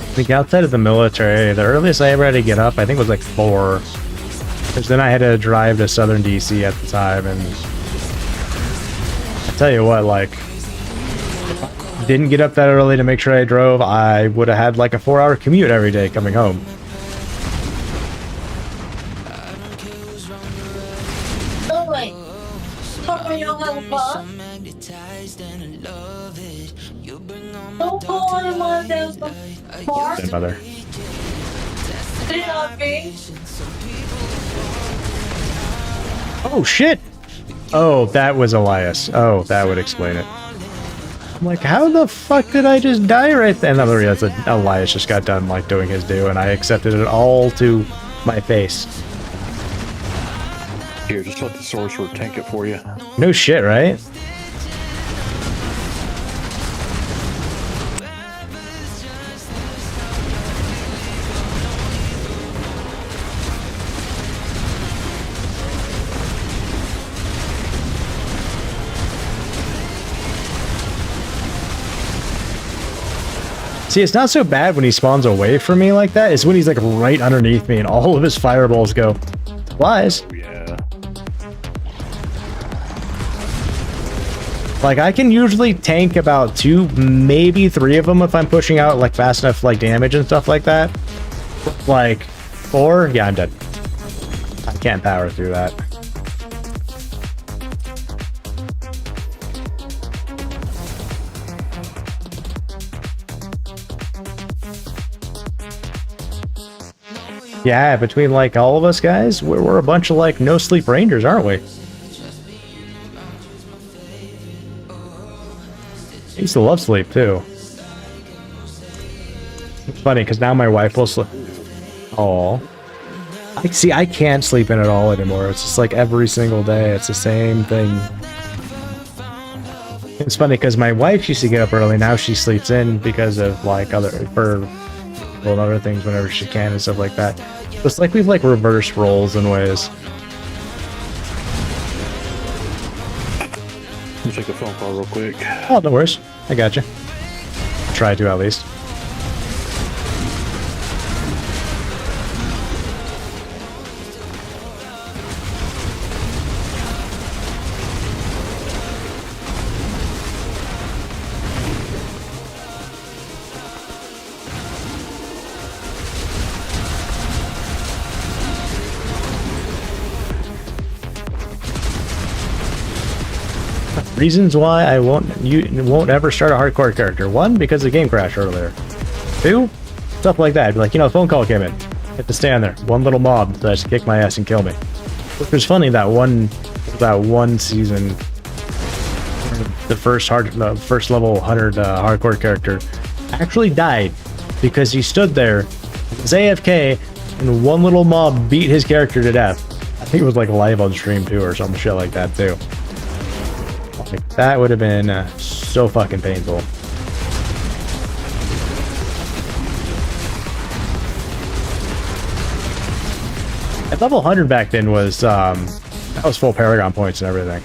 I think outside of the military, the earliest I ever had to get up, I think was like 4. Because then I had to drive to southern DC at the time, and I tell you what, like, if I didn't get up that early to make sure I drove, I would have had like a 4-hour commute every day coming home. Oh wait. Oh, you don't have a car? Don't go on one of those cars. Same mother. Oh shit! Oh, that was Elias. Oh, that would explain it. I'm like, how the fuck did I just die right then? And I realized that Elias just got done like doing his due, and I accepted it all to my face. Here, just let the sorcerer tank it for you. No shit, right? See, it's not so bad when he spawns away from me like that. It's when he's like right underneath me and all of his fireballs go flies. Yeah. Like, I can usually tank about 2, maybe 3 of them if I'm pushing out like fast enough like damage and stuff like that. Like 4, yeah, I'm dead. I can't power through that. Yeah, between like all of us guys, we're a bunch of like no sleep rangers, aren't we? I used to love sleep too. It's funny because now my wife will sleep. Oh, I can't sleep in at all anymore. It's just like every single day, it's the same thing. It's funny because my wife used to get up early. Now she sleeps in because of like other things whenever she can and stuff like that. It's like we've like reversed roles in ways. Let me take a phone call real quick. Oh, no worries. I got you. Try to at least. Reasons why I won't ever start a hardcore character. 1, because the game crashed earlier. 2, stuff like that. Like, you know, a phone call came in. I had to stand there. One little mob decides to kick my ass and kill me. Which was funny, that one season, the first level 100 hardcore character actually died because he stood there, was AFK, and one little mob beat his character to death. I think it was like live on stream too, or some shit like that too. Like, that would have been so fucking painful. At level 100 back then was that was full Paragon points and everything.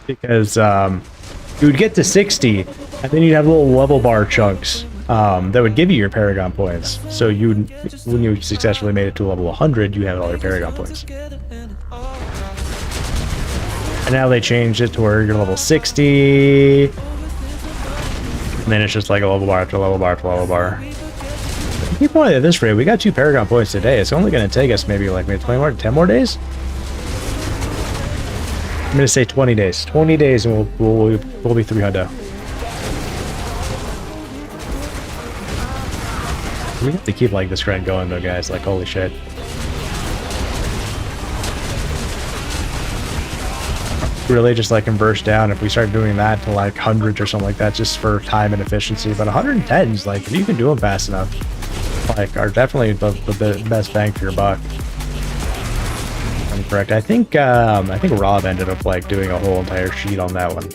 Because you would get to 60, and then you'd have little level bar chunks that would give you your Paragon points. So when you successfully made it to level 100, you had all your Paragon points. And now they changed it to where you're level 60. And then it's just like a level bar after level bar after level bar. Keep going at this rate. We got 2 Paragon points today. It's only going to take us maybe 20 more, 10 more days? I'm going to say 20 days. 20 days and we'll be 300. We have to keep like this trend going though, guys. Like, holy shit. Really just like converse down if we start doing that to like hundreds or something like that, just for time and efficiency. But 110s, like, if you can do them fast enough, like, are definitely the best bang for your buck. I'm correct. I think Rob ended up like doing a whole entire sheet on that one.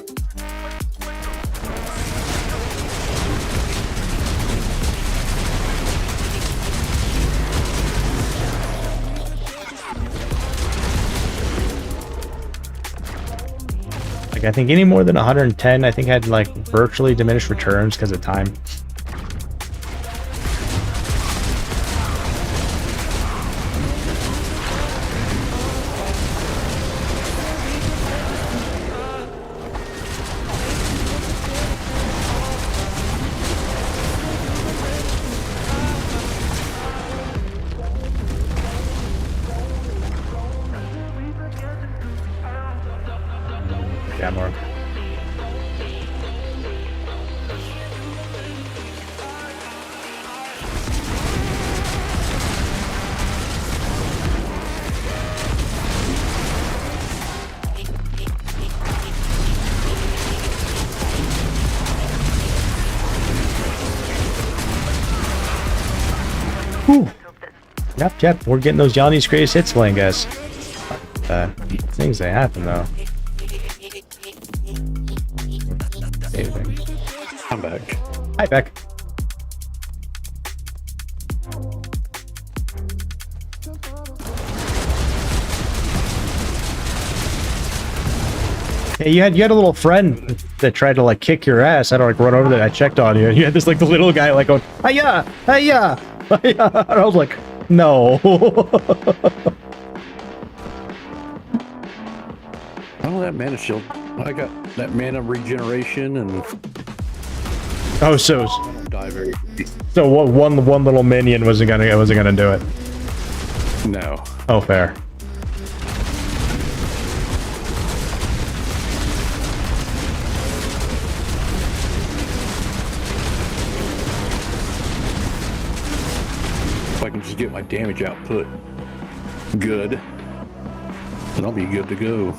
Like, I think any more than 110, I think had like virtually diminished returns because of time. Yeah, more. Whew. Yep, we're getting those Johnny's greatest hits playing, guys. Things that happen though. I'm back. Hi, Beck. Hey, you had a little friend that tried to like kick your ass. I had to like run over there. I checked on you. You had this like the little guy like going, hiya, hiya, hiya. And I was like, no. Oh, that mana shield. I got that mana regeneration and. Oh, so Die very. so what? One little minion wasn't gonna do it. No. Oh, fair. just get my damage output good, and I'll be good to go.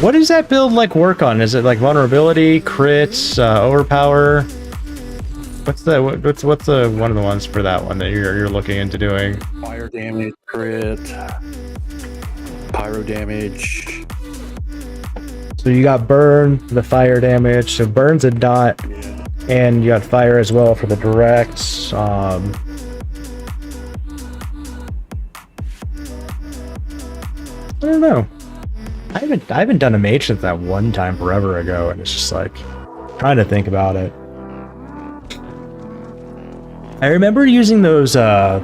What does that build like work on? Is it like vulnerability, crits, overpower? What's the one of the ones for that one that you're looking into doing? Fire damage, crit, pyro damage. So you got burn, the fire damage. So burn's a dot, and you got fire as well for the directs. I don't know. I haven't done a mage since that one time forever ago, and it's just like trying to think about it. I remember using those the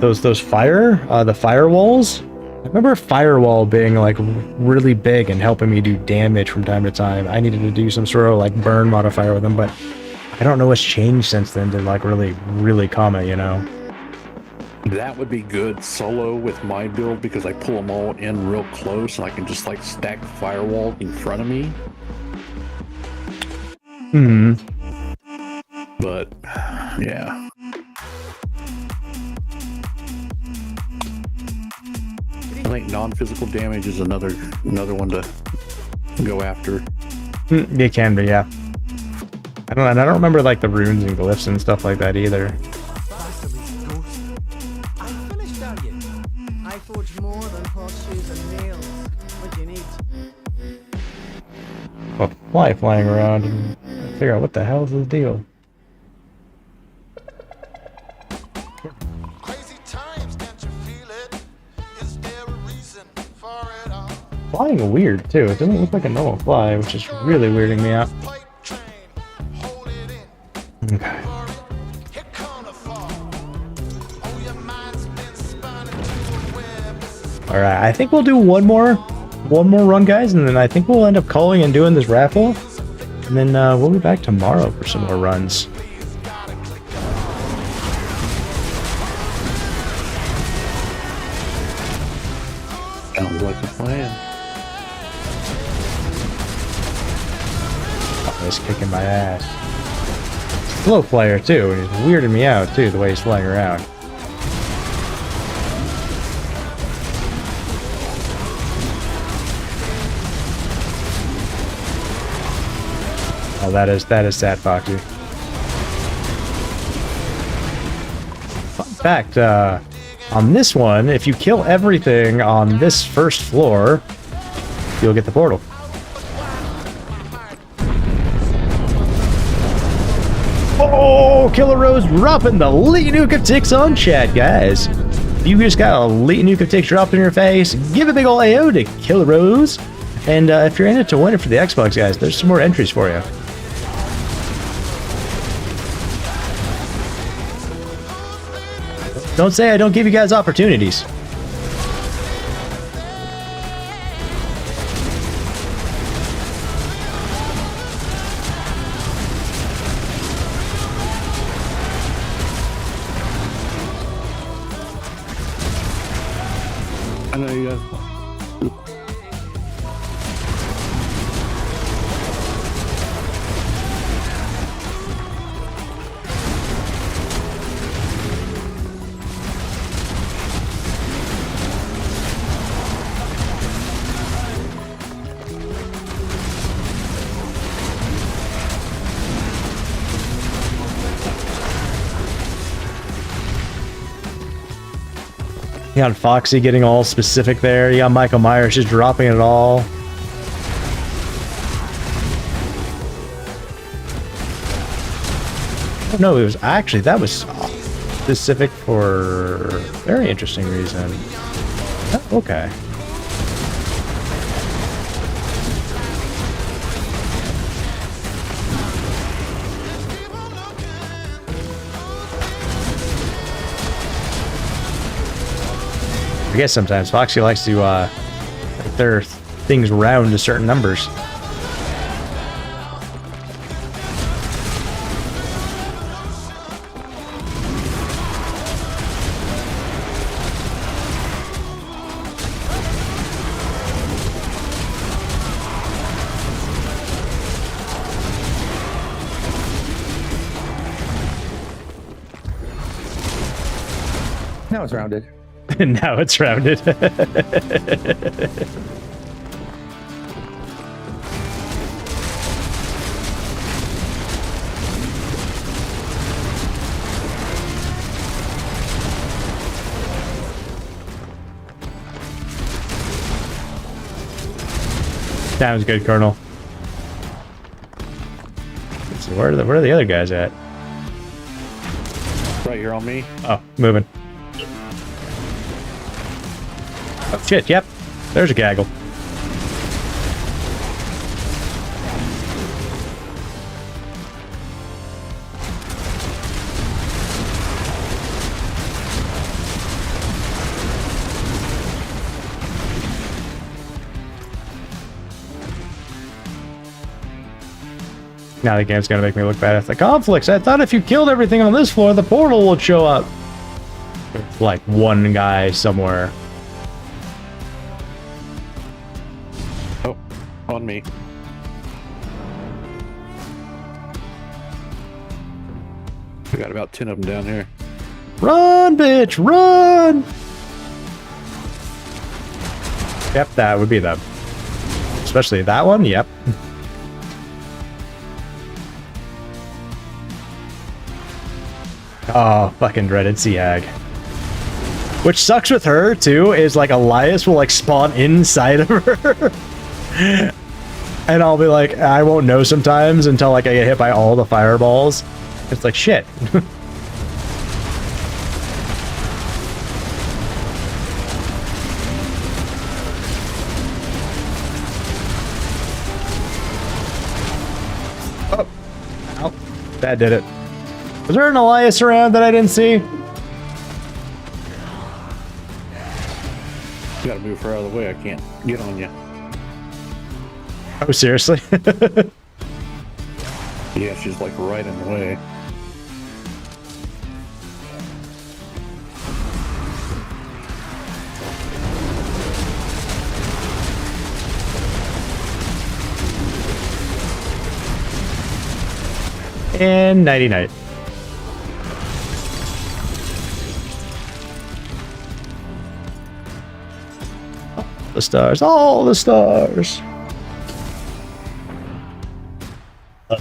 firewalls. I remember firewall being like really big and helping me do damage from time to time. I needed to do some sort of like burn modifier with them, but I don't know what's changed since then to like really comment, you know. That would be good solo with my build because I pull them all in real close and I can just like stack firewall in front of me. But yeah. I think non-physical damage is another one to go after. It can be, yeah. I don't remember like the runes and glyphs and stuff like that either. I finished, are you? I forge more than horseshoes and nails. What do you need? A fly flying around and figure out what the hell is the deal. Flying weird too. It doesn't look like a normal fly, which is really weirding me out. Okay. All right, I think we'll do one more run, guys, and then I think we'll end up calling and doing this raffle, and then we'll be back tomorrow for some more runs. Sounds like a plan. He's kicking my ass. Slow player too, and he's weirding me out too, the way he's flying around. Oh, that is sad, Foxy. Fun fact, on this one, if you kill everything on this first floor, you'll get the portal. Oh, Killer Rose dropping the elite nuke of TIX on chat, guys. If you just got a elite nuke of TIX dropped in your face, give a big ol' AO to Killer Rose. And if you're in it to win it for the Xbox, guys, there's some more entries for you. Don't say I don't give you guys opportunities. I know you guys. You got Foxy getting all specific there. You got Michael Myers just dropping it all. Oh, no, it was actually, that was specific for a very interesting reason. Oh, okay. I guess sometimes Foxy likes to make their things round to certain numbers. Now it's rounded. Now it's rounded. Sounds good, Colonel. Let's see, where are the other guys at? Right here on me. Oh, moving. Oh shit, yep. There's a gaggle. Now the game's gonna make me look bad at the conflicts. I thought if you killed everything on this floor, the portal would show up. It's like one guy somewhere. Oh, on me. We got about 10 of them down here. Run, bitch, run! Yep, that would be them. Especially that one, yep. Oh, fucking dreaded Seag. Which sucks with her, too, is like Elias will like spawn inside of her. And I'll be like, I won't know sometimes until like I get hit by all the fireballs. It's like, shit. Oh. Ow. That did it. Was there an Elias around that I didn't see? You gotta move her out of the way. I can't get on you. Oh, seriously? Yeah, she's like right in the way. And nighty night. The stars, all the stars.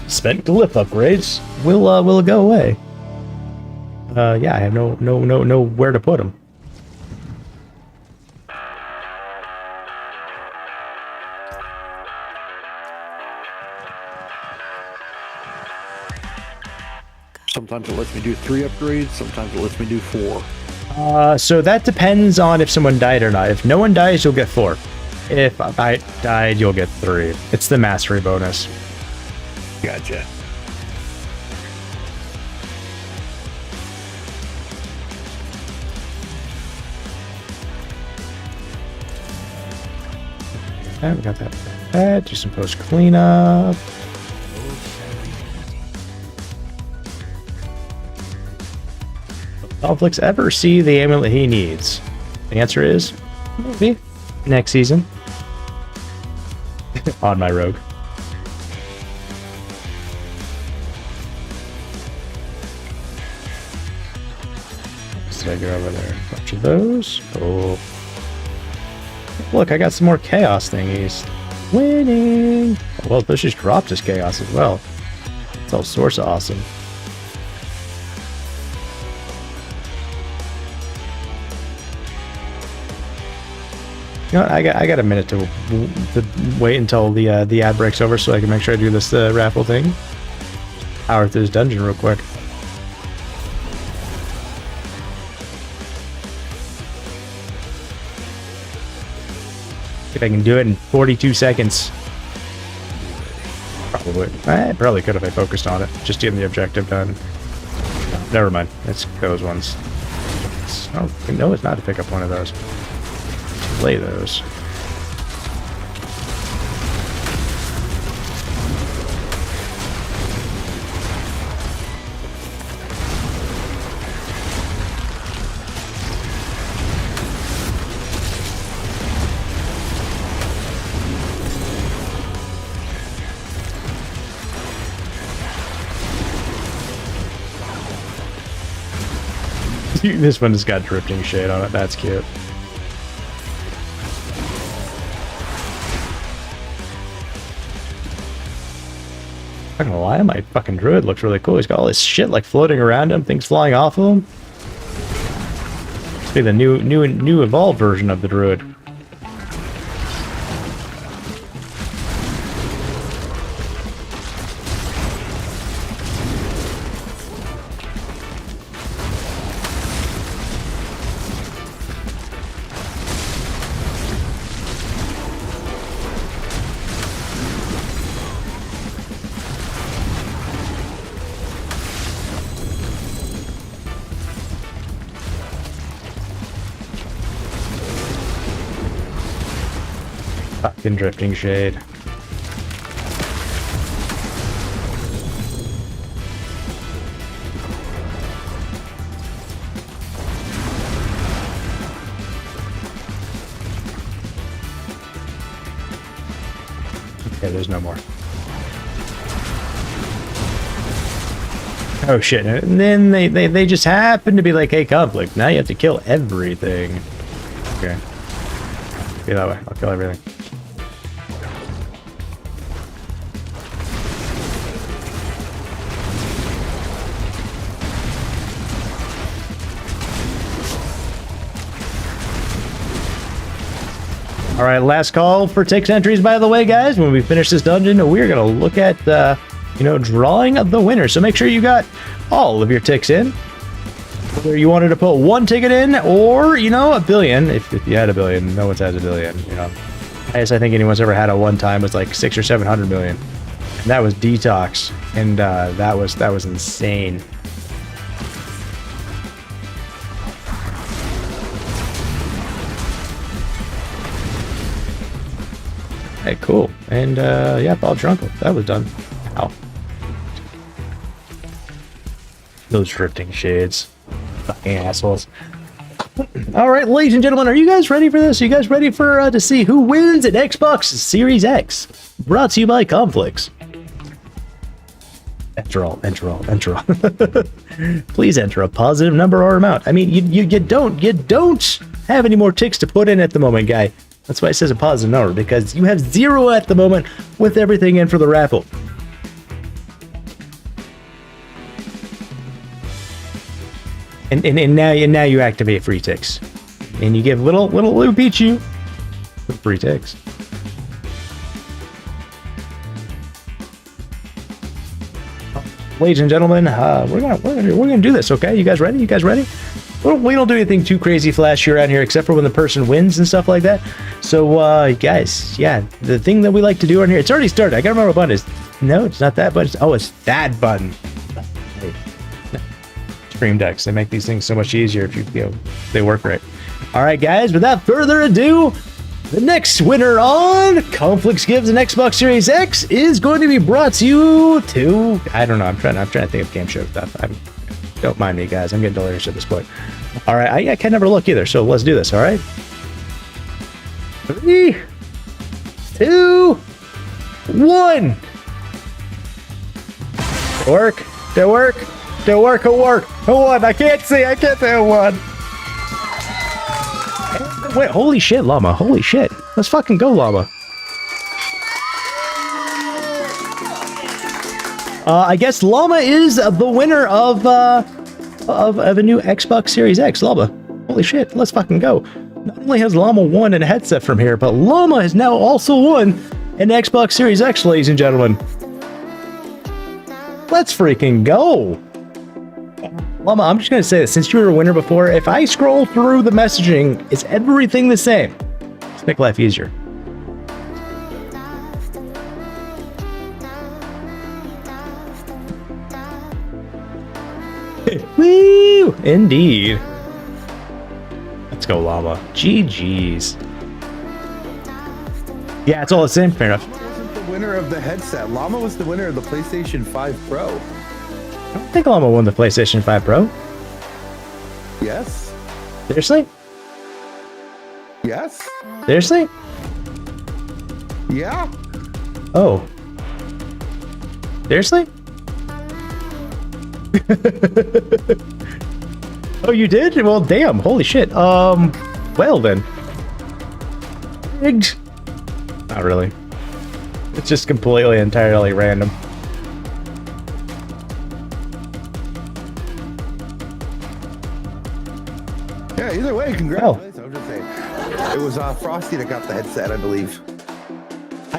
Spent glyph upgrades will go away. Yeah, I have no where to put them. Sometimes it lets me do 3 upgrades, sometimes it lets me do 4. So that depends on if someone died or not. If no one dies, you'll get 4. If I died, you'll get 3. It's the mastery bonus. Gotcha. Okay, we got that. Do some post cleanup. Will Conflicts ever see the amulet he needs? The answer is maybe next season. On my rogue. Let's go over there. A bunch of those. Oh. Look, I got some more chaos thingies. Winning! Well, this just dropped his chaos as well. It's all sorts of awesome. You know what, I got a minute to wait until the ad breaks over so I can make sure I do this raffle thing. Power through this dungeon real quick. If I can do it in 42 seconds. Probably. I probably could if I focused on it. Just getting the objective done. Never mind. It's those ones. Oh, no, it's not to pick up one of those. Play those. This one has got drifting shade on it. That's cute. Not gonna lie, my fucking druid looks really cool. He's got all this shit like floating around him, things flying off of him. Must be the new evolved version of the druid. Fucking drifting shade. Okay, there's no more. Oh shit, and then they just happen to be like, hey, conflict, now you have to kill everything. Okay. Be that way, I'll kill everything. All right, last call for TIX entries, by the way, guys. When we finish this dungeon, we're going to look at, drawing the winner. So make sure you got all of your TIX in. Whether you wanted to put one ticket in or, a billion. If you had a billion, no one's has a billion, Highest I think anyone's ever had at one time was like 600 or 700 million. And that was Detox. And that was insane. Hey, cool. And, yeah, Bob Drunkle. That was done. Ow. Those drifting shades. Fucking assholes. All right, ladies and gentlemen, are you guys ready for this? Are you guys ready for to see who wins at Xbox Series X? Brought to you by Conflicts. Enter all. Please enter a positive number or amount. I mean, you don't have any more ticks to put in at the moment, guy. That's why it says a positive number, because you have 0 at the moment with everything in for the raffle. And now you activate free ticks, and you give little Pichu free ticks. Ladies and gentlemen, we're gonna do this. Okay, you guys ready? We don't do anything too crazy flashy around here, except for when the person wins and stuff like that. So, guys, yeah, the thing that we like to do around here, it's already started. I gotta remember what button it is. No, it's not that button. It's that button. Stream decks. They make these things so much easier if they work right. All right, guys, without further ado, the next winner on Conflicts Gives an Xbox Series X is going to be brought to you to, I don't know, I'm trying to think of game show stuff. Don't mind me, guys. I'm getting delirious at this point. All right, I can never look either, so let's do this, all right? 3, 2, 1. Who won? I can't see who won. Wait, holy shit, Llama. Holy shit. Let's fucking go, Llama. I guess Llama is the winner of a new Xbox Series X. Llama. Holy shit, let's fucking go. Not only has Llama won a headset from here, but Llama has now also won an Xbox Series X, ladies and gentlemen. Let's freaking go. Llama, I'm just going to say this. Since you were a winner before, if I scroll through the messaging, is everything the same? Let's make life easier. Woo! Indeed. Let's go, Llama. GG's. Yeah, it's all the same. Fair enough. Wasn't the winner of the headset. Llama was the winner of the PlayStation 5 Pro. I don't think Llama won the PlayStation 5 Pro. Yes. Seriously? Yes. Seriously? Yeah. Oh. Seriously? Oh, you did? Well, damn. Holy shit. Well then. Rigged. Not really. It's just completely, entirely random. Yeah, either way, congratulations. I'm just saying. It was Frosty that got the headset, I believe.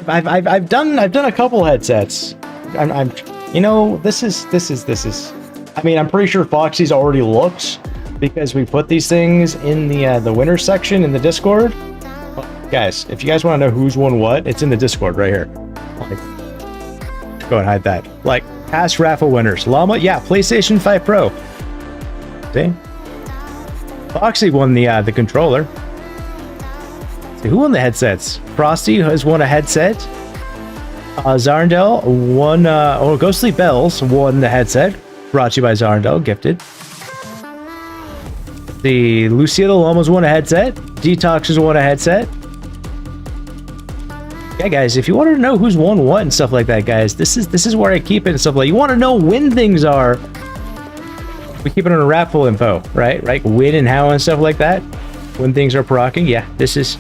I've done a couple headsets. I'm you know, this is I mean, I'm pretty sure Foxy's already looked because we put these things in the winner section in the Discord. Guys, if you guys want to know who's won what, it's in the Discord right here. Like, go and hide that. Like, past raffle winners. Llama, yeah, PlayStation 5 Pro. See? Foxy won the controller. See, who won the headsets? Frosty has won a headset. Zarndell won, Ghostly Bells won the headset. Brought to you by Zarndell, gifted. The Luciano Llamas won a headset. Detox has won a headset. Yeah, guys, if you want to know who's won what and stuff like that, guys, this is where I keep it and stuff like. You want to know when things are. We keep it on a raffle info, right? Right, when and how and stuff like that. When things are procking, yeah. This is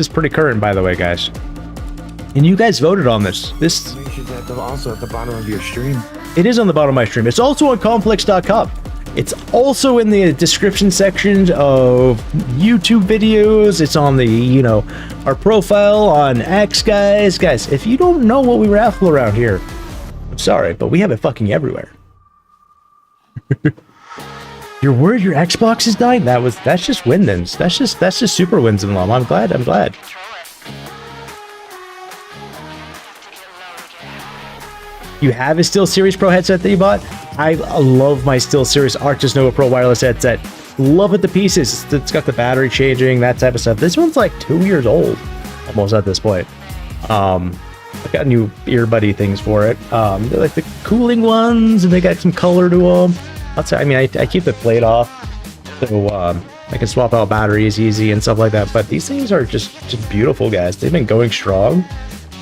pretty current, by the way, guys. And you guys voted on this. This is also at the bottom of your stream. It is on the bottom of my stream. It's also on Complex.com. It's also in the description sections of YouTube videos. It's on the, you know, our profile on X, guys. Guys, if you don't know what we raffle around here, I'm sorry, but we have it fucking everywhere. You're worried your Xbox is dying? That's just win-ins. That's just super wins in Llama. I'm glad. You have a SteelSeries Pro headset that you bought? I love my SteelSeries Arctis Nova Pro wireless headset. Love it to pieces. It's got the battery changing, that type of stuff. This one's like 2 years old, almost at this point. I got new earbuddy things for it. They're like the cooling ones, and they got some color to them. I mean, I keep the plate off, so I can swap out batteries easy and stuff like that. But these things are just beautiful, guys. They've been going strong.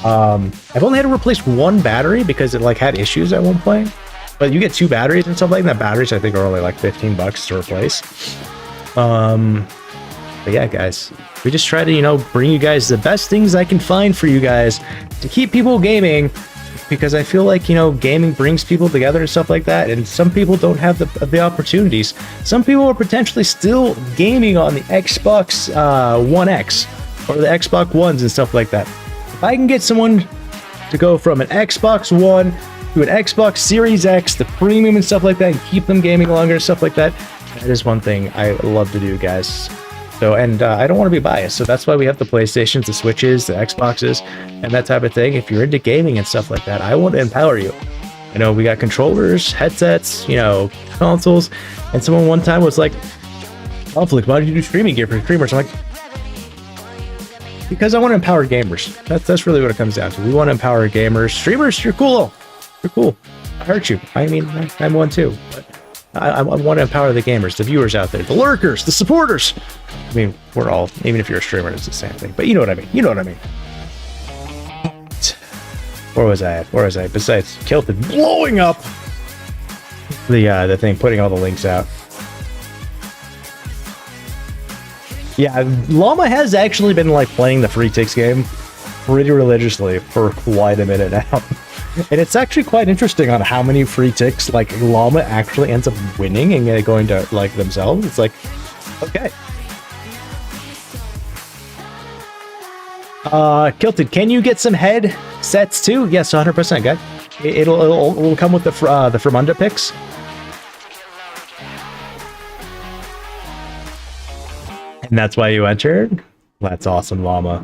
I've only had to replace one battery because it like had issues at one point. But you get two batteries and stuff like that. Batteries I think are only like $15 to replace. But yeah, guys, we just try to, you know, bring you guys the best things I can find for you guys to keep people gaming, because I feel like, you know, gaming brings people together and stuff like that, and some people don't have the opportunities. Some people are potentially still gaming on the Xbox One X or the Xbox Ones and stuff like that. If I can get someone to go from an Xbox One to an Xbox Series X, the premium and stuff like that, and keep them gaming longer and stuff like that, that is one thing I love to do, guys. So, and I don't want to be biased, so that's why we have the PlayStations, the Switches, the Xboxes, and that type of thing. If you're into gaming and stuff like that, I want to empower you. I know we got controllers, headsets, you know, consoles, and someone one time was like, Conflict, why don't you do streaming gear for streamers? I'm like, because I want to empower gamers. That's really what it comes down to. We want to empower gamers. Streamers, you're cool. You're cool. I hurt you. I mean, I'm one too. But I want to empower the gamers, the viewers out there, the lurkers, the supporters. I mean, we're all, even if you're a streamer, it's the same thing. But you know what I mean. You know what I mean. Where was I at? Besides Kilton blowing up the thing, putting all the links out. Yeah, Llama has actually been like playing the free TIX game pretty religiously for quite a minute now. And it's actually quite interesting on how many free TIX like Llama actually ends up winning and going to like themselves. It's like, okay. Kilted, can you get some head sets too? Yes, 100%, guy. It'll come with the Fremunda picks. And that's why you entered? That's awesome, Llama.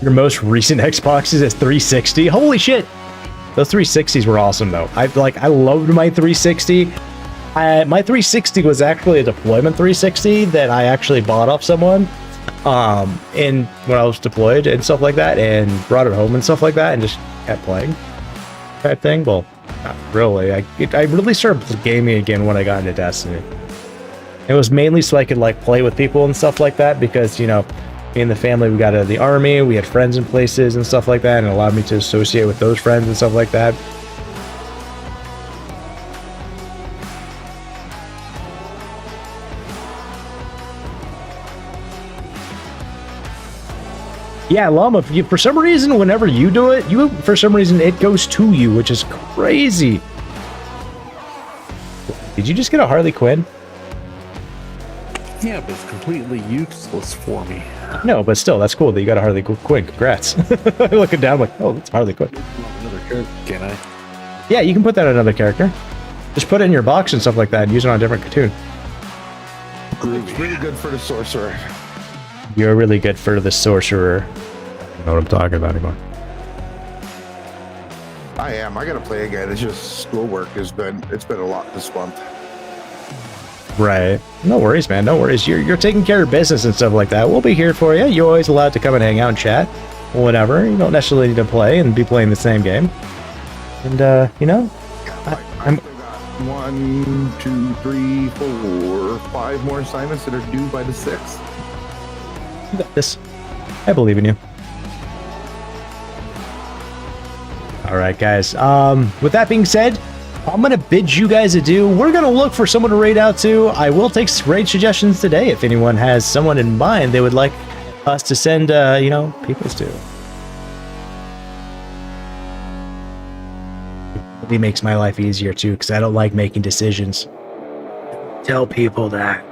Your most recent Xboxes is 360? Holy shit! Those 360s were awesome though. I loved my 360. My 360 was actually a deployment 360 that I actually bought off someone and when I was deployed and stuff like that, and brought it home and stuff like that and just kept playing type thing. Well, not really. I really started gaming again when I got into Destiny. It was mainly so I could like play with people and stuff like that, because, you know, me and the family, we got out of the army, we had friends in places and stuff like that, and it allowed me to associate with those friends and stuff like that. Yeah, Llama, for some reason, whenever you do it, for some reason, it goes to you, which is crazy. Did you just get a Harley Quinn? Yeah, but it's completely useless for me. No, but still, that's cool that you got a Harley Quinn. Congrats. Looking down, like, oh, that's Harley Quinn. Another character, can I? Yeah, you can put that on another character. Just put it in your box and stuff like that and use it on a different cartoon. It's really good for the sorcerer. You're really good for the sorcerer. I don't know what I'm talking about anymore. I am. I gotta play again. It's just schoolwork it's been a lot this month. Right. No worries, man. No worries. You're taking care of business and stuff like that. We'll be here for you. You're always allowed to come and hang out and chat. Whatever. You don't necessarily need to play and be playing the same game. And, you know, I'm... 1, 2, 3, 4, 5 more assignments that are due by the 6th. You got this. I believe in you. All right, guys. With that being said, I'm going to bid you guys adieu. We're going to look for someone to raid out to. I will take raid suggestions today if anyone has someone in mind they would like us to send, you know, peoples to. It really makes my life easier, too, because I don't like making decisions. Tell people that.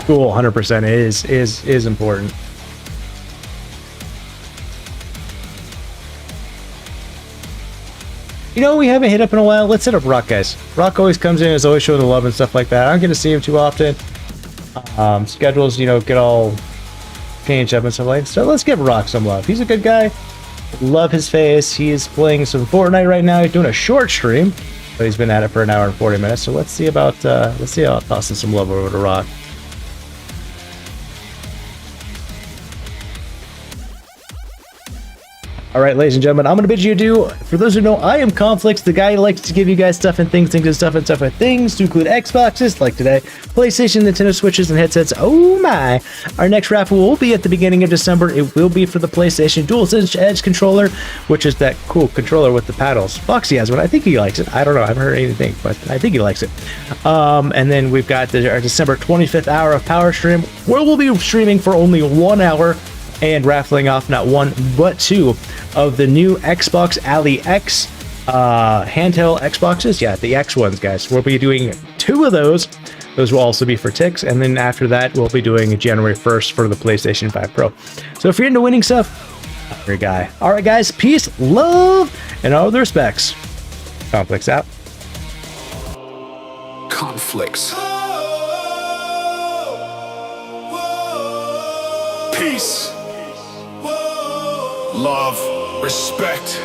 Cool, 100% is important. You know, we haven't hit up in a while. Let's hit up Rock, guys. Rock always comes in, is always showing the love and stuff like that. I don't get to see him too often. Schedules, you know, get all changed up and stuff like that. So let's give Rock some love. He's a good guy. Love his face. He's playing some Fortnite right now. He's doing a short stream, but he's been at it for an hour and 40 minutes. So let's see about tossing some love over to Rock. All right, ladies and gentlemen, I'm going to bid you adieu. For those who know, I am Conflicts, the guy who likes to give you guys stuff and things and stuff and things to include Xboxes, like today, PlayStation, Nintendo Switches, and headsets. Oh my! Our next raffle will be at the beginning of December. It will be for the PlayStation DualSense Edge controller, which is that cool controller with the paddles. Foxy has one. I think he likes it. I don't know. I haven't heard anything, but I think he likes it. And then we've got our December 25th hour of Power Stream, where we'll be streaming for only 1 hour and raffling off not one but two of the new XBOX ALLY X handheld Xboxes. Yeah, the X ones, guys. We'll be doing 2 of those. Those will also be for TIX, and then after that, we'll be doing January 1st for the PlayStation 5 Pro. So if you're into winning stuff, I'm your guy. All right, guys. Peace, love, and all the respects. Conflicts out. Conflicts. Peace. Love, respect,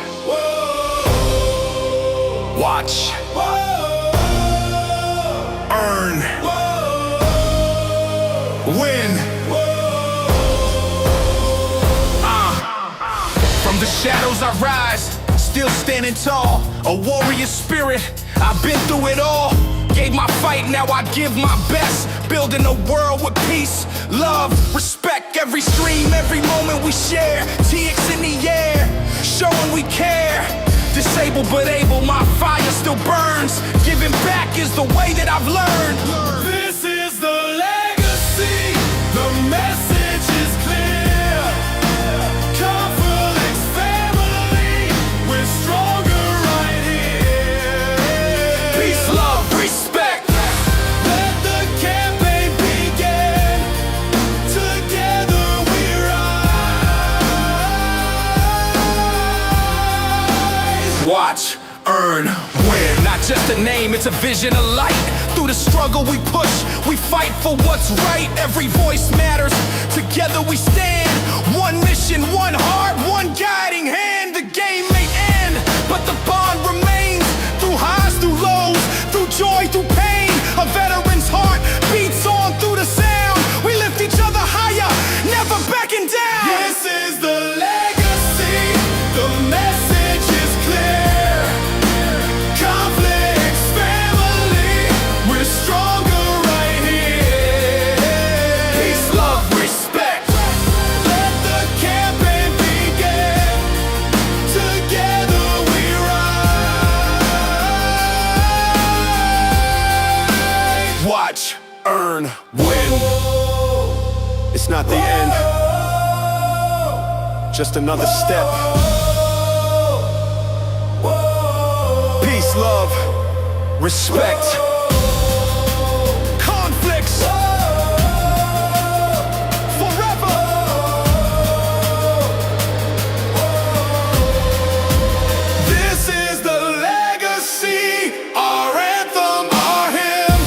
watch, earn, win. From the shadows I rise, still standing tall, a warrior spirit, I've been through it all. Gave my fight, now I give my best. Building a world with peace, love, respect. Every stream, every moment we share. TX in the air, showing we care. Disabled but able, my fire still burns. Giving back is the way that I've learned. This is the legacy, the message is clear. Conflicts family, we're stronger right here. Peace, love, respect. Let the campaign begin. Together we rise. Watch, earn, win. Not just a name, it's a vision of light. Through the struggle we push, we fight for what's right. Every voice matters, together we stand. One mission, one heart, one guiding hand. The game may end, but the bond remains. Through highs, through lows, through joy, through pain. A veteran's heart beats on through the sound. We lift each other higher, never backing down. This is the legacy, the message is clear. Conflicts family, we're stronger right here. Peace, love, respect. just another step. Peace, love, respect. Conflicts forever. This is the legacy, our anthem, our hymn.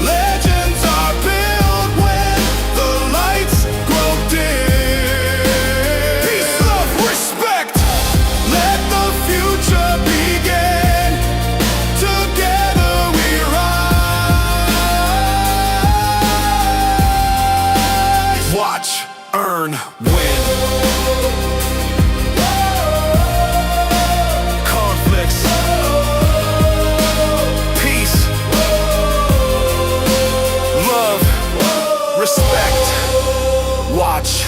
Legends are built when the lights grow dim. Peace, love, respect. Let the future begin. Together we rise. Watch, earn, win. Conflicts, peace, love, respect. Watch,